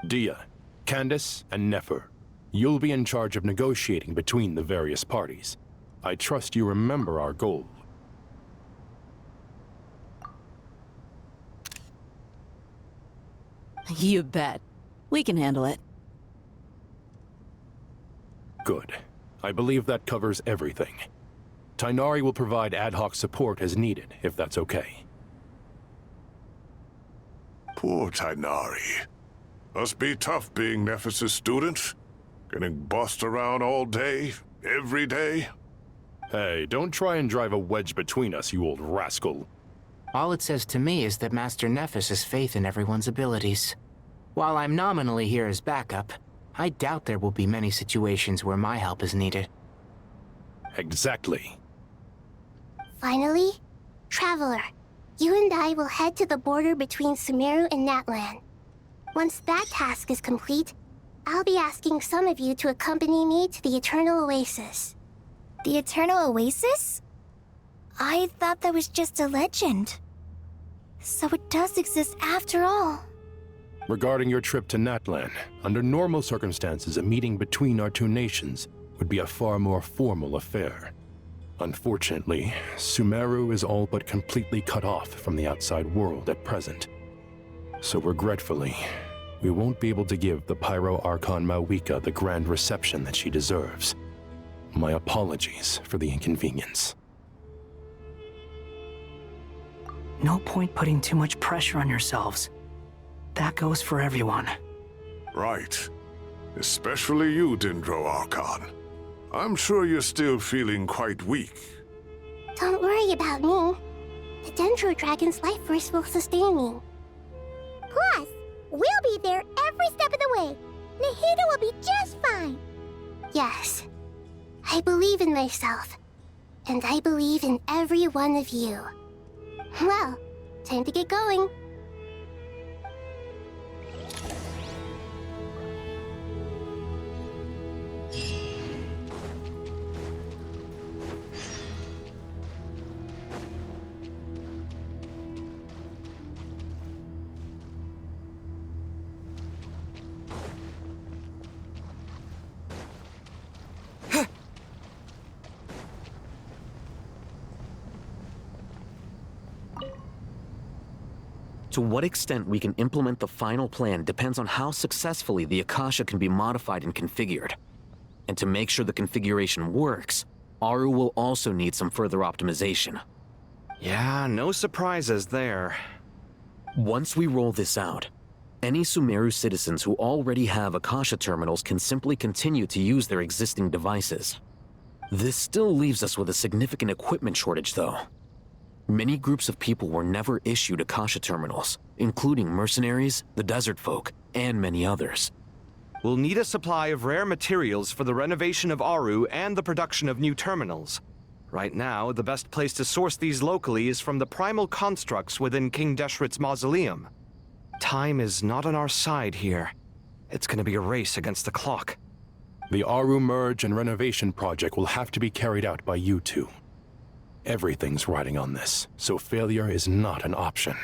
Speaker 1: Dia, Candace, and Nefer, you'll be in charge of negotiating between the various parties. I trust you remember our goal.
Speaker 16: You bet. We can handle it.
Speaker 1: Good. I believe that covers everything. Tighnari will provide ad hoc support as needed, if that's okay.
Speaker 8: Poor Tighnari. Must be tough being Nephis' student. Getting bossed around all day, every day.
Speaker 1: Hey, don't try and drive a wedge between us, you old rascal.
Speaker 6: All it says to me is that Master Nephis has faith in everyone's abilities. While I'm nominally here as backup, I doubt there will be many situations where my help is needed.
Speaker 1: Exactly.
Speaker 14: Finally, Traveler, you and I will head to the border between Sumeru and Natlan. Once that task is complete, I'll be asking some of you to accompany me to the Eternal Oasis.
Speaker 19: The Eternal Oasis? I thought that was just a legend. So it does exist after all.
Speaker 1: Regarding your trip to Natlan, under normal circumstances, a meeting between our two nations would be a far more formal affair. Unfortunately, Sumeru is all but completely cut off from the outside world at present. So regretfully, we won't be able to give the Pyro Archon Mawika the grand reception that she deserves. My apologies for the inconvenience.
Speaker 22: No point putting too much pressure on yourselves. That goes for everyone.
Speaker 8: Right. Especially you, Dendro Archon. I'm sure you're still feeling quite weak.
Speaker 14: Don't worry about me. The Dendro Dragon's life force will sustain me. Plus, we'll be there every step of the way. Nahida will be just fine. Yes, I believe in myself. And I believe in every one of you. Well, time to get going.
Speaker 13: To what extent we can implement the final plan depends on how successfully the Akasha can be modified and configured. And to make sure the configuration works, Aru will also need some further optimization.
Speaker 15: Yeah, no surprises there.
Speaker 13: Once we roll this out, any Sumeru citizens who already have Akasha terminals can simply continue to use their existing devices. This still leaves us with a significant equipment shortage, though. Many groups of people were never issued Akasha terminals, including mercenaries, the desert folk, and many others.
Speaker 15: We'll need a supply of rare materials for the renovation of Aru and the production of new terminals. Right now, the best place to source these locally is from the primal constructs within King Deshret's mausoleum. Time is not on our side here. It's gonna be a race against the clock.
Speaker 1: The Aru merge and renovation project will have to be carried out by you two. Everything's riding on this, so failure is not an option.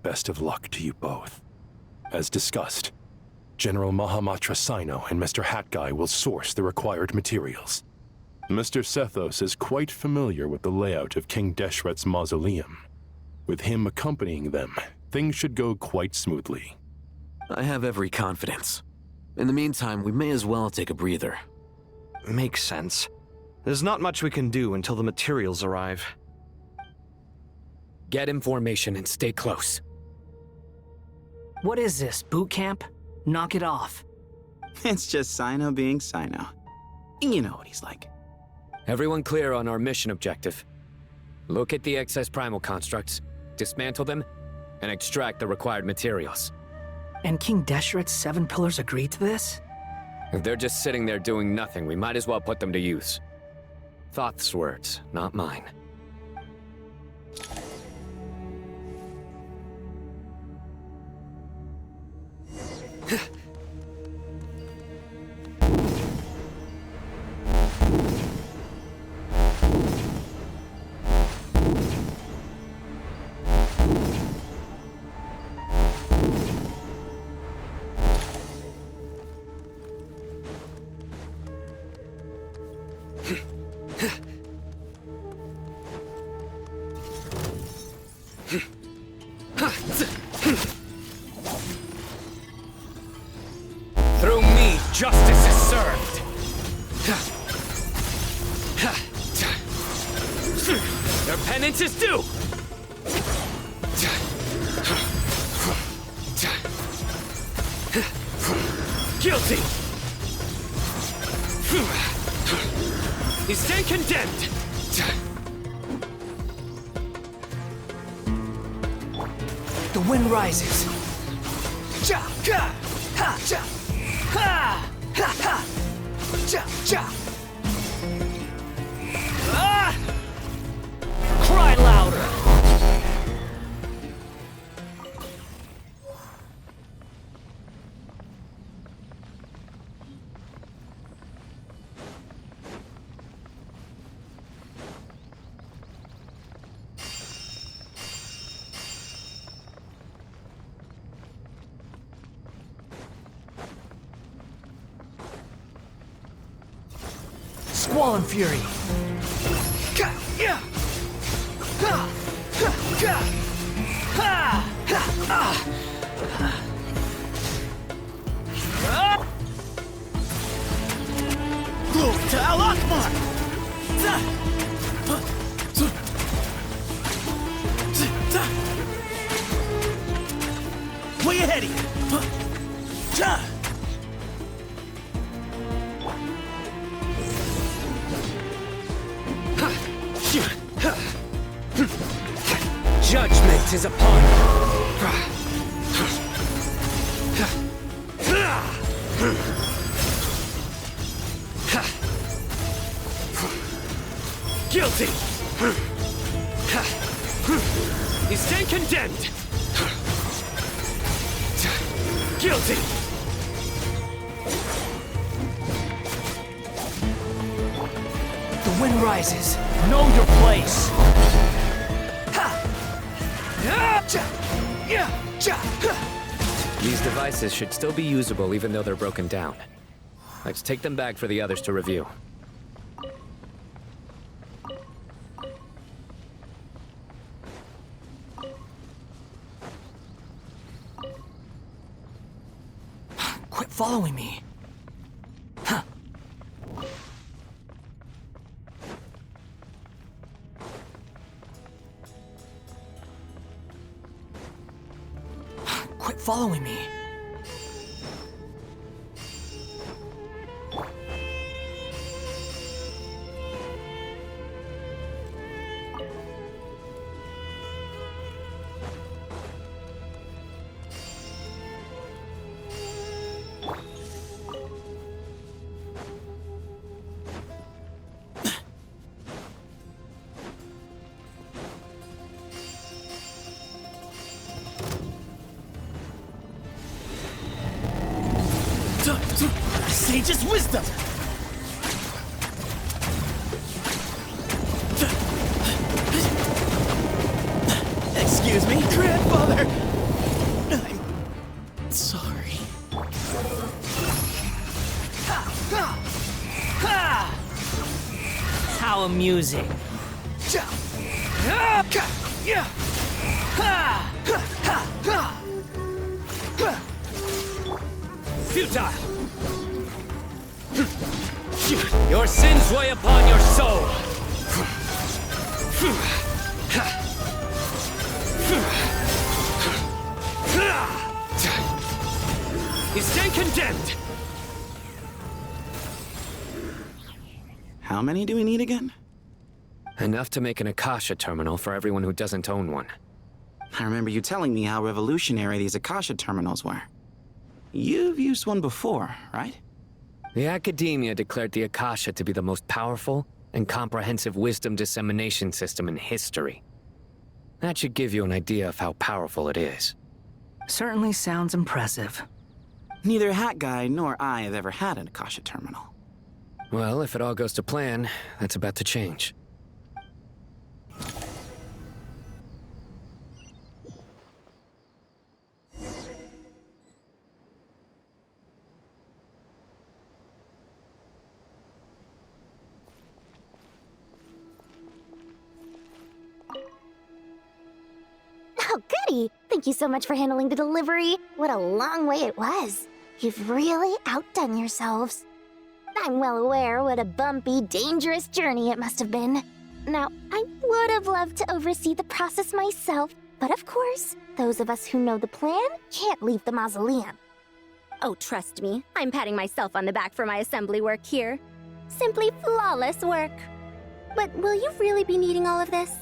Speaker 1: Best of luck to you both. As discussed, General Mahamatra Sino and Mr. Hatguy will source the required materials. Mr. Sethos is quite familiar with the layout of King Deshret's mausoleum. With him accompanying them, things should go quite smoothly.
Speaker 13: I have every confidence. In the meantime, we may as well take a breather.
Speaker 15: Makes sense. There's not much we can do until the materials arrive.
Speaker 3: Get information and stay close.
Speaker 22: What is this, boot camp? Knock it off.
Speaker 4: It's just Sino being Sino. You know what he's like.
Speaker 3: Everyone clear on our mission objective. Look at the excess primal constructs, dismantle them, and extract the required materials.
Speaker 22: And King Deshret's 7 pillars agreed to this?
Speaker 3: If they're just sitting there doing nothing, we might as well put them to use. Thoth's words, not mine.
Speaker 9: Penance is due! Guilty! You stand condemned!
Speaker 22: The wind rises. Ja, ha, ha, ja, ha, ha, ha, ja, ja. Ah! Cry louder. Squall and Fury. Ka, yeah. Ha, ha, ka. Ha, ha, ah. Ah. Glory to Al Akbar. Ta. Ta. Ta. Way ahead of you. Ta.
Speaker 9: Judgment is upon you. Guilty! You stand condemned! Guilty!
Speaker 22: The wind rises. Know your place.
Speaker 3: These devices should still be usable even though they're broken down. Let's take them back for the others to review.
Speaker 22: Quit following me. Huh. Quit following me. Sage's wisdom! Excuse me, grandfather! I'm sorry. How amusing.
Speaker 9: Futile! Your sins weigh upon your soul! You stand condemned!
Speaker 4: How many do we need again?
Speaker 3: Enough to make an Akasha terminal for everyone who doesn't own one.
Speaker 4: I remember you telling me how revolutionary these Akasha terminals were. You've used one before, right?
Speaker 3: The Academia declared the Akasha to be the most powerful and comprehensive wisdom dissemination system in history. That should give you an idea of how powerful it is.
Speaker 22: Certainly sounds impressive.
Speaker 4: Neither Hat Guy nor I have ever had an Akasha terminal.
Speaker 3: Well, if it all goes to plan, that's about to change.
Speaker 14: Oh, goody! Thank you so much for handling the delivery. What a long way it was. You've really outdone yourselves. I'm well aware what a bumpy, dangerous journey it must have been. Now, I
Speaker 19: would have loved to oversee the process myself, but of course, those of us who know the plan can't leave the mausoleum.
Speaker 11: Oh, trust me, I'm patting myself on the back for my assembly work here. Simply flawless work. But will you really be needing all of this?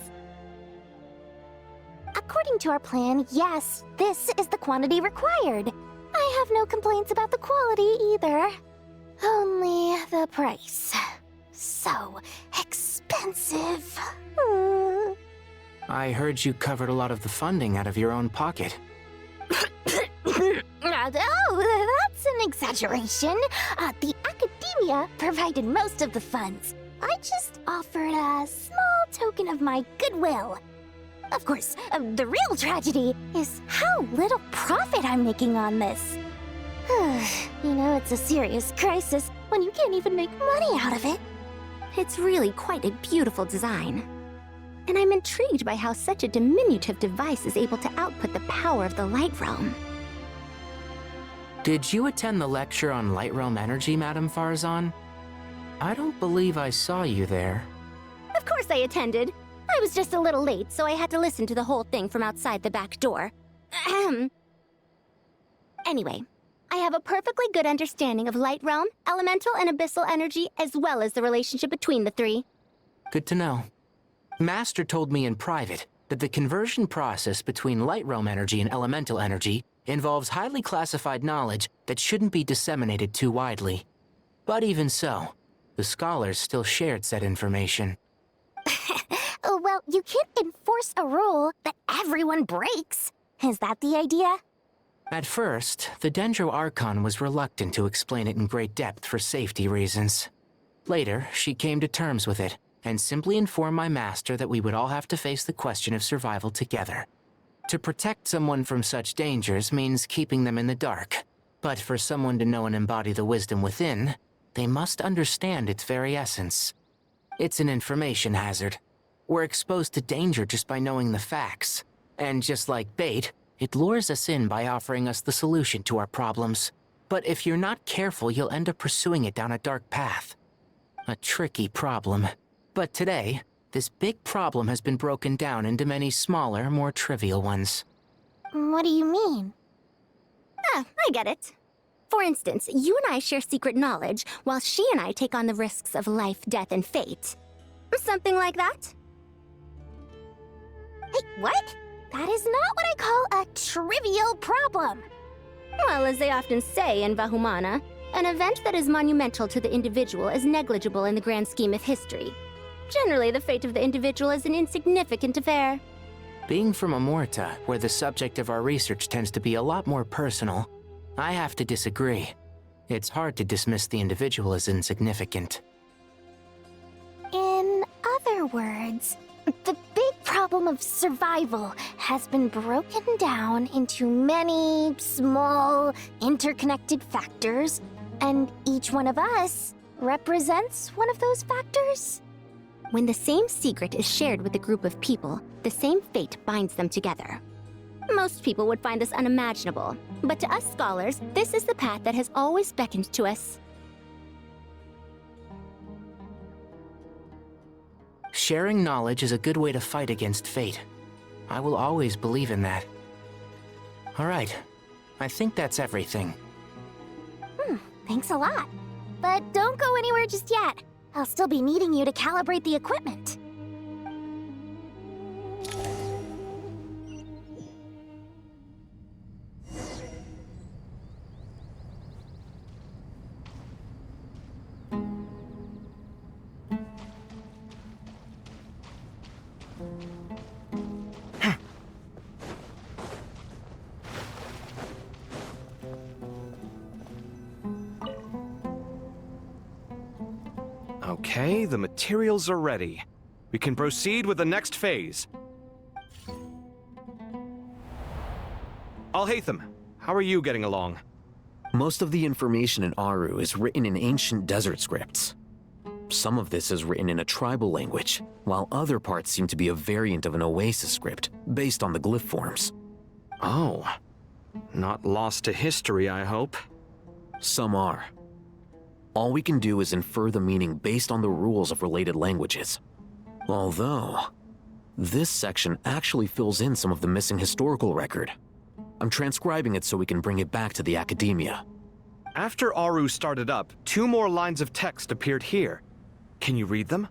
Speaker 19: According to our plan, yes, this is the quantity required. I have no complaints about the quality either. Only the price. So expensive.
Speaker 6: I heard you covered a lot of the funding out of your own pocket.
Speaker 19: Oh, that's an exaggeration. The academia provided most of the funds. I just offered a small token of my goodwill. Of course, the real tragedy is how little profit I'm making on this. You know, it's a serious crisis when you can't even make money out of it.
Speaker 11: It's really quite a beautiful design. And I'm intrigued by how such a diminutive device is able to output the power of the Light Realm.
Speaker 6: Did you attend the lecture on Light Realm energy, Madame Farzan? I don't believe I saw you there.
Speaker 11: Of course I attended. I was just a little late, so I had to listen to the whole thing from outside the back door. Ahem. Anyway, I have a perfectly good understanding of Light Realm, elemental and abyssal energy, as well as the relationship between the three.
Speaker 6: Good to know. Master told me in private that the conversion process between Light Realm energy and elemental energy involves highly classified knowledge that shouldn't be disseminated too widely. But even so, the scholars still shared said information.
Speaker 19: Well, you can't enforce a rule that everyone breaks. Is that the idea?
Speaker 6: At first, the Dendro Archon was reluctant to explain it in great depth for safety reasons. Later, she came to terms with it, and simply informed my master that we would all have to face the question of survival together. To protect someone from such dangers means keeping them in the dark, but for someone to know and embody the wisdom within, they must understand its very essence. It's an information hazard. We're exposed to danger just by knowing the facts, and just like bait, it lures us in by offering us the solution to our problems. But if you're not careful, you'll end up pursuing it down a dark path. A tricky problem. But today, this big problem has been broken down into many smaller, more trivial ones.
Speaker 19: What do you mean?
Speaker 11: I get it. For instance, you and I share secret knowledge, while she and I take on the risks of life, death, and fate. Something like that?
Speaker 19: Hey, what? That is not what I call a trivial problem.
Speaker 11: Well, as they often say in Vahumana, an event that is monumental to the individual is negligible in the grand scheme of history. Generally, the fate of the individual is an insignificant affair.
Speaker 6: Being from Amorta, where the subject of our research tends to be a lot more personal, I have to disagree. It's hard to dismiss the individual as insignificant.
Speaker 19: In other words, the big problem of survival has been broken down into many small, interconnected factors, and each one of us represents one of those factors?
Speaker 11: When the same secret is shared with a group of people, the same fate binds them together. Most people would find this unimaginable, but to us scholars, this is the path that has always beckoned to us.
Speaker 6: Sharing knowledge is a good way to fight against fate. I will always believe in that. All right, I think that's everything.
Speaker 19: Thanks a lot. But don't go anywhere just yet. I'll still be needing you to calibrate the equipment.
Speaker 15: Okay, the materials are ready. We can proceed with the next phase. Al-Haytham, how are you getting along?
Speaker 13: Most of the information in Aru is written in ancient desert scripts. Some of this is written in a tribal language, while other parts seem to be a variant of an Oasis script, based on the glyph forms.
Speaker 15: Oh. Not lost to history, I hope.
Speaker 13: Some are. All we can do is infer the meaning based on the rules of related languages. Although, This section actually fills in some of the missing historical record. I'm transcribing it so we can bring it back to the academia.
Speaker 15: After Aru started up, 2 more lines of text appeared here. Can you read them?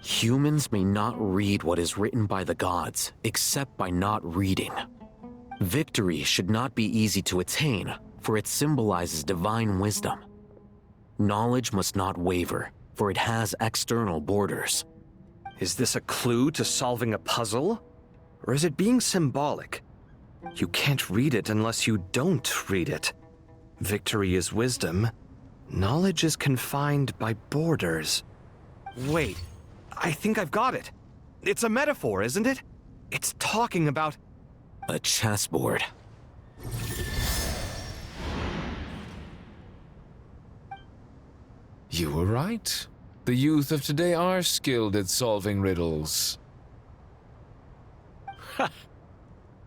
Speaker 13: Humans may not read what is written by the gods, except by not reading. Victory should not be easy to attain, for it symbolizes divine wisdom. Knowledge must not waver, for it has external borders.
Speaker 15: Is this a clue to solving a puzzle? Or is it being symbolic? You can't read it unless you don't read it. Victory is wisdom. Knowledge is confined by borders. Wait, I think I've got it. It's a metaphor, isn't it? It's talking about...
Speaker 13: a chessboard.
Speaker 20: You were right. The youth of today are skilled at solving riddles.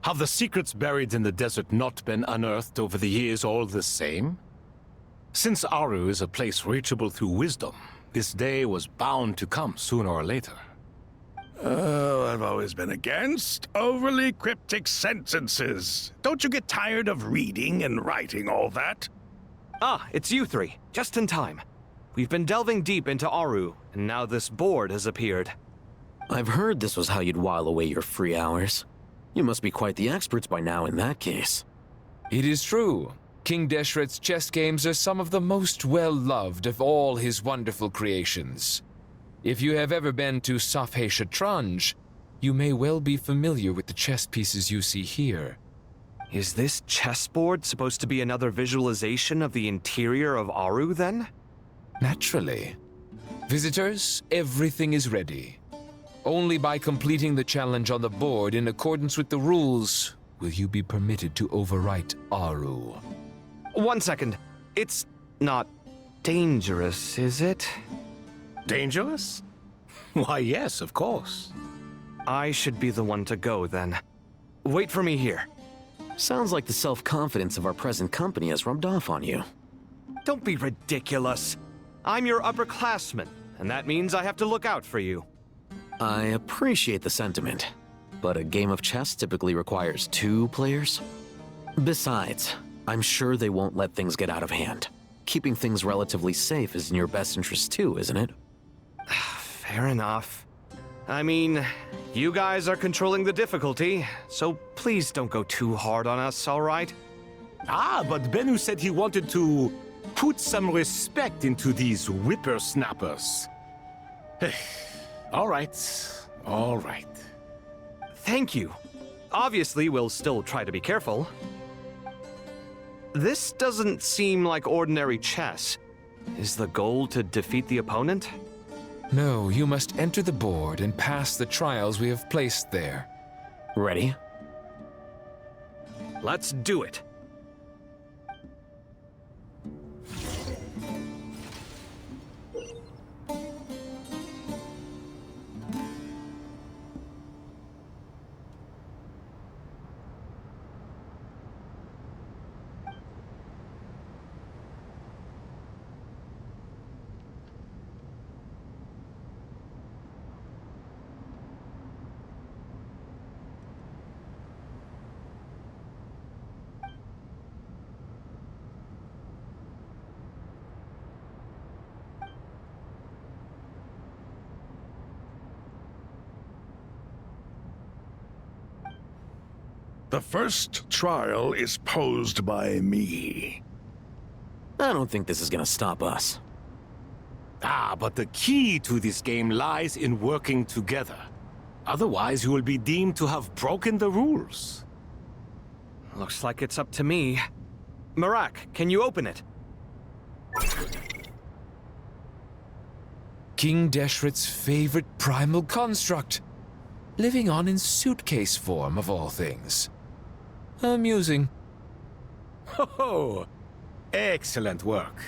Speaker 18: Have the secrets buried in the desert not been unearthed over the years all the same? Since Aru is a place reachable through wisdom, this day was bound to come sooner or later.
Speaker 8: Oh, I've always been against overly cryptic sentences. Don't you get tired of reading and writing all that?
Speaker 15: Ah, it's you 3. Just in time. We've been delving deep into Aru, and now this board has appeared.
Speaker 13: I've heard this was how you'd while away your free hours. You must be quite the experts by now in that case.
Speaker 20: It is true. King Deshret's chess games are some of the most well-loved of all his wonderful creations. If you have ever been to Safhe Shatranj, you may well be familiar with the chess pieces you see here.
Speaker 15: Is this chessboard supposed to be another visualization of the interior of Aru, then?
Speaker 20: Naturally. Visitors, everything is ready. Only by completing the challenge on the board in accordance with the rules will you be permitted to overwrite Aru.
Speaker 15: 1 second. It's not dangerous, is it?
Speaker 18: Dangerous? Why, yes, of course.
Speaker 15: I should be the one to go, then. Wait for me here.
Speaker 13: Sounds like the self-confidence of our present company has rubbed off on you.
Speaker 15: Don't be ridiculous. I'm your upperclassman, and that means I have to look out for you.
Speaker 13: I appreciate the sentiment, but a game of chess typically requires 2 players. Besides, I'm sure they won't let things get out of hand. Keeping things relatively safe is in your best interest too, isn't it?
Speaker 15: Fair enough. I mean, you guys are controlling the difficulty, so please don't go too hard on us, all right?
Speaker 18: Ah, but Bennu said he wanted to put some respect into these whippersnappers. All right, all right.
Speaker 15: Thank you. Obviously, we'll still try to be careful. This doesn't seem like ordinary chess. Is the goal to defeat the opponent?
Speaker 20: No, you must enter the board and pass the trials we have placed there.
Speaker 13: Ready?
Speaker 15: Let's do it.
Speaker 8: The first trial is posed by me.
Speaker 13: I don't think this is gonna stop us.
Speaker 18: Ah, but the key to this game lies in working together. Otherwise, you will be deemed to have broken the rules.
Speaker 15: Looks like it's up to me. Marak, can you open it?
Speaker 20: King Deshret's favorite primal construct. Living on in suitcase form, of all things. Amusing.
Speaker 18: Ho-ho! Excellent work.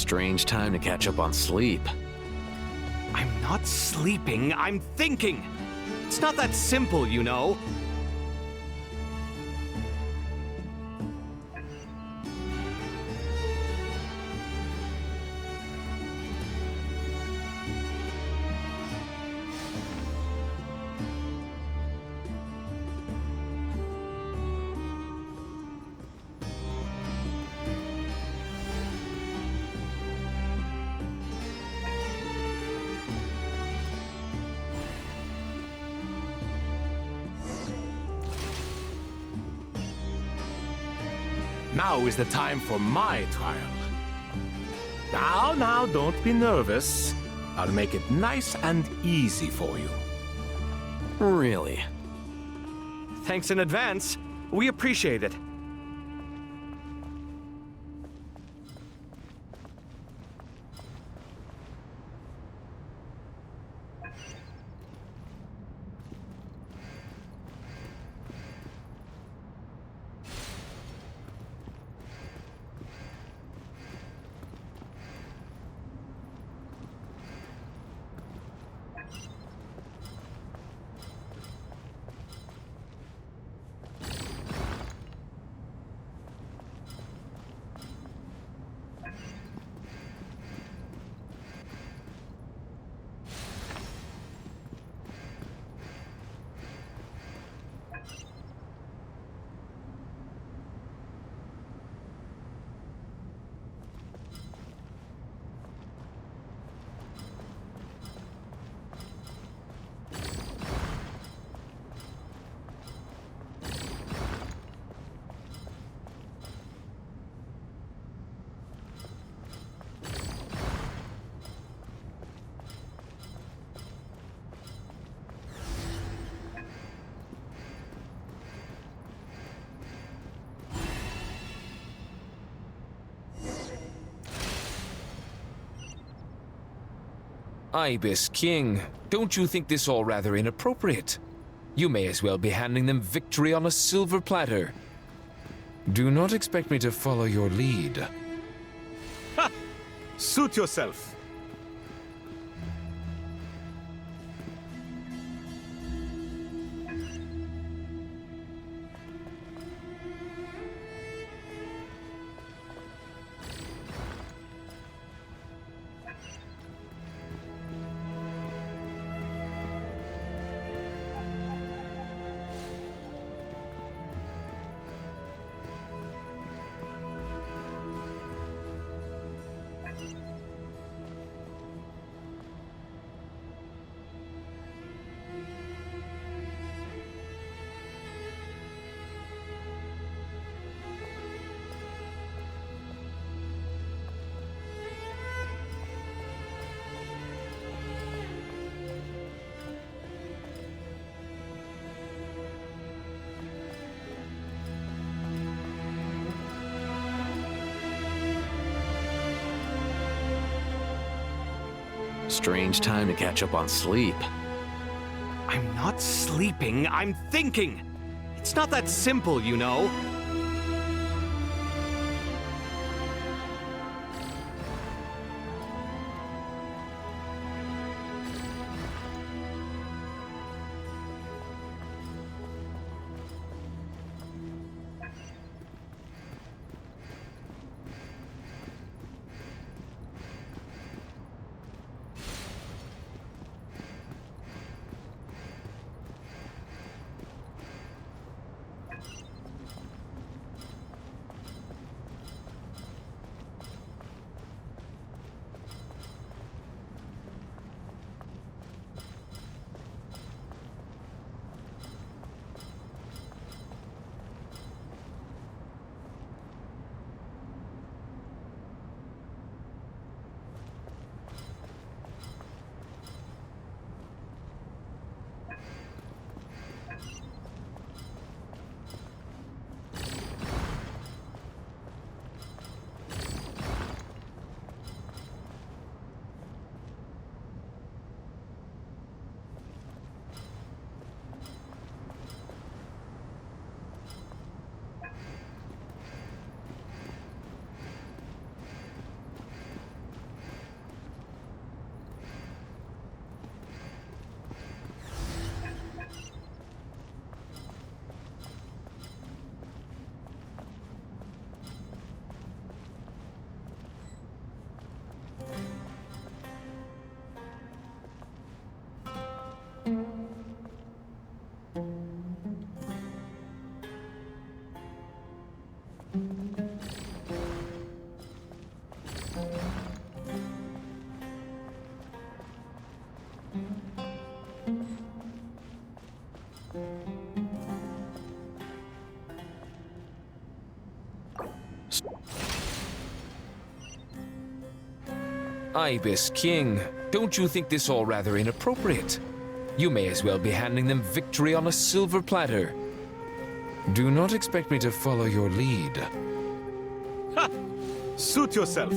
Speaker 13: Strange time to catch up on sleep.
Speaker 15: I'm not sleeping, I'm thinking! It's not that simple, you know.
Speaker 18: Now is the time for my trial. Now, don't be nervous. I'll make it nice and easy for you.
Speaker 13: Really?
Speaker 15: Thanks in advance. We appreciate it.
Speaker 20: Ibis King, don't you think this all rather inappropriate? You may as well be handing them victory on a silver platter. Do not expect me to follow your lead.
Speaker 7: Ha! Suit yourself.
Speaker 13: Strange time to catch up on sleep.
Speaker 15: I'm not sleeping, I'm thinking! It's not that simple, you know.
Speaker 20: Ibis King, don't you think this all rather inappropriate? You may as well be handing them victory on a silver platter. Do not expect me to follow your lead.
Speaker 15: Ha! Suit yourself.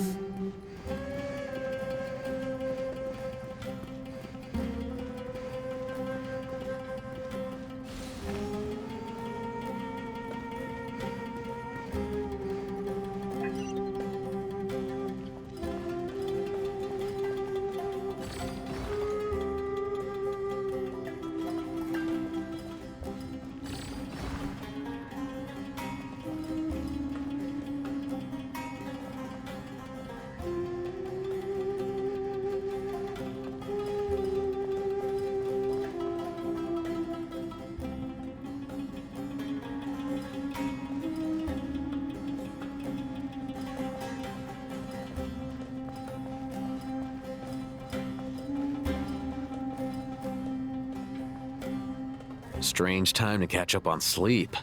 Speaker 13: Strange time to catch up on sleep.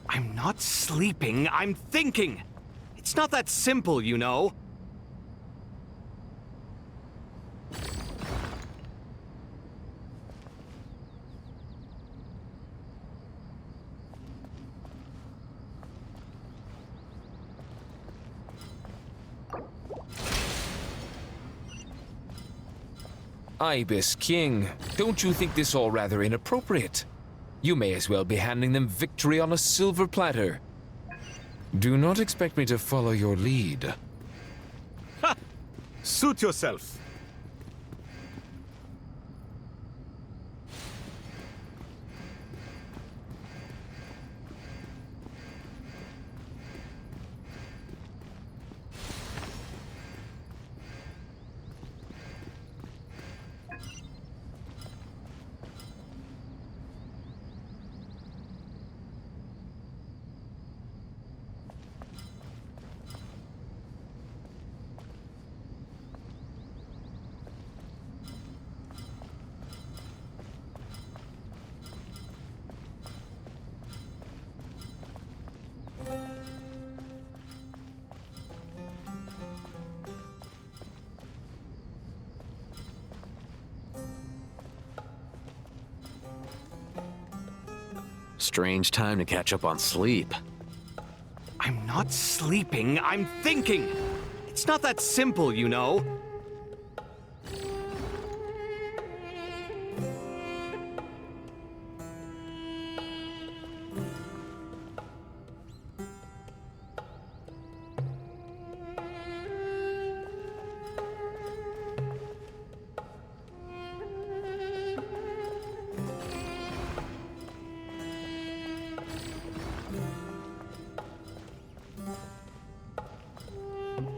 Speaker 15: I'm not sleeping, I'm thinking. It's not that simple, you know.
Speaker 20: Ibis King, don't you think this all rather inappropriate? You may as well be handing them victory on a silver platter. Do not expect me to follow your lead.
Speaker 15: Ha! Suit yourself.
Speaker 13: Strange time to catch up on sleep.
Speaker 15: I'm not sleeping, I'm thinking. It's not that simple, you know.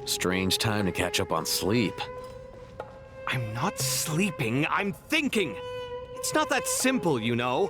Speaker 13: Strange time to catch up on sleep.
Speaker 15: I'm not sleeping, I'm thinking. It's not that simple, you know.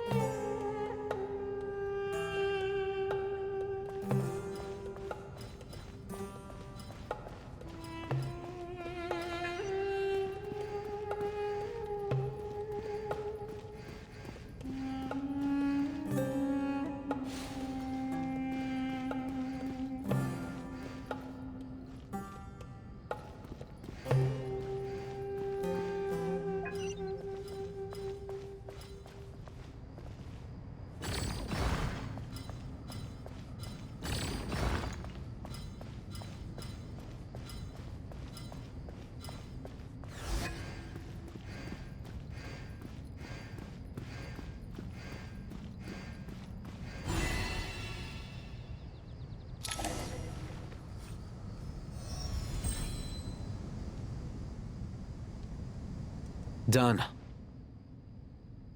Speaker 13: Done.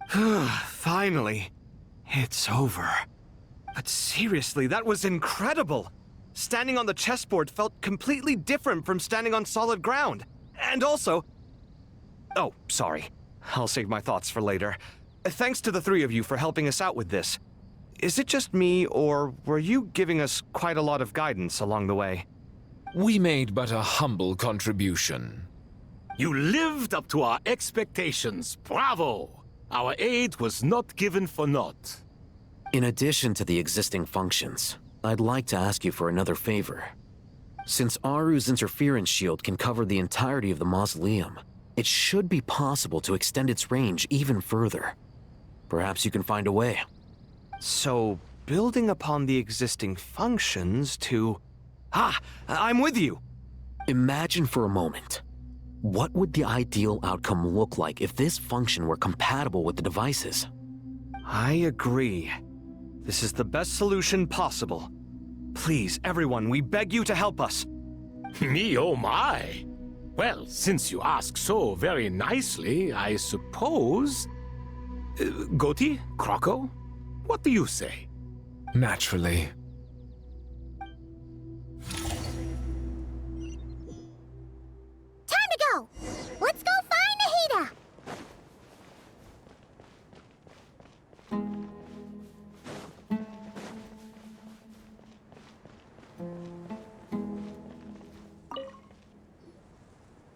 Speaker 15: Finally. It's over. But seriously, that was incredible. Standing on the chessboard felt completely different from standing on solid ground. And also... Oh, sorry. I'll save my thoughts for later. Thanks to the three of you for helping us out with this. Is it just me, or were you giving us quite a lot of guidance along the way?
Speaker 20: We made but a humble contribution.
Speaker 18: You lived up to our expectations. Bravo! Our aid was not given for naught.
Speaker 13: In addition to the existing functions, I'd like to ask you for another favor. Since Aru's interference shield can cover the entirety of the mausoleum, it should be possible to extend its range even further. Perhaps you can find a way.
Speaker 15: So, building upon the existing functions to... I'm with you!
Speaker 13: Imagine for a moment. What would the ideal outcome look like if this function were compatible with the devices?
Speaker 15: I agree. This is the best solution possible. Please, everyone, we beg you to help us.
Speaker 18: Me, oh my! Well, since you ask so very nicely, I suppose... Goti? Kroko? What do you say?
Speaker 20: Naturally.
Speaker 14: Time to go! Let's go find Nahida!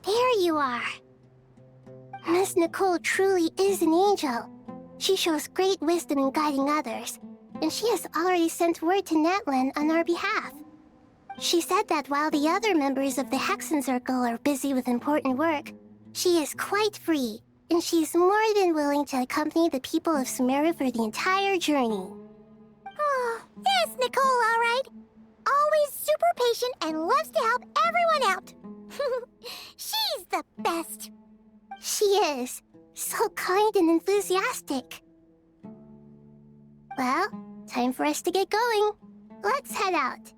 Speaker 14: There you are. Miss Nicole truly is an angel. She shows great wisdom in guiding others, and she has already sent word to Natlan on our behalf. She said that while the other members of the Hexen Circle are busy with important work, she is quite free, and she is more than willing to accompany the people of Sumeru for the entire journey. Oh, yes, Nicole, all right. Always super patient and loves to help everyone out. She's the best. She is. So kind and enthusiastic. Well, time for us to get going. Let's head out.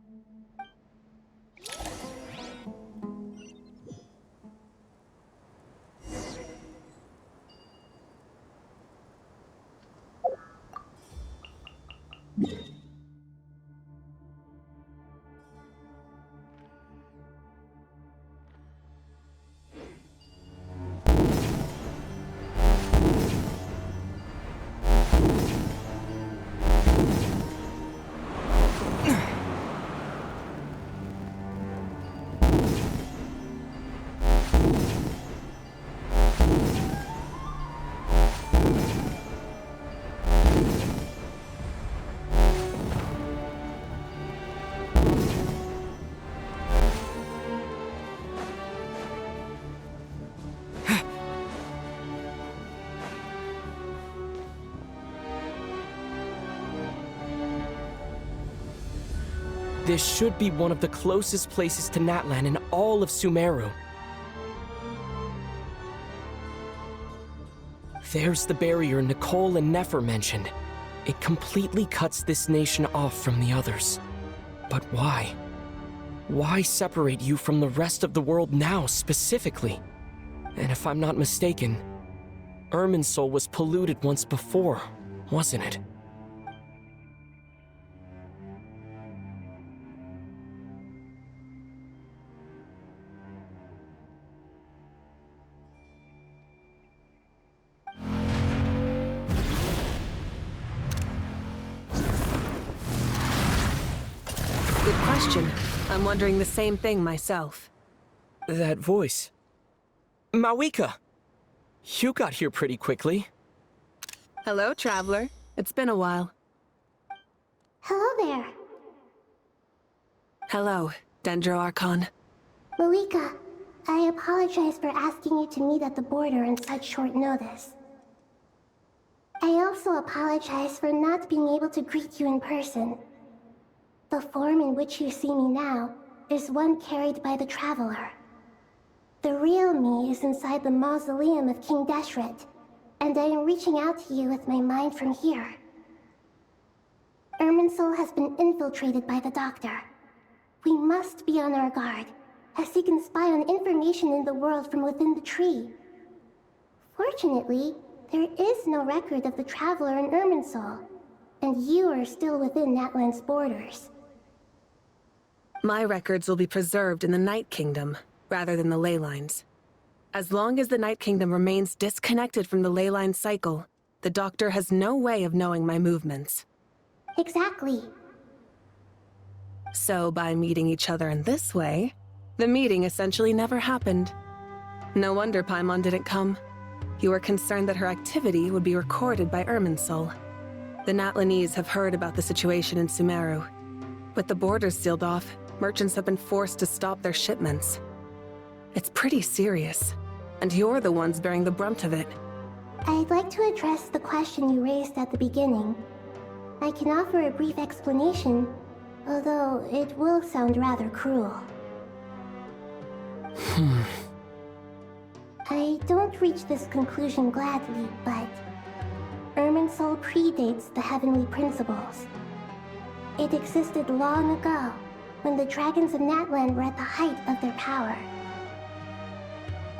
Speaker 9: This should be one of the closest places to Natlan in all of Sumeru. There's the barrier Nicole and Nefer mentioned. It completely cuts this nation off from the others. But why? Why separate you from the rest of the world now, specifically? And if I'm not mistaken, Irminsul was polluted once before, wasn't it?
Speaker 10: Good question. I'm wondering the same thing myself.
Speaker 9: That voice. Mawika! You got here pretty quickly.
Speaker 10: Hello, traveler. It's been a while.
Speaker 14: Hello there.
Speaker 10: Hello, Dendro Archon.
Speaker 14: Mawika, I apologize for asking you to meet at the border on such short notice. I also apologize for not being able to greet you in person. The form in which you see me now is one carried by the Traveler. The real me is inside the mausoleum of King Deshret, and I am reaching out to you with my mind from here. Irminsul has been infiltrated by the Doctor. We must be on our guard, as he can spy on information in the world from within the tree. Fortunately, there is no record of the Traveler in Irminsul, and you are still within Natlan's borders.
Speaker 10: My records will be preserved in the Night Kingdom, rather than the ley lines. As long as the Night Kingdom remains disconnected from the ley line cycle, the Doctor has no way of knowing my movements.
Speaker 14: Exactly.
Speaker 10: So by meeting each other in this way, the meeting essentially never happened. No wonder Paimon didn't come. You were concerned that her activity would be recorded by Irminsul. The Natlanese have heard about the situation in Sumeru. With the borders sealed off, merchants have been forced to stop their shipments. It's pretty serious, and you're the ones bearing the brunt of it.
Speaker 14: I'd like to address the question you raised at the beginning. I can offer a brief explanation, although it will sound rather cruel. I don't reach this conclusion gladly, but Irminsul predates the heavenly principles. It existed long ago, when the dragons of Natlan were at the height of their power.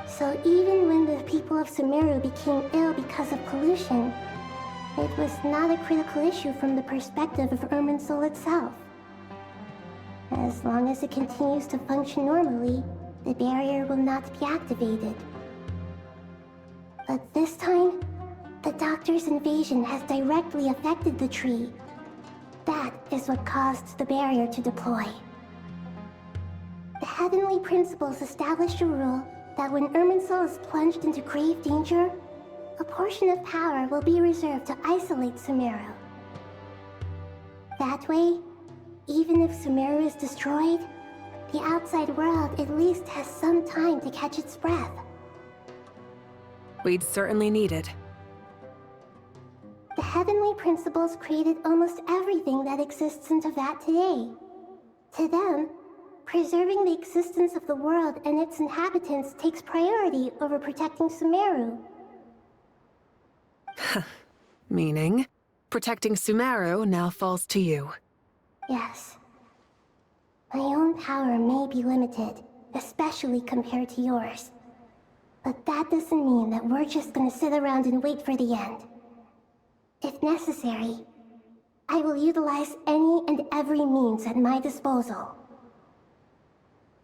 Speaker 14: So even when the people of Sumeru became ill because of pollution, it was not a critical issue from the perspective of Irminsul itself. As long as it continues to function normally, the barrier will not be activated. But this time, the Doctor's invasion has directly affected the tree. That is what caused the barrier to deploy. The heavenly principles established a rule that when Irminsul is plunged into grave danger, a portion of power will be reserved to isolate Sumeru. That way, even if Sumeru is destroyed, the outside world at least has some time to catch its breath.
Speaker 10: We'd certainly need it.
Speaker 14: The heavenly principles created almost everything that exists in Teyvat today. To them, preserving the existence of the world and its inhabitants takes priority over protecting Sumeru.
Speaker 10: Meaning, protecting Sumeru now falls to you.
Speaker 14: Yes. My own power may be limited, especially compared to yours. But that doesn't mean that we're just gonna sit around and wait for the end. If necessary, I will utilize any and every means at my disposal.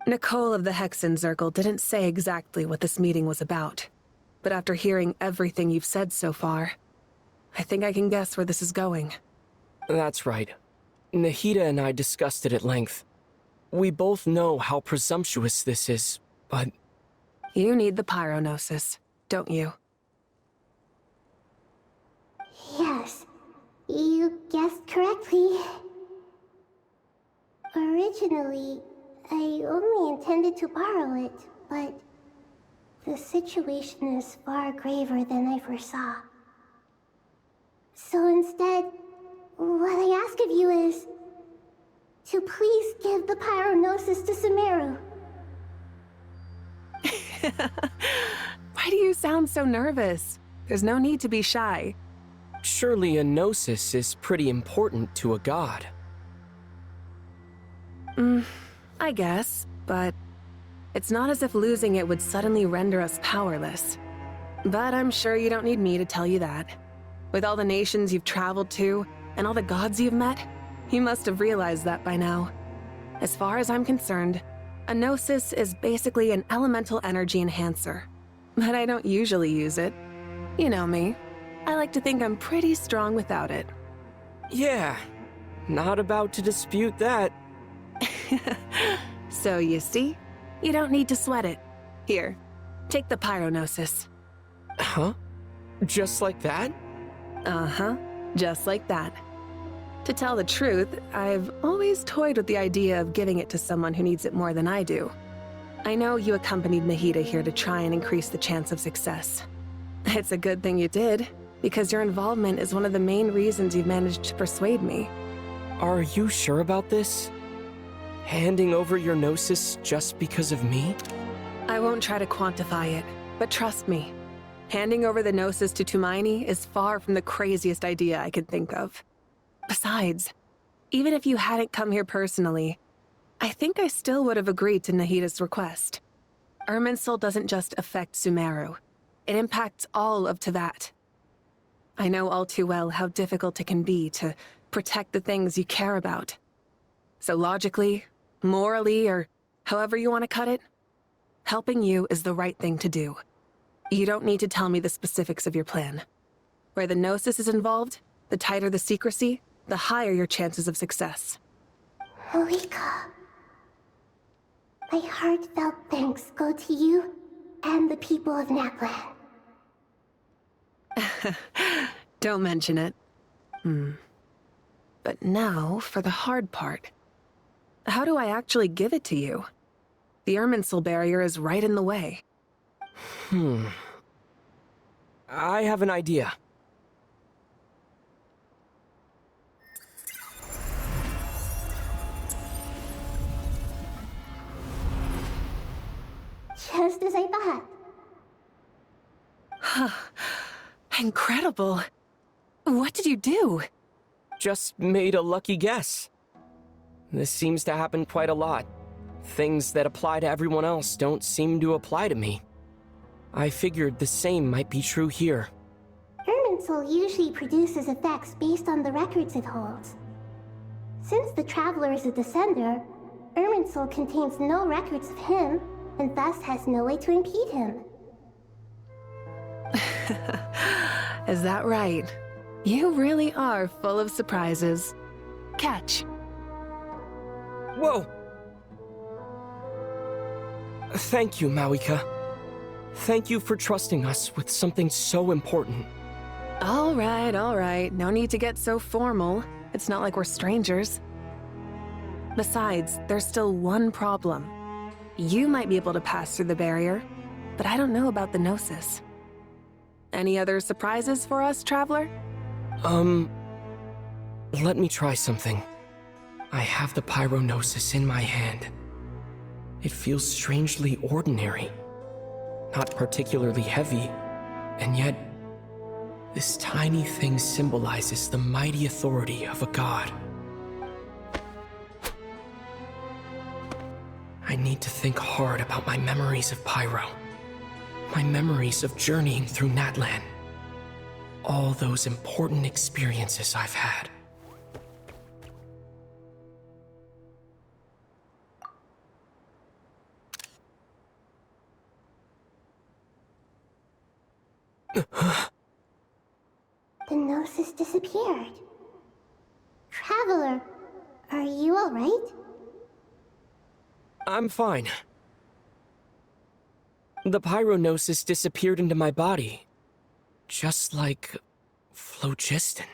Speaker 10: Nicole of the Hexen Circle didn't say exactly what this meeting was about. But after hearing everything you've said so far, I think I can guess where this is going.
Speaker 9: That's right. Nahida and I discussed it at length. We both know how presumptuous this is, but...
Speaker 10: You need the Pyronosis, don't you?
Speaker 14: Yes, you guessed correctly. Originally, I only intended to borrow it, but the situation is far graver than I foresaw. So instead, what I ask of you is to please give the Pyronosis to Sumeru.
Speaker 10: Why do you sound so nervous? There's no need to be shy.
Speaker 9: Surely a gnosis is pretty important to a god.
Speaker 10: I guess, but it's not as if losing it would suddenly render us powerless. But I'm sure you don't need me to tell you that. With all the nations you've traveled to, and all the gods you've met, you must have realized that by now. As far as I'm concerned, a gnosis is basically an elemental energy enhancer. But I don't usually use it. You know me. I like to think I'm pretty strong without it.
Speaker 9: Yeah, not about to dispute that.
Speaker 10: So you see, you don't need to sweat it. Here, take the Pyronosis.
Speaker 9: Huh? Just like that?
Speaker 10: Uh-huh, just like that. To tell the truth, I've always toyed with the idea of giving it to someone who needs it more than I do. I know you accompanied Nahida here to try and increase the chance of success. It's a good thing you did, because your involvement is one of the main reasons you've managed to persuade me.
Speaker 9: Are you sure about this? Handing over your gnosis just because of me?
Speaker 10: I won't try to quantify it, but trust me. Handing over the gnosis to Tumaini is far from the craziest idea I could think of. Besides, even if you hadn't come here personally, I think I still would have agreed to Nahida's request. Irminsul doesn't just affect Sumeru. It impacts all of Teyvat. I know all too well how difficult it can be to protect the things you care about. So logically, morally, or however you want to cut it, helping you is the right thing to do. You don't need to tell me the specifics of your plan. Where the gnosis is involved, the tighter the secrecy, the higher your chances of success.
Speaker 14: Malika, my heartfelt thanks go to you and the people of Natlan.
Speaker 10: Don't mention it. But now for the hard part. how do I actually give it to you? The Irminsul barrier is right in the way.
Speaker 9: I have an idea.
Speaker 14: Just as I thought.
Speaker 10: Incredible. What did you do?
Speaker 9: Just made a lucky guess. This seems to happen quite a lot. Things that apply to everyone else don't seem to apply to me. I figured the same might be true here.
Speaker 14: Irminsul usually produces effects based on the records it holds. Since the Traveler is a descender, Irminsul contains no records of him, and thus has no way to impede him.
Speaker 10: Is that right? You really are full of surprises. Catch.
Speaker 9: Whoa! Thank you, Mawika. Thank you for trusting us with something so important.
Speaker 10: All right. No need to get so formal. It's not like we're strangers. Besides, there's still one problem. You might be able to pass through the barrier, but I don't know about the Gnosis. Any other surprises for us, Traveler?
Speaker 9: Let me try something. I have the Pyronosis in my hand. It feels strangely ordinary. Not particularly heavy, and yet, this tiny thing symbolizes the mighty authority of a god. I need to think hard about my memories of Pyro. My memories of journeying through Natlan. All those important experiences I've had.
Speaker 14: The Gnosis disappeared. Traveler, are you alright?
Speaker 9: I'm fine. The Pyronosis disappeared into my body. Just like phlogiston.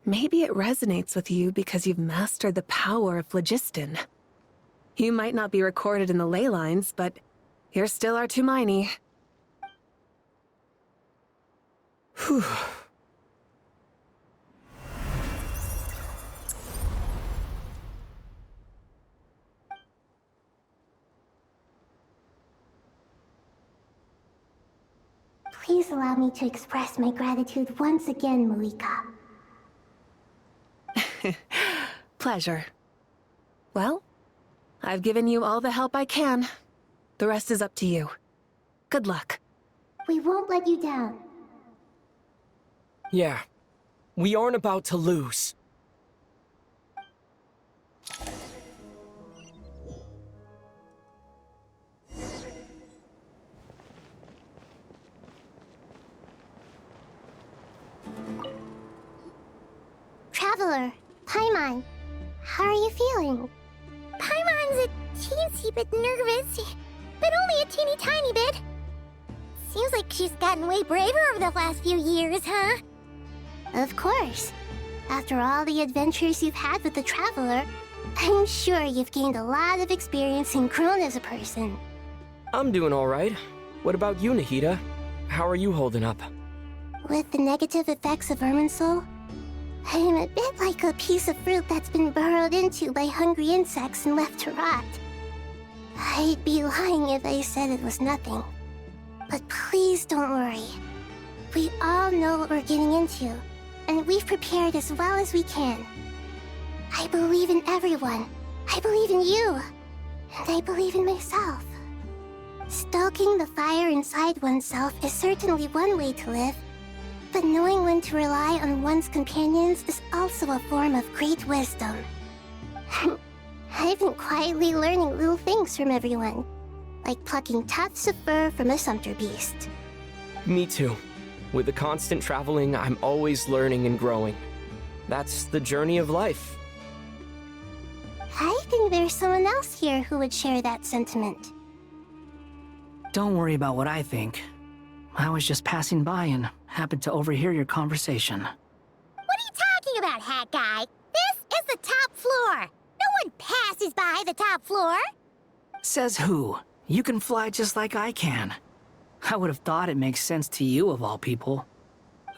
Speaker 10: Maybe it resonates with you because you've mastered the power of phlogiston. You might not be recorded in the ley lines, but you're still our Tumini.
Speaker 9: Whew.
Speaker 14: Please allow me to express my gratitude once again, Malika.
Speaker 10: Pleasure. Well, I've given you all the help I can. The rest is up to you. Good luck.
Speaker 14: We won't let you down.
Speaker 9: Yeah, we aren't about to lose.
Speaker 14: Traveler, Paimon, how are you feeling? Paimon's a teensy bit nervous, but only a teeny tiny bit. Seems like she's gotten way braver over the last few years, huh? Of course. After all the adventures you've had with the Traveler, I'm sure you've gained a lot of experience and grown as a person.
Speaker 9: I'm doing all right. What about you, Nahida? How are you holding up?
Speaker 14: With the negative effects of Irminsul, I am a bit like a piece of fruit that's been burrowed into by hungry insects and left to rot. I'd be lying if I said it was nothing. But please don't worry. We all know what we're getting into, and we've prepared as well as we can. I believe in everyone. I believe in you. And I believe in myself. Stoking the fire inside oneself is certainly one way to live, but knowing when to rely on one's companions is also a form of great wisdom. I've been quietly learning little things from everyone, like plucking tufts of fur from a sumpter beast.
Speaker 9: Me too. With the constant traveling, I'm always learning and growing. That's the journey of life.
Speaker 14: I think there's someone else here who would share that sentiment.
Speaker 22: Don't worry about what I think. I was just passing by and happened to overhear your conversation.
Speaker 14: What are you talking about, Hat Guy? This is the top floor. No one passes by the top floor.
Speaker 22: Says who? You can fly just like I can. I would have thought it makes sense to you of all people.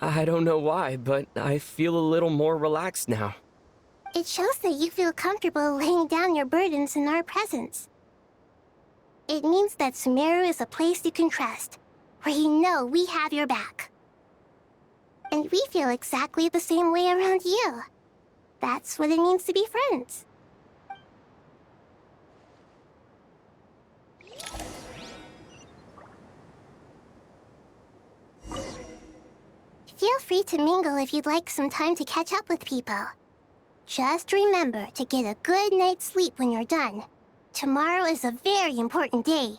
Speaker 9: I don't know why, but I feel a little more relaxed now.
Speaker 14: It shows that you feel comfortable laying down your burdens in our presence. It means that Sumeru is a place you can trust, where you know we have your back. And we feel exactly the same way around you. That's what it means to be friends. Feel free to mingle if you'd like some time to catch up with people. Just remember to get a good night's sleep when you're done. Tomorrow is a very important day.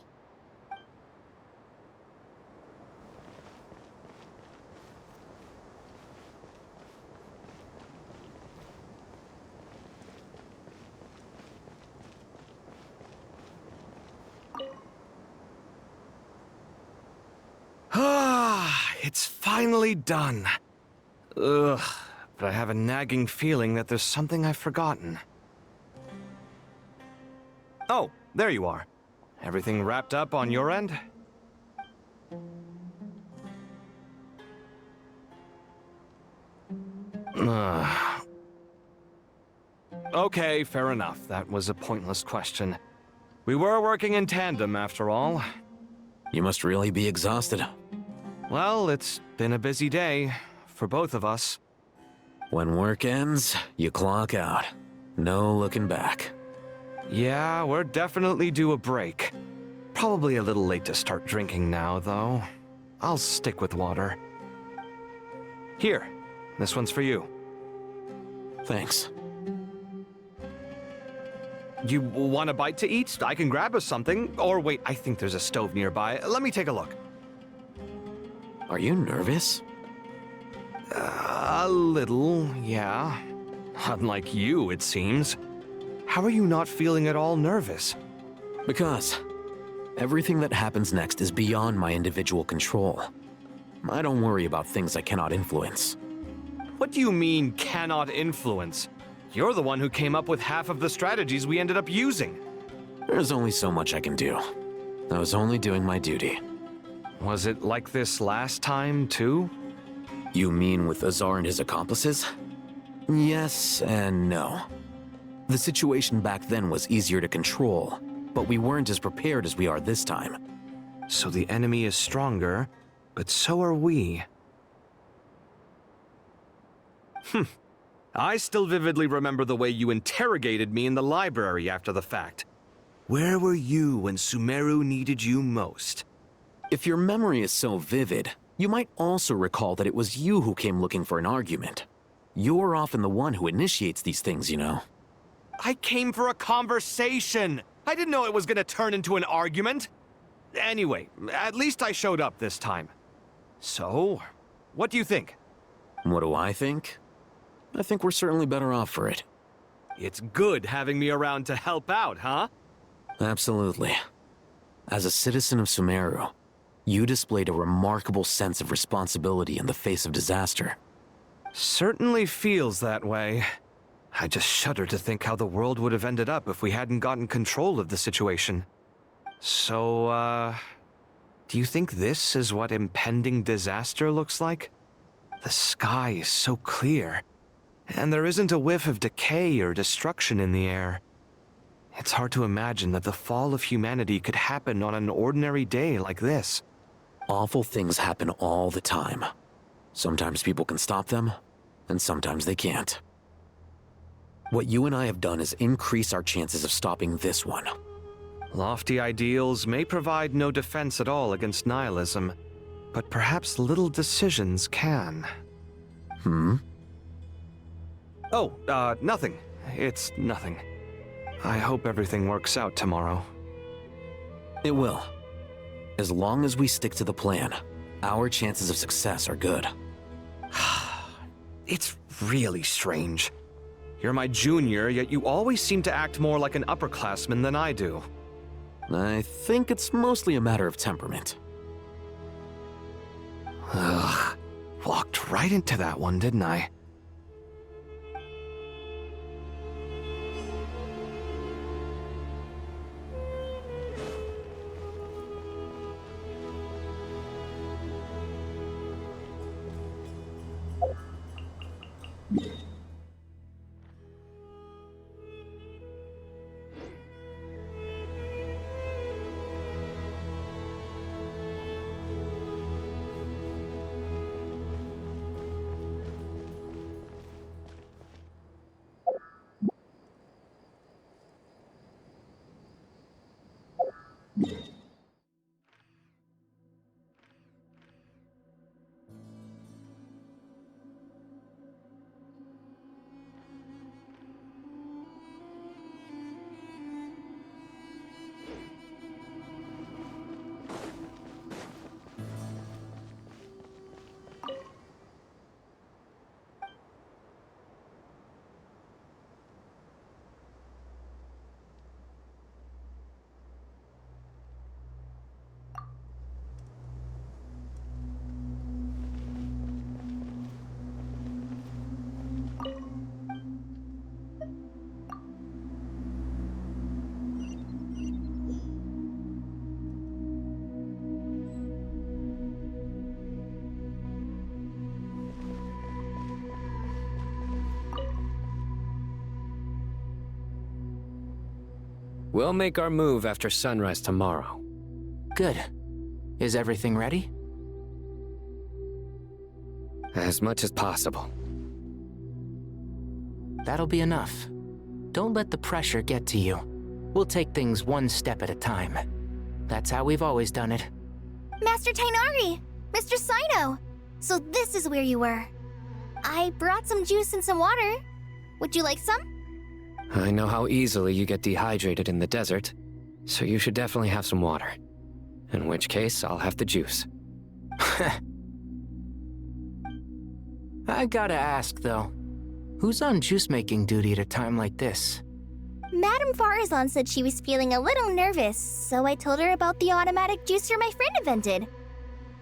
Speaker 15: It's finally done. Ugh, but I have a nagging feeling that there's something I've forgotten. Oh, there you are. Everything wrapped up on your end? Okay, fair enough. That was a pointless question. We were working in tandem, after all.
Speaker 13: You must really be exhausted.
Speaker 15: Well, it's been a busy day for both of us.
Speaker 13: When work ends, you clock out. No looking back.
Speaker 15: Yeah, we're definitely due a break. Probably a little late to start drinking now, though. I'll stick with water. Here, this one's for you.
Speaker 13: Thanks.
Speaker 15: You want a bite to eat? I can grab us something. Or wait, I think there's a stove nearby. Let me take a look.
Speaker 13: Are you nervous?
Speaker 15: A little, yeah. Unlike you, it seems. How are you not feeling at all nervous?
Speaker 13: Because everything that happens next is beyond my individual control. I don't worry about things I cannot influence.
Speaker 15: What do you mean, cannot influence? You're the one who came up with half of the strategies we ended up using.
Speaker 13: There's only so much I can do. I was only doing my duty.
Speaker 15: Was it like this last time, too?
Speaker 13: You mean with Azar and his accomplices? Yes and no. The situation back then was easier to control, but we weren't as prepared as we are this time.
Speaker 15: So the enemy is stronger, but so are we. I still vividly remember the way you interrogated me in the library after the fact. Where were you when Sumeru needed you most?
Speaker 13: If your memory is so vivid, you might also recall that it was you who came looking for an argument. You're often the one who initiates these things, you know.
Speaker 15: I came for a conversation! I didn't know it was gonna turn into an argument! Anyway, at least I showed up this time. So, what do you think?
Speaker 13: What do I think? I think we're certainly better off for it.
Speaker 15: It's good having me around to help out, huh?
Speaker 13: Absolutely. As a citizen of Sumeru, you displayed a remarkable sense of responsibility in the face of disaster.
Speaker 15: Certainly feels that way. I just shudder to think how the world would have ended up if we hadn't gotten control of the situation. So, do you think this is what impending disaster looks like? The sky is so clear, and there isn't a whiff of decay or destruction in the air. It's hard to imagine that the fall of humanity could happen on an ordinary day like this.
Speaker 13: Awful things happen all the time. Sometimes people can stop them, and sometimes they can't. What you and I have done is increase our chances of stopping this one.
Speaker 15: Lofty ideals may provide no defense at all against nihilism, but perhaps little decisions can. Oh, nothing. It's nothing. I hope everything works out tomorrow.
Speaker 13: It will. As long as we stick to the plan, our chances of success are good.
Speaker 15: It's really strange. You're my junior, yet you always seem to act more like an upperclassman than I do.
Speaker 13: I think it's mostly a matter of temperament.
Speaker 15: Ugh. Walked right into that one, didn't I?
Speaker 3: We'll make our move after sunrise tomorrow.
Speaker 6: Good. Is everything ready?
Speaker 3: As much as possible.
Speaker 6: That'll be enough. Don't let the pressure get to you. We'll take things one step at a time. That's how we've always done it.
Speaker 14: Master Tainari! Mr. Sino! So this is where you were. I brought some juice and some water. Would you like some?
Speaker 3: I know how easily you get dehydrated in the desert, so you should definitely have some water. In which case, I'll have the juice.
Speaker 6: I gotta ask, though. Who's on juice-making duty at a time like this?
Speaker 14: Madame Farazan said she was feeling a little nervous, so I told her about the automatic juicer my friend invented.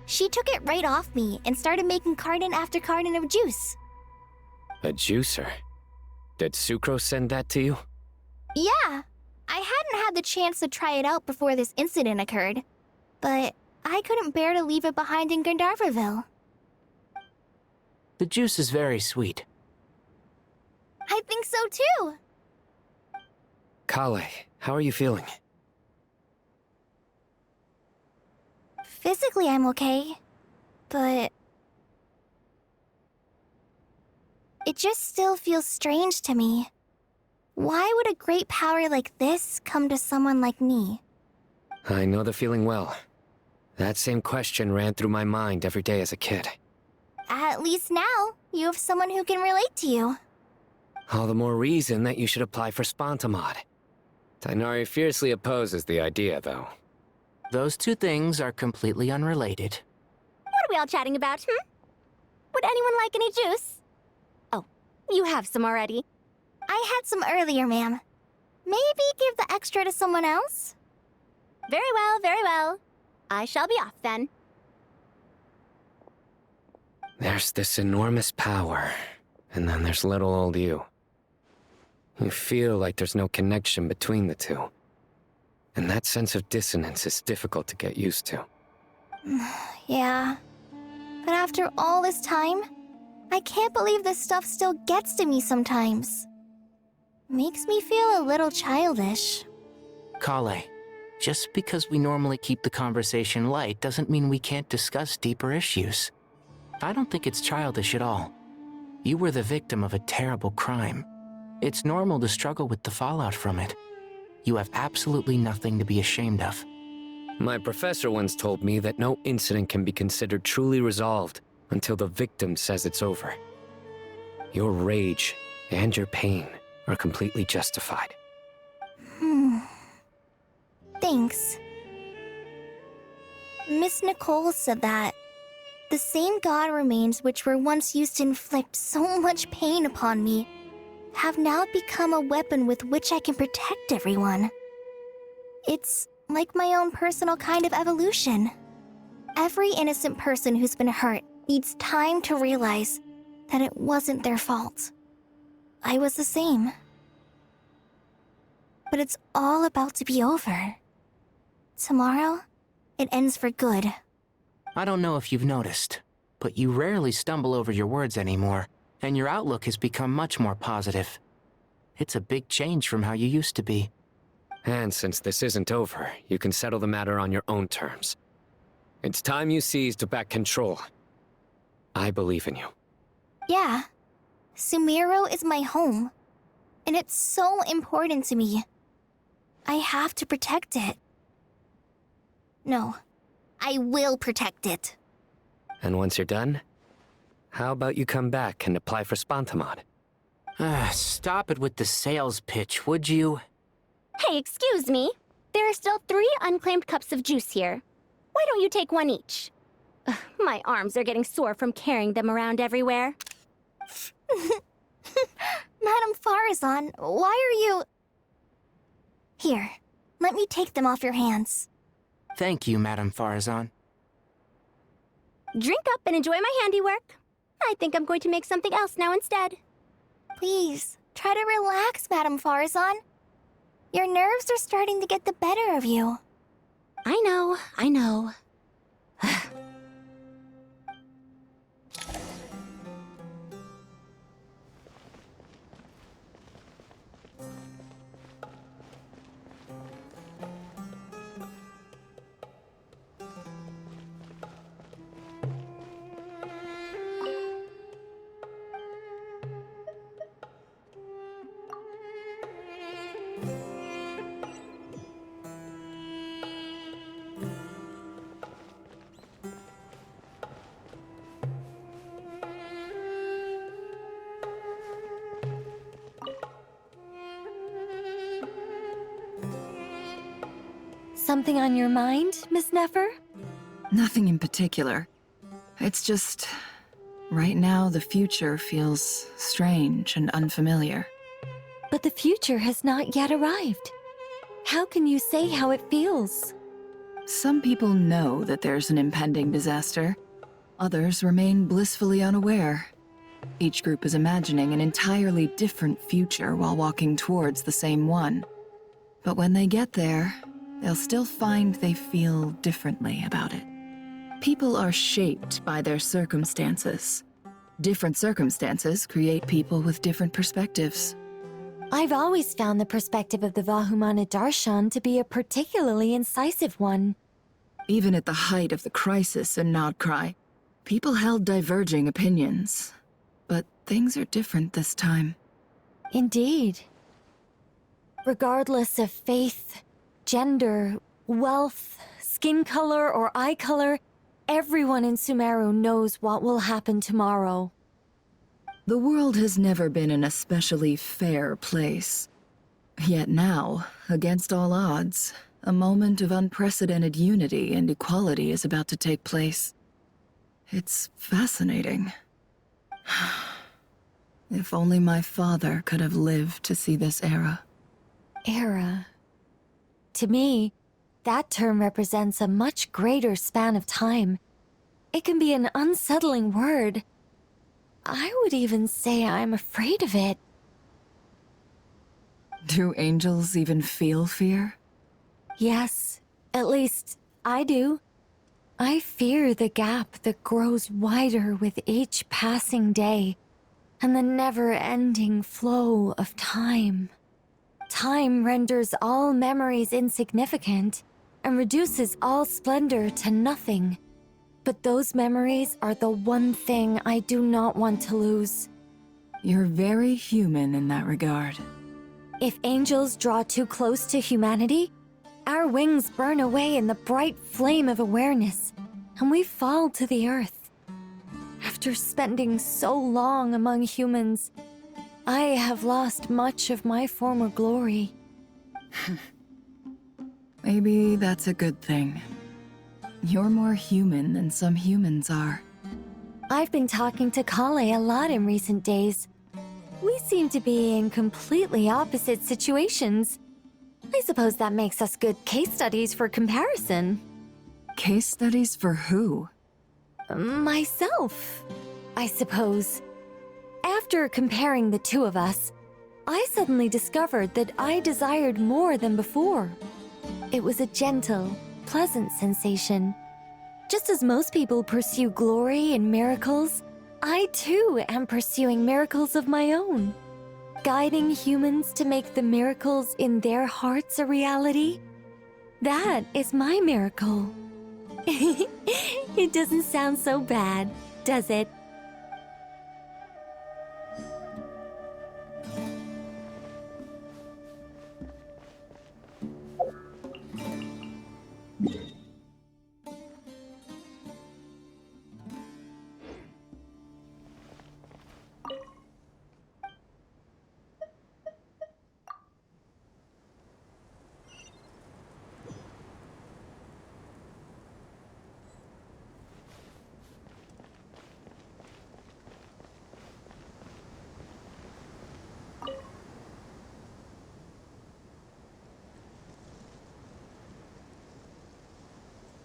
Speaker 14: She took it right off me and started making carton after carton of juice.
Speaker 3: A juicer? Did Sucrose send that to you?
Speaker 14: Yeah. I hadn't had the chance to try it out before this incident occurred, but I couldn't bear to leave it behind in Gandharvaville.
Speaker 6: The juice is very sweet.
Speaker 14: I think so too.
Speaker 3: Kale, how are you feeling?
Speaker 14: Physically, I'm okay, but it just still feels strange to me. Why would a great power like this come to someone like me?
Speaker 3: I know the feeling well. That same question ran through my mind every day as a kid.
Speaker 14: At least now, you have someone who can relate to you.
Speaker 3: All the more reason that you should apply for Spontamod. Tainari fiercely opposes the idea, though.
Speaker 6: Those two things are completely unrelated.
Speaker 11: What are we all chatting about, Would anyone like any juice? Oh, you have some already.
Speaker 14: I had some earlier, ma'am. Maybe give the extra to someone else?
Speaker 11: Very well, very well. I shall be off then.
Speaker 3: There's this enormous power, and then there's little old you. You feel like there's no connection between the two. And that sense of dissonance is difficult to get used to.
Speaker 14: Yeah. But after all this time, I can't believe this stuff still gets to me sometimes. Makes me feel a little childish.
Speaker 6: Kale, just because we normally keep the conversation light doesn't mean we can't discuss deeper issues. I don't think it's childish at all. You were the victim of a terrible crime. It's normal to struggle with the fallout from it. You have absolutely nothing to be ashamed of.
Speaker 3: My professor once told me that no incident can be considered truly resolved until the victim says it's over. Your rage and your pain are completely justified.
Speaker 14: Thanks. Miss Nicole said that the same god remains which were once used to inflict so much pain upon me have now become a weapon with which I can protect everyone. It's like my own personal kind of evolution. Every innocent person who's been hurt needs time to realize that it wasn't their fault. I was the same. But it's all about to be over. Tomorrow, it ends for good.
Speaker 6: I don't know if you've noticed, but you rarely stumble over your words anymore, and your outlook has become much more positive. It's a big change from how you used to be.
Speaker 3: And since this isn't over, you can settle the matter on your own terms. It's time you seized back control. I believe in you.
Speaker 14: Yeah. Sumeru is my home. And it's so important to me. I have to protect it. No. I will protect it.
Speaker 3: And once you're done, how about you come back and apply for Spontamod?
Speaker 6: Stop it with the sales pitch, would you?
Speaker 11: Hey, excuse me. There are still 3 unclaimed cups of juice here. Why don't you take one each? Ugh, my arms are getting sore from carrying them around everywhere.
Speaker 14: Madame Farazan, why are you... Here, let me take them off your hands.
Speaker 6: Thank you, Madame Farazan.
Speaker 11: Drink up and enjoy my handiwork. I think I'm going to make something else now instead.
Speaker 14: Please, try to relax, Madame Farazan. Your nerves are starting to get the better of you.
Speaker 11: I know, I know.
Speaker 21: something on your mind, Miss Nefer?
Speaker 5: Nothing in particular. It's just... right now, the future feels strange and unfamiliar.
Speaker 21: But the future has not yet arrived. How can you say how it feels?
Speaker 5: Some people know that there's an impending disaster. Others remain blissfully unaware. Each group is imagining an entirely different future while walking towards the same one. But when they get there, they'll still find they feel differently about it. People are shaped by their circumstances. Different circumstances create people with different perspectives.
Speaker 21: I've always found the perspective of the Vahumana Darshan to be a particularly incisive one.
Speaker 5: Even at the height of the crisis in Nod-Krai, people held diverging opinions. But things are different this time.
Speaker 21: Indeed. Regardless of faith, gender, wealth, skin color, or eye color, everyone in Sumeru knows what will happen tomorrow.
Speaker 5: The world has never been an especially fair place. Yet now, against all odds, a moment of unprecedented unity and equality is about to take place. It's fascinating. If only my father could have lived to see this era.
Speaker 21: Era. To me, that term represents a much greater span of time. It can be an unsettling word. I would even say I'm afraid of it.
Speaker 5: Do angels even feel fear?
Speaker 21: Yes, at least I do. I fear the gap that grows wider with each passing day, and the never-ending flow of time. Time renders all memories insignificant, and reduces all splendor to nothing. But those memories are the one thing I do not want to lose.
Speaker 5: You're very human in that regard.
Speaker 21: If angels draw too close to humanity, our wings burn away in the bright flame of awareness, and we fall to the earth. After spending so long among humans, I have lost much of my former glory.
Speaker 5: Maybe that's a good thing. You're more human than some humans are.
Speaker 21: I've been talking to Kale a lot in recent days. We seem to be in completely opposite situations. I suppose that makes us good case studies for comparison.
Speaker 5: Case studies for who?
Speaker 21: Myself, I suppose. After comparing the two of us, I suddenly discovered that I desired more than before. It was a gentle, pleasant sensation. Just as most people pursue glory and miracles, I too am pursuing miracles of my own. Guiding humans to make the miracles in their hearts a reality. That is my miracle. It doesn't sound so bad, does it?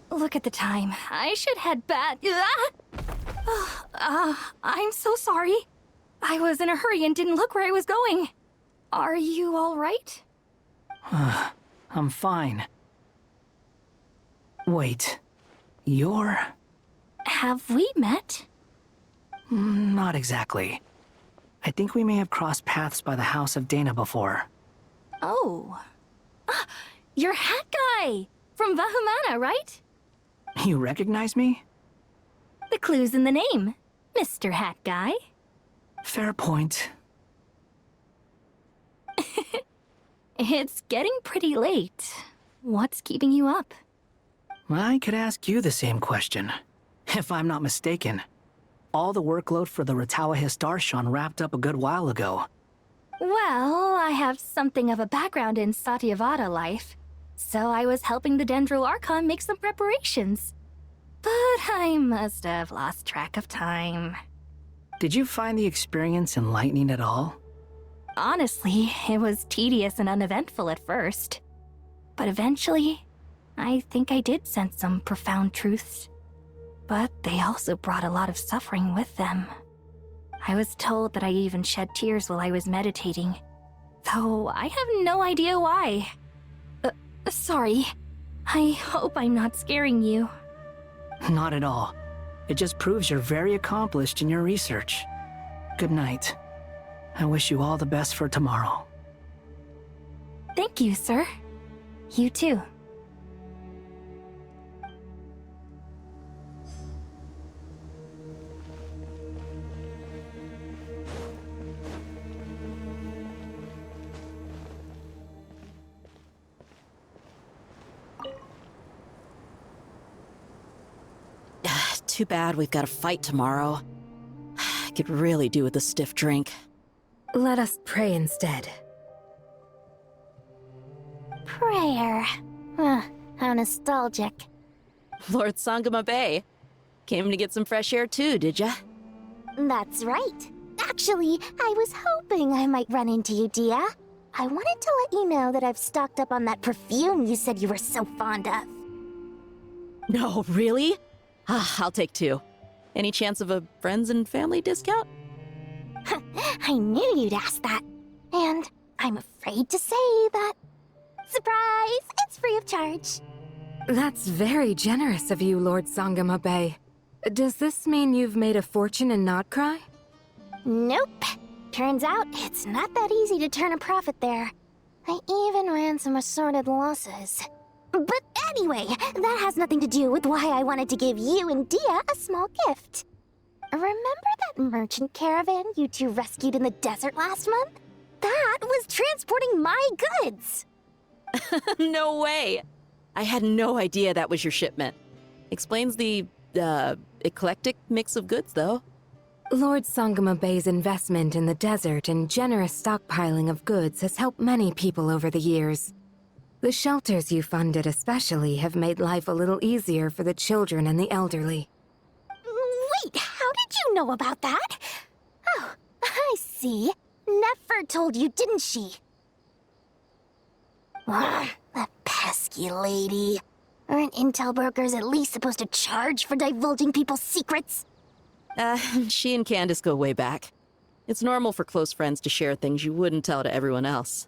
Speaker 17: Look at the time. I should head back. I'm so sorry. I was in a hurry and didn't look where I was going. Are you all right?
Speaker 22: I'm fine. Wait, you're...
Speaker 17: Have we met?
Speaker 22: Not exactly. I think we may have crossed paths by the house of Dana before.
Speaker 17: Oh. You're Hat Guy! From Vahumana, right?
Speaker 22: You recognize me?
Speaker 17: The clue's in the name, Mr. Hat Guy.
Speaker 22: Fair point.
Speaker 17: It's getting pretty late. What's keeping you up?
Speaker 22: I could ask you the same question. If I'm not mistaken, all the workload for the Ratawa Darshan wrapped up a good while ago.
Speaker 17: Well, I have something of a background in Satyavada life. so I was helping the Dendro Archon make some preparations. But I must have lost track of time.
Speaker 22: Did you find the experience enlightening at all?
Speaker 17: Honestly, it was tedious and uneventful at first. But eventually, I think I did sense some profound truths. But they also brought a lot of suffering with them. I was told that I even shed tears while I was meditating, though I have no idea why. Sorry. I hope I'm not scaring you.
Speaker 22: Not at all. It just proves you're very accomplished in your research. Good night. I wish you all the best for tomorrow.
Speaker 17: Thank you, sir. You too.
Speaker 16: Too bad we've got a fight tomorrow. I could really do with a stiff drink.
Speaker 21: Let us pray instead.
Speaker 14: Prayer. How nostalgic.
Speaker 16: Lord Sangama Bay. Came to get some fresh air too, did ya?
Speaker 14: That's right. Actually, I was hoping I might run into you, Dia. I wanted to let you know that I've stocked up on that perfume you said you were so fond of.
Speaker 16: No, really? I'll take 2. Any chance of a friends and family discount?
Speaker 14: I knew you'd ask that. And I'm afraid to say that... Surprise! It's free of charge.
Speaker 21: That's very generous of you, Lord Sangama Bay. Does this mean you've made a fortune in Nod-Krai?
Speaker 14: Nope. Turns out it's not that easy to turn a profit there. I even ran some assorted losses. But anyway, that has nothing to do with why I wanted to give you and Dia a small gift. Remember that merchant caravan you two rescued in the desert last month? That was transporting my goods!
Speaker 16: No way! I had no idea that was your shipment. Explains the, eclectic mix of goods, though.
Speaker 21: Lord Sangama Bay's investment in the desert and generous stockpiling of goods has helped many people over the years. The shelters you funded especially have made life a little easier for the children and the elderly.
Speaker 14: Wait, how did you know about that? Oh, I see. Nefer told you, didn't she? That pesky lady. Aren't intel brokers at least supposed to charge for divulging people's secrets?
Speaker 16: She and Candace go way back. It's normal for close friends to share things you wouldn't tell to everyone else.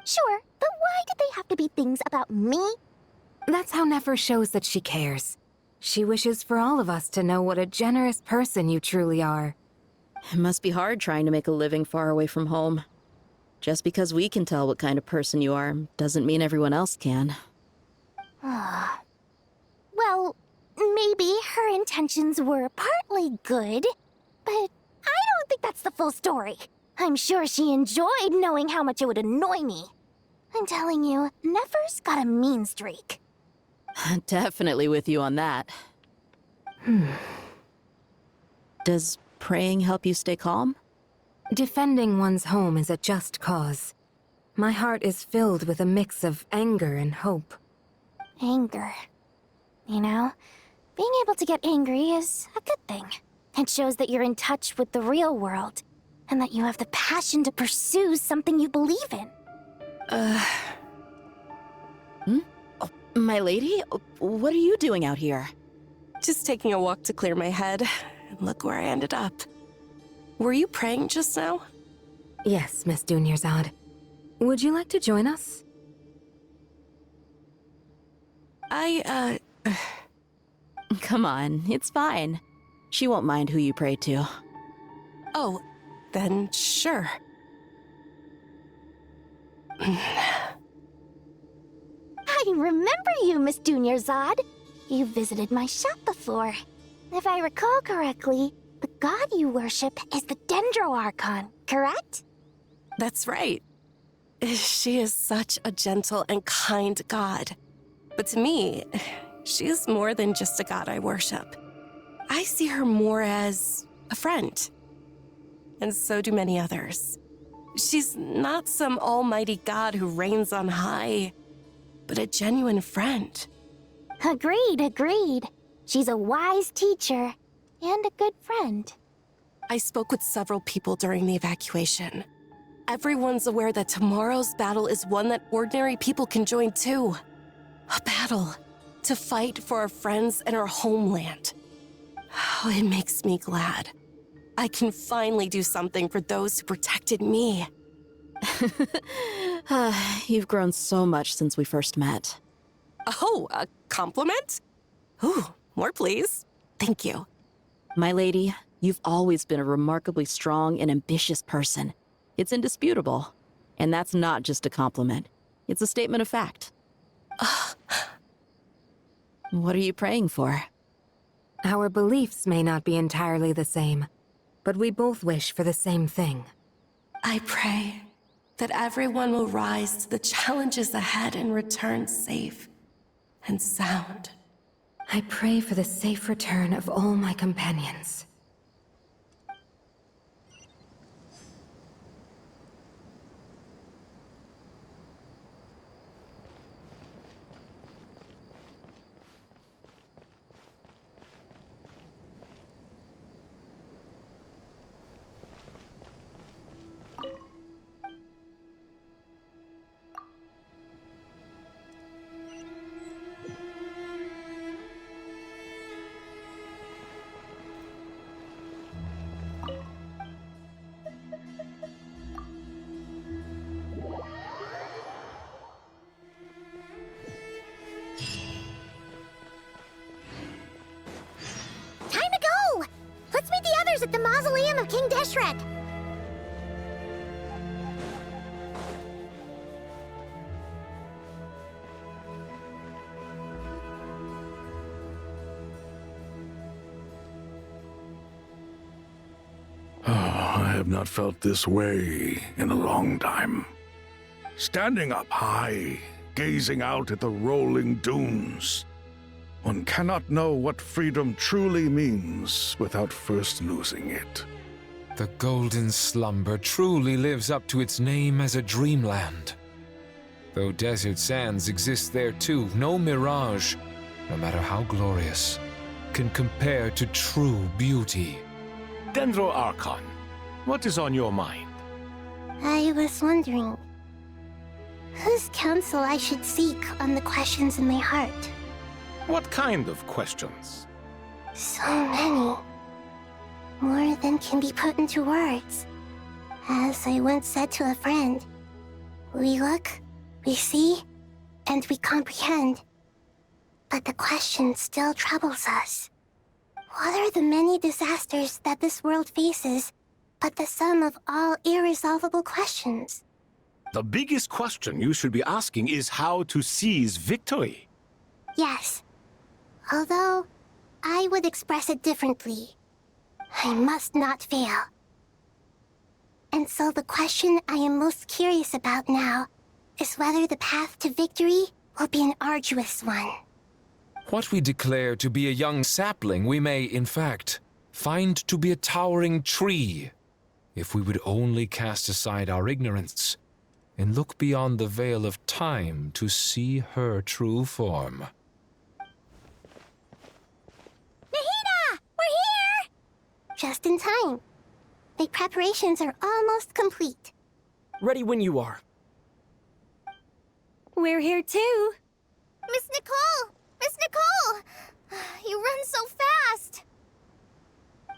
Speaker 14: Sure, but why did they have to be things about me?
Speaker 21: That's how Nefer shows that she cares. She wishes for all of us to know what a generous person you truly are.
Speaker 16: It must be hard trying to make a living far away from home. Just because we can tell what kind of person you are doesn't mean everyone else can.
Speaker 14: Well, maybe her intentions were partly good, but I don't think that's the full story. I'm sure she enjoyed knowing how much it would annoy me. I'm telling you, Nefer's got a mean streak.
Speaker 16: Definitely with you on that. Does praying help you stay calm?
Speaker 21: Defending one's home is a just cause. My heart is filled with a mix of anger and hope.
Speaker 14: Anger. You know, being able to get angry is a good thing. It shows that you're in touch with the real world, and that you have the passion to pursue something you believe in.
Speaker 16: My lady? What are you doing out here?
Speaker 2: Just taking a walk to clear my head. And look where I ended up. Were you praying just now?
Speaker 21: Yes, Miss Dunyarzad. Would you like to join us?
Speaker 16: Come on, it's fine. She won't mind who you pray to.
Speaker 2: Oh, then sure.
Speaker 14: I remember you, Miss Dunyarzad. You visited my shop before. If I recall correctly, the god you worship is the Dendro Archon, correct?
Speaker 2: That's right. She is such a gentle and kind god. But to me, she is more than just a god I worship. I see her more as a friend. And so do many others. She's not some almighty god who reigns on high, but a genuine friend.
Speaker 14: Agreed. She's a wise teacher and a good friend.
Speaker 2: I spoke with several people during the evacuation. Everyone's aware that tomorrow's battle is one that ordinary people can join too. A battle to fight for our friends and our homeland. Oh, it makes me glad. I can finally do something for those who protected me.
Speaker 16: You've grown so much since we first met.
Speaker 2: Oh, a compliment? Ooh, more please. Thank you.
Speaker 16: My lady, you've always been a remarkably strong and ambitious person. It's indisputable. And that's not just a compliment. It's a statement of fact. What are you praying for?
Speaker 21: Our beliefs may not be entirely the same, but we both wish for the same thing.
Speaker 2: I pray that everyone will rise to the challenges ahead and return safe and sound.
Speaker 21: I pray for the safe return of all my companions.
Speaker 14: At the mausoleum of King Deshret.
Speaker 8: I have not felt this way in a long time. Standing up high, gazing out at the rolling dunes. One cannot know what freedom truly means without first losing it.
Speaker 20: The golden slumber truly lives up to its name as a dreamland. Though desert sands exist there too, no mirage, no matter how glorious, can compare to true beauty.
Speaker 18: Dendro Archon, what is on your mind?
Speaker 14: I was wondering whose counsel I should seek on the questions in my heart.
Speaker 18: What kind of questions?
Speaker 14: So many. More than can be put into words. As I once said to a friend, we look, we see, and we comprehend. But the question still troubles us. What are the many disasters that this world faces, but the sum of all irresolvable questions?
Speaker 18: The biggest question you should be asking is how to seize victory.
Speaker 14: Yes. Although, I would express it differently. I must not fail. And so the question I am most curious about now is whether the path to victory will be an arduous one.
Speaker 20: What we declare to be a young sapling, we may, in fact, find to be a towering tree, if we would only cast aside our ignorance and look beyond the veil of time to see her true form.
Speaker 14: Nahida! We're here! Just in time. The preparations are almost complete.
Speaker 9: Ready when you are.
Speaker 21: We're here too.
Speaker 14: Miss Nicole! Miss Nicole! You run so fast!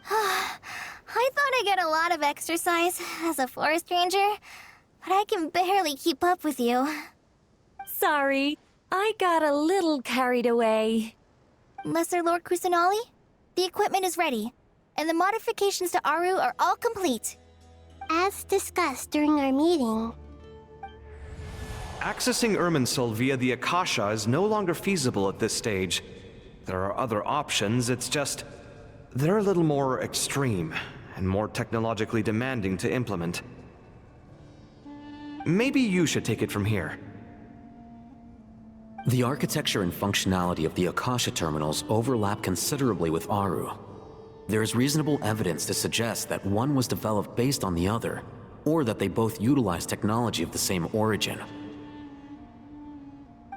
Speaker 14: I thought I'd get a lot of exercise as a forest ranger, but I can barely keep up with you.
Speaker 21: Sorry, I got a little carried away.
Speaker 14: Lesser Lord Kusanali, the equipment is ready, and the modifications to Aru are all complete. As discussed during our meeting,
Speaker 15: Accessing Irminsul via the Akasha is no longer feasible at this stage. There are other options, it's just... they're a little more extreme, and more technologically demanding to implement. Maybe you should take it from here.
Speaker 13: The architecture and functionality of the Akasha terminals overlap considerably with Aru. There is reasonable evidence to suggest that one was developed based on the other, or that they both utilize technology of the same origin.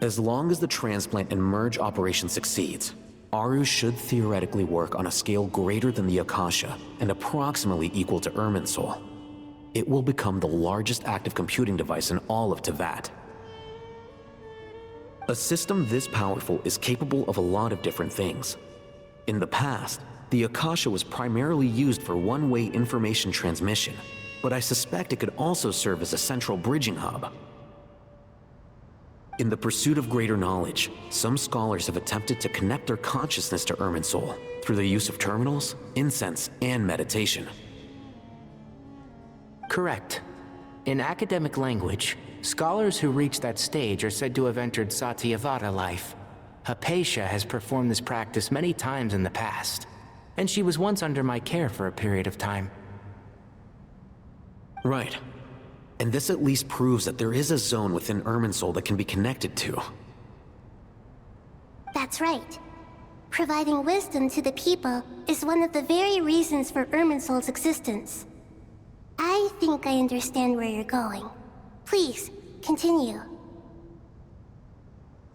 Speaker 13: As long as the transplant and merge operation succeeds, Aru should theoretically work on a scale greater than the Akasha and approximately equal to Irminsul. It will become the largest active computing device in all of Teyvat. A system this powerful is capable of a lot of different things. In the past, the Akasha was primarily used for one-way information transmission, but I suspect it could also serve as a central bridging hub. In the pursuit of greater knowledge, some scholars have attempted to connect their consciousness to Irminsul through the use of terminals, incense, and meditation.
Speaker 6: Correct. In academic language, scholars who reach that stage are said to have entered Satyavata life. Hypatia has performed this practice many times in the past, and she was once under my care for a period of time.
Speaker 13: Right. And this at least proves that there is a zone within Irminsul that can be connected to.
Speaker 14: That's right. Providing wisdom to the people is one of the very reasons for Irminsul's existence. I think I understand where you're going. Please, continue.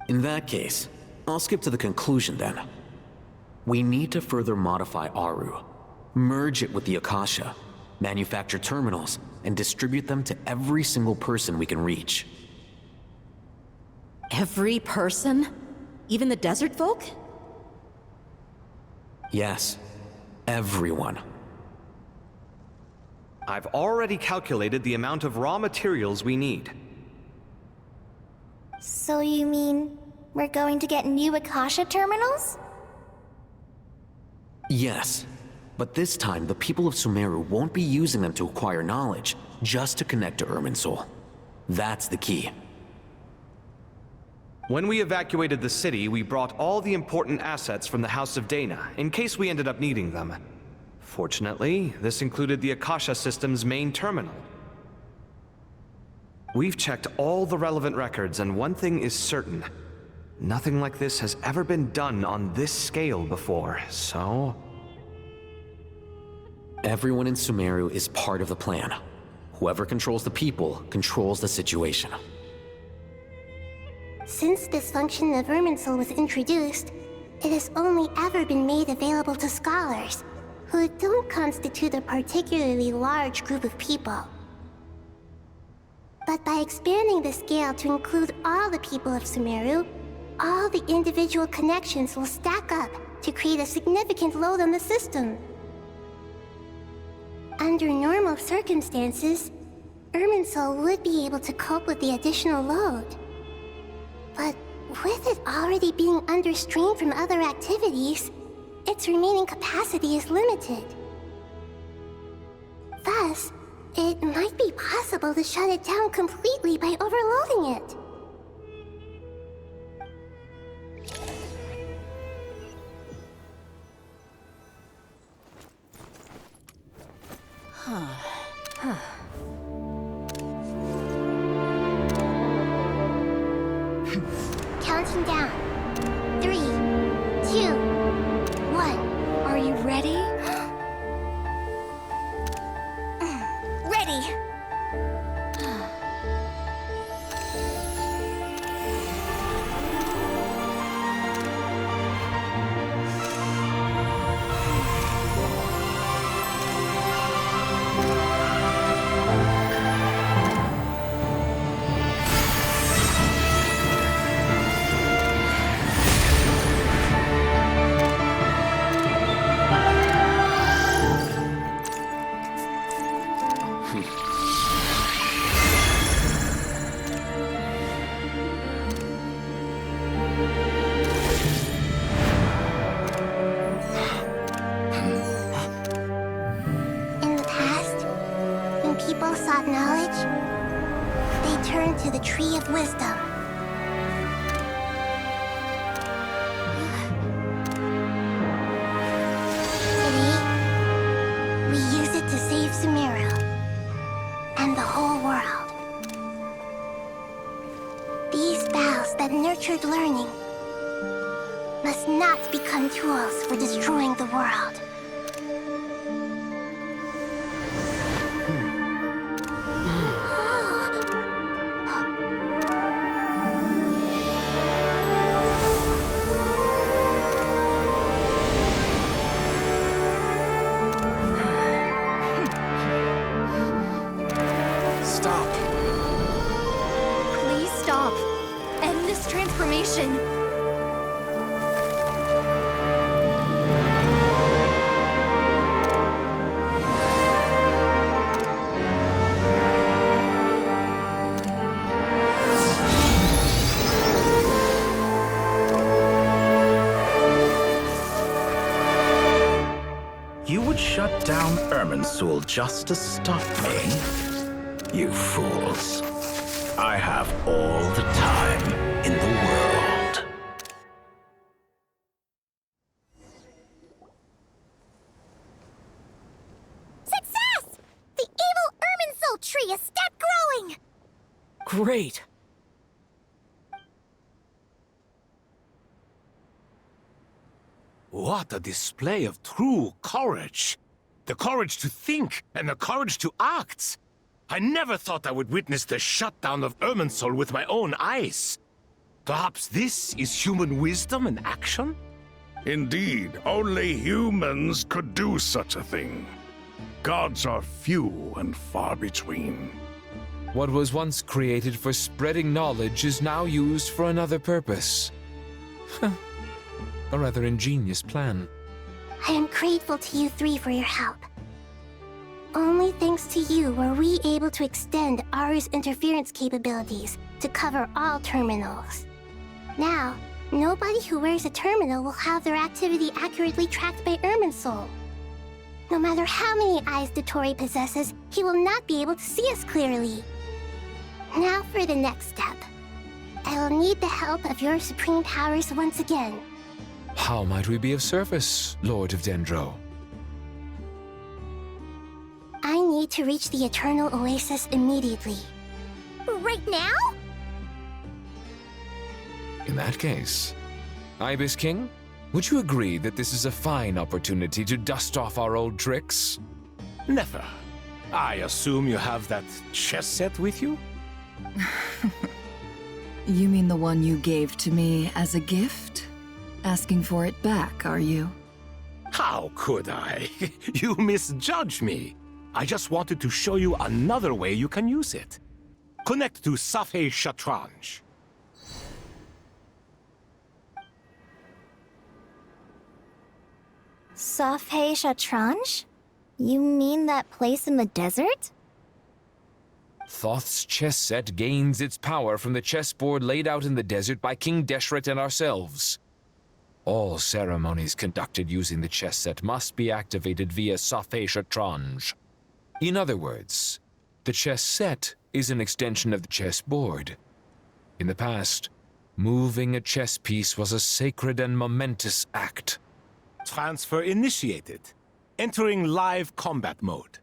Speaker 13: In that case, I'll skip to the conclusion then. We need to further modify Aru, merge it with the Akasha, manufacture terminals, and distribute them to every single person we can reach.
Speaker 16: Every person? Even the desert folk?
Speaker 13: Yes, everyone.
Speaker 15: I've already calculated the amount of raw materials we need.
Speaker 19: So you mean we're going to get new Akasha terminals?
Speaker 13: Yes, but this time the people of Sumeru won't be using them to acquire knowledge, just to connect to Irminsul. That's the key.
Speaker 15: When we evacuated the city, we brought all the important assets from the House of Dana, in case we ended up needing them. Fortunately, this included the Akasha system's main terminal. We've checked all the relevant records, and one thing is certain. Nothing like this has ever been done on this scale before, so...
Speaker 13: Everyone in Sumeru is part of the plan. Whoever controls the people controls the situation.
Speaker 14: Since this function of Irminsul was introduced, it has only ever been made available to scholars, who don't constitute a particularly large group of people. But by expanding the scale to include all the people of Sumeru, all the individual connections will stack up to create a significant load on the system. Under normal circumstances, Irminsul would be able to cope with the additional load. But with it already being under strain from other activities, its remaining capacity is limited. Thus, it might be possible to shut it down completely by overloading it. Counting down. 3, 2, 1.
Speaker 21: Are you ready?
Speaker 14: Ready! People sought knowledge, they turned to the Tree of Wisdom. Today, we use it to save Sumeru and the whole world. These vows that nurtured learning must not become tools for destroying the world.
Speaker 21: nation.
Speaker 1: You would shut down Irminsul just to stop me? You fools. I have all the time in the world.
Speaker 14: Success! The evil Irminsul tree has stopped growing!
Speaker 9: Great.
Speaker 18: What a display of true courage. The courage to think and the courage to act. I never thought I would witness the shutdown of Irminsul with my own eyes. Perhaps this is human wisdom in action?
Speaker 8: Indeed, only humans could do such a thing. Gods are few and far between.
Speaker 20: What was once created for spreading knowledge is now used for another purpose. A rather ingenious plan.
Speaker 14: I am grateful to you three for your help. Only thanks to you were we able to extend Aru's interference capabilities to cover all terminals. Now, nobody who wears a terminal will have their activity accurately tracked by Irminsul. No matter how many eyes Dotori possesses, he will not be able to see us clearly. Now for the next step. I will need the help of your supreme powers once again.
Speaker 20: How might we be of service, Lord of Dendro?
Speaker 14: I need to reach the Eternal Oasis immediately. Right now?
Speaker 20: In that case, Ibis King, would you agree that this is a fine opportunity to dust off our old tricks?
Speaker 18: Never. I assume you have that chess set with you?
Speaker 5: You mean the one you gave to me as a gift? Asking for it back, are you?
Speaker 18: How could I? You misjudge me. I just wanted to show you another way you can use it. Connect to Safei Shatranj.
Speaker 19: Safei Shatranj? You mean that place in the desert?
Speaker 20: Thoth's chess set gains its power from the chessboard laid out in the desert by King Deshret and ourselves. All ceremonies conducted using the chess set must be activated via Safei Shatranj. In other words, the chess set is an extension of the chessboard. In the past, moving a chess piece was a sacred and momentous act.
Speaker 18: Transfer initiated. Entering live combat mode.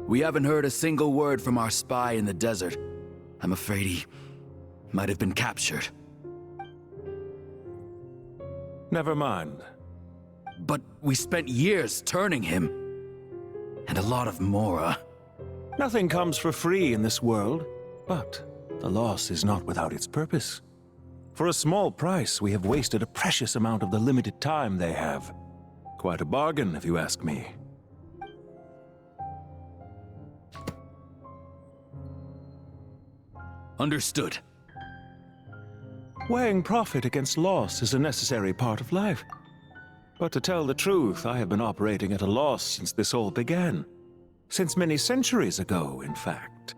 Speaker 12: We haven't heard a single word from our spy in the desert. I'm afraid he might have been captured.
Speaker 18: Never mind.
Speaker 12: But we spent years turning him. And a lot of Mora.
Speaker 18: Nothing comes for free in this world, but the loss is not without its purpose. For a small price, we have wasted a precious amount of the limited time they have. Quite a bargain, if you ask me.
Speaker 12: Understood.
Speaker 18: Weighing profit against loss is a necessary part of life. But to tell the truth, I have been operating at a loss since this all began. Since many centuries ago, in fact.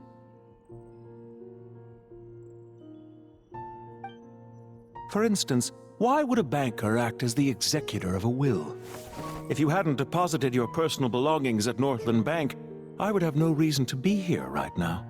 Speaker 18: For instance, why would a banker act as the executor of a will? If you hadn't deposited your personal belongings at Northland Bank, I would have no reason to be here right now.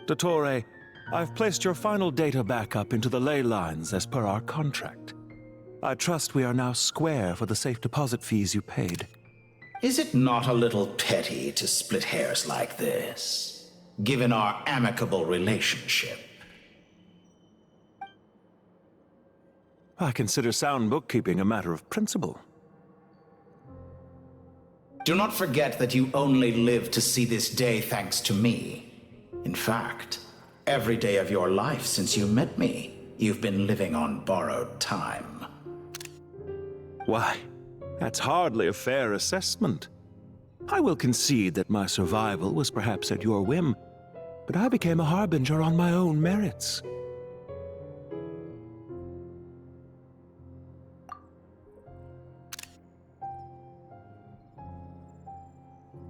Speaker 4: Dottore, I've placed your final data backup into the ley lines as per our contract. I trust we are now square for the safe deposit fees you paid.
Speaker 1: Is it not a little petty to split hairs like this, given our amicable relationship?
Speaker 4: I consider sound bookkeeping a matter of principle.
Speaker 1: Do not forget that you only live to see this day thanks to me. In fact, every day of your life since you met me, you've been living on borrowed time.
Speaker 4: Why, that's hardly a fair assessment. I will concede that my survival was perhaps at your whim, but I became a harbinger on my own merits.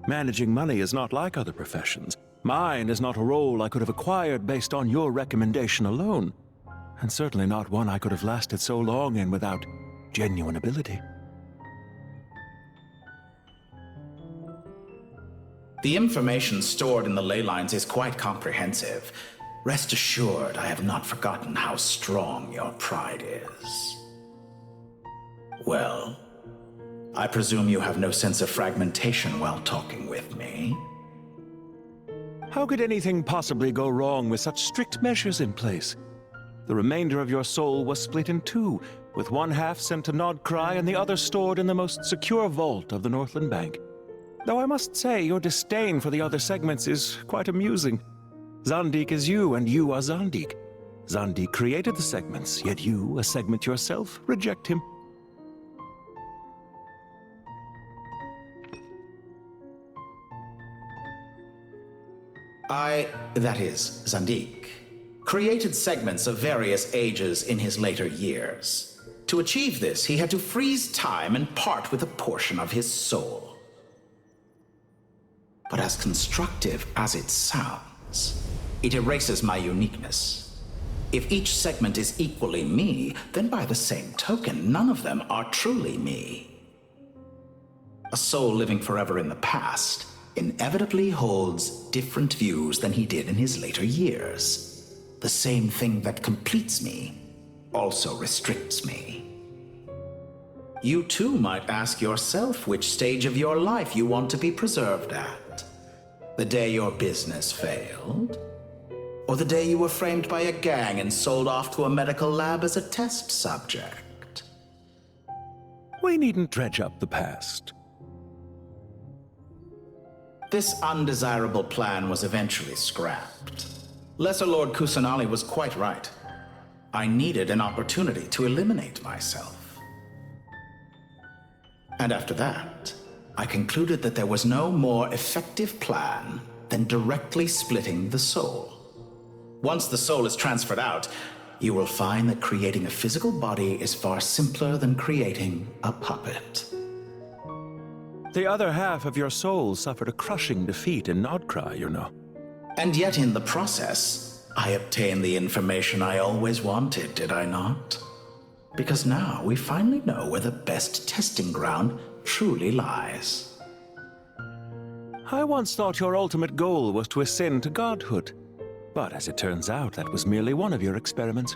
Speaker 4: Managing money is not like other professions. Mine is not a role I could have acquired based on your recommendation alone, and certainly not one I could have lasted so long in without genuine ability.
Speaker 1: The information stored in the ley lines is quite comprehensive. Rest assured, I have not forgotten how strong your pride is. Well, I presume you have no sense of fragmentation while talking with me.
Speaker 4: How could anything possibly go wrong with such strict measures in place? The remainder of your soul was split in two, with one half sent to Nod-Krai and the other stored in the most secure vault of the Northland Bank. Though I must say, your disdain for the other segments is quite amusing. Zandik is you, and you are Zandik. Zandik created the segments, yet you, a segment yourself, reject him.
Speaker 1: That is, Zandik, created segments of various ages in his later years. To achieve this, he had to freeze time and part with a portion of his soul. But as constructive as it sounds, it erases my uniqueness. If each segment is equally me, then by the same token, none of them are truly me. A soul living forever in the past inevitably holds different views than he did in his later years. The same thing that completes me also restricts me. You too might ask yourself which stage of your life you want to be preserved at. The day your business failed? Or the day you were framed by a gang and sold off to a medical lab as a test subject?
Speaker 4: We needn't dredge up the past.
Speaker 1: This undesirable plan was eventually scrapped. Lesser Lord Kusanali was quite right. I needed an opportunity to eliminate myself. And after that, I concluded that there was no more effective plan than directly splitting the soul. Once the soul is transferred out, you will find that creating a physical body is far simpler than creating a puppet.
Speaker 4: The other half of your soul suffered a crushing defeat in Nod-Krai, you know.
Speaker 1: And yet in the process, I obtained the information I always wanted, did I not? Because now we finally know where the best testing ground truly lies.
Speaker 4: I once thought your ultimate goal was to ascend to godhood, but as it turns out, that was merely one of your experiments.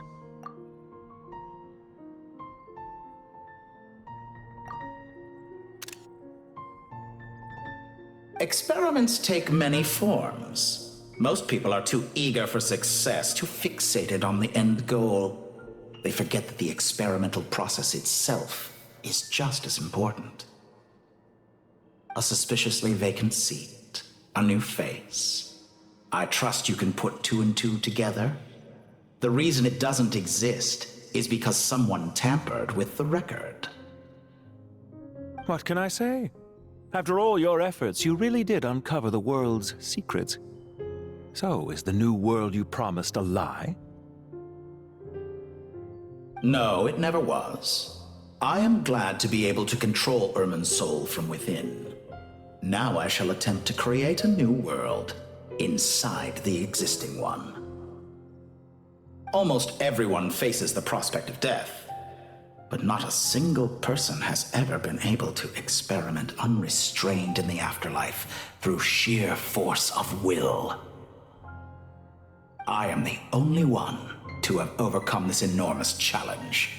Speaker 1: Experiments take many forms. Most people are too eager for success, too fixated on the end goal. They forget that the experimental process itself is just as important. A suspiciously vacant seat, a new face. I trust you can put two and two together. The reason it doesn't exist is because someone tampered with the record.
Speaker 4: What can I say? After all your efforts, you really did uncover the world's secrets. So, is the new world you promised a lie?
Speaker 1: No, it never was. I am glad to be able to control Irmin's soul from within. Now I shall attempt to create a new world inside the existing one. Almost everyone faces the prospect of death, but not a single person has ever been able to experiment unrestrained in the afterlife through sheer force of will. I am the only one to have overcome this enormous challenge.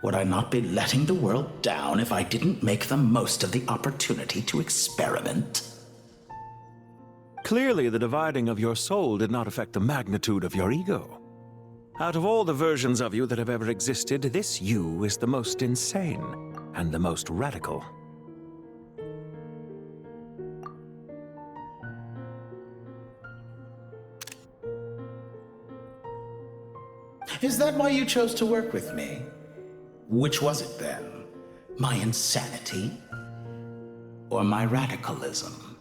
Speaker 1: Would I not be letting the world down if I didn't make the most of the opportunity to experiment?
Speaker 4: Clearly, the dividing of your soul did not affect the magnitude of your ego. Out of all the versions of you that have ever existed, this you is the most insane and the most radical.
Speaker 1: Is that why you chose to work with me? Which was it then? My insanity? Or my radicalism?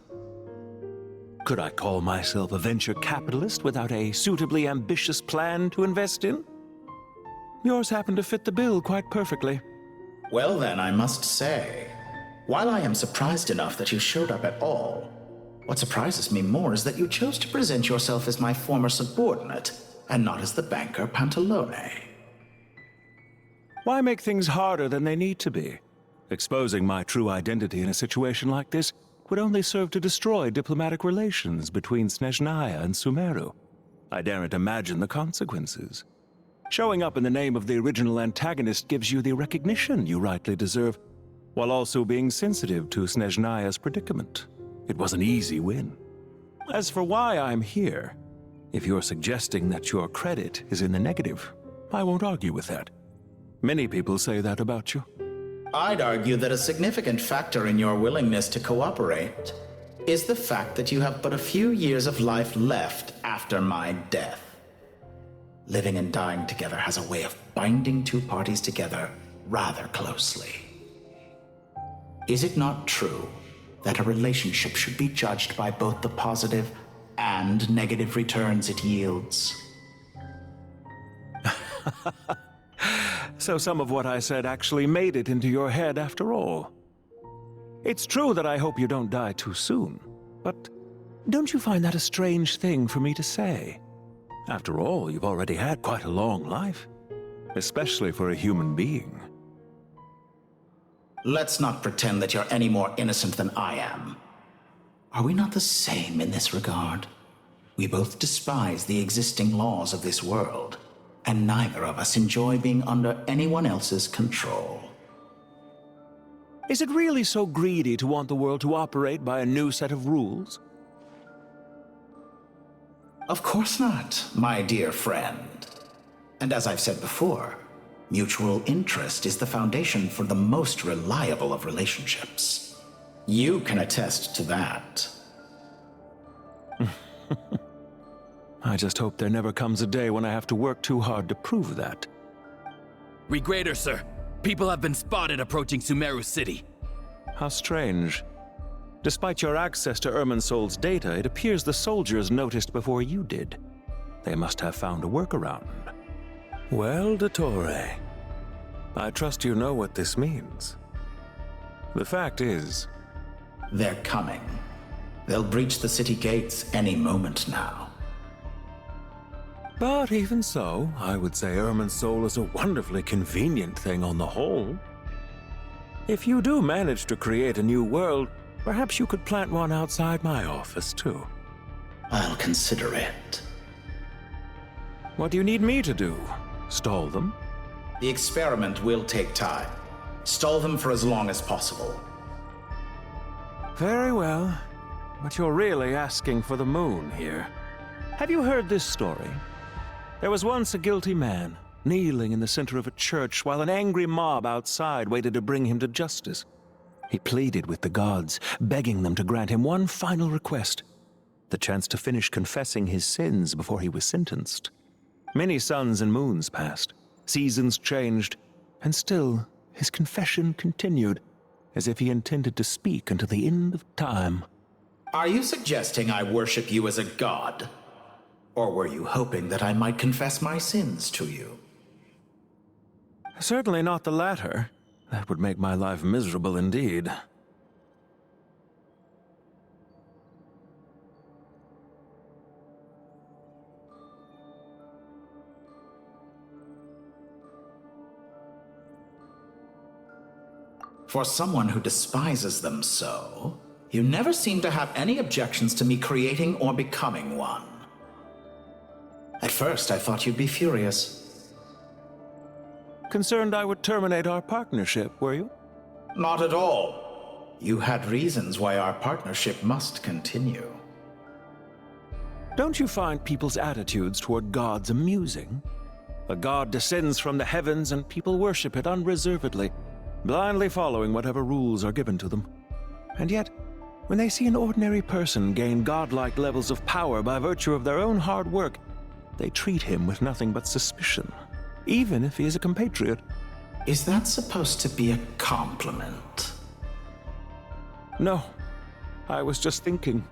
Speaker 4: Could I call myself a venture capitalist without a suitably ambitious plan to invest in? Yours happened to fit the bill quite perfectly.
Speaker 1: Well then, I must say, while I am surprised enough that you showed up at all, what surprises me more is that you chose to present yourself as my former subordinate, and not as the banker Pantalone.
Speaker 4: Why make things harder than they need to be? Exposing my true identity in a situation like this would only serve to destroy diplomatic relations between Snezhnaya and Sumeru. I daren't imagine the consequences. Showing up in the name of the original antagonist gives you the recognition you rightly deserve, while also being sensitive to Snezhnaya's predicament. It was an easy win. As for why I'm here, if you're suggesting that your credit is in the negative, I won't argue with that. Many people say that about you.
Speaker 1: I'd argue that a significant factor in your willingness to cooperate is the fact that you have but a few years of life left after my death. Living and dying together has a way of binding two parties together rather closely. Is it not true that a relationship should be judged by both the positive and negative returns it yields?
Speaker 4: So some of what I said actually made it into your head after all. It's true that I hope you don't die too soon, but don't you find that a strange thing for me to say? After all, you've already had quite a long life, especially for a human being.
Speaker 1: Let's not pretend that you're any more innocent than I am. Are we not the same in this regard? We both despise the existing laws of this world, and neither of us enjoy being under anyone else's control.
Speaker 4: Is it really so greedy to want the world to operate by a new set of rules?
Speaker 1: Of course not, my dear friend. And as I've said before, mutual interest is the foundation for the most reliable of relationships. You can attest to that.
Speaker 4: I just hope there never comes a day when I have to work too hard to prove that.
Speaker 12: Regrader, sir. People have been spotted approaching Sumeru City.
Speaker 4: How strange. Despite your access to Irminsol's data, it appears the soldiers noticed before you did. They must have found a workaround. Well, Dottore, I trust you know what this means. The fact is...
Speaker 1: They're coming. They'll breach the city gates any moment now.
Speaker 4: But even so, I would say Irminsol is a wonderfully convenient thing on the whole. If you do manage to create a new world, perhaps you could plant one outside my office, too.
Speaker 1: I'll consider it.
Speaker 4: What do you need me to do? Stall them?
Speaker 1: The experiment will take time. Stall them for as long as possible.
Speaker 4: Very well. But you're really asking for the moon here. Have you heard this story? There was once a guilty man, kneeling in the center of a church while an angry mob outside waited to bring him to justice. He pleaded with the gods, begging them to grant him one final request, the chance to finish confessing his sins before he was sentenced. Many suns and moons passed, seasons changed, and still his confession continued, as if he intended to speak until the end of time.
Speaker 1: Are you suggesting I worship you as a god? Or were you hoping that I might confess my sins to you?
Speaker 4: Certainly not the latter. That would make my life miserable indeed.
Speaker 1: For someone who despises them so, you never seem to have any objections to me creating or becoming one. first I thought you'd be furious.
Speaker 4: Concerned I would terminate our partnership, were you?
Speaker 1: Not at all. You had reasons why our partnership must continue.
Speaker 4: Don't you find people's attitudes toward gods amusing? A god descends from the heavens and people worship it unreservedly, blindly following whatever rules are given to them. And yet, when they see an ordinary person gain godlike levels of power by virtue of their own hard work, they treat him with nothing but suspicion, even if he is a compatriot.
Speaker 1: Is that supposed to be a compliment?
Speaker 4: No. I was just thinking.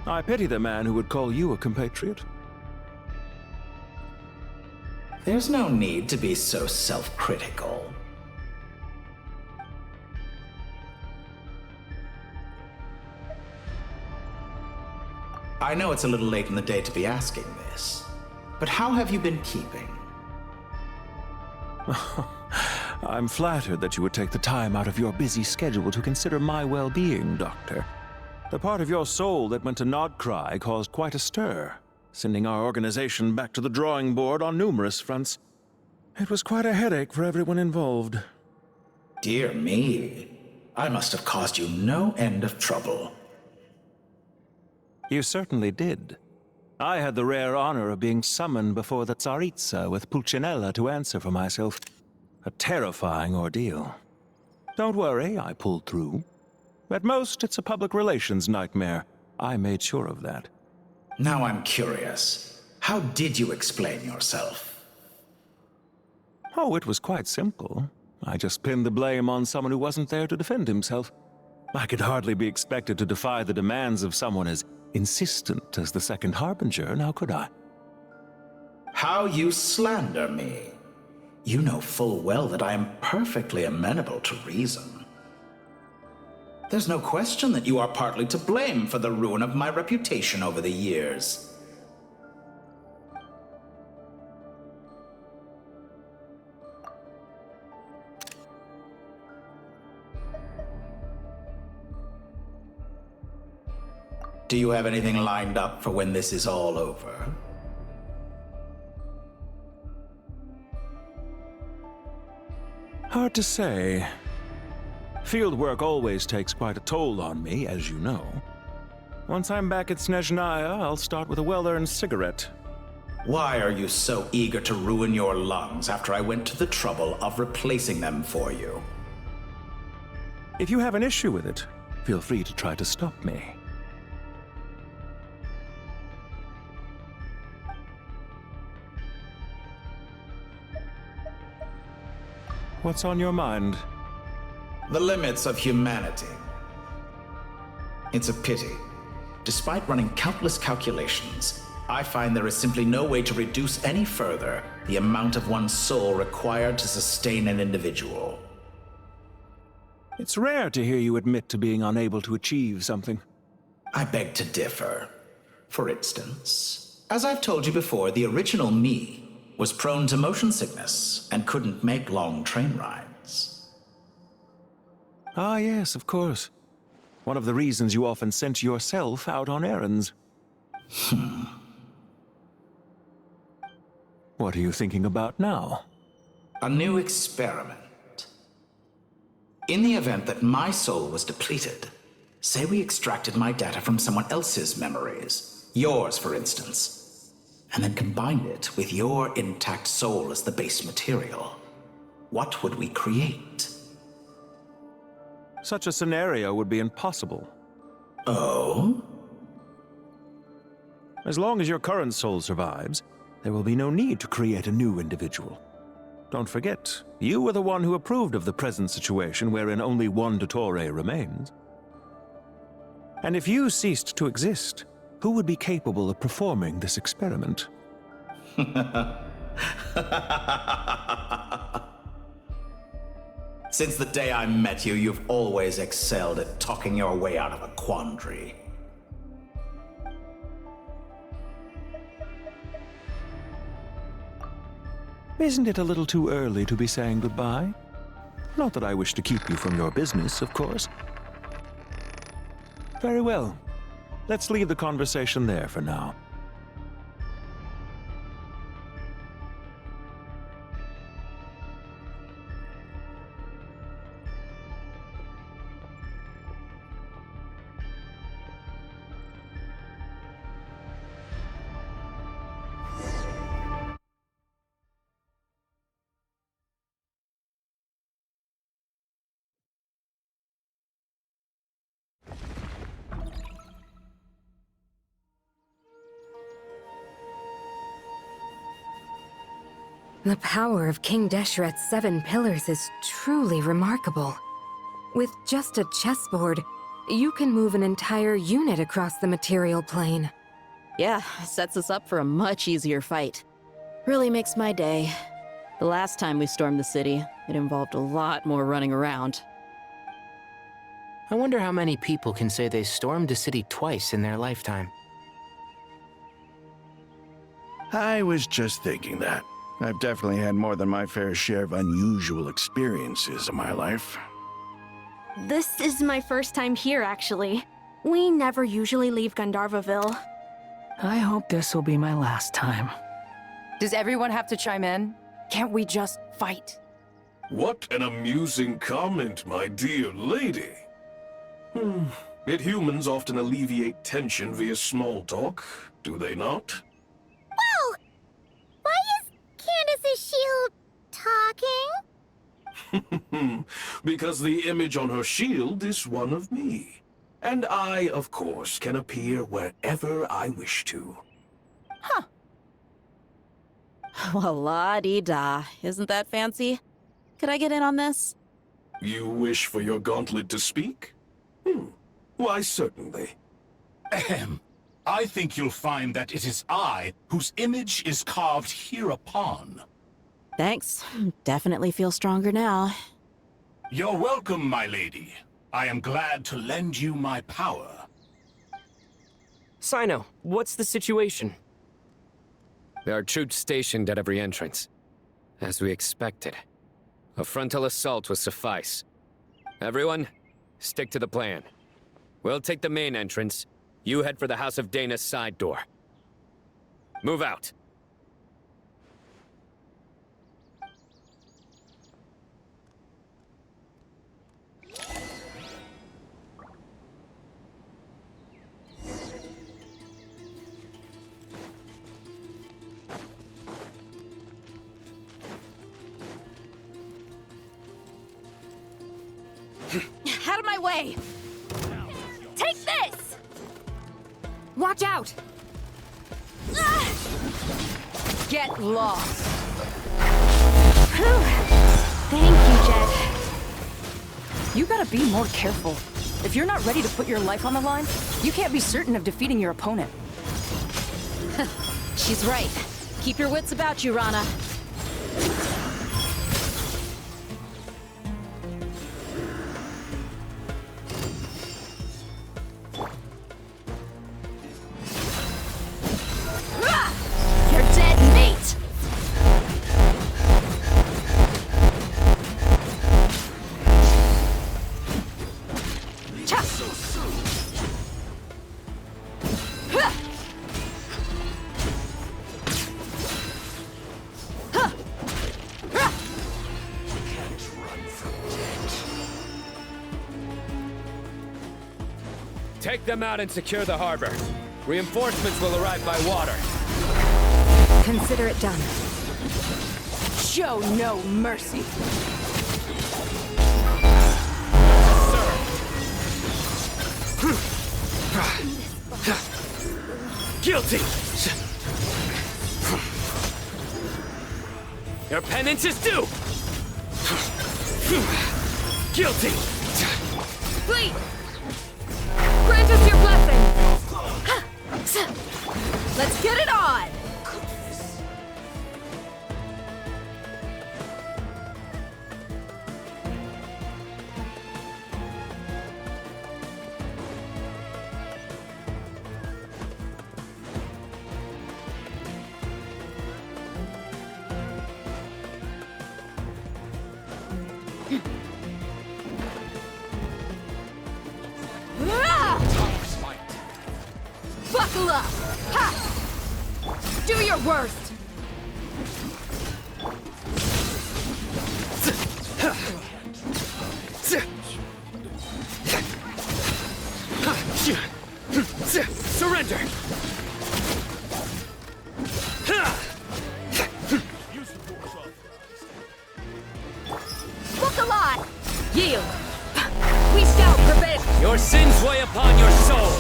Speaker 4: I pity the man who would call you a compatriot.
Speaker 1: There's no need to be so self-critical. I know it's a little late in the day to be asking this, but how have you been keeping?
Speaker 4: I'm flattered that you would take the time out of your busy schedule to consider my well-being, Doctor. The part of your soul that went to Nod-Krai caused quite a stir, sending our organization back to the drawing board on numerous fronts. It was quite a headache for everyone involved.
Speaker 1: Dear me, I must have caused you no end of trouble.
Speaker 4: You certainly did. I had the rare honor of being summoned before the Tsaritsa with Pulcinella to answer for myself. A terrifying ordeal. Don't worry, I pulled through. At most, it's a public relations nightmare. I made sure of that.
Speaker 1: Now I'm curious. How did you explain yourself?
Speaker 4: Oh, it was quite simple. I just pinned the blame on someone who wasn't there to defend himself. I could hardly be expected to defy the demands of someone as insistent as the Second Harbinger, now could I?
Speaker 1: How you slander me. You know full well that I am perfectly amenable to reason. There's no question that you are partly to blame for the ruin of my reputation over the years. Do you have anything lined up for when this is all over?
Speaker 4: Hard to say. Field work always takes quite a toll on me, as you know. Once I'm back at Snezhnaya, I'll start with a well-earned cigarette.
Speaker 1: Why are you so eager to ruin your lungs after I went to the trouble of replacing them for you?
Speaker 4: If you have an issue with it, feel free to try to stop me. What's on your mind?
Speaker 1: The limits of humanity. It's a pity. Despite running countless calculations, I find there is simply no way to reduce any further the amount of one's soul required to sustain an individual.
Speaker 4: It's rare to hear you admit to being unable to achieve something.
Speaker 1: I beg to differ. For instance, as I've told you before, the original me was prone to motion sickness and couldn't make long train rides.
Speaker 4: Ah, yes, of course. One of the reasons you often sent yourself out on errands. What are you thinking about now?
Speaker 1: A new experiment. In the event that my soul was depleted, say we extracted my data from someone else's memories, yours for instance, and then combined it with your intact soul as the base material, what would we create?
Speaker 4: Such a scenario would be impossible.
Speaker 1: Oh?
Speaker 4: As long as your current soul survives, there will be no need to create a new individual. Don't forget, you were the one who approved of the present situation wherein only one Dottore remains. And if you ceased to exist, who would be capable of performing this experiment?
Speaker 1: Since the day I met you, you've always excelled at talking your way out of a quandary.
Speaker 4: Isn't it a little too early to be saying goodbye? Not that I wish to keep you from your business, of course. Very well. Let's leave the conversation there for now.
Speaker 21: The power of King Deshret's 7 pillars is truly remarkable. With just a chessboard, you can move an entire unit across the material plane.
Speaker 16: Yeah, sets us up for a much easier fight. Really makes my day. The last time we stormed the city, it involved a lot more running around.
Speaker 6: I wonder how many people can say they stormed a city twice in their lifetime.
Speaker 8: I was just thinking that. I've definitely had more than my fair share of unusual experiences in my life.
Speaker 7: This is my first time here, actually. We never usually leave Gandharvaville.
Speaker 22: I hope this will be my last time.
Speaker 10: Does everyone have to chime in? Can't we just fight?
Speaker 23: What an amusing comment, my dear lady. Yet humans often alleviate tension via small talk, do they not?
Speaker 14: Whoa! Why is Candace's shield talking?
Speaker 23: Because the image on her shield is one of me. And I, of course, can appear wherever I wish to.
Speaker 16: Huh. Well, la-dee-da. Isn't that fancy? Could I get in on this?
Speaker 23: You wish for your gauntlet to speak? Why, certainly.
Speaker 18: Ahem. I think you'll find that it is I whose image is carved hereupon.
Speaker 16: Thanks. Definitely feel stronger now.
Speaker 18: You're welcome, my lady. I am glad to lend you my power.
Speaker 9: Sino, what's the situation?
Speaker 3: There are troops stationed at every entrance. As we expected. A frontal assault will suffice. Everyone, stick to the plan. We'll take the main entrance. You head for the House of Dana's side door. Move out.
Speaker 21: Out of my way! Take this! Watch out! Get lost!
Speaker 10: Thank you, Jet. You gotta be more careful. If you're not ready to put your life on the line, you can't be certain of defeating your opponent.
Speaker 16: She's right. Keep your wits about you, Rana.
Speaker 21: You're dead meat!
Speaker 3: Take them out and secure the harbor. Reinforcements will arrive by water.
Speaker 21: Consider it done. Show no mercy.
Speaker 3: Guilty! Your penance is due! Guilty!
Speaker 21: Fleet! Grant us your blessing! Let's get it on! Buckle up! Ha! Do your worst!
Speaker 3: Surrender!
Speaker 21: Buckle on! Yield! We shall prevail!
Speaker 3: Your sins weigh upon your soul!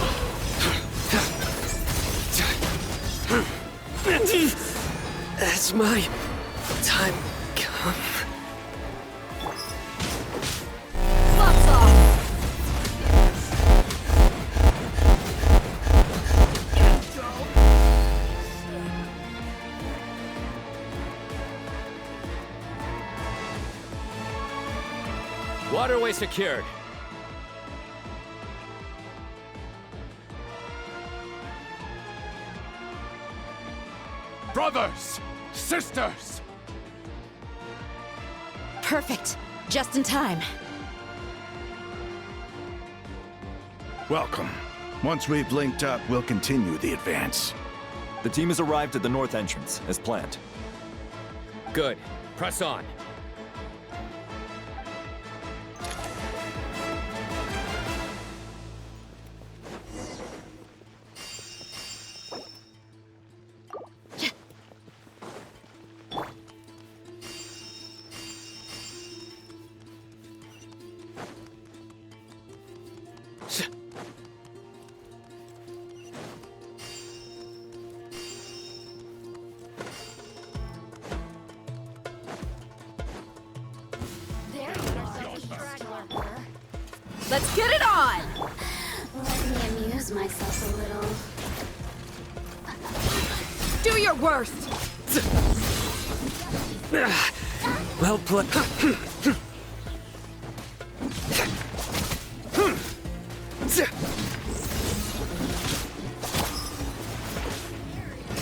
Speaker 3: That's my time come.
Speaker 10: Lots off!
Speaker 3: Waterway secured.
Speaker 18: Brothers! Sisters!
Speaker 10: Perfect. Just in time.
Speaker 8: Welcome. Once we've linked up, we'll continue the advance.
Speaker 2: The team has arrived at the north entrance, as planned.
Speaker 3: Good. Press on.
Speaker 10: Let's get it on!
Speaker 19: Let me amuse myself a little.
Speaker 10: Do your worst!
Speaker 3: Well put.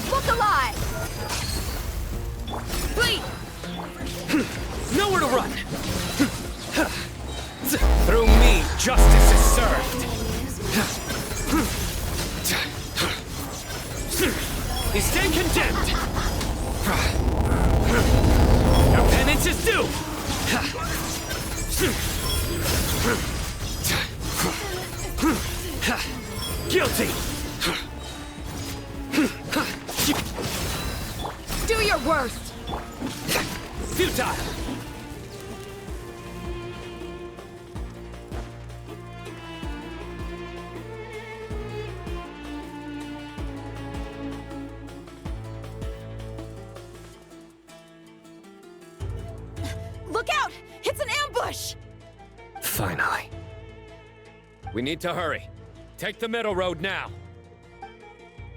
Speaker 10: Look alive! Flee!
Speaker 3: Nowhere to run! Through me, justice is served! They stand condemned! Your penance is due! Guilty!
Speaker 10: Do your worst!
Speaker 3: Futile!
Speaker 10: Look out! It's an ambush!
Speaker 3: Finally. We need to hurry. Take the middle road now.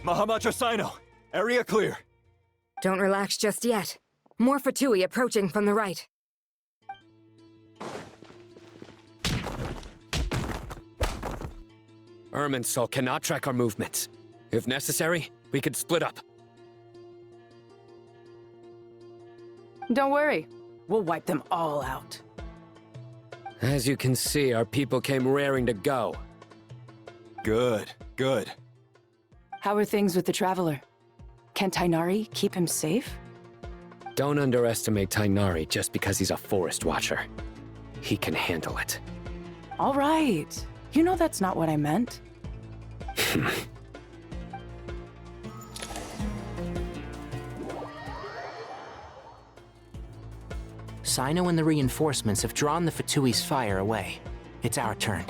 Speaker 2: Mahamacho Sino, area clear.
Speaker 11: Don't relax just yet. More Fatui approaching from the right.
Speaker 3: Irminsul cannot track our movements. If necessary, we could split up.
Speaker 10: Don't worry. We'll wipe them all out.
Speaker 3: As you can see, our people came raring to go.
Speaker 2: Good, good.
Speaker 10: How are things with the Traveler? Can Tainari keep him safe?
Speaker 3: Don't underestimate Tainari just because he's a forest watcher. He can handle it.
Speaker 10: All right. You know that's not what I meant.
Speaker 6: Sino and the reinforcements have drawn the Fatui's fire away. It's our turn.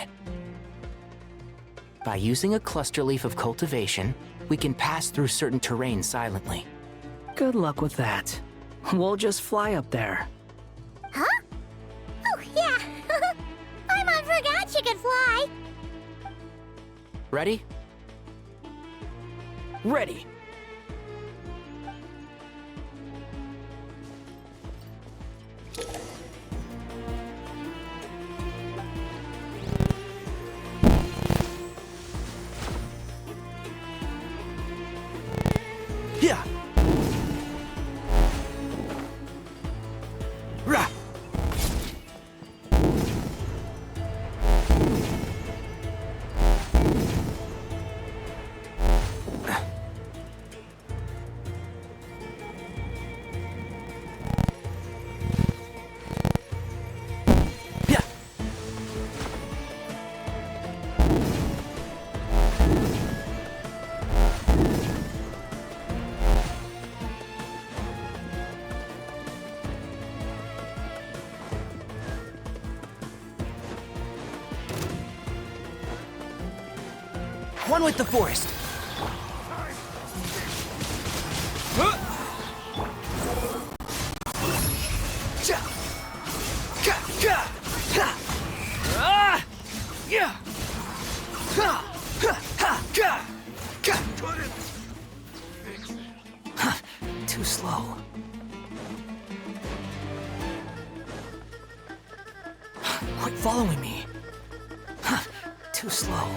Speaker 6: By using a cluster leaf of cultivation, we can pass through certain terrain silently.
Speaker 22: Good luck with that. We'll just fly up there.
Speaker 14: Huh? Oh, yeah. Paimon forgot she could fly.
Speaker 6: Ready?
Speaker 22: Ready.
Speaker 12: Yeah. Rah.
Speaker 6: One with the forest.
Speaker 22: following me. Too slow.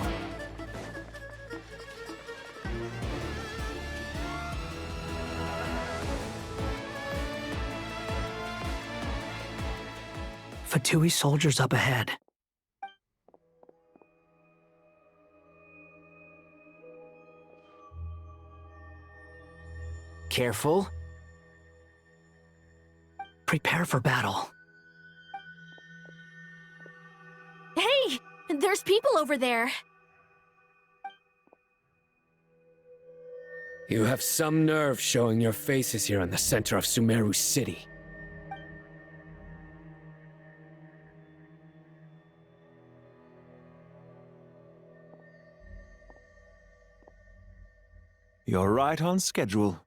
Speaker 22: Fatui soldiers up ahead.
Speaker 6: Careful.
Speaker 22: Prepare for battle.
Speaker 7: Hey! There's people over there.
Speaker 3: You have some nerve showing your faces here in the center of Sumeru City.
Speaker 4: You're right on schedule.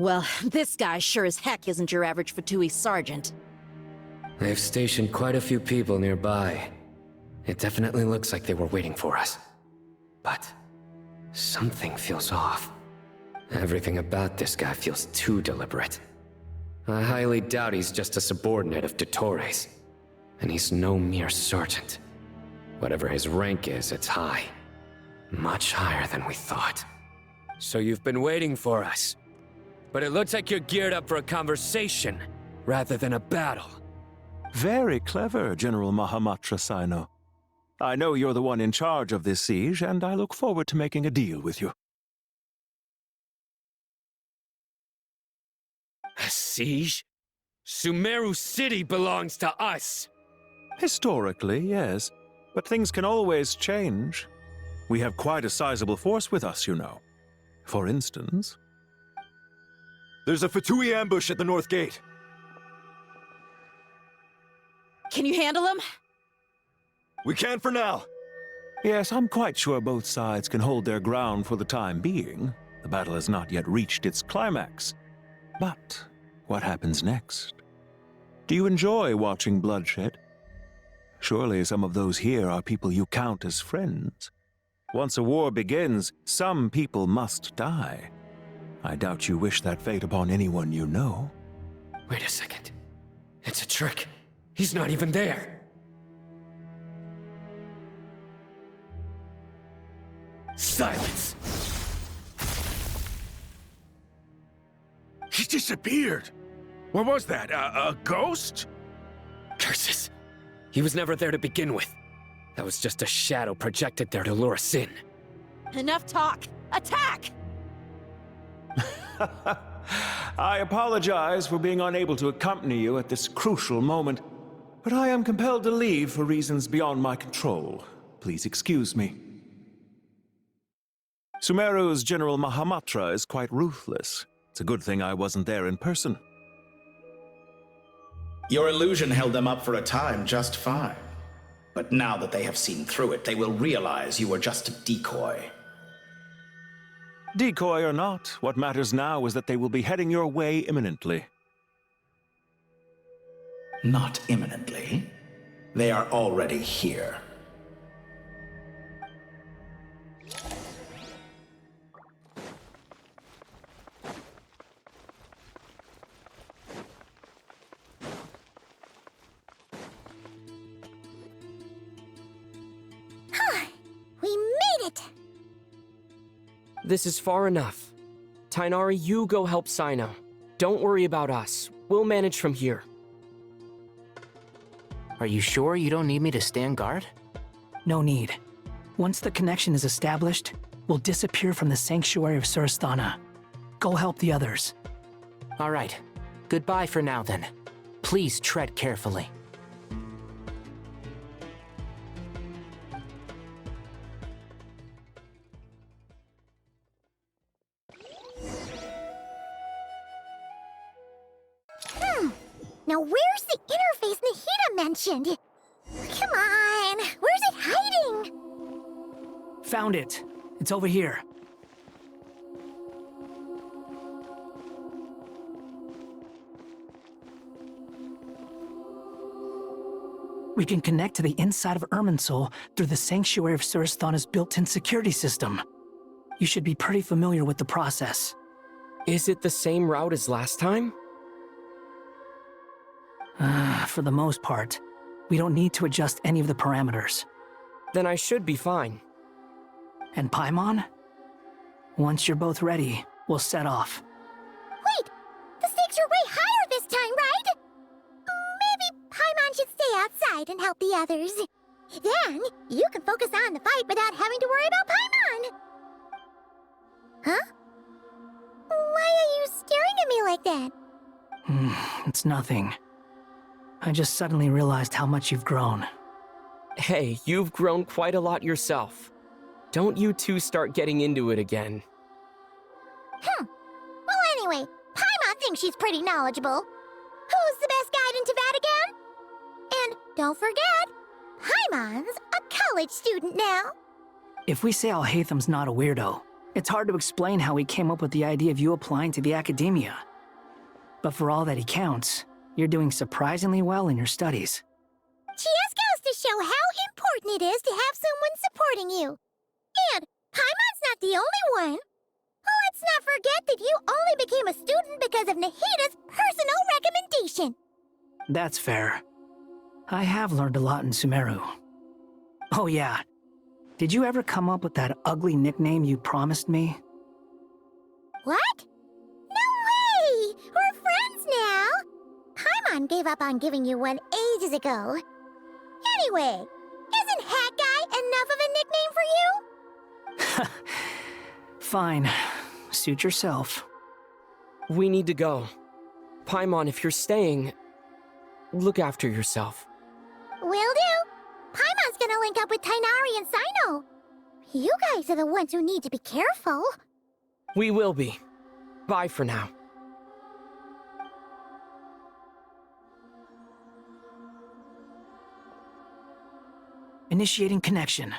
Speaker 16: Well, this guy sure as heck isn't your average Fatui sergeant.
Speaker 3: They've stationed quite a few people nearby. It definitely looks like they were waiting for us. But something feels off. Everything about this guy feels too deliberate. I highly doubt he's just a subordinate of Dottores. And he's no mere sergeant. Whatever his rank is, it's high. Much higher than we thought. So you've been waiting for us. But it looks like you're geared up for a conversation, rather than a battle.
Speaker 4: Very clever, General Mahamatra Sino. I know you're the one in charge of this siege, and I look forward to making a deal with you.
Speaker 3: A siege? Sumeru City belongs to us!
Speaker 4: Historically, yes. But things can always change. We have quite a sizable force with us, you know. For instance...
Speaker 2: There's a Fatui ambush at the north gate.
Speaker 16: Can you handle him?
Speaker 2: We can for now.
Speaker 4: Yes, I'm quite sure both sides can hold their ground for the time being. The battle has not yet reached its climax. But what happens next? Do you enjoy watching bloodshed? Surely some of those here are people you count as friends. Once a war begins, some people must die. I doubt you wish that fate upon anyone you know.
Speaker 3: Wait a second. It's a trick. He's not even there. Silence!
Speaker 8: He disappeared. What was that? A ghost?
Speaker 3: Curses. He was never there to begin with. That was just a shadow projected there to lure us in.
Speaker 16: Enough talk! Attack!
Speaker 4: I apologize for being unable to accompany you at this crucial moment, but I am compelled to leave for reasons beyond my control. Please excuse me. Sumeru's General Mahamatra is quite ruthless. It's a good thing I wasn't there in person.
Speaker 1: Your illusion held them up for a time just fine. But now that they have seen through it, they will realize you were just a decoy.
Speaker 4: Decoy or not, what matters now is that they will be heading your way imminently.
Speaker 1: Not imminently. They are already here.
Speaker 14: We made it!
Speaker 9: This is far enough. Tainari, you go help Sino. Don't worry about us. We'll manage from here.
Speaker 6: Are you sure you don't need me to stand guard?
Speaker 22: No need. Once the connection is established, we'll disappear from the sanctuary of Surasthana. Go help the others.
Speaker 6: All right. Goodbye for now, then. Please tread carefully.
Speaker 14: Now where's the interface Nahida mentioned? Come on, where's it hiding?
Speaker 22: Found it. It's over here. We can connect to the inside of Irminsul through the Sanctuary of Surasthana's built-in security system. You should be pretty familiar with the process.
Speaker 9: Is it the same route as last time?
Speaker 22: For the most part. We don't need to adjust any of the parameters.
Speaker 9: Then I should be fine.
Speaker 22: And Paimon? Once you're both ready, we'll set off.
Speaker 14: Wait! The stakes are way higher this time, right? Maybe Paimon should stay outside and help the others. Then, you can focus on the fight without having to worry about Paimon. Huh? Why are you staring at me like that?
Speaker 22: It's nothing. I just suddenly realized how much you've grown.
Speaker 9: Hey, you've grown quite a lot yourself. Don't you two start getting into it again.
Speaker 14: Well, anyway, Paimon thinks she's pretty knowledgeable. Who's the best guide in Teyvat again? And don't forget, Paimon's a college student now.
Speaker 22: If we say Alhatham's not a weirdo, it's hard to explain how he came up with the idea of you applying to the academia. But for all that he counts, you're doing surprisingly well in your studies.
Speaker 14: Just goes to show how important it is to have someone supporting you. And Paimon's not the only one. Let's not forget that you only became a student because of Nahida's personal recommendation.
Speaker 22: That's fair. I have learned a lot in Sumeru. Oh yeah, did you ever come up with that ugly nickname you promised me?
Speaker 14: What? No way! We're friends now! Paimon gave up on giving you one ages ago. Anyway, isn't Hat Guy enough of a nickname for you?
Speaker 22: Fine. Suit yourself.
Speaker 9: We need to go. Paimon, if you're staying, look after yourself.
Speaker 14: Will do. Paimon's gonna link up with Tighnari and Cyno. You guys are the ones who need to be careful.
Speaker 9: We will be. Bye for now.
Speaker 22: Initiating connection.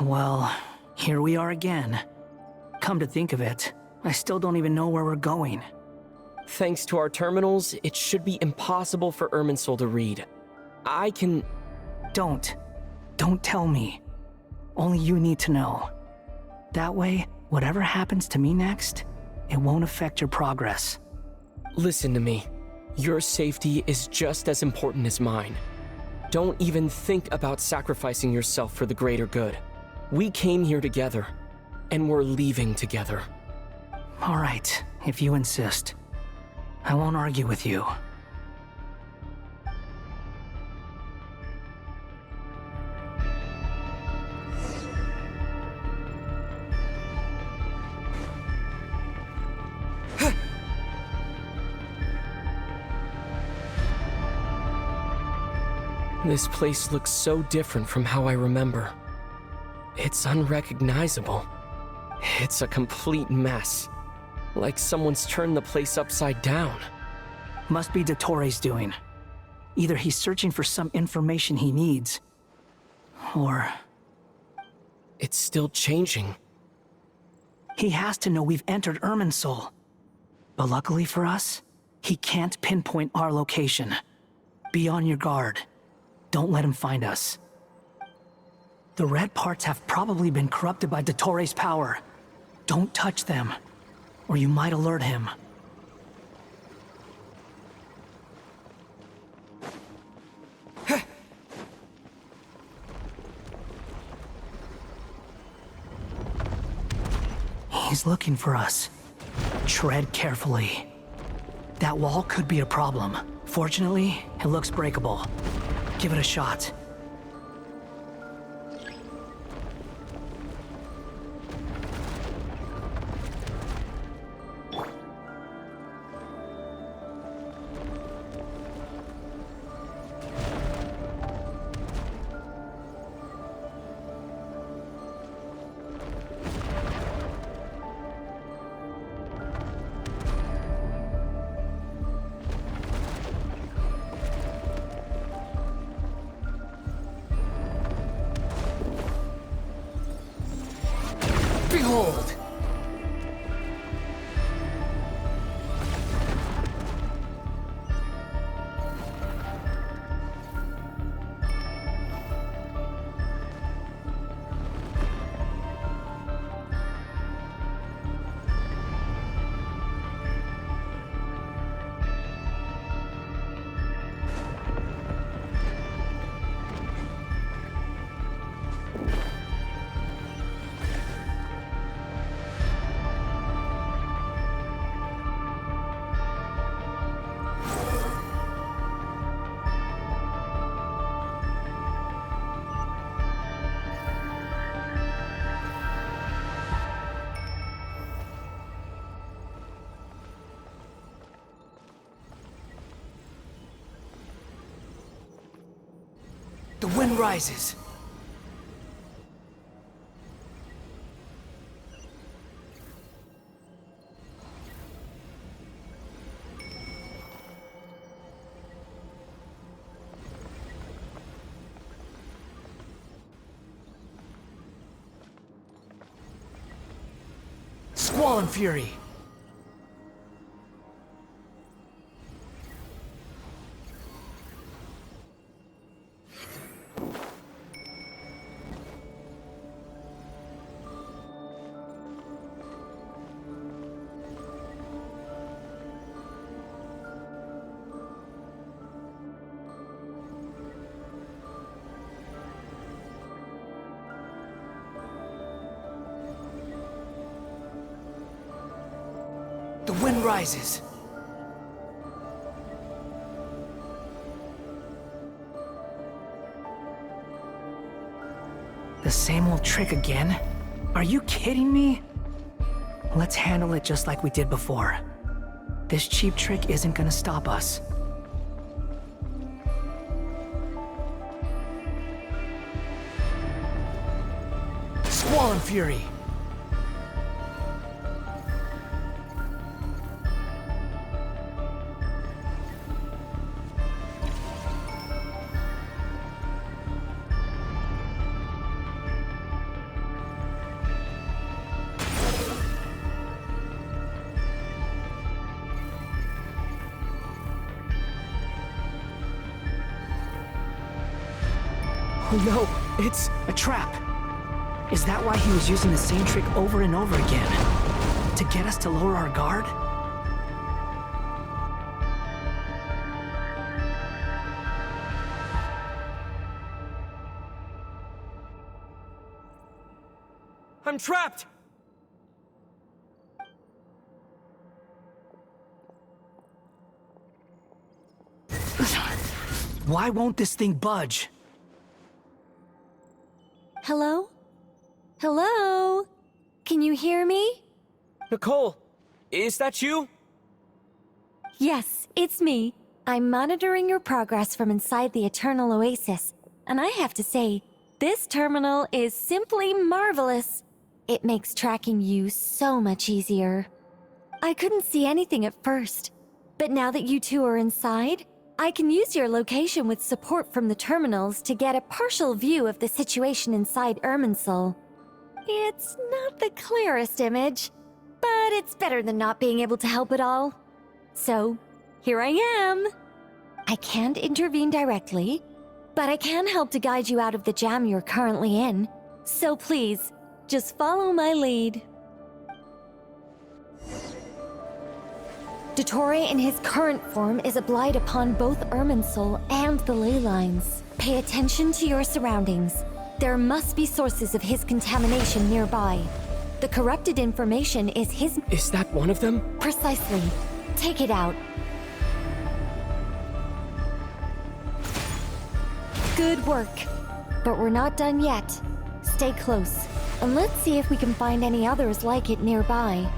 Speaker 22: Well, here we are again. Come to think of it, I still don't even know where we're going.
Speaker 9: Thanks to our terminals, it should be impossible for Irminsul to read. I can...
Speaker 22: Don't tell me. Only you need to know. That way, whatever happens to me next, it won't affect your progress.
Speaker 9: Listen to me. Your safety is just as important as mine. Don't even think about sacrificing yourself for the greater good. We came here together, and we're leaving together.
Speaker 22: All right, if you insist. I won't argue with you.
Speaker 9: This place looks so different from how I remember. It's unrecognizable. It's a complete mess. Like someone's turned the place upside down.
Speaker 22: Must be Dottoro's doing. Either he's searching for some information he needs, or...
Speaker 9: It's still changing.
Speaker 22: He has to know we've entered Irminsul. But luckily for us, he can't pinpoint our location. Be on your guard. Don't let him find us. The red parts have probably been corrupted by Dottoro's power. Don't touch them, or you might alert him. He's looking for us. Tread carefully. That wall could be a problem. Fortunately, it looks breakable. Give it a shot. Behold! The wind rises. Squall and fury. The wind rises. The same old trick again? Are you kidding me? Let's handle it just like we did before. This cheap trick isn't gonna stop us. Squall and fury.
Speaker 9: Oh no, it's
Speaker 22: a trap. Is that why he was using the same trick over and over again? To get us to lower our guard?
Speaker 9: I'm trapped!
Speaker 22: Why won't this thing budge?
Speaker 21: Hello? Hello? Can you hear me?
Speaker 9: Nicole, is that you?
Speaker 21: Yes, it's me. I'm monitoring your progress from inside the Eternal Oasis, and I have to say, this terminal is simply marvelous. It makes tracking you so much easier. I couldn't see anything at first, but now that you two are inside, I can use your location with support from the terminals to get a partial view of the situation inside Irminsul. It's not the clearest image, but it's better than not being able to help at all. So, here I am. I can't intervene directly, but I can help to guide you out of the jam you're currently in. So please, just follow my lead. Dottore in his current form is a blight upon both Irminsul and the ley lines. Pay attention to your surroundings. There must be sources of his contamination nearby. The corrupted information is his—
Speaker 9: Is that one of them?
Speaker 21: Precisely. Take it out. Good work. But we're not done yet. Stay close, and let's see if we can find any others like it nearby.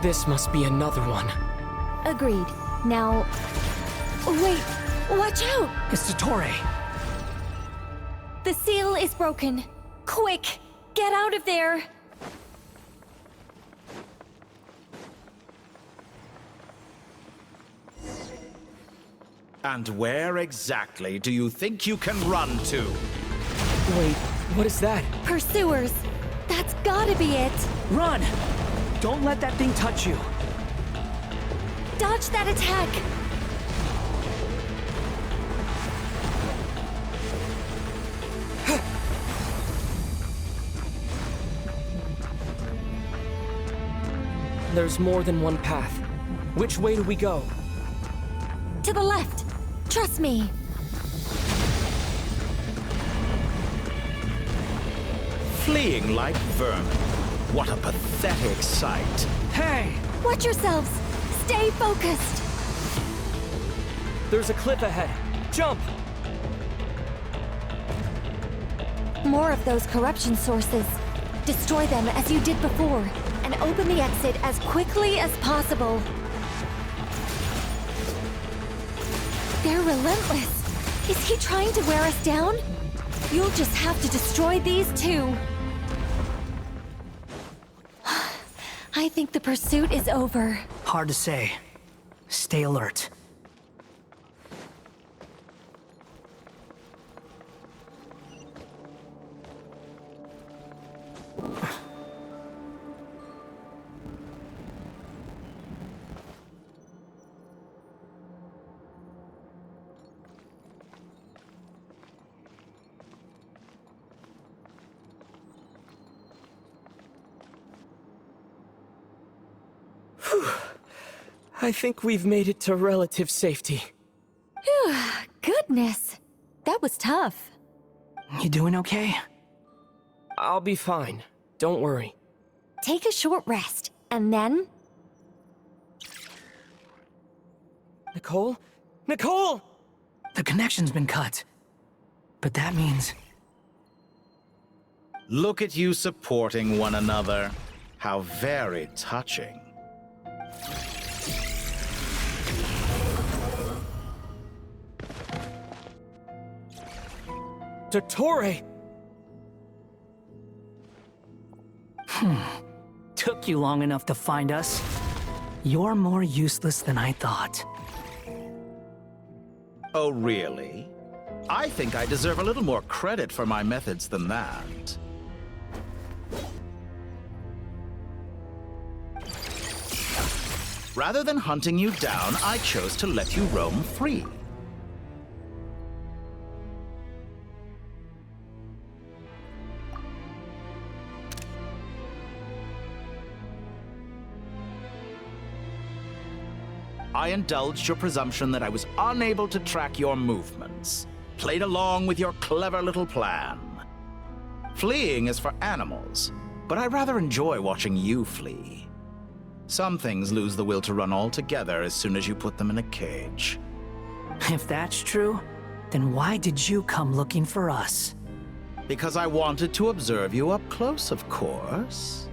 Speaker 9: This must be another one.
Speaker 21: Agreed. Now, Wait, watch out!
Speaker 22: It's Dottore.
Speaker 21: The seal is broken. Quick, get out of there!
Speaker 1: And where exactly do you think you can run to?
Speaker 9: Wait, what is that?
Speaker 21: Pursuers! That's gotta be it!
Speaker 22: Run! Don't let that thing touch you.
Speaker 21: Dodge that attack!
Speaker 9: There's more than one path. Which way do we go?
Speaker 21: To the left! Trust me!
Speaker 1: Fleeing like vermin. What a pathetic sight.
Speaker 22: Hey!
Speaker 21: Watch yourselves! Stay focused!
Speaker 9: There's a cliff ahead. Jump!
Speaker 21: More of those corruption sources. Destroy them as you did before, and open the exit as quickly as possible. They're relentless. Is he trying to wear us down? You'll just have to destroy these too. I think the pursuit is over.
Speaker 22: Hard to say. Stay alert.
Speaker 9: I think we've made it to relative safety.
Speaker 21: Phew, goodness. That was tough.
Speaker 22: You doing okay?
Speaker 9: I'll be fine. Don't worry.
Speaker 21: Take a short rest, and then...
Speaker 9: Nicole? Nicole!
Speaker 22: The connection's been cut. But that means...
Speaker 1: Look at you supporting one another. How very touching.
Speaker 9: Dottore!
Speaker 22: Took you long enough to find us. You're more useless than I thought.
Speaker 1: Oh, really? I think I deserve a little more credit for my methods than that. Rather than hunting you down, I chose to let you roam free. I indulged your presumption that I was unable to track your movements, played along with your clever little plan. Fleeing is for animals, but I rather enjoy watching you flee. Some things lose the will to run altogether as soon as you put them in a cage.
Speaker 22: If that's true, then why did you come looking for us?
Speaker 1: Because I wanted to observe you up close, of course.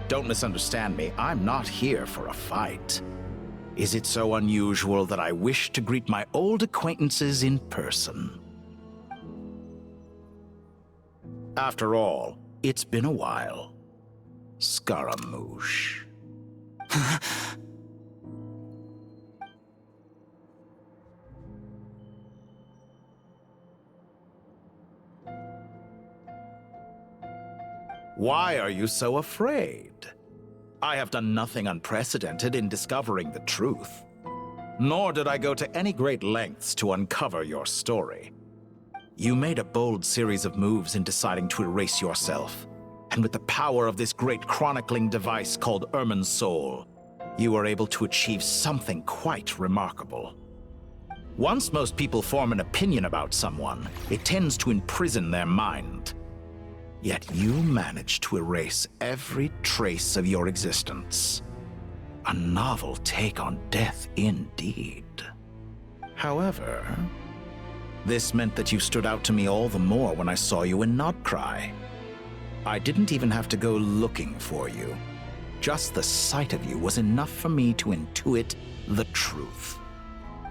Speaker 1: Don't misunderstand me, I'm not here for a fight. Is it so unusual that I wish to greet my old acquaintances in person? After all, it's been a while. Scaramouche. Why are you so afraid? I have done nothing unprecedented in discovering the truth. Nor did I go to any great lengths to uncover your story. You made a bold series of moves in deciding to erase yourself. And with the power of this great chronicling device called Irmin's Soul, you were able to achieve something quite remarkable. Once most people form an opinion about someone, it tends to imprison their mind. Yet you managed to erase every trace of your existence. A novel take on death indeed. However, this meant that you stood out to me all the more when I saw you in Nod-Krai. I didn't even have to go looking for you. Just the sight of you was enough for me to intuit the truth.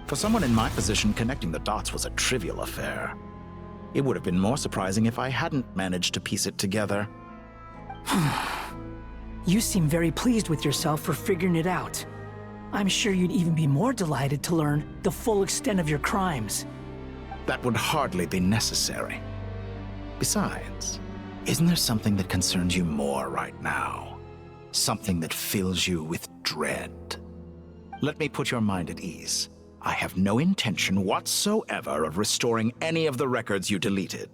Speaker 1: For someone in my position, connecting the dots was a trivial affair. It would have been more surprising if I hadn't managed to piece it together.
Speaker 22: You seem very pleased with yourself for figuring it out. I'm sure you'd even be more delighted to learn the full extent of your crimes.
Speaker 1: That would hardly be necessary. Besides, isn't there something that concerns you more right now? Something that fills you with dread? Let me put your mind at ease. I have no intention whatsoever of restoring any of the records you deleted.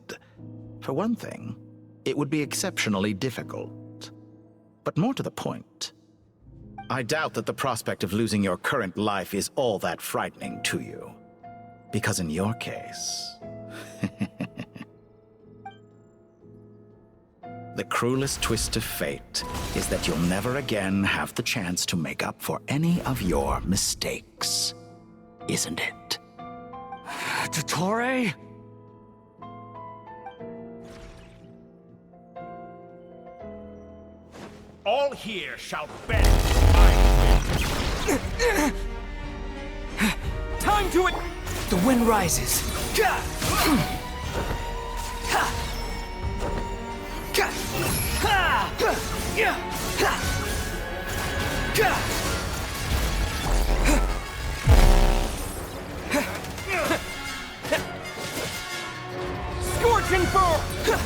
Speaker 1: For one thing, it would be exceptionally difficult. But more to the point, I doubt that the prospect of losing your current life is all that frightening to you. Because in your case, the cruelest twist of fate is that you'll never again have the chance to make up for any of your mistakes. Isn't it?
Speaker 22: Dottore?
Speaker 18: All here shall bend my will.
Speaker 22: Time to it! The wind rises.
Speaker 18: Scorching fur!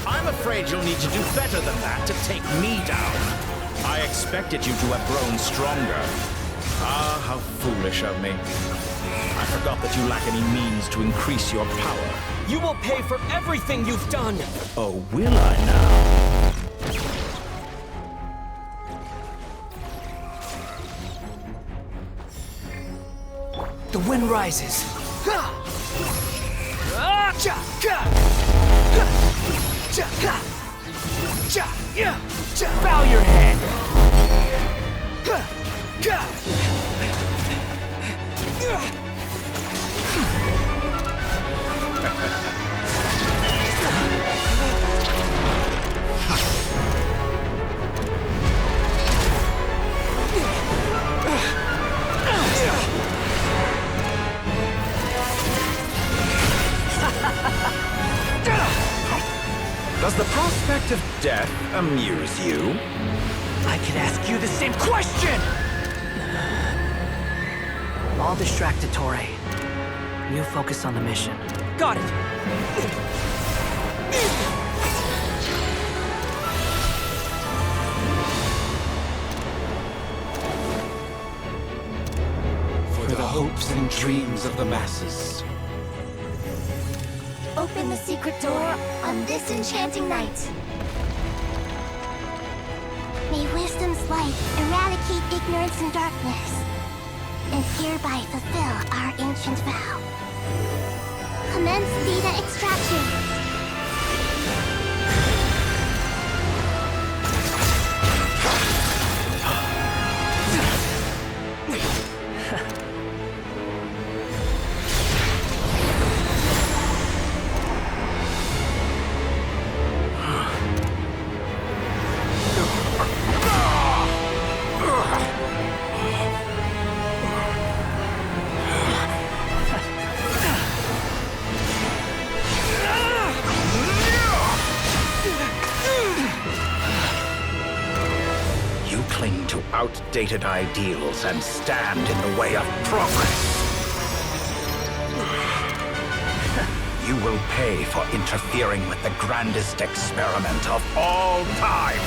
Speaker 1: I'm afraid you'll need to do better than that to take me down. I expected you to have grown stronger. Ah, how foolish of me. I forgot that you lack any means to increase your power.
Speaker 9: You will pay for everything you've done!
Speaker 1: Oh, will I now?
Speaker 22: The wind rises. Bow your head.
Speaker 1: Does the prospect of death amuse you?
Speaker 22: I could ask you the same question! I'll distract Dottore. You focus on the mission.
Speaker 9: Got it!
Speaker 13: For the hopes and dreams of the masses.
Speaker 14: Open the secret door on this enchanting night. May wisdom's light eradicate ignorance and darkness, and hereby fulfill our ancient vow. Commence data extraction.
Speaker 1: Outdated ideals and stand in the way of progress. You will pay for interfering with the grandest experiment of all time.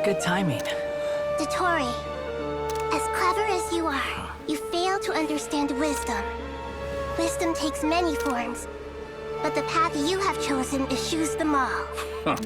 Speaker 22: Good timing.
Speaker 14: Dottore, as clever as you are, you fail to understand wisdom. Wisdom takes many forms, but the path you have chosen eschews them all.
Speaker 1: Huh.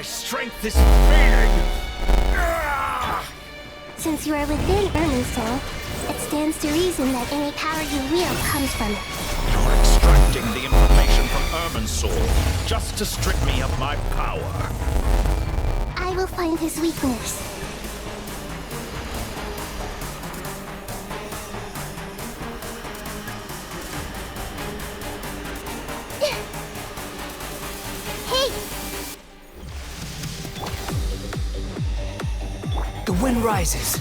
Speaker 1: My strength is fading!
Speaker 14: Since you are within Irminsul, it stands to reason that any power you wield comes from it.
Speaker 1: You're extracting the information from Irminsul just to strip me of my power.
Speaker 14: I will find his weakness. Hey!
Speaker 22: The wind rises.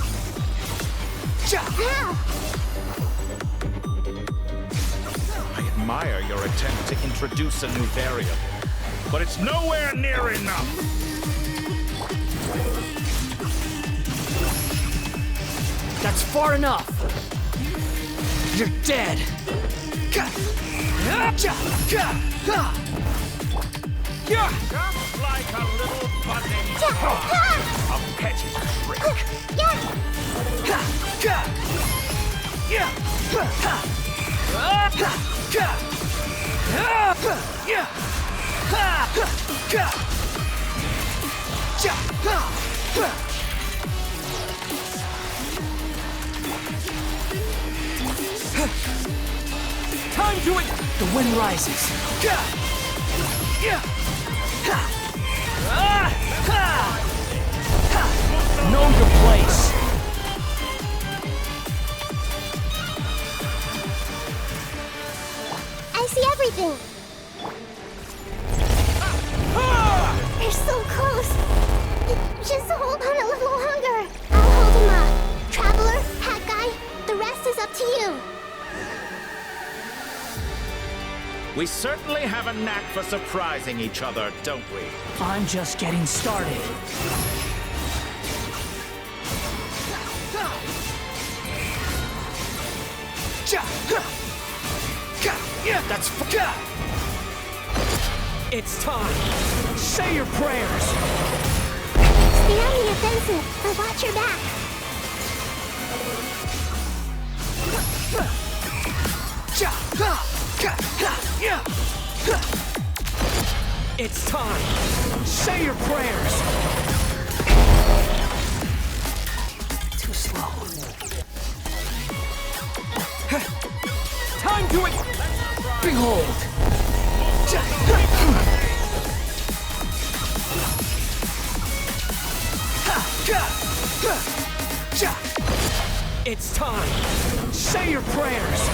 Speaker 1: I admire your attempt to introduce a new variable, but it's nowhere near enough.
Speaker 22: That's far enough. You're dead.
Speaker 1: Just like a little buzzing a petty trick.
Speaker 22: Time to it! The wind rises. Know your place.
Speaker 14: I see everything. They're so close. Just hold on a little longer. I'll hold him up. Traveler, Hat Guy, the rest is up to you.
Speaker 1: We certainly have a knack for surprising each other, don't we?
Speaker 22: I'm just getting started. That's It's time. Say your prayers.
Speaker 14: Stay on the offensive, but watch your back.
Speaker 22: It's time. Say your prayers. Too slow. Time to it. Behold. It's time. Say your prayers.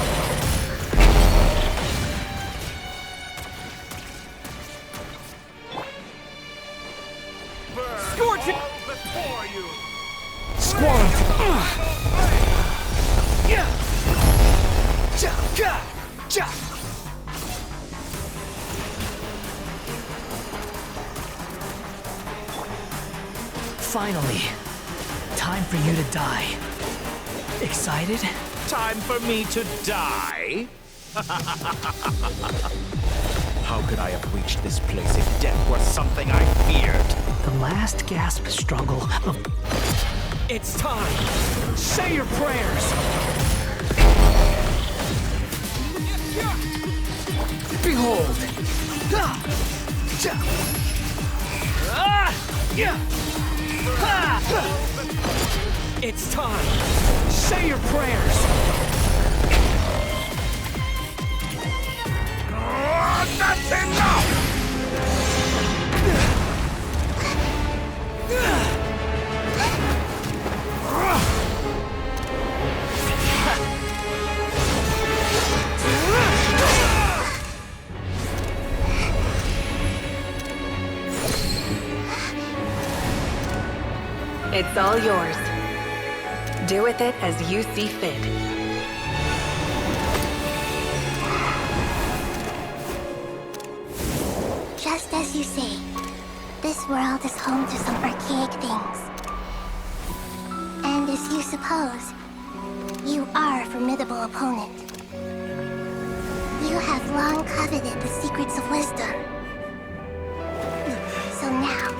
Speaker 22: Scorch it before you. Squirm. Finally, time for you to die. Excited?
Speaker 1: Time for me to die? How could I have reached this place if death were something I feared?
Speaker 22: The last gasp struggle of... It's time! Say your prayers! Behold! It's time! Say your prayers!
Speaker 1: That's enough!
Speaker 11: It's all yours. Do with it as you see fit.
Speaker 14: Just as you say, this world is home to some archaic things. And as you suppose, you are a formidable opponent. You have long coveted the secrets of wisdom. So now,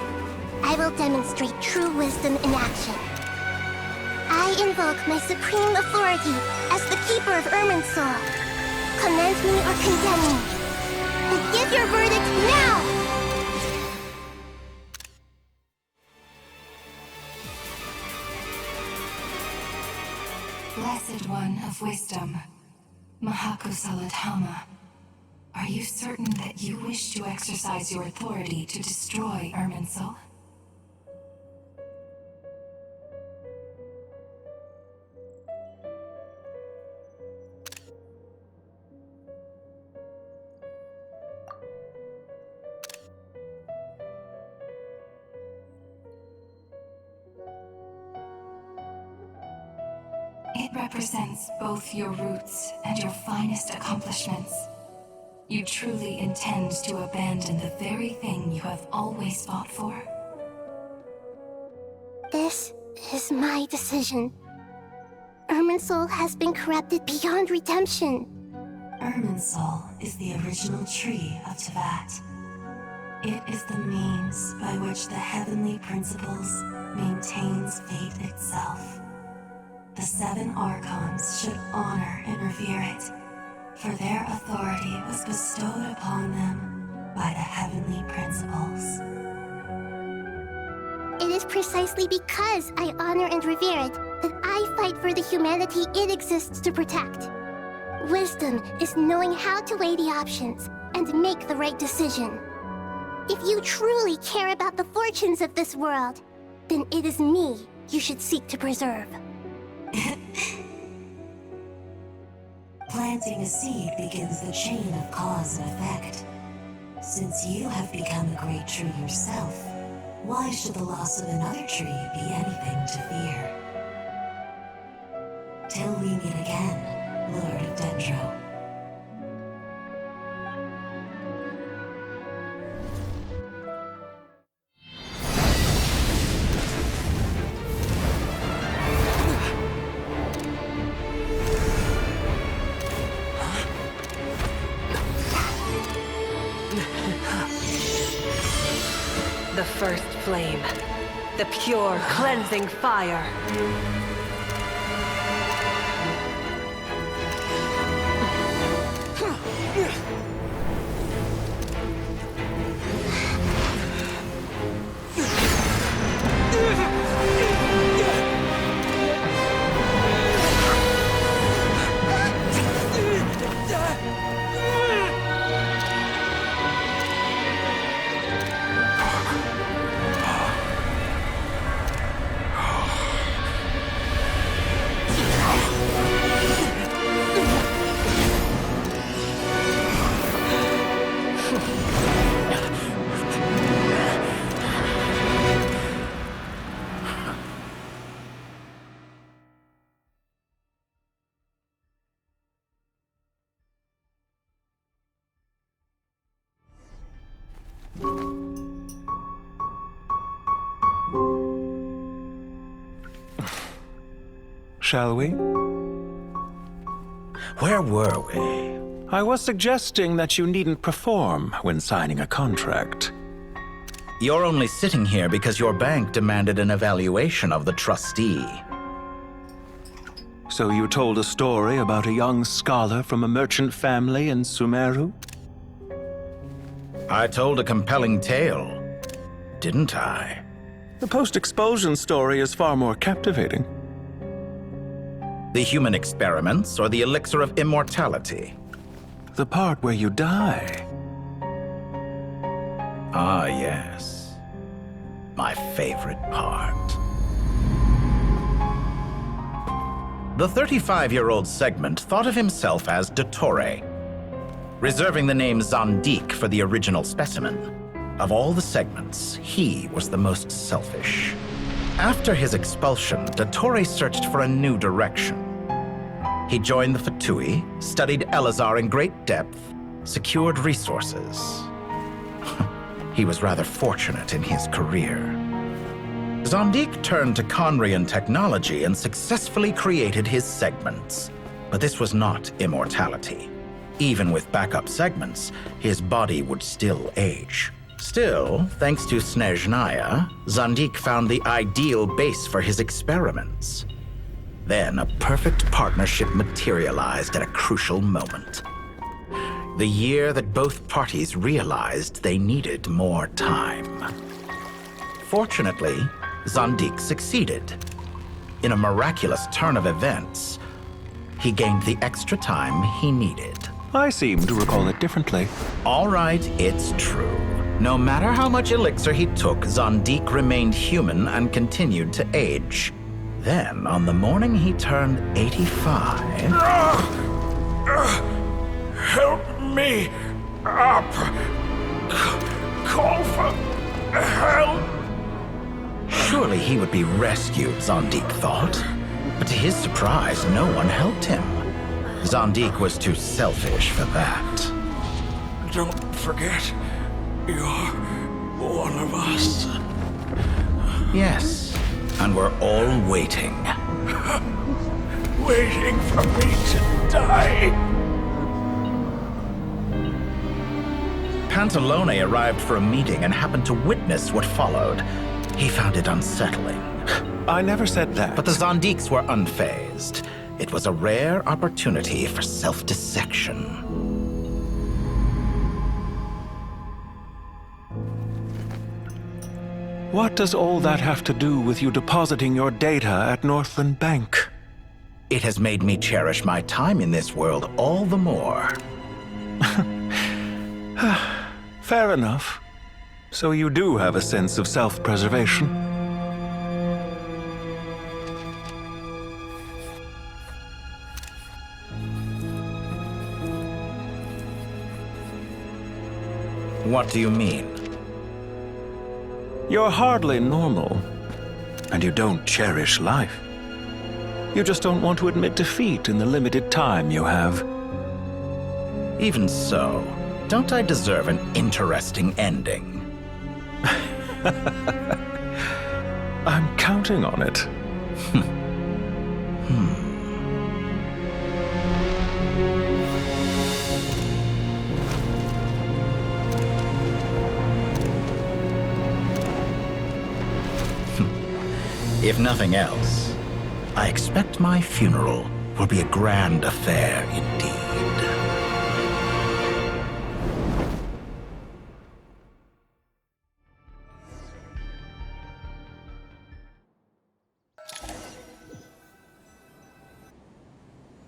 Speaker 14: I will demonstrate true wisdom in action. I invoke my supreme authority as the keeper of Irminsul. Commend me or condemn me. And give your verdict now!
Speaker 5: Blessed One of Wisdom, Mahakusaladhama, are you certain that you wish to exercise your authority to destroy Irminsul? It represents both your roots and your finest accomplishments. You truly intend to abandon the very thing you have always fought for?
Speaker 14: This is my decision. Irminsul has been corrupted beyond redemption.
Speaker 5: Irminsul is the original tree of Teyvat. It is the means by which the heavenly principles maintains fate itself. The 7 Archons should honor and revere it, for their authority was bestowed upon them by the heavenly principles.
Speaker 14: It is precisely because I honor and revere it that I fight for the humanity it exists to protect. Wisdom is knowing how to weigh the options and make the right decision. If you truly care about the fortunes of this world, then it is me you should seek to preserve.
Speaker 5: Planting a seed begins the chain of cause and effect. Since you have become a great tree yourself, why should the loss of another tree be anything to fear? Till we meet again, Lord of Dendro.
Speaker 15: The first flame. The pure, cleansing fire.
Speaker 4: Shall we?
Speaker 1: Where were we?
Speaker 4: I was suggesting that you needn't perform when signing a contract.
Speaker 1: You're only sitting here because your bank demanded an evaluation of the trustee.
Speaker 4: So you told a story about a young scholar from a merchant family in Sumeru?
Speaker 1: I told a compelling tale, didn't I?
Speaker 4: The post-expulsion story is far more captivating.
Speaker 1: The human experiments or the elixir of immortality?
Speaker 4: The part where you die.
Speaker 1: Ah, yes. My favorite part. The 35-year-old Segment thought of himself as Dottore, reserving the name Zandik for the original specimen. Of all the Segments, he was the most selfish. After his expulsion, Dottore searched for a new direction. He joined the Fatui, studied Elazar in great depth, secured resources. He was rather fortunate in his career. Zandik turned to Conrian technology and successfully created his segments. But this was not immortality. Even with backup segments, his body would still age. Still, thanks to Snezhnaya, Zandik found the ideal base for his experiments. Then a perfect partnership materialized at a crucial moment. The year that both parties realized they needed more time. Fortunately, Zandik succeeded. In a miraculous turn of events, he gained the extra time he needed.
Speaker 4: I seem to recall it differently.
Speaker 1: All right, it's true. No matter how much elixir he took, Zondik remained human and continued to age. Then, on the morning he turned 85...
Speaker 17: Help me up! Call for help!
Speaker 1: Surely he would be rescued, Zondik thought. But to his surprise, no one helped him. Zondik was too selfish for that.
Speaker 17: Don't forget, you're one of us.
Speaker 1: Yes, and we're all waiting.
Speaker 17: Waiting for me to die.
Speaker 1: Pantalone arrived for a meeting and happened to witness what followed. He found it unsettling.
Speaker 4: I never said that.
Speaker 1: But the Zondiks were unfazed. It was a rare opportunity for self-dissection.
Speaker 4: What does all that have to do with you depositing your data at Northland Bank?
Speaker 1: It has made me cherish my time in this world all the more.
Speaker 4: Fair enough. So you do have a sense of self-preservation.
Speaker 1: What do you mean?
Speaker 4: You're hardly normal, and you don't cherish life. You just don't want to admit defeat in the limited time you have.
Speaker 1: Even so, don't I deserve an interesting ending?
Speaker 4: I'm counting on it.
Speaker 1: If nothing else, I expect my funeral will be a grand affair indeed.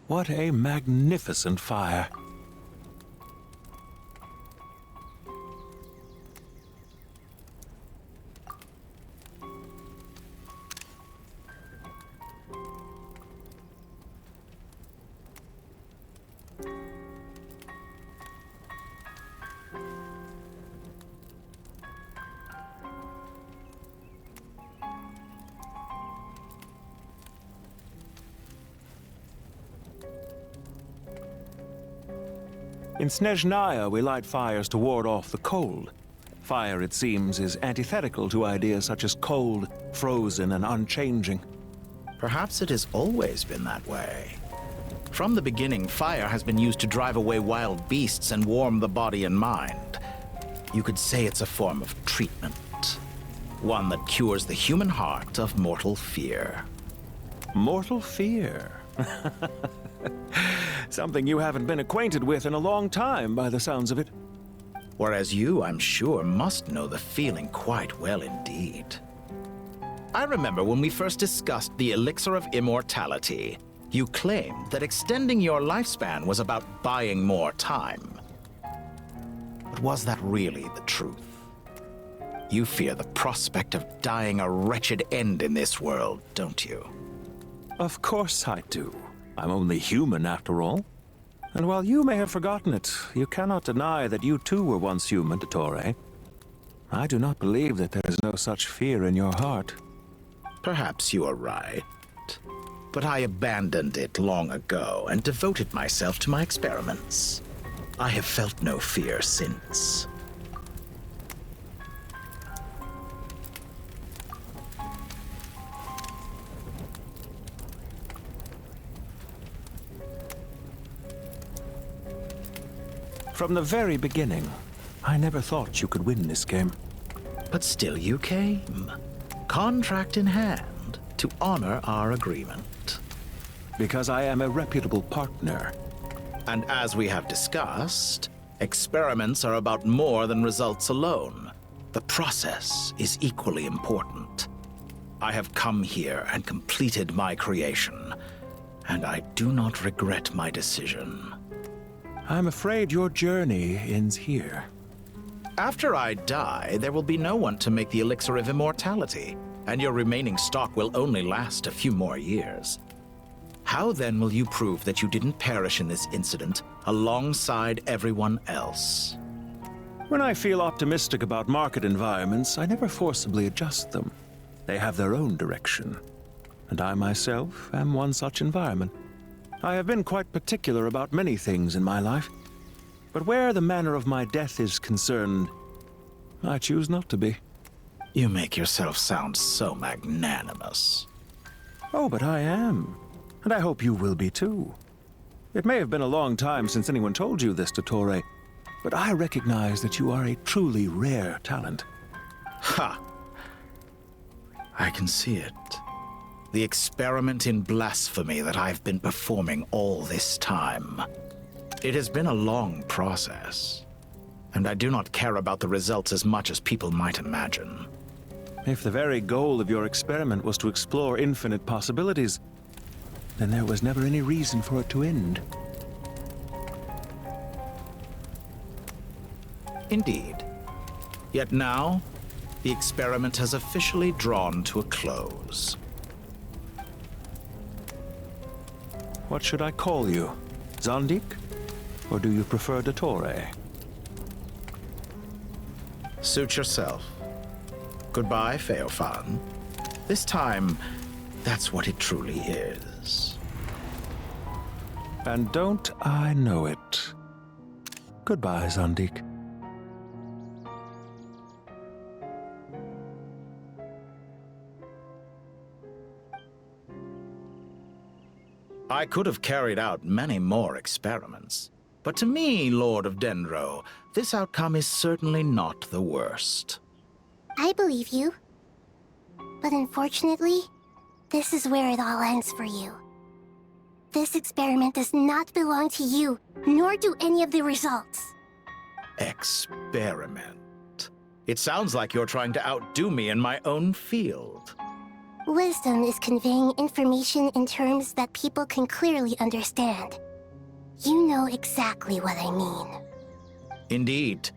Speaker 4: What a magnificent fire. In Snezhnaya, we light fires to ward off the cold. Fire, it seems, is antithetical to ideas such as cold, frozen, and unchanging.
Speaker 1: Perhaps it has always been that way. From the beginning, fire has been used to drive away wild beasts and warm the body and mind. You could say it's a form of treatment. One that cures the human heart of mortal fear.
Speaker 4: Mortal fear? Something you haven't been acquainted with in a long time, by the sounds of it.
Speaker 1: Whereas you, I'm sure, must know the feeling quite well indeed. I remember when we first discussed the elixir of immortality, you claimed that extending your lifespan was about buying more time. But was that really the truth? You fear the prospect of dying a wretched end in this world, don't you?
Speaker 4: Of course I do. I'm only human, after all. And while you may have forgotten it, you cannot deny that you too were once human, Dottore. I do not believe that there is no such fear in your heart.
Speaker 1: Perhaps you are right. But I abandoned it long ago and devoted myself to my experiments. I have felt no fear since.
Speaker 4: From the very beginning, I never thought you could win this game.
Speaker 1: But still you came, contract in hand, to honor our agreement.
Speaker 4: Because I am a reputable partner.
Speaker 1: And as we have discussed, experiments are about more than results alone. The process is equally important. I have come here and completed my creation, and I do not regret my decision.
Speaker 4: I'm afraid your journey ends here.
Speaker 1: After I die, there will be no one to make the elixir of immortality, and your remaining stock will only last a few more years. How then will you prove that you didn't perish in this incident alongside everyone else?
Speaker 4: When I feel optimistic about market environments, I never forcibly adjust them. They have their own direction, and I myself am one such environment. I have been quite particular about many things in my life, but where the manner of my death is concerned, I choose not to be.
Speaker 1: You make yourself sound so magnanimous.
Speaker 4: Oh, but I am, and I hope you will be too. It may have been a long time since anyone told you this, Dottore, but I recognize that you are a truly rare talent.
Speaker 1: Ha! I can see it. The experiment in blasphemy that I've been performing all this time. It has been a long process, and I do not care about the results as much as people might imagine.
Speaker 4: If the very goal of your experiment was to explore infinite possibilities, then there was never any reason for it to end.
Speaker 1: Indeed. Yet now, the experiment has officially drawn to a close.
Speaker 4: What should I call you? Zandik? Or do you prefer Dottore?
Speaker 1: Suit yourself. Goodbye, Feofan. This time, that's what it truly is.
Speaker 4: And don't I know it? Goodbye, Zandik.
Speaker 1: I could have carried out many more experiments, but to me, Lord of Dendro, this outcome is certainly not the worst.
Speaker 14: I believe you. But unfortunately, this is where it all ends for you. This experiment does not belong to you, nor do any of the results.
Speaker 1: Experiment? It sounds like you're trying to outdo me in my own field.
Speaker 14: Wisdom is conveying information in terms that people can clearly understand. You know exactly what I mean.
Speaker 1: Indeed.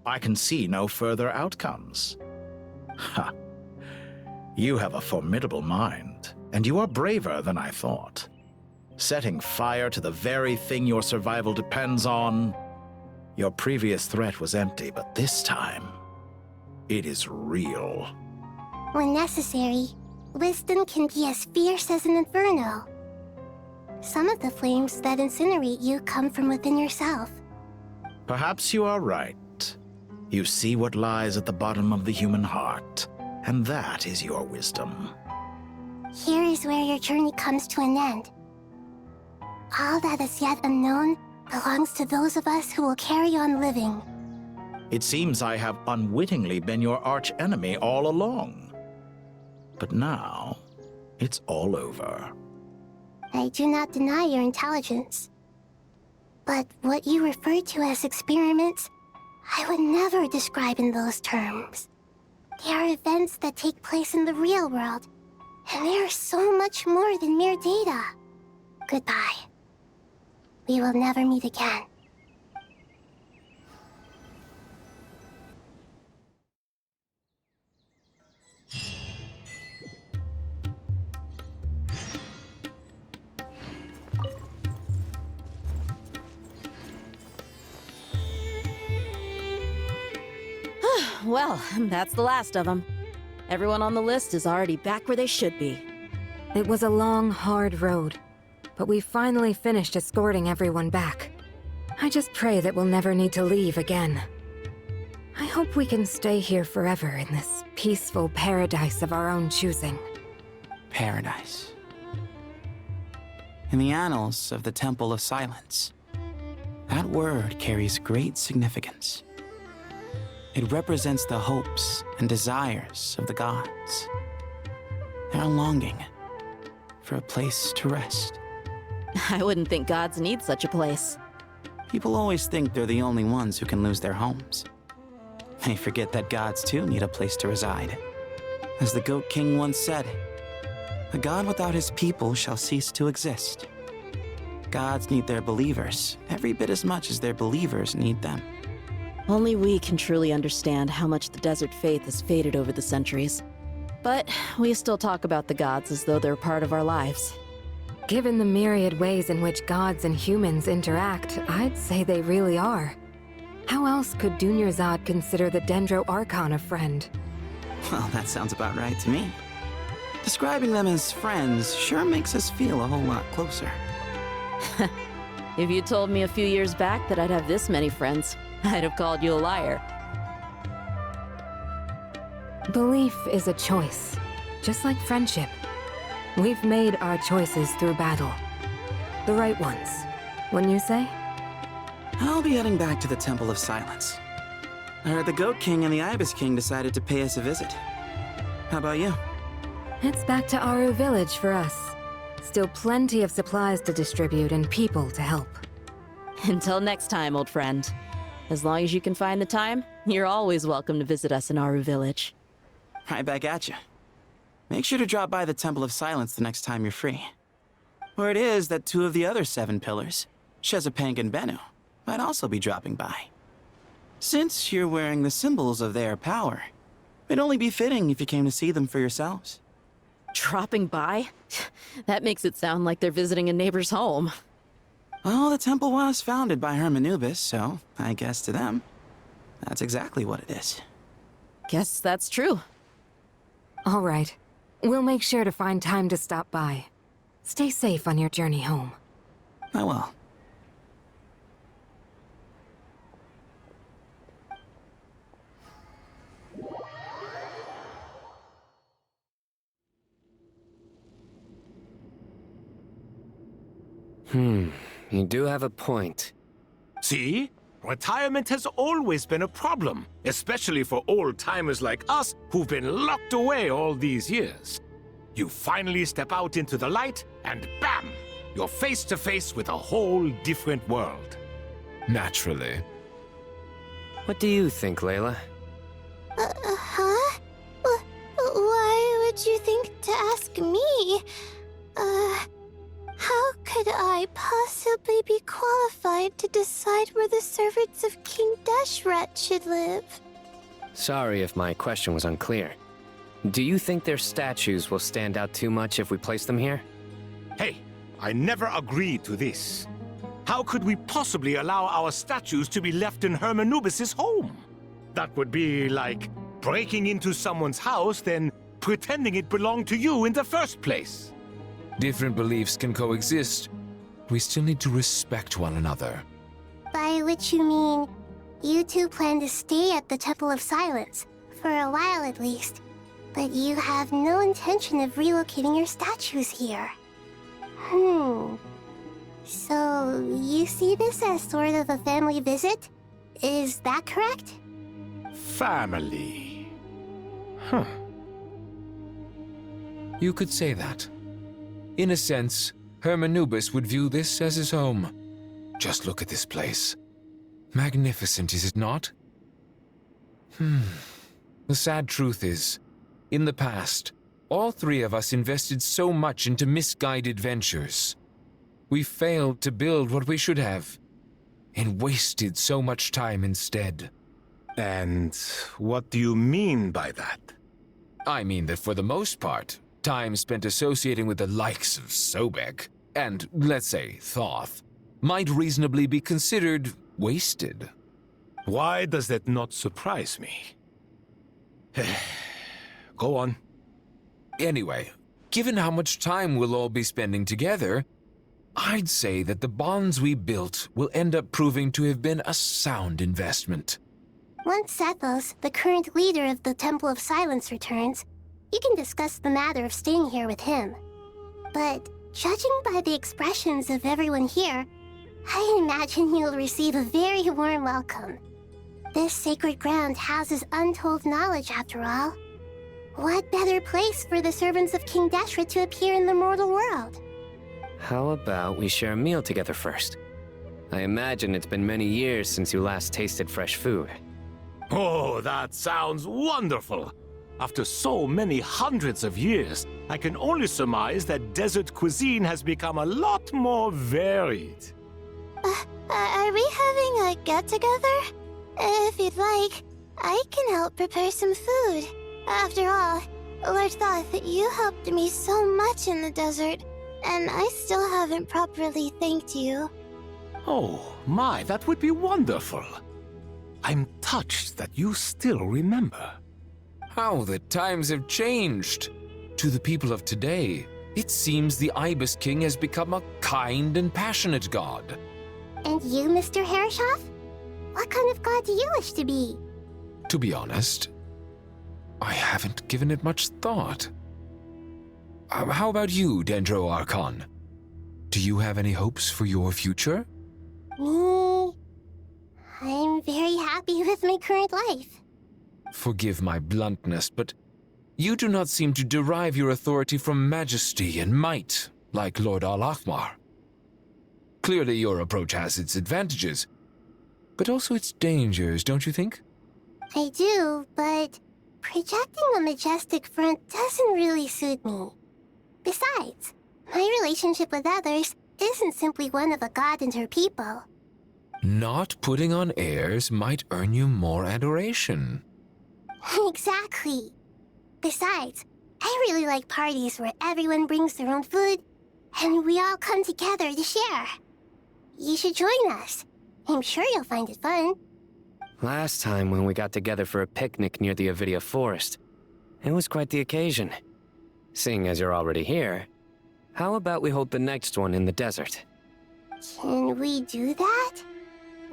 Speaker 1: I can see no further outcomes. Ha! You have a formidable mind, and you are braver than I thought. Setting fire to the very thing your survival depends on. Your previous threat was empty, but this time, it is real.
Speaker 14: When necessary, wisdom can be as fierce as an inferno. Some of the flames that incinerate you come from within yourself.
Speaker 1: Perhaps you are right. You see what lies at the bottom of the human heart, and that is your wisdom.
Speaker 14: Here is where your journey comes to an end. All that is yet unknown belongs to those of us who will carry on living.
Speaker 1: It seems I have unwittingly been your arch-enemy all along. But now, it's all over.
Speaker 14: I do not deny your intelligence. But what you refer to as experiments, I would never describe in those terms. They are events that take place in the real world, and they are so much more than mere data. Goodbye. We will never meet again.
Speaker 16: Well, that's the last of them. Everyone on the list is already back where they should be.
Speaker 11: It was a long, hard road, but we finally finished escorting everyone back. I just pray that we'll never need to leave again. I hope we can stay here forever in this peaceful paradise of our own choosing.
Speaker 6: Paradise. In the annals of the Temple of Silence, that word carries great significance. It represents the hopes and desires of the gods. Their longing for a place to rest.
Speaker 16: I wouldn't think gods need such a place.
Speaker 6: People always think they're the only ones who can lose their homes. They forget that gods too need a place to reside. As the Goat King once said, "A god without his people shall cease to exist."
Speaker 19: Gods need their believers every bit as much as their believers need them.
Speaker 16: Only we can truly understand how much the desert faith has faded over the centuries. But we still talk about the gods as though they're part of our lives.
Speaker 11: Given the myriad ways in which gods and humans interact, I'd say they really are. How else could Dunyarzad consider the Dendro Archon a friend?
Speaker 19: Well, that sounds about right to me. Describing them as friends sure makes us feel a whole lot closer.
Speaker 16: If you told me a few years back that I'd have this many friends, I'd have called you a liar.
Speaker 11: Belief is a choice, just like friendship. We've made our choices through battle. The right ones, wouldn't you say?
Speaker 19: I'll be heading back to the Temple of Silence. I heard the Goat King and the Ibis King decided to pay us a visit. How about you?
Speaker 11: It's back to Aru Village for us. Still plenty of supplies to distribute and people to help.
Speaker 16: Until next time, old friend. As long as you can find the time, you're always welcome to visit us in Aru Village.
Speaker 19: Right back at you. Make sure to drop by the Temple of Silence the next time you're free. Where it is that 2 of the other 7 pillars, Shezapang and Bennu, might also be dropping by. Since you're wearing the symbols of their power, it'd only be fitting if you came to see them for yourselves.
Speaker 16: Dropping by? That makes it sound like they're visiting a neighbor's home.
Speaker 19: Well, the temple was founded by Hermanubis, so I guess to them, that's exactly what it is.
Speaker 16: Guess that's true.
Speaker 11: All right. We'll make sure to find time to stop by. Stay safe on your journey home.
Speaker 19: I will.
Speaker 3: You do have a point.
Speaker 18: See? Retirement has always been a problem, especially for old-timers like us who've been locked away all these years. You finally step out into the light, and bam! You're face to face with a whole different world.
Speaker 20: Naturally.
Speaker 3: What do you think, Layla?
Speaker 14: Huh? Why would you think to ask me? How could I possibly be qualified to decide where the servants of King Deshret should live?
Speaker 3: Sorry if my question was unclear. Do you think their statues will stand out too much if we place them here?
Speaker 18: Hey, I never agreed to this. How could we possibly allow our statues to be left in Hermanubis' home? That would be like breaking into someone's house, then pretending it belonged to you in the first place.
Speaker 20: Different beliefs can coexist. We still need to respect one another.
Speaker 14: By which you mean, you two plan to stay at the Temple of Silence, for a while at least, but you have no intention of relocating your statues here. So, you see this as sort of a family visit? Is that correct?
Speaker 18: Family.
Speaker 20: You could say that. In a sense, Hermanubis would view this as his home. Just look at this place. Magnificent, is it not? The sad truth is, in the past, all 3 of us invested so much into misguided ventures. We failed to build what we should have, and wasted so much time instead.
Speaker 18: And what do you mean by that?
Speaker 20: I mean that for the most part, time spent associating with the likes of Sobek, and, let's say, Thoth, might reasonably be considered wasted.
Speaker 18: Why does that not surprise me? Go on.
Speaker 20: Anyway, given how much time we'll all be spending together, I'd say that the bonds we built will end up proving to have been a sound investment.
Speaker 14: Once Sethos, the current leader of the Temple of Silence, returns, you can discuss the matter of staying here with him. But judging by the expressions of everyone here, I imagine you'll receive a very warm welcome. This sacred ground houses untold knowledge, after all. What better place for the servants of King Deshret to appear in the mortal world?
Speaker 3: How about we share a meal together first? I imagine it's been many years since you last tasted fresh food.
Speaker 18: Oh, that sounds wonderful! After so many hundreds of years, I can only surmise that desert cuisine has become a lot more varied.
Speaker 14: Are we having a get-together? If you'd like, I can help prepare some food. After all, Lord Thoth, you helped me so much in the desert, and I still haven't properly thanked you.
Speaker 18: Oh, my, that would be wonderful. I'm touched that you still remember.
Speaker 20: How the times have changed. To the people of today, it seems the Ibis King has become a kind and passionate god.
Speaker 14: And you, Mr. Herreshoff? What kind of god do you wish to be?
Speaker 20: To be honest, I haven't given it much thought. How about you, Dendro Archon? Do you have any hopes for your future?
Speaker 14: Me? I'm very happy with my current life.
Speaker 20: Forgive my bluntness, but you do not seem to derive your authority from majesty and might, like Lord Al-Ahmar. Clearly your approach has its advantages, but also its dangers, don't you think?
Speaker 14: I do, but projecting a majestic front doesn't really suit me. Besides, my relationship with others isn't simply one of a god and her people.
Speaker 20: Not putting on airs might earn you more adoration.
Speaker 14: Exactly. Besides, I really like parties where everyone brings their own food, and we all come together to share. You should join us. I'm sure you'll find it fun.
Speaker 3: Last time when we got together for a picnic near the Avidia Forest, it was quite the occasion. Seeing as you're already here, how about we hold the next one in the desert?
Speaker 14: Can we do that?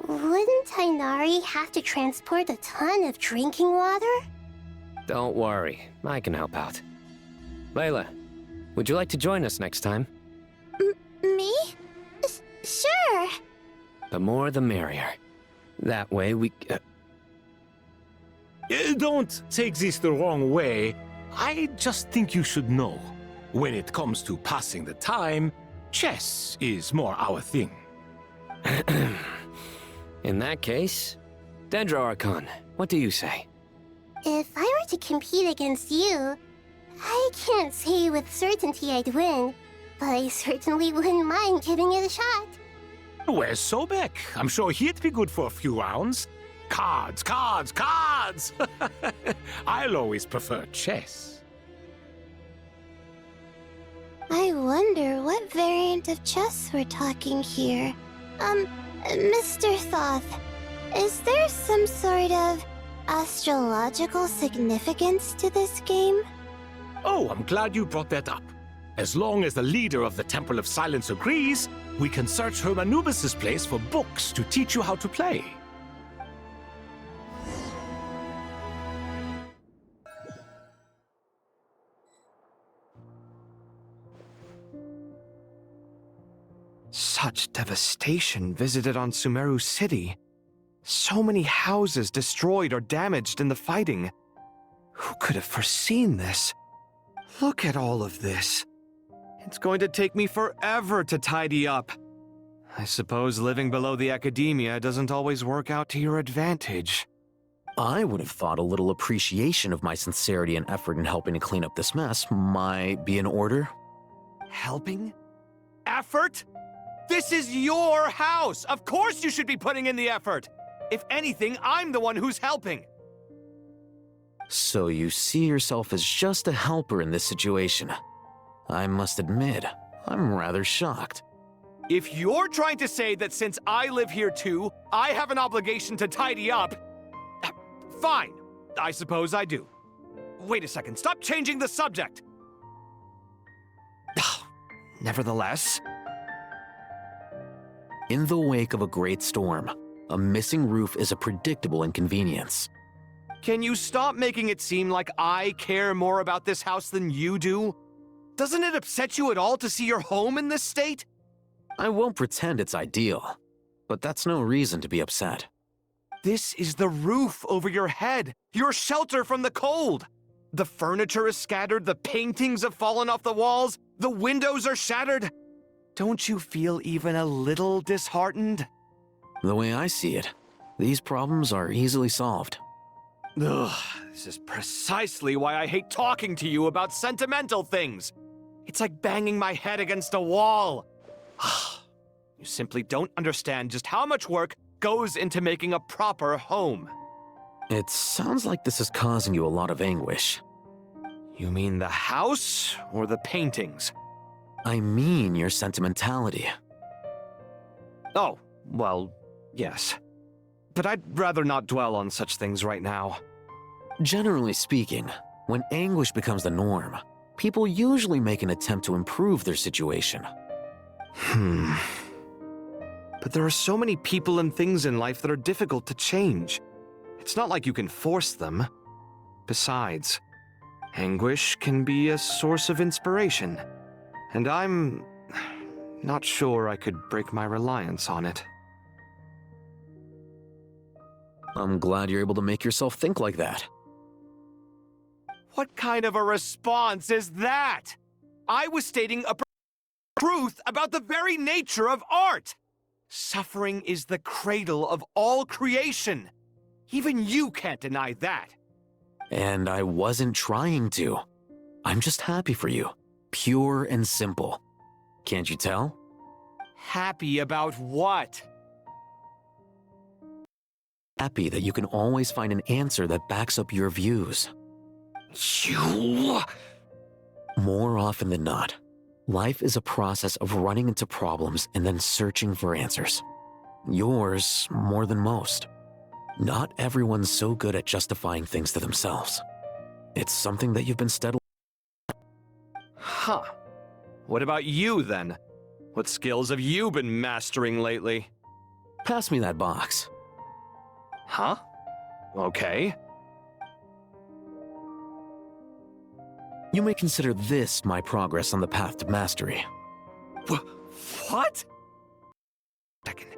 Speaker 14: Wouldn't Tainari have to transport a ton of drinking water?
Speaker 3: Don't worry, I can help out. Layla, would you like to join us next time?
Speaker 14: Me? Sure.
Speaker 3: The more the merrier. That way we...
Speaker 18: Don't take this the wrong way. I just think you should know. When it comes to passing the time, chess is more our thing.
Speaker 3: In that case, Dendro Archon, what do you say?
Speaker 14: If I were to compete against you, I can't say with certainty I'd win, but I certainly wouldn't mind giving it a shot.
Speaker 18: Where's Sobek? I'm sure he'd be good for a few rounds. Cards, cards, cards! I'll always prefer chess.
Speaker 14: I wonder what variant of chess we're talking here. Mr. Thoth, is there some sort of astrological significance to this game?
Speaker 18: Oh, I'm glad you brought that up. As long as the leader of the Temple of Silence agrees, we can search Hermanubis' place for books to teach you how to play.
Speaker 10: Such devastation visited on Sumeru City. So many houses destroyed or damaged in the fighting. Who could have foreseen this? Look at all of this. It's going to take me forever to tidy up. I suppose living below the academia doesn't always work out to your advantage.
Speaker 12: I would have thought a little appreciation of my sincerity and effort in helping to clean up this mess might be in order.
Speaker 10: Helping? Effort? This is your house! Of course you should be putting in the effort! If anything, I'm the one who's helping!
Speaker 12: So you see yourself as just a helper in this situation. I must admit, I'm rather shocked.
Speaker 10: If you're trying to say that since I live here too, I have an obligation to tidy up, fine. I suppose I do. Wait a second, stop changing the subject! Nevertheless...
Speaker 12: In the wake of a great storm, a missing roof is a predictable inconvenience.
Speaker 10: Can you stop making it seem like I care more about this house than you do? Doesn't it upset you at all to see your home in this state?
Speaker 12: I won't pretend it's ideal, but that's no reason to be upset.
Speaker 10: This is the roof over your head, your shelter from the cold. The furniture is scattered, the paintings have fallen off the walls, the windows are shattered. Don't you feel even a little disheartened?
Speaker 12: The way I see it, these problems are easily solved.
Speaker 10: Ugh, this is precisely why I hate talking to you about sentimental things. It's like banging my head against a wall. You simply don't understand just how much work goes into making a proper home.
Speaker 12: It sounds like this is causing you a lot of anguish.
Speaker 10: You mean the house or the paintings?
Speaker 12: I mean your sentimentality.
Speaker 10: Oh, well, yes. But I'd rather not dwell on such things right now.
Speaker 12: Generally speaking, when anguish becomes the norm, people usually make an attempt to improve their situation.
Speaker 10: But there are so many people and things in life that are difficult to change. It's not like you can force them. Besides, anguish can be a source of inspiration, and I'm not sure I could break my reliance on it.
Speaker 12: I'm glad you're able to make yourself think like that.
Speaker 10: What kind of a response is that? I was stating a truth about the very nature of art. Suffering is the cradle of all creation. Even you can't deny that.
Speaker 12: And I wasn't trying to. I'm just happy for you. Pure and simple. Can't you tell?
Speaker 10: Happy about what?
Speaker 12: Happy that you can always find an answer that backs up your views.
Speaker 10: You...
Speaker 12: More often than not, life is a process of running into problems and then searching for answers. Yours more than most. Not everyone's so good at justifying things to themselves. It's something that you've been steadily...
Speaker 10: Huh. What about you, then? What skills have you been mastering lately?
Speaker 12: Pass me that box.
Speaker 10: Huh? Okay.
Speaker 12: You may consider this my progress on the path to mastery.
Speaker 10: What? Second.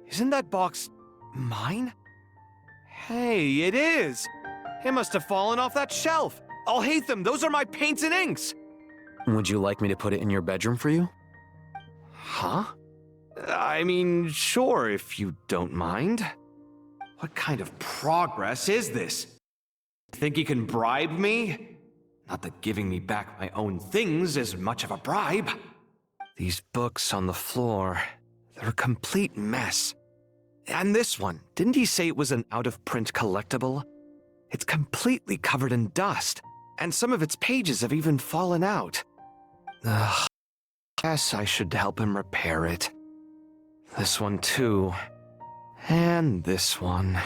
Speaker 10: Isn't that box mine? Hey, it is! It must have fallen off that shelf! I'll hate them! Those are my paints and inks!
Speaker 12: Would you like me to put it in your bedroom for you?
Speaker 10: Huh? I mean, sure, if you don't mind. What kind of progress is this? Think you can bribe me? Not that giving me back my own things is much of a bribe. These books on the floor, they're a complete mess. And this one, didn't he say it was an out-of-print collectible? It's completely covered in dust, and some of its pages have even fallen out. Ugh, guess I should help him repair it. This one too. And this one.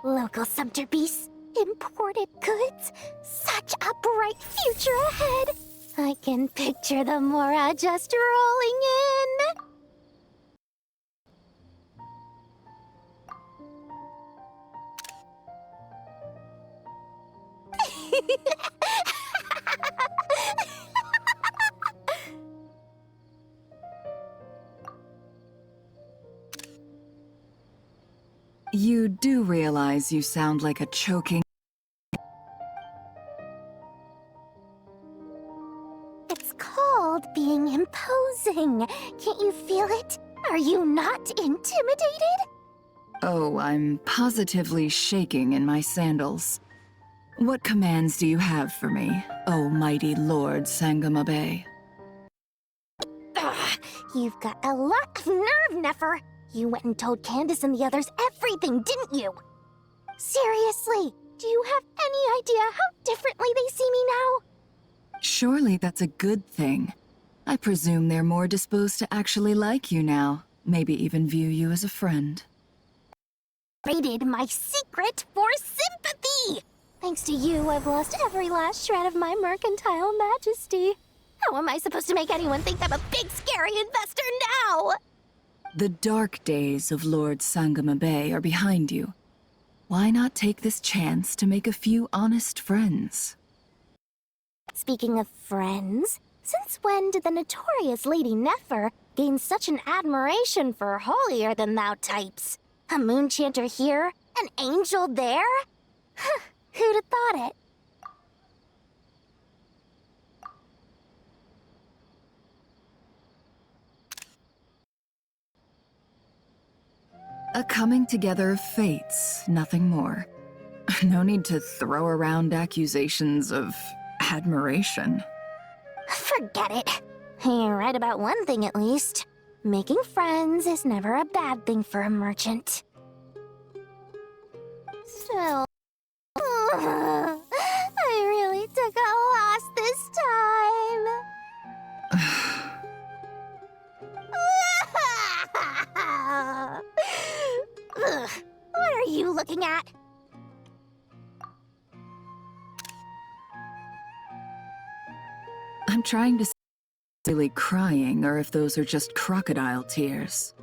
Speaker 14: Local sumter beasts, imported goods, such a bright future ahead. I can picture the Mora just rolling in.
Speaker 2: You do realize you sound like a choking...
Speaker 14: It's called being imposing. Can't you feel it? Are you not intimidated?
Speaker 2: Oh, I'm positively shaking in my sandals. What commands do you have for me, oh mighty Lord Sangamabe?
Speaker 14: You've got a lot of nerve, Nefer. You went and told Candace and the others everything, didn't you? Seriously, do you have any idea how differently they see me now?
Speaker 2: Surely that's a good thing. I presume they're more disposed to actually like you now, maybe even view you as a friend.
Speaker 14: Raided my secret for sympathy! Thanks to you, I've lost every last shred of my mercantile majesty. How am I supposed to make anyone think I'm a big, scary investor now?
Speaker 2: The dark days of Lord Sangamabe are behind you. Why not take this chance to make a few honest friends?
Speaker 14: Speaking of friends, Since when did the notorious Lady Nefer gain such an admiration for holier-than-thou types? A moon chanter here, an angel there? Who'd have thought it?
Speaker 2: A coming together of fates, nothing more. No need to throw around accusations of admiration.
Speaker 14: Forget it. You're right about one thing at least. Making friends is never a bad thing for a merchant. So... I really took a loss this time. What are you looking at?
Speaker 2: I'm trying to see if really crying or if those are just crocodile tears.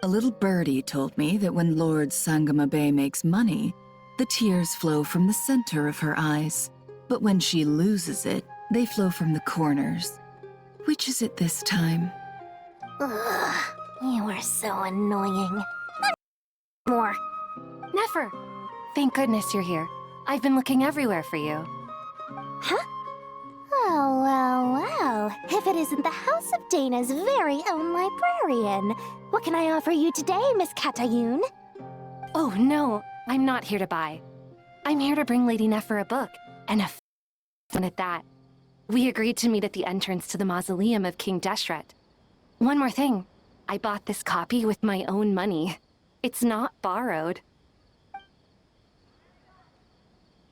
Speaker 2: A little birdie told me that when Lord Sangamabe makes money, the tears flow from the center of her eyes. But when she loses it, they flow from the corners. Which is it this time?
Speaker 14: Ugh, you are so annoying. More.
Speaker 21: Nefer! Thank goodness you're here. I've been looking everywhere for you.
Speaker 14: Huh? Oh, well. If it isn't the House of Dana's very own librarian. What can I offer you today, Miss Katayun?
Speaker 21: Oh, no. I'm not here to buy. I'm here to bring Lady Nefer a book, and a one at that. We agreed to meet at the entrance to the mausoleum of King Deshret. One more thing. I bought this copy with my own money. It's not borrowed.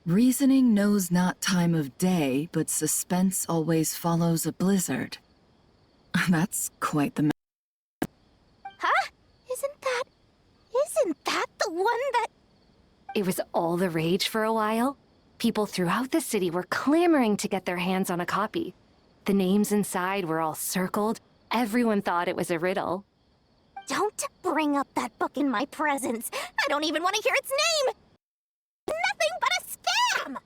Speaker 2: Reasoning knows not time of day, but suspense always follows a blizzard. That's quite the...
Speaker 14: Huh? Isn't that the one that...
Speaker 21: It was all the rage for a while. People throughout the city were clamoring to get their hands on a copy. The names inside were all circled. Everyone thought it was a riddle.
Speaker 14: Don't bring up that book in my presence. I don't even want to hear its name. Nothing but a scam!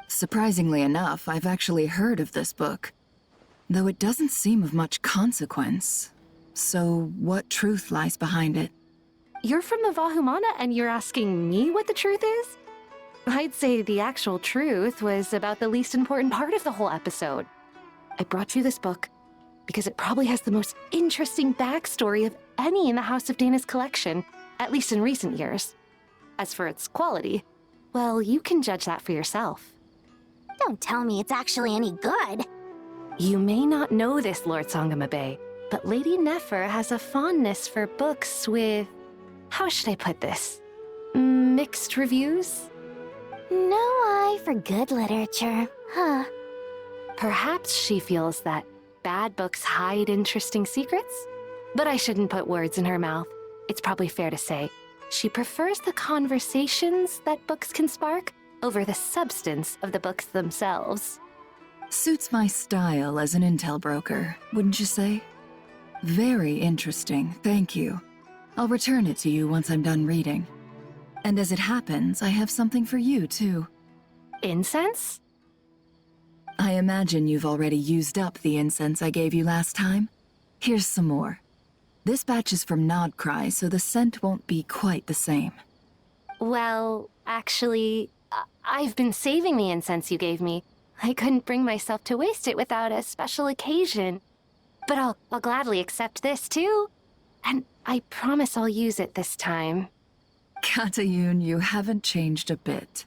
Speaker 2: Surprisingly enough, I've actually heard of this book. Though it doesn't seem of much consequence. So what truth lies behind it?
Speaker 21: You're from the Vahumana and you're asking me what the truth is? I'd say the actual truth was about the least important part of the whole episode. I brought you this book because it probably has the most interesting backstory of any in the House of Dana's collection, at least in recent years. As for its quality, well, you can judge that for yourself.
Speaker 14: Don't tell me it's actually any good.
Speaker 21: You may not know this, Lord Sangamabe, but Lady Nefer has a fondness for books with... how should I put this? Mixed reviews?
Speaker 14: No eye for good literature, huh?
Speaker 21: Perhaps she feels that bad books hide interesting secrets? But I shouldn't put words in her mouth. It's probably fair to say she prefers the conversations that books can spark over the substance of the books themselves.
Speaker 2: Suits my style as an intel broker, wouldn't you say? Very interesting, thank you. I'll return it to you once I'm done reading. And as it happens, I have something for you, too.
Speaker 21: Incense?
Speaker 2: I imagine you've already used up the incense I gave you last time. Here's some more. This batch is from Nod-Krai, so the scent won't be quite the same.
Speaker 21: Well, actually, I've been saving the incense you gave me. I couldn't bring myself to waste it without a special occasion. But I'll gladly accept this, too. And I promise I'll use it this time.
Speaker 2: Katayun, you haven't changed a bit.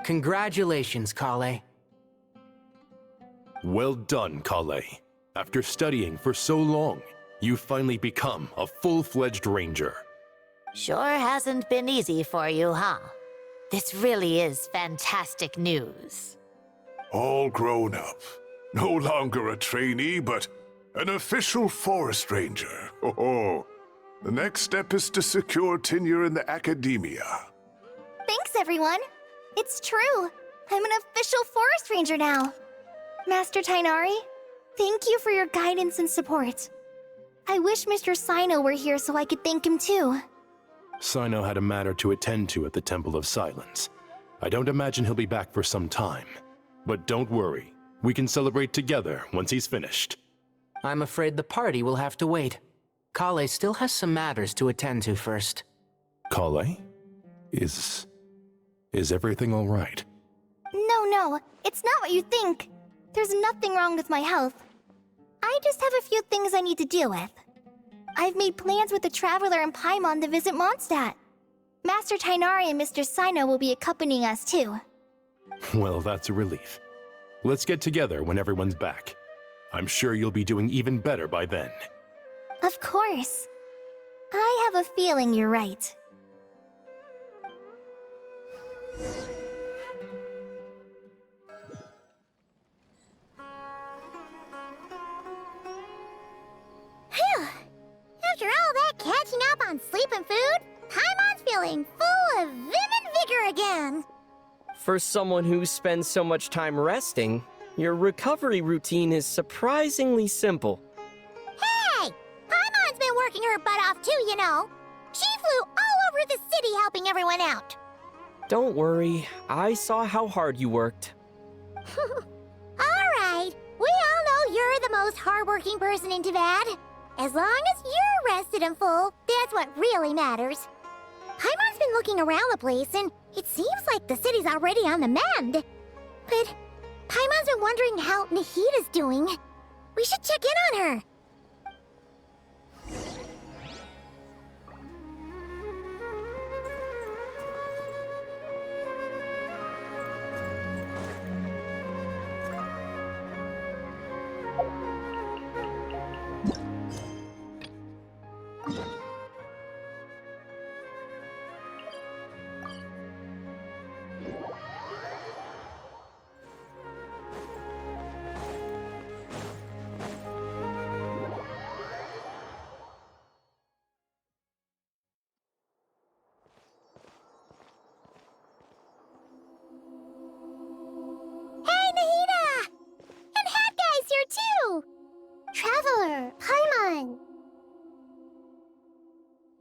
Speaker 6: Congratulations, Kale.
Speaker 7: Well done, Kale. After studying for so long, you've finally become a full-fledged ranger.
Speaker 8: Sure hasn't been easy for you, huh? This really is fantastic news.
Speaker 17: All grown up. No longer a trainee, but an official forest ranger. Oh, The next step is to secure tenure in the academia.
Speaker 14: Thanks, everyone. It's true. I'm an official forest ranger now. Master Tainari, thank you for your guidance and support. I wish Mr. Sino were here so I could thank him too.
Speaker 7: Sino had a matter to attend to at the Temple of Silence. I don't imagine he'll be back for some time. But don't worry, we can celebrate together once he's finished.
Speaker 6: I'm afraid the party will have to wait. Kale still has some matters to attend to first.
Speaker 7: Kale? Is everything all right?
Speaker 14: No, it's not what you think. There's nothing wrong with my health. I just have a few things I need to deal with. I've made plans with the Traveler and Paimon to visit Mondstadt. Master Tainari and Mr. Sino will be accompanying us too.
Speaker 7: Well, that's a relief. Let's get together when everyone's back. I'm sure you'll be doing even better by then.
Speaker 14: Of course. I have a feeling you're right. Phew! After all that catching up on sleep and food, Paimon's feeling full of vim and vigor again.
Speaker 9: For someone who spends so much time resting, your recovery routine is surprisingly simple.
Speaker 14: Hey! Paimon's been working her butt off too, you know. She flew all over the city helping everyone out.
Speaker 9: Don't worry, I saw how hard you worked.
Speaker 14: Alright, we all know you're the most hardworking person in Teyvat. As long as you're rested and full, that's what really matters. Paimon's been looking around the place, and it seems like the city's already on the mend. But Paimon's been wondering how Nahida's doing. We should check in on her. Traveler, Paimon!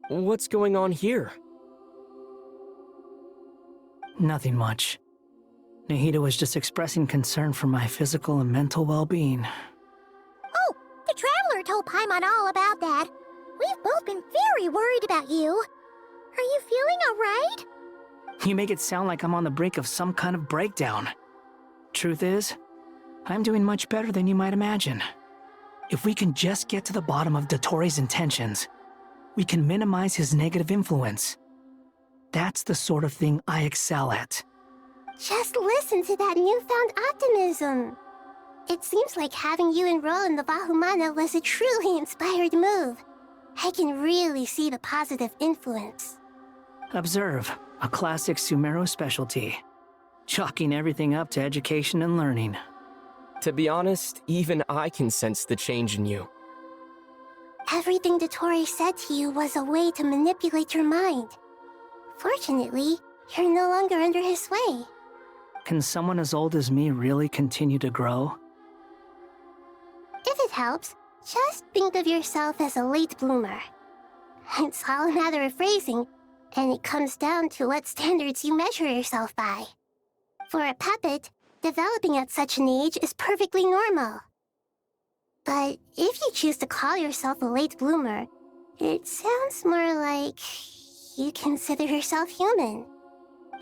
Speaker 9: What's going on here?
Speaker 22: Nothing much. Nahida was just expressing concern for my physical and mental well-being.
Speaker 14: Oh, the Traveler told Paimon all about that. We've both been very worried about you. Are you feeling alright?
Speaker 22: You make it sound like I'm on the brink of some kind of breakdown. Truth is, I'm doing much better than you might imagine. If we can just get to the bottom of Dottoro's intentions, we can minimize his negative influence. That's the sort of thing I excel at.
Speaker 14: Just listen to that newfound optimism. It seems like having you enroll in the Vahumana was a truly inspired move. I can really see the positive influence.
Speaker 22: Observe, a classic Sumeru specialty. Chalking everything up to education and learning.
Speaker 9: To be honest, even I can sense the change in you.
Speaker 14: Everything Dottori said to you was a way to manipulate your mind. Fortunately, you're no longer under his sway.
Speaker 22: Can someone as old as me really continue to grow?
Speaker 14: If it helps, just think of yourself as a late bloomer. It's all a matter of phrasing, and it comes down to what standards you measure yourself by. For a puppet, developing at such an age is perfectly normal. But if you choose to call yourself a late bloomer, it sounds more like you consider yourself human.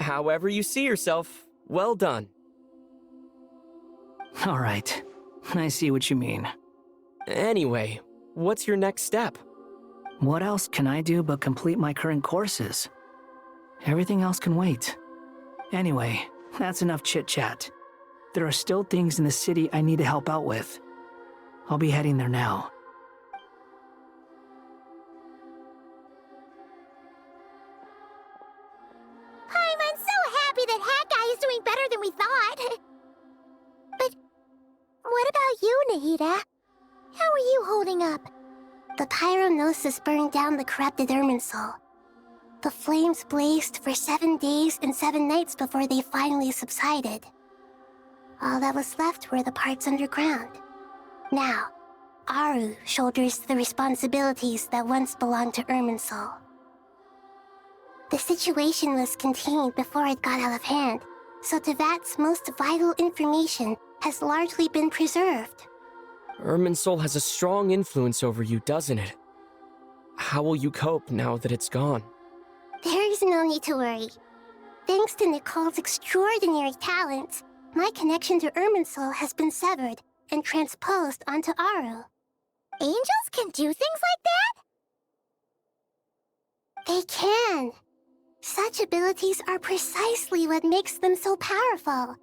Speaker 9: However you see yourself, well done.
Speaker 22: All right, I see what you mean.
Speaker 9: Anyway, what's your next step?
Speaker 22: What else can I do but complete my current courses? Everything else can wait. Anyway, that's enough chit-chat. There are still things in the city I need to help out with. I'll be heading there now.
Speaker 14: I'm so happy that Hat Guy is doing better than we thought. But what about you, Nahida? How are you holding up? The pyronosis burned down the corrupted Irminsul. The flames blazed for 7 days and 7 nights before they finally subsided. All that was left were the parts underground. Now, Aru shoulders the responsibilities that once belonged to Irminsul. The situation was contained before it got out of hand, so Tevat's most vital information has largely been preserved.
Speaker 9: Irminsul has a strong influence over you, doesn't it? How will you cope now that it's gone?
Speaker 14: There is no need to worry. Thanks to Nicole's extraordinary talents, my connection to Irminsul has been severed and transposed onto Aru. Angels can do things like that? They can. Such abilities are precisely what makes them so powerful.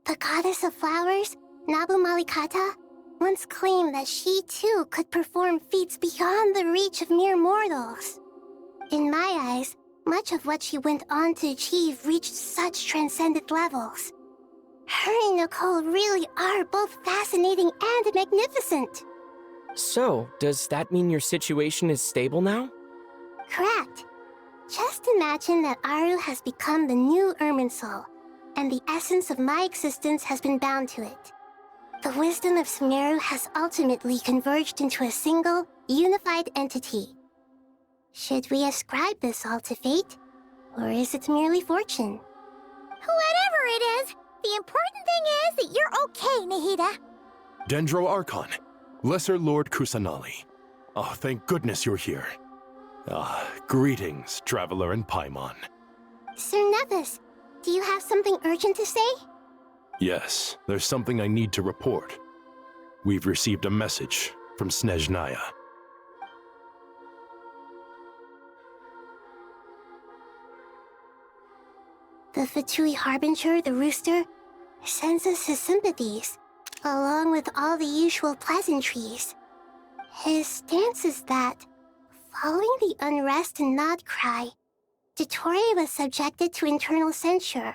Speaker 14: The goddess of flowers, Nabu Malikata, once claimed that she too could perform feats beyond the reach of mere mortals. In my eyes, much of what she went on to achieve reached such transcendent levels. Her and Nicole really are both fascinating and magnificent.
Speaker 9: So, does that mean your situation is stable now?
Speaker 14: Correct. Just imagine that Aru has become the new Irminsul, and the essence of my existence has been bound to it. The wisdom of Sumeru has ultimately converged into a single, unified entity. Should we ascribe this all to fate, or is it merely fortune?
Speaker 5: Whatever it is, the important thing is that you're okay, Nahida.
Speaker 7: Dendro Archon, Lesser Lord Kusanali. Oh, thank goodness you're here. Greetings, Traveler and Paimon.
Speaker 14: Sir Nevis, do you have something urgent to say?
Speaker 7: Yes, there's something I need to report. We've received a message from Snezhnaya.
Speaker 14: The Fatui Harbinger, the Rooster, sends us his sympathies, along with all the usual pleasantries. His stance is that, following the unrest in Nod-Krai, Dottore was subjected to internal censure.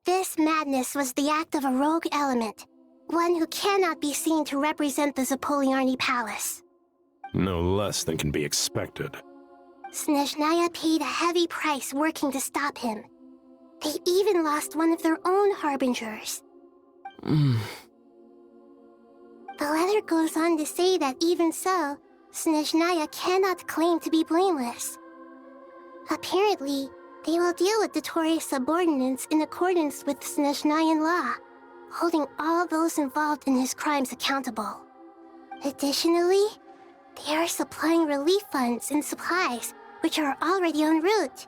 Speaker 14: This madness was the act of a rogue element, one who cannot be seen to represent the Zapoliarni Palace.
Speaker 7: No less than can be expected.
Speaker 14: Snezhnaya paid a heavy price working to stop him. They even lost one of their own harbingers. The letter goes on to say that even so, Snezhnaya cannot claim to be blameless. Apparently, they will deal with Dottore's subordinates in accordance with Snezhnayan law, holding all those involved in his crimes accountable. Additionally, they are supplying relief funds and supplies, which are already en route.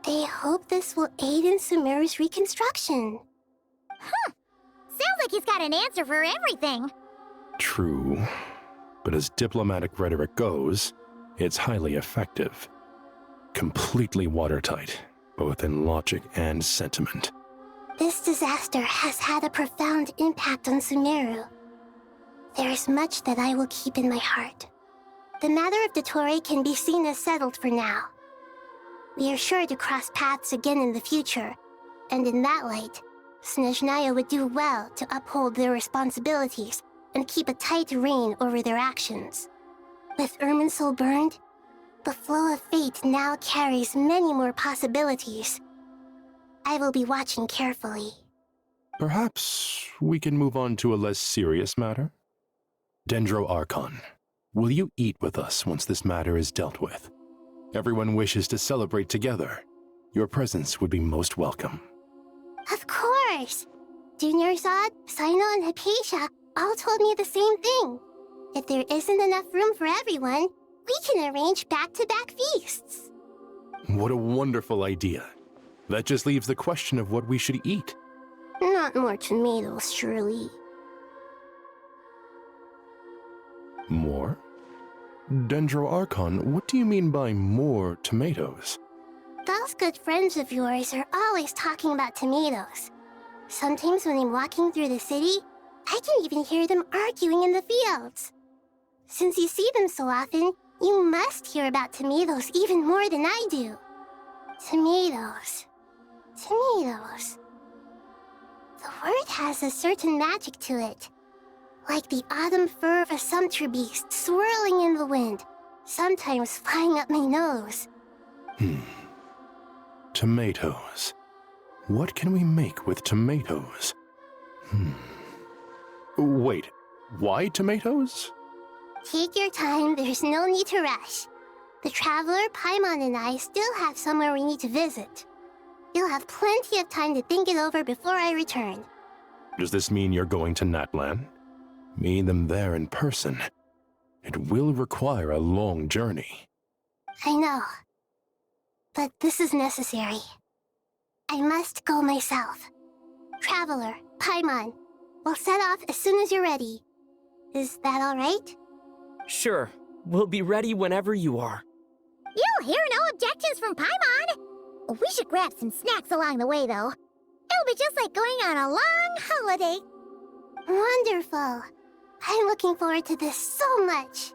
Speaker 14: They hope this will aid in Sumeru's reconstruction.
Speaker 5: Sounds like he's got an answer for everything.
Speaker 7: True, but as diplomatic rhetoric goes, it's highly effective. Completely watertight, both in logic and sentiment.
Speaker 14: This disaster has had a profound impact on Sumeru. There is much that I will keep in my heart. The matter of Dottore can be seen as settled for now. We are sure to cross paths again in the future, and in that light, Snezhnaya would do well to uphold their responsibilities and keep a tight rein over their actions. With Irminsul burned, the flow of fate now carries many more possibilities. I will be watching carefully.
Speaker 7: Perhaps we can move on to a less serious matter? Dendro Archon, will you eat with us once this matter is dealt with? Everyone wishes to celebrate together. Your presence would be most welcome.
Speaker 14: Of course! Junior Zod, Sino, and Hypatia all told me the same thing. If there isn't enough room for everyone, we can arrange back-to-back feasts.
Speaker 7: What a wonderful idea. That just leaves the question of what we should eat.
Speaker 14: Not more tomatoes, surely.
Speaker 7: More? Dendro Archon, what do you mean by more tomatoes?
Speaker 14: Those good friends of yours are always talking about tomatoes. Sometimes when I'm walking through the city, I can even hear them arguing in the fields. Since you see them so often, you must hear about tomatoes even more than I do. Tomatoes. Tomatoes. The word has a certain magic to it. Like the autumn fur of a sumpter beast swirling in the wind, sometimes flying up my nose.
Speaker 7: Tomatoes. What can we make with tomatoes? Wait, why tomatoes?
Speaker 14: Take your time, there's no need to rush. The Traveler, Paimon, and I still have somewhere we need to visit. You'll have plenty of time to think it over before I return.
Speaker 7: Does this mean you're going to Natlan? Meet them there in person. It will require a long journey.
Speaker 14: I know. But this is necessary. I must go myself. Traveler, Paimon, we'll set off as soon as you're ready. Is that all right?
Speaker 9: Sure. We'll be ready whenever you are.
Speaker 5: You'll hear no objections from Paimon. We should grab some snacks along the way, though. It'll be just like going on a long holiday.
Speaker 14: Wonderful. I'm looking forward to this so much.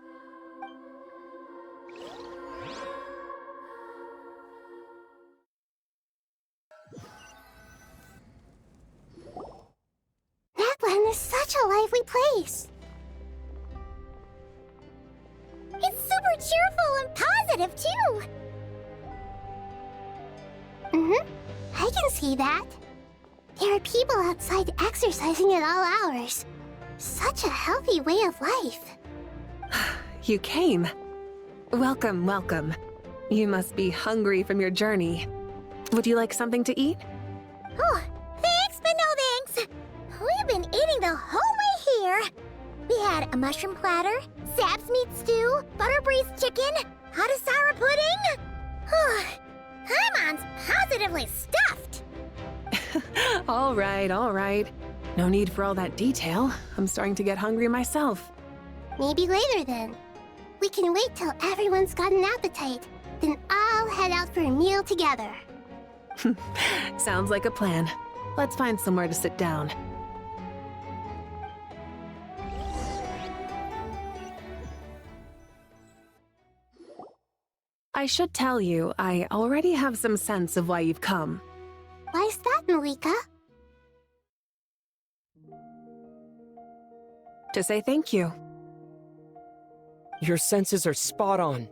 Speaker 14: Natlan is such a lively place.
Speaker 5: It's super cheerful and positive, too.
Speaker 14: I can see that. There are people outside exercising at all hours. Such a healthy way of life.
Speaker 13: You came. Welcome, welcome. You must be hungry from your journey. Would you like something to eat?
Speaker 5: Oh, thanks, but no thanks. We've been eating the whole way here. We had a mushroom platter, Sab's meat stew, butter braised chicken, hot asara pudding. Paimon's positively stuffed.
Speaker 13: All right. No need for all that detail. I'm starting to get hungry myself.
Speaker 14: Maybe later then. We can wait till everyone's got an appetite. Then I'll head out for a meal together.
Speaker 13: Sounds like a plan. Let's find somewhere to sit down. I should tell you, I already have some sense of why you've come.
Speaker 14: Why's that, Malika?
Speaker 13: To say thank you.
Speaker 9: Your senses are spot on.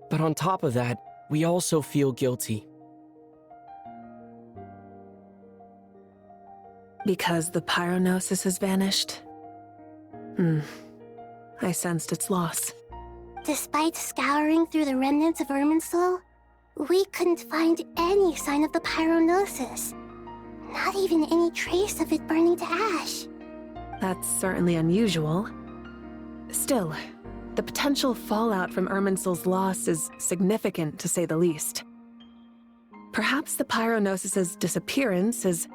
Speaker 9: But on top of that, we also feel guilty.
Speaker 13: Because the pyronosis has vanished? I sensed its loss.
Speaker 14: Despite scouring through the remnants of Irminsul, we couldn't find any sign of the pyronosis. Not even any trace of it burning to ash.
Speaker 13: That's certainly unusual. Still, the potential fallout from Irminsul's loss is significant, to say the least. Perhaps the pyronosis's disappearance is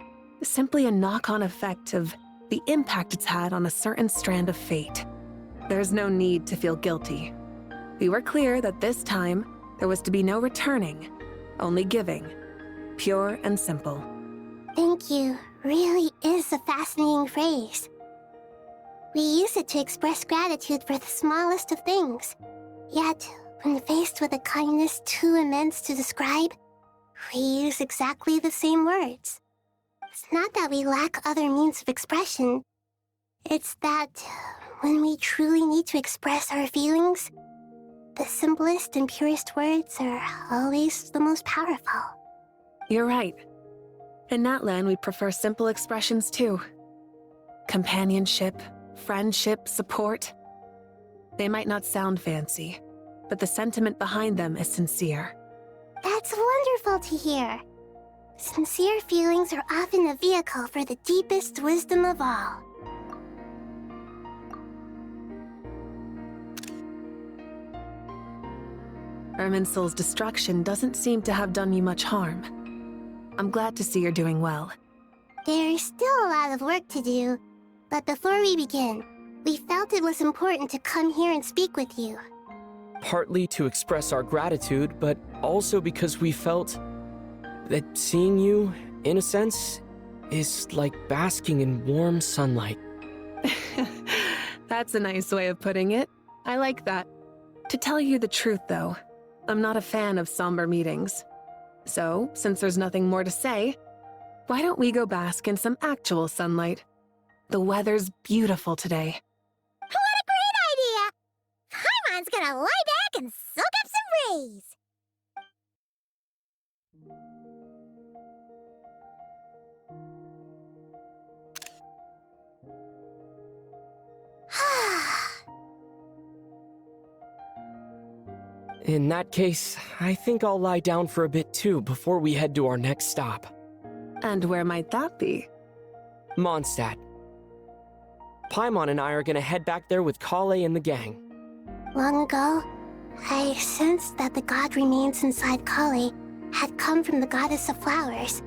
Speaker 13: simply a knock-on effect of the impact it's had on a certain strand of fate. There's no need to feel guilty. We were clear that this time, there was to be no returning, only giving. Pure and simple.
Speaker 14: Thank you really is a fascinating phrase. We use it to express gratitude for the smallest of things. Yet, when faced with a kindness too immense to describe, we use exactly the same words. It's not that we lack other means of expression. It's that when we truly need to express our feelings, the simplest and purest words are always the most powerful.
Speaker 13: You're right. In Natlan, we prefer simple expressions too. Companionship, friendship, support. They might not sound fancy, but the sentiment behind them is sincere.
Speaker 14: That's wonderful to hear. Sincere feelings are often a vehicle for the deepest wisdom of all.
Speaker 13: Irminsul's destruction doesn't seem to have done you much harm. I'm glad to see you're doing well.
Speaker 14: There's still a lot of work to do, but before we begin, we felt it was important to come here and speak with you.
Speaker 9: Partly to express our gratitude, but also because we felt that seeing you, in a sense, is like basking in warm sunlight.
Speaker 13: That's a nice way of putting it. I like that. To tell you the truth, though, I'm not a fan of somber meetings. So, since there's nothing more to say, why don't we go bask in some actual sunlight? The weather's beautiful today.
Speaker 5: Paimon's gonna lie back and soak up some rays.
Speaker 9: In that case, I think I'll lie down for a bit too before we head to our next stop.
Speaker 13: And where might that be?
Speaker 9: Mondstadt. Paimon and I are gonna head back there with Kale and the gang.
Speaker 14: Long ago, I sensed that the god remains inside Kali had come from the goddess of flowers,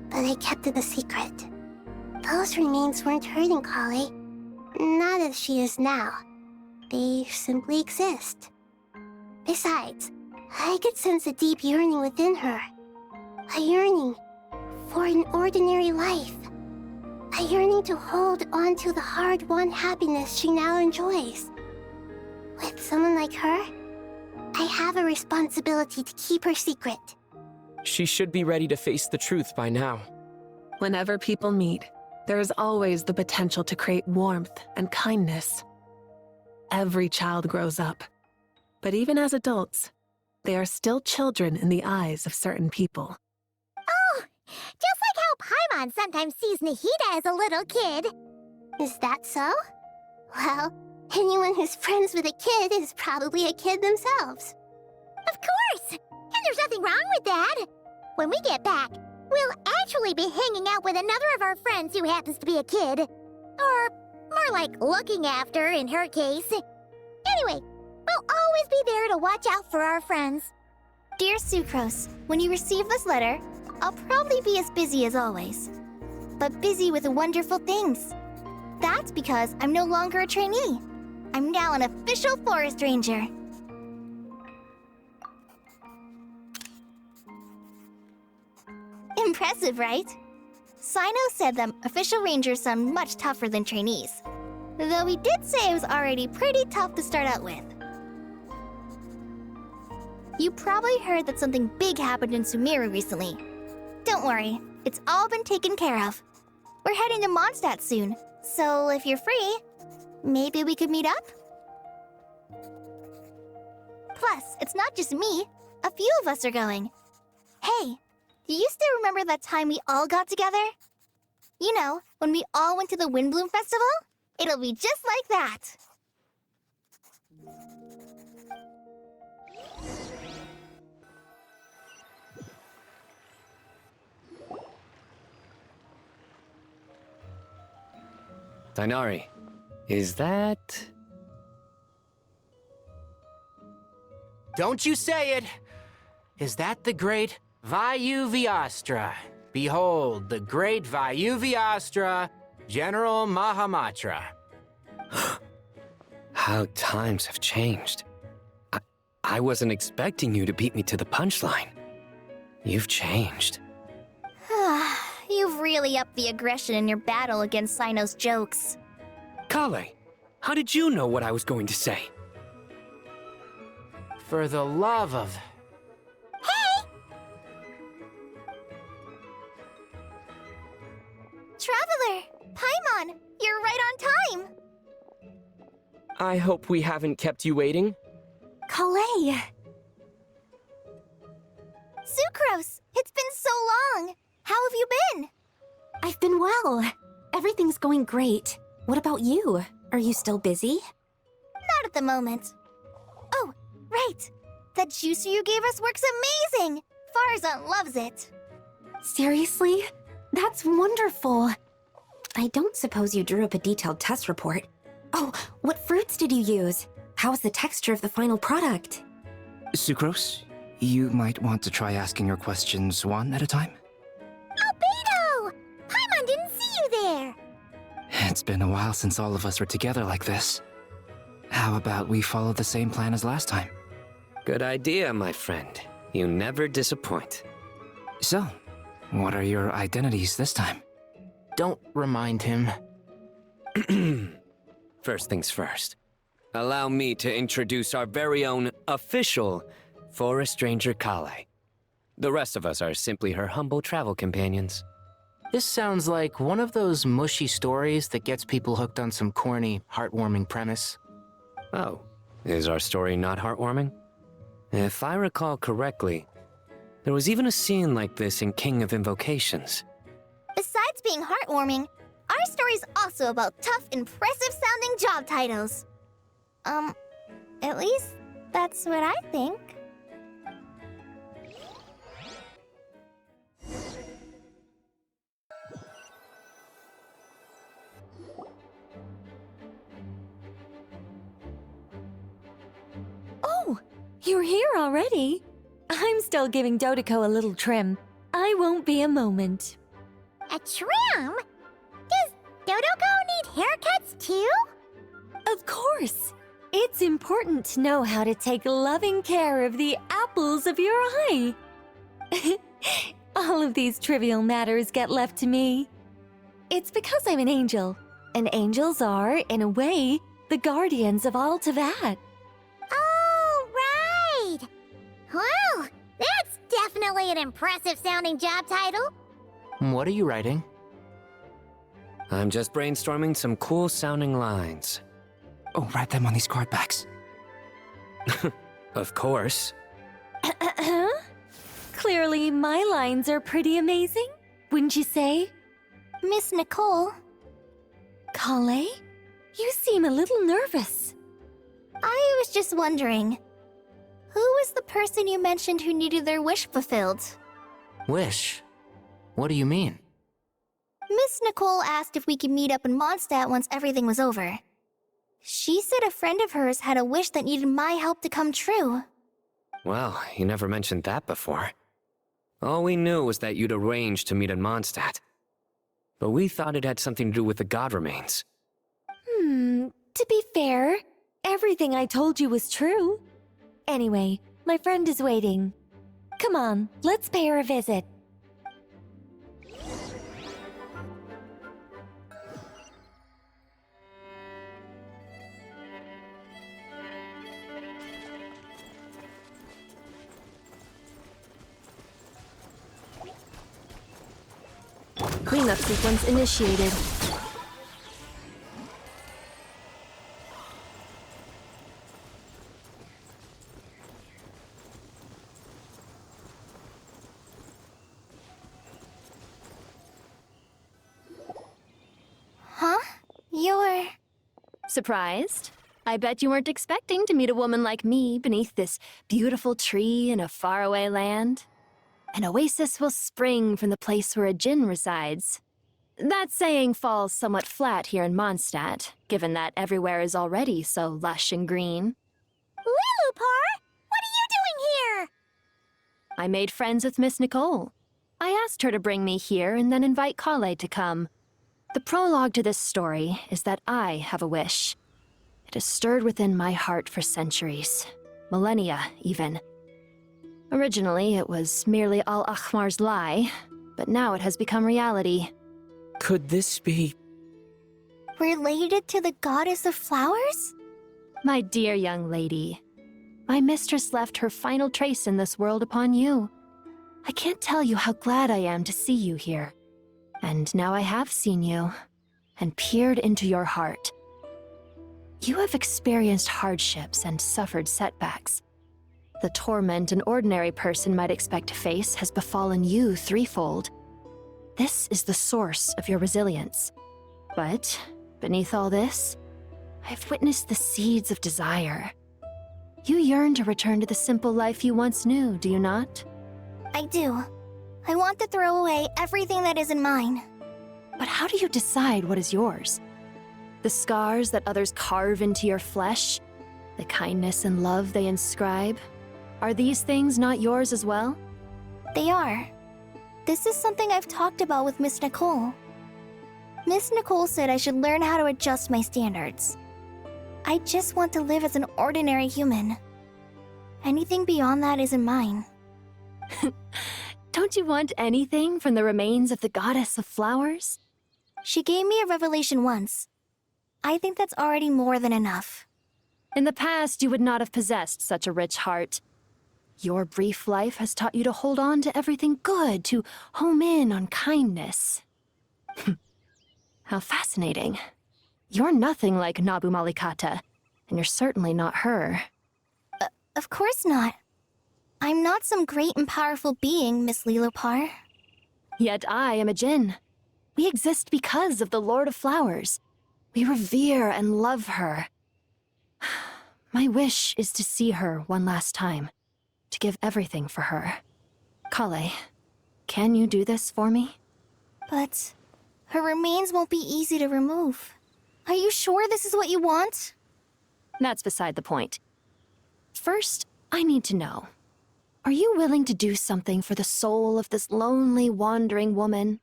Speaker 14: but I kept it a secret. Those remains weren't hurting Kali, not as she is now. They simply exist. Besides, I could sense a deep yearning within her. A yearning for an ordinary life. A yearning to hold on to the hard-won happiness she now enjoys. With someone like her, I have a responsibility to keep her secret.
Speaker 9: She should be ready to face the truth by now.
Speaker 13: Whenever people meet, there is always the potential to create warmth and kindness. Every child grows up, but even as adults, they are still children in the eyes of certain people.
Speaker 5: Oh, just like how Paimon sometimes sees Nahida as a little kid.
Speaker 14: Is that so? Well, anyone who's friends with a kid is probably a kid themselves.
Speaker 5: Of course! And there's nothing wrong with that. When we get back, we'll actually be hanging out with another of our friends who happens to be a kid. Or more like looking after, in her case. Anyway, we'll always be there to watch out for our friends.
Speaker 14: Dear Sucrose, when you receive this letter, I'll probably be as busy as always. But busy with wonderful things. That's because I'm no longer a trainee. I'm now an official forest ranger. Impressive, right? Sino said that official rangers sound much tougher than trainees. Though he did say it was already pretty tough to start out with. You probably heard that something big happened in Sumeru recently. Don't worry, it's all been taken care of. We're heading to Mondstadt soon, so if you're free, maybe we could meet up? Plus, it's not just me. A few of us are going. Hey, do you still remember that time we all got together? You know, when we all went to the Windbloom Festival? It'll be just like that.
Speaker 3: Dainari, is that...
Speaker 6: Don't you say it! Is that the great Vayuvyastra? Behold, the great Vayuvyastra, General Mahamatra.
Speaker 3: How times have changed. I wasn't expecting you to beat me to the punchline. You've changed.
Speaker 14: You've really upped the aggression in your battle against Sino's jokes.
Speaker 3: Kale, how did you know what I was going to say?
Speaker 6: For the love of...
Speaker 14: Hey! Traveler! Paimon! You're right on time!
Speaker 9: I hope we haven't kept you waiting.
Speaker 14: Kale! Sucrose! It's been so long! How have you been?
Speaker 4: I've been well. Everything's going great. What about you? Are you still busy?
Speaker 14: Not at the moment. Oh, right. That juicer you gave us works amazing! Farzan loves it.
Speaker 4: Seriously? That's wonderful. I don't suppose you drew up a detailed test report. Oh, what fruits did you use? How's the texture of the final product?
Speaker 15: Sucrose, you might want to try asking your questions one at a time.
Speaker 5: Albedo! Paimon didn't see you there!
Speaker 15: It's been a while since all of us were together like this. How about we follow the same plan as last time?
Speaker 3: Good idea, my friend. You never disappoint.
Speaker 15: So, what are your identities this time?
Speaker 6: Don't remind him.
Speaker 3: First things first. Allow me to introduce our very own official Forest Ranger Kale. The rest of us are simply her humble travel companions.
Speaker 6: This sounds like one of those mushy stories that gets people hooked on some corny, heartwarming premise.
Speaker 3: Oh, Is our story not heartwarming? If I recall correctly, there was even a scene like this in King of Invocations.
Speaker 5: Besides being heartwarming, our story's also about tough, impressive-sounding job titles. At least that's what I think.
Speaker 21: Oh, you're here already? I'm still giving Dodeko a little trim. I won't be a moment.
Speaker 5: A trim? Does Dodeko need haircuts too?
Speaker 21: Of course. It's important to know how to take loving care of the apples of your eye. All of these trivial matters get left to me. It's because I'm an angel, and angels are, in a way, the guardians of all Teyvat.
Speaker 5: Oh, right! Well, that's definitely an impressive-sounding job title.
Speaker 6: What are you writing?
Speaker 3: I'm just brainstorming some cool-sounding lines.
Speaker 15: Oh, write them on these card backs.
Speaker 3: Of course.
Speaker 21: Clearly, my lines are pretty amazing, wouldn't you say?
Speaker 5: Miss Nicole.
Speaker 21: Kale? You seem a little nervous.
Speaker 5: I was just wondering, who was the person you mentioned who needed their wish fulfilled?
Speaker 6: Wish? What do you mean?
Speaker 5: Miss Nicole asked if we could meet up in Mondstadt once everything was over. She said a friend of hers had a wish that needed my help to come true.
Speaker 3: Well, you never mentioned that before. All we knew was that you'd arranged to meet in Mondstadt. But we thought it had something to do with the god remains.
Speaker 21: To be fair, everything I told you was true. Anyway, my friend is waiting. Come on, let's pay her a visit. Cleanup sequence initiated.
Speaker 5: Huh? You're...
Speaker 1: Surprised? I bet you weren't expecting to meet a woman like me beneath this beautiful tree in a faraway land. An oasis will spring from the place where a djinn resides. That saying falls somewhat flat here in Mondstadt, given that everywhere is already so lush and green.
Speaker 5: Lilupar! What are you doing here?
Speaker 1: I made friends with Miss Nicole. I asked her to bring me here and then invite Kale to come. The prologue to this story is that I have a wish. It has stirred within my heart for centuries, millennia even. Originally, it was merely Al-Akhmar's lie, but now it has become reality.
Speaker 9: Could this be...
Speaker 5: Related to the goddess of flowers?
Speaker 1: My dear young lady, my mistress left her final trace in this world upon you. I can't tell you how glad I am to see you here. And now I have seen you, and peered into your heart. You have experienced hardships and suffered setbacks. The torment an ordinary person might expect to face has befallen you threefold. This is the source of your resilience. But, beneath all this, I've witnessed the seeds of desire. You yearn to return to the simple life you once knew, do you not?
Speaker 5: I do. I want to throw away everything that isn't mine.
Speaker 1: But how do you decide what is yours? The scars that others carve into your flesh? The kindness and love they inscribe? Are these things not yours as well?
Speaker 5: They are. This is something I've talked about with Miss Nicole. Miss Nicole said I should learn how to adjust my standards. I just want to live as an ordinary human. Anything beyond that isn't mine.
Speaker 1: Don't you want anything from the remains of the goddess of flowers?
Speaker 5: She gave me a revelation once. I think that's already more than enough.
Speaker 1: In the past, you would not have possessed such a rich heart. Your brief life has taught you to hold on to everything good, to home in on kindness. How fascinating. You're nothing like Nabu Malikata, and you're certainly not her.
Speaker 14: Of course not. I'm not some great and powerful being, Miss Lilopar.
Speaker 1: Yet I am a Djinn. We exist because of the Lord of Flowers. We revere and love her. My wish is to see her one last time, to give everything for her. Kale, can you do this for me?
Speaker 14: But her remains won't be easy to remove. Are you sure this is what you want?
Speaker 1: That's beside the point. First, I need to know, are you willing to do something for the soul of this lonely, wandering woman?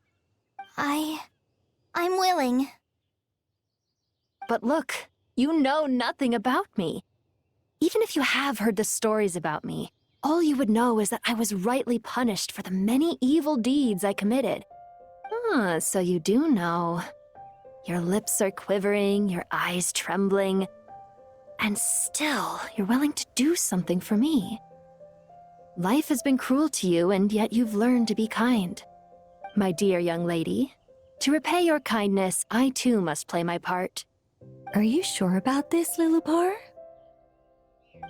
Speaker 14: I'm willing.
Speaker 1: But look, you know nothing about me. Even if you have heard the stories about me, all you would know is that I was rightly punished for the many evil deeds I committed. Ah, so you do know. Your lips are quivering, your eyes trembling, and still you're willing to do something for me. Life has been cruel to you, and yet you've learned to be kind. My dear young lady, to repay your kindness, I too must play my part.
Speaker 21: Are you sure about this, Lilopar?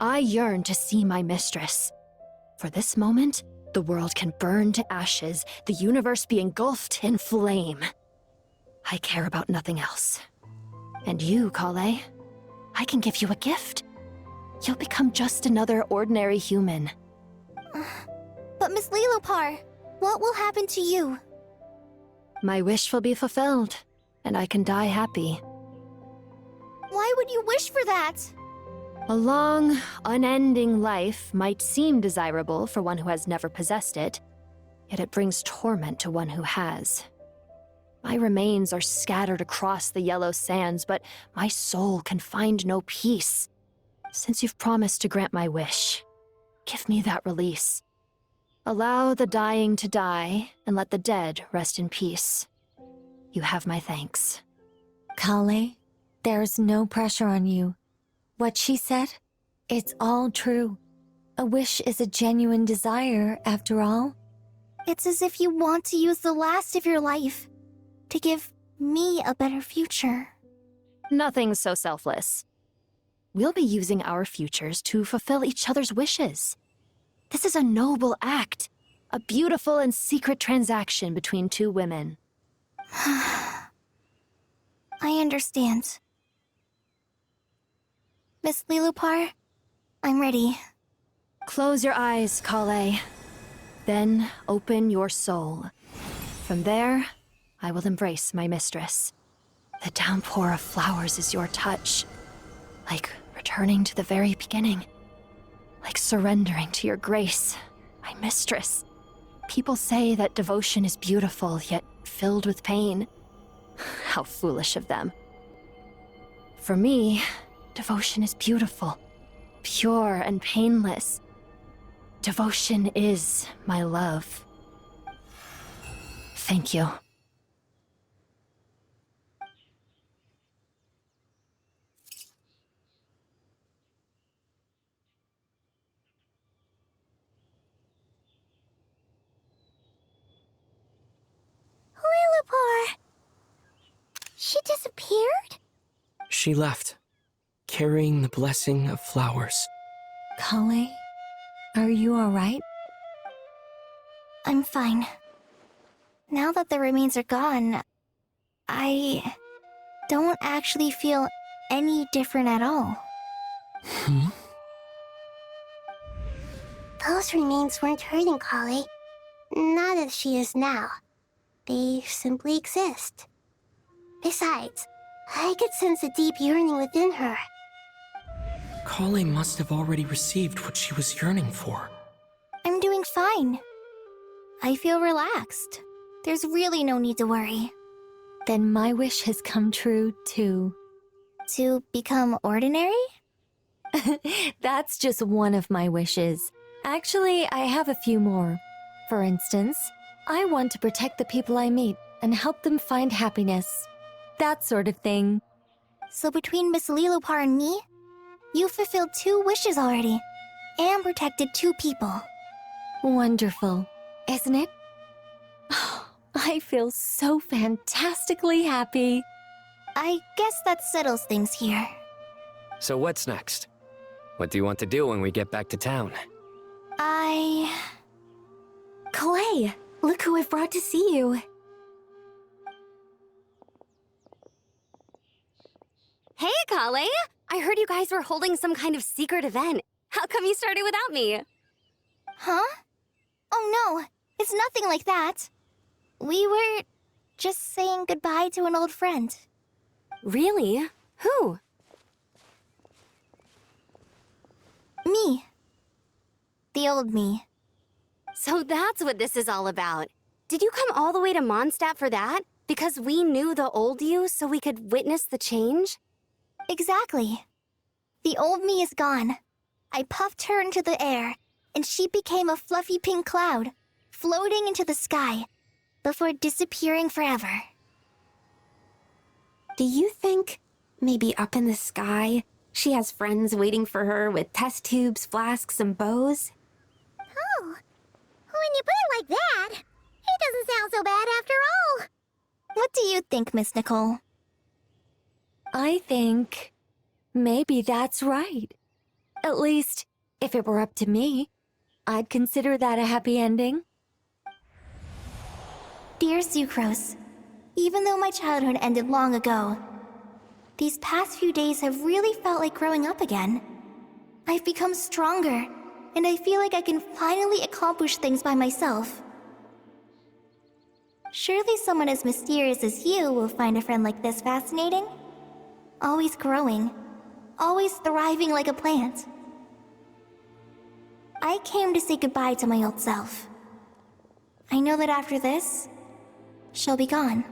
Speaker 1: I yearn to see my mistress. For this moment, the world can burn to ashes, the universe be engulfed in flame. I care about nothing else. And you, Kale, I can give you a gift. You'll become just another ordinary human.
Speaker 14: But Miss Lilopar, what will happen to you?
Speaker 1: My wish will be fulfilled, and I can die happy.
Speaker 14: Why would you wish for that?
Speaker 1: A long, unending life might seem desirable for one who has never possessed it, yet it brings torment to one who has. My remains are scattered across the yellow sands, but my soul can find no peace. Since you've promised to grant my wish, give me that release. Allow the dying to die, and let the dead rest in peace. You have my thanks.
Speaker 21: Kale, there's no pressure on you. What she said, it's all true. A wish is a genuine desire, after all.
Speaker 14: It's as if you want to use the last of your life to give me a better future.
Speaker 1: Nothing so selfless. We'll be using our futures to fulfill each other's wishes. This is a noble act, a beautiful and secret transaction between two women.
Speaker 14: I understand. Miss Lilopar, I'm ready.
Speaker 1: Close your eyes, Kale. Then open your soul. From there, I will embrace my mistress. The downpour of flowers is your touch. Like returning to the very beginning. Like surrendering to your grace, my mistress. People say that devotion is beautiful, yet filled with pain. How foolish of them. For me, devotion is beautiful, pure and painless. Devotion is my love. Thank you.
Speaker 5: Lilopar! She disappeared?
Speaker 9: She left, carrying the blessing of flowers.
Speaker 21: Kale, are you alright?
Speaker 14: I'm fine. Now that the remains are gone, I don't actually feel any different at all.
Speaker 5: Those remains weren't hurting Kale. Not as she is now. They simply exist. Besides, I could sense a deep yearning within her.
Speaker 9: Kale must have already received what she was yearning for.
Speaker 14: I'm doing fine. I feel relaxed. There's really no need to worry.
Speaker 21: Then my wish has come true, too.
Speaker 14: To become ordinary?
Speaker 21: That's just one of my wishes. Actually, I have a few more. For instance, I want to protect the people I meet and help them find happiness. That sort of thing.
Speaker 14: So between Miss Lilopar and me, you fulfilled 2 wishes already, and protected 2 people.
Speaker 21: Wonderful, isn't it? I feel so fantastically happy.
Speaker 14: I guess that settles things here.
Speaker 3: So what's next? What do you want to do when we get back to town?
Speaker 4: Clay, look who I've brought to see you.
Speaker 11: Hey, Kale! I heard you guys were holding some kind of secret event. How come you started without me?
Speaker 5: Huh? Oh no, it's nothing like that. We were just saying goodbye to an old friend.
Speaker 11: Really? Who?
Speaker 5: Me. The old me.
Speaker 11: So that's what this is all about. Did you come all the way to Mondstadt for that? Because we knew the old you so we could witness the change?
Speaker 5: Exactly. The old me is gone. I puffed her into the air, and she became a fluffy pink cloud, floating into the sky, before disappearing forever.
Speaker 4: Do you think, maybe up in the sky, she has friends waiting for her with test tubes, flasks, and bows?
Speaker 5: Oh, when you put it like that, it doesn't sound so bad after all. What do you think, Miss Nicole?
Speaker 21: I think maybe that's right. At least, if it were up to me, I'd consider that a happy ending.
Speaker 5: Dear Sucrose, even though my childhood ended long ago, these past few days have really felt like growing up again. I've become stronger, and I feel like I can finally accomplish things by myself. Surely someone as mysterious as you will find a friend like this fascinating? Always growing, always thriving like a plant. I came to say goodbye to my old self. I know that after this, she'll be gone.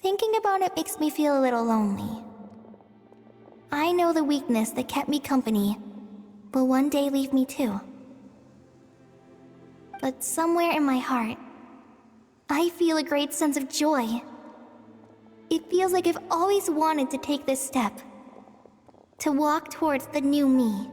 Speaker 5: Thinking about it makes me feel a little lonely. I know the weakness that kept me company will one day leave me too. But somewhere in my heart, I feel a great sense of joy. It feels like I've always wanted to take this step, to walk towards the new me.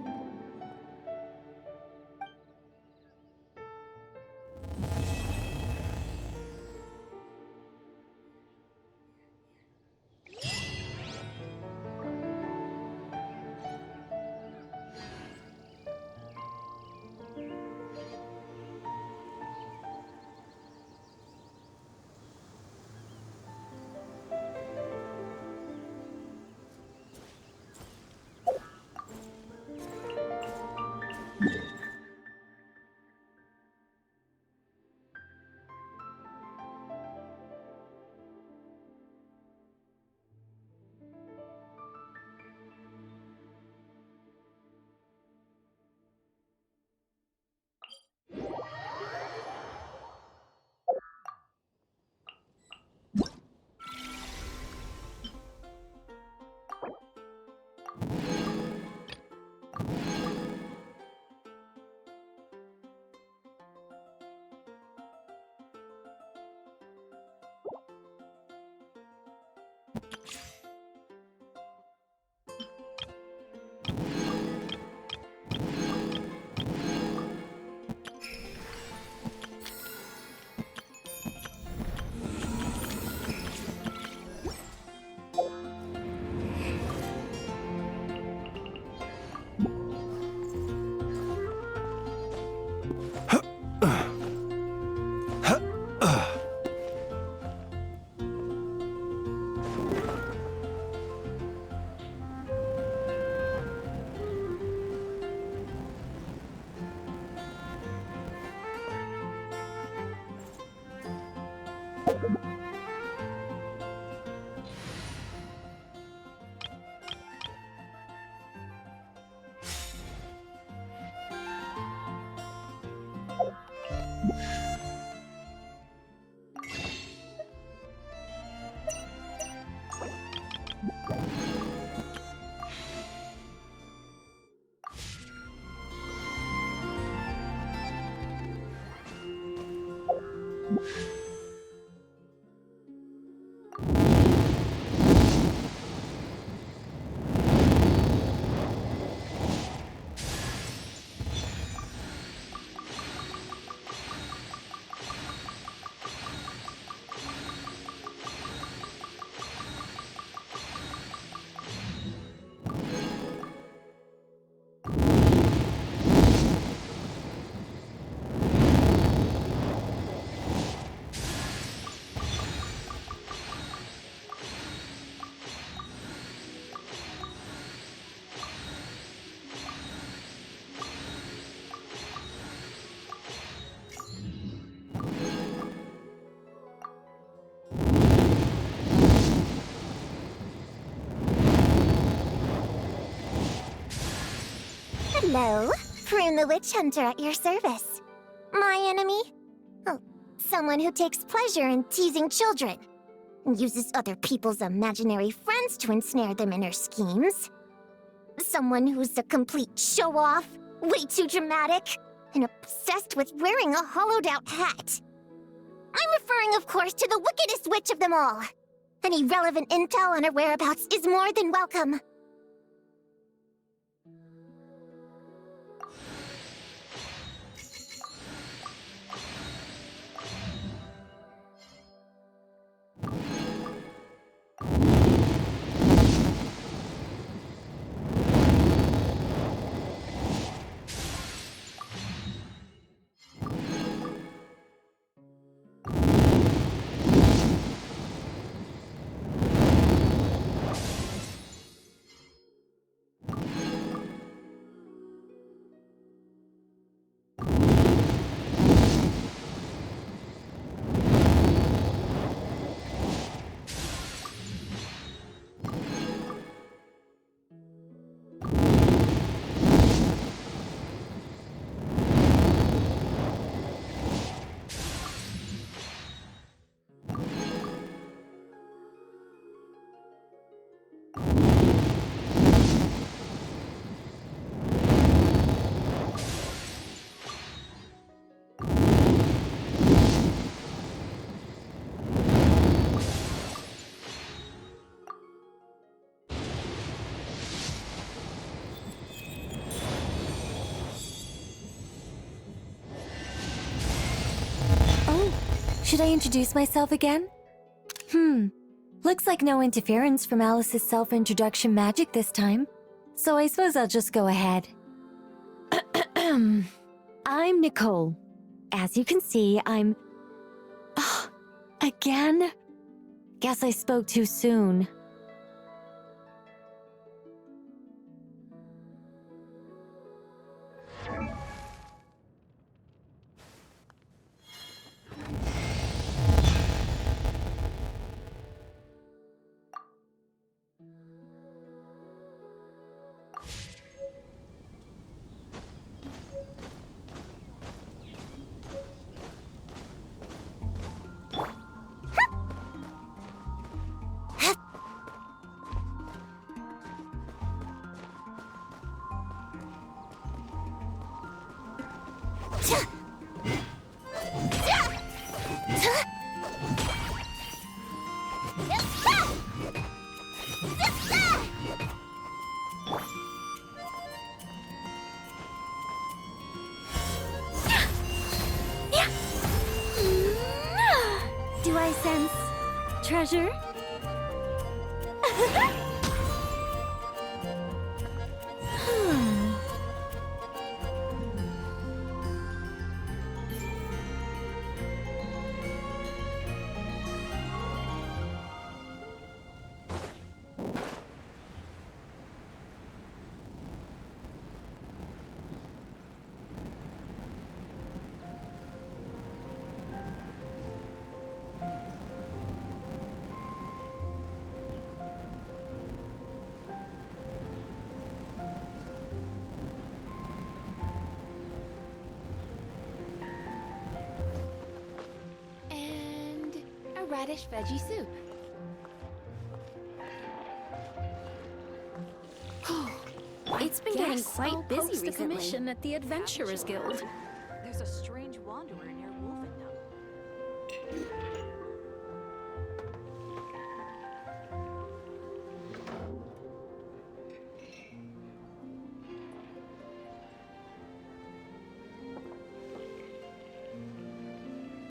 Speaker 5: Hello, Prune the Witch Hunter at your service. My enemy? Oh, someone who takes pleasure in teasing children and uses other people's imaginary friends to ensnare them in her schemes. Someone who's a complete show-off, way too dramatic, and obsessed with wearing a hollowed-out hat. I'm referring, of course, to the wickedest witch of them all. Any relevant intel on her whereabouts is more than welcome.
Speaker 21: Should I introduce myself again? Looks like no interference from Alice's self-introduction magic this time. So I suppose I'll just go ahead. I'm Nicole. As you can see, I'm... again? Guess I spoke too soon. Do I sense treasure?
Speaker 16: Radish veggie soup.
Speaker 19: It's been getting quite busy recently. Commission at the Adventurers Guild. There's a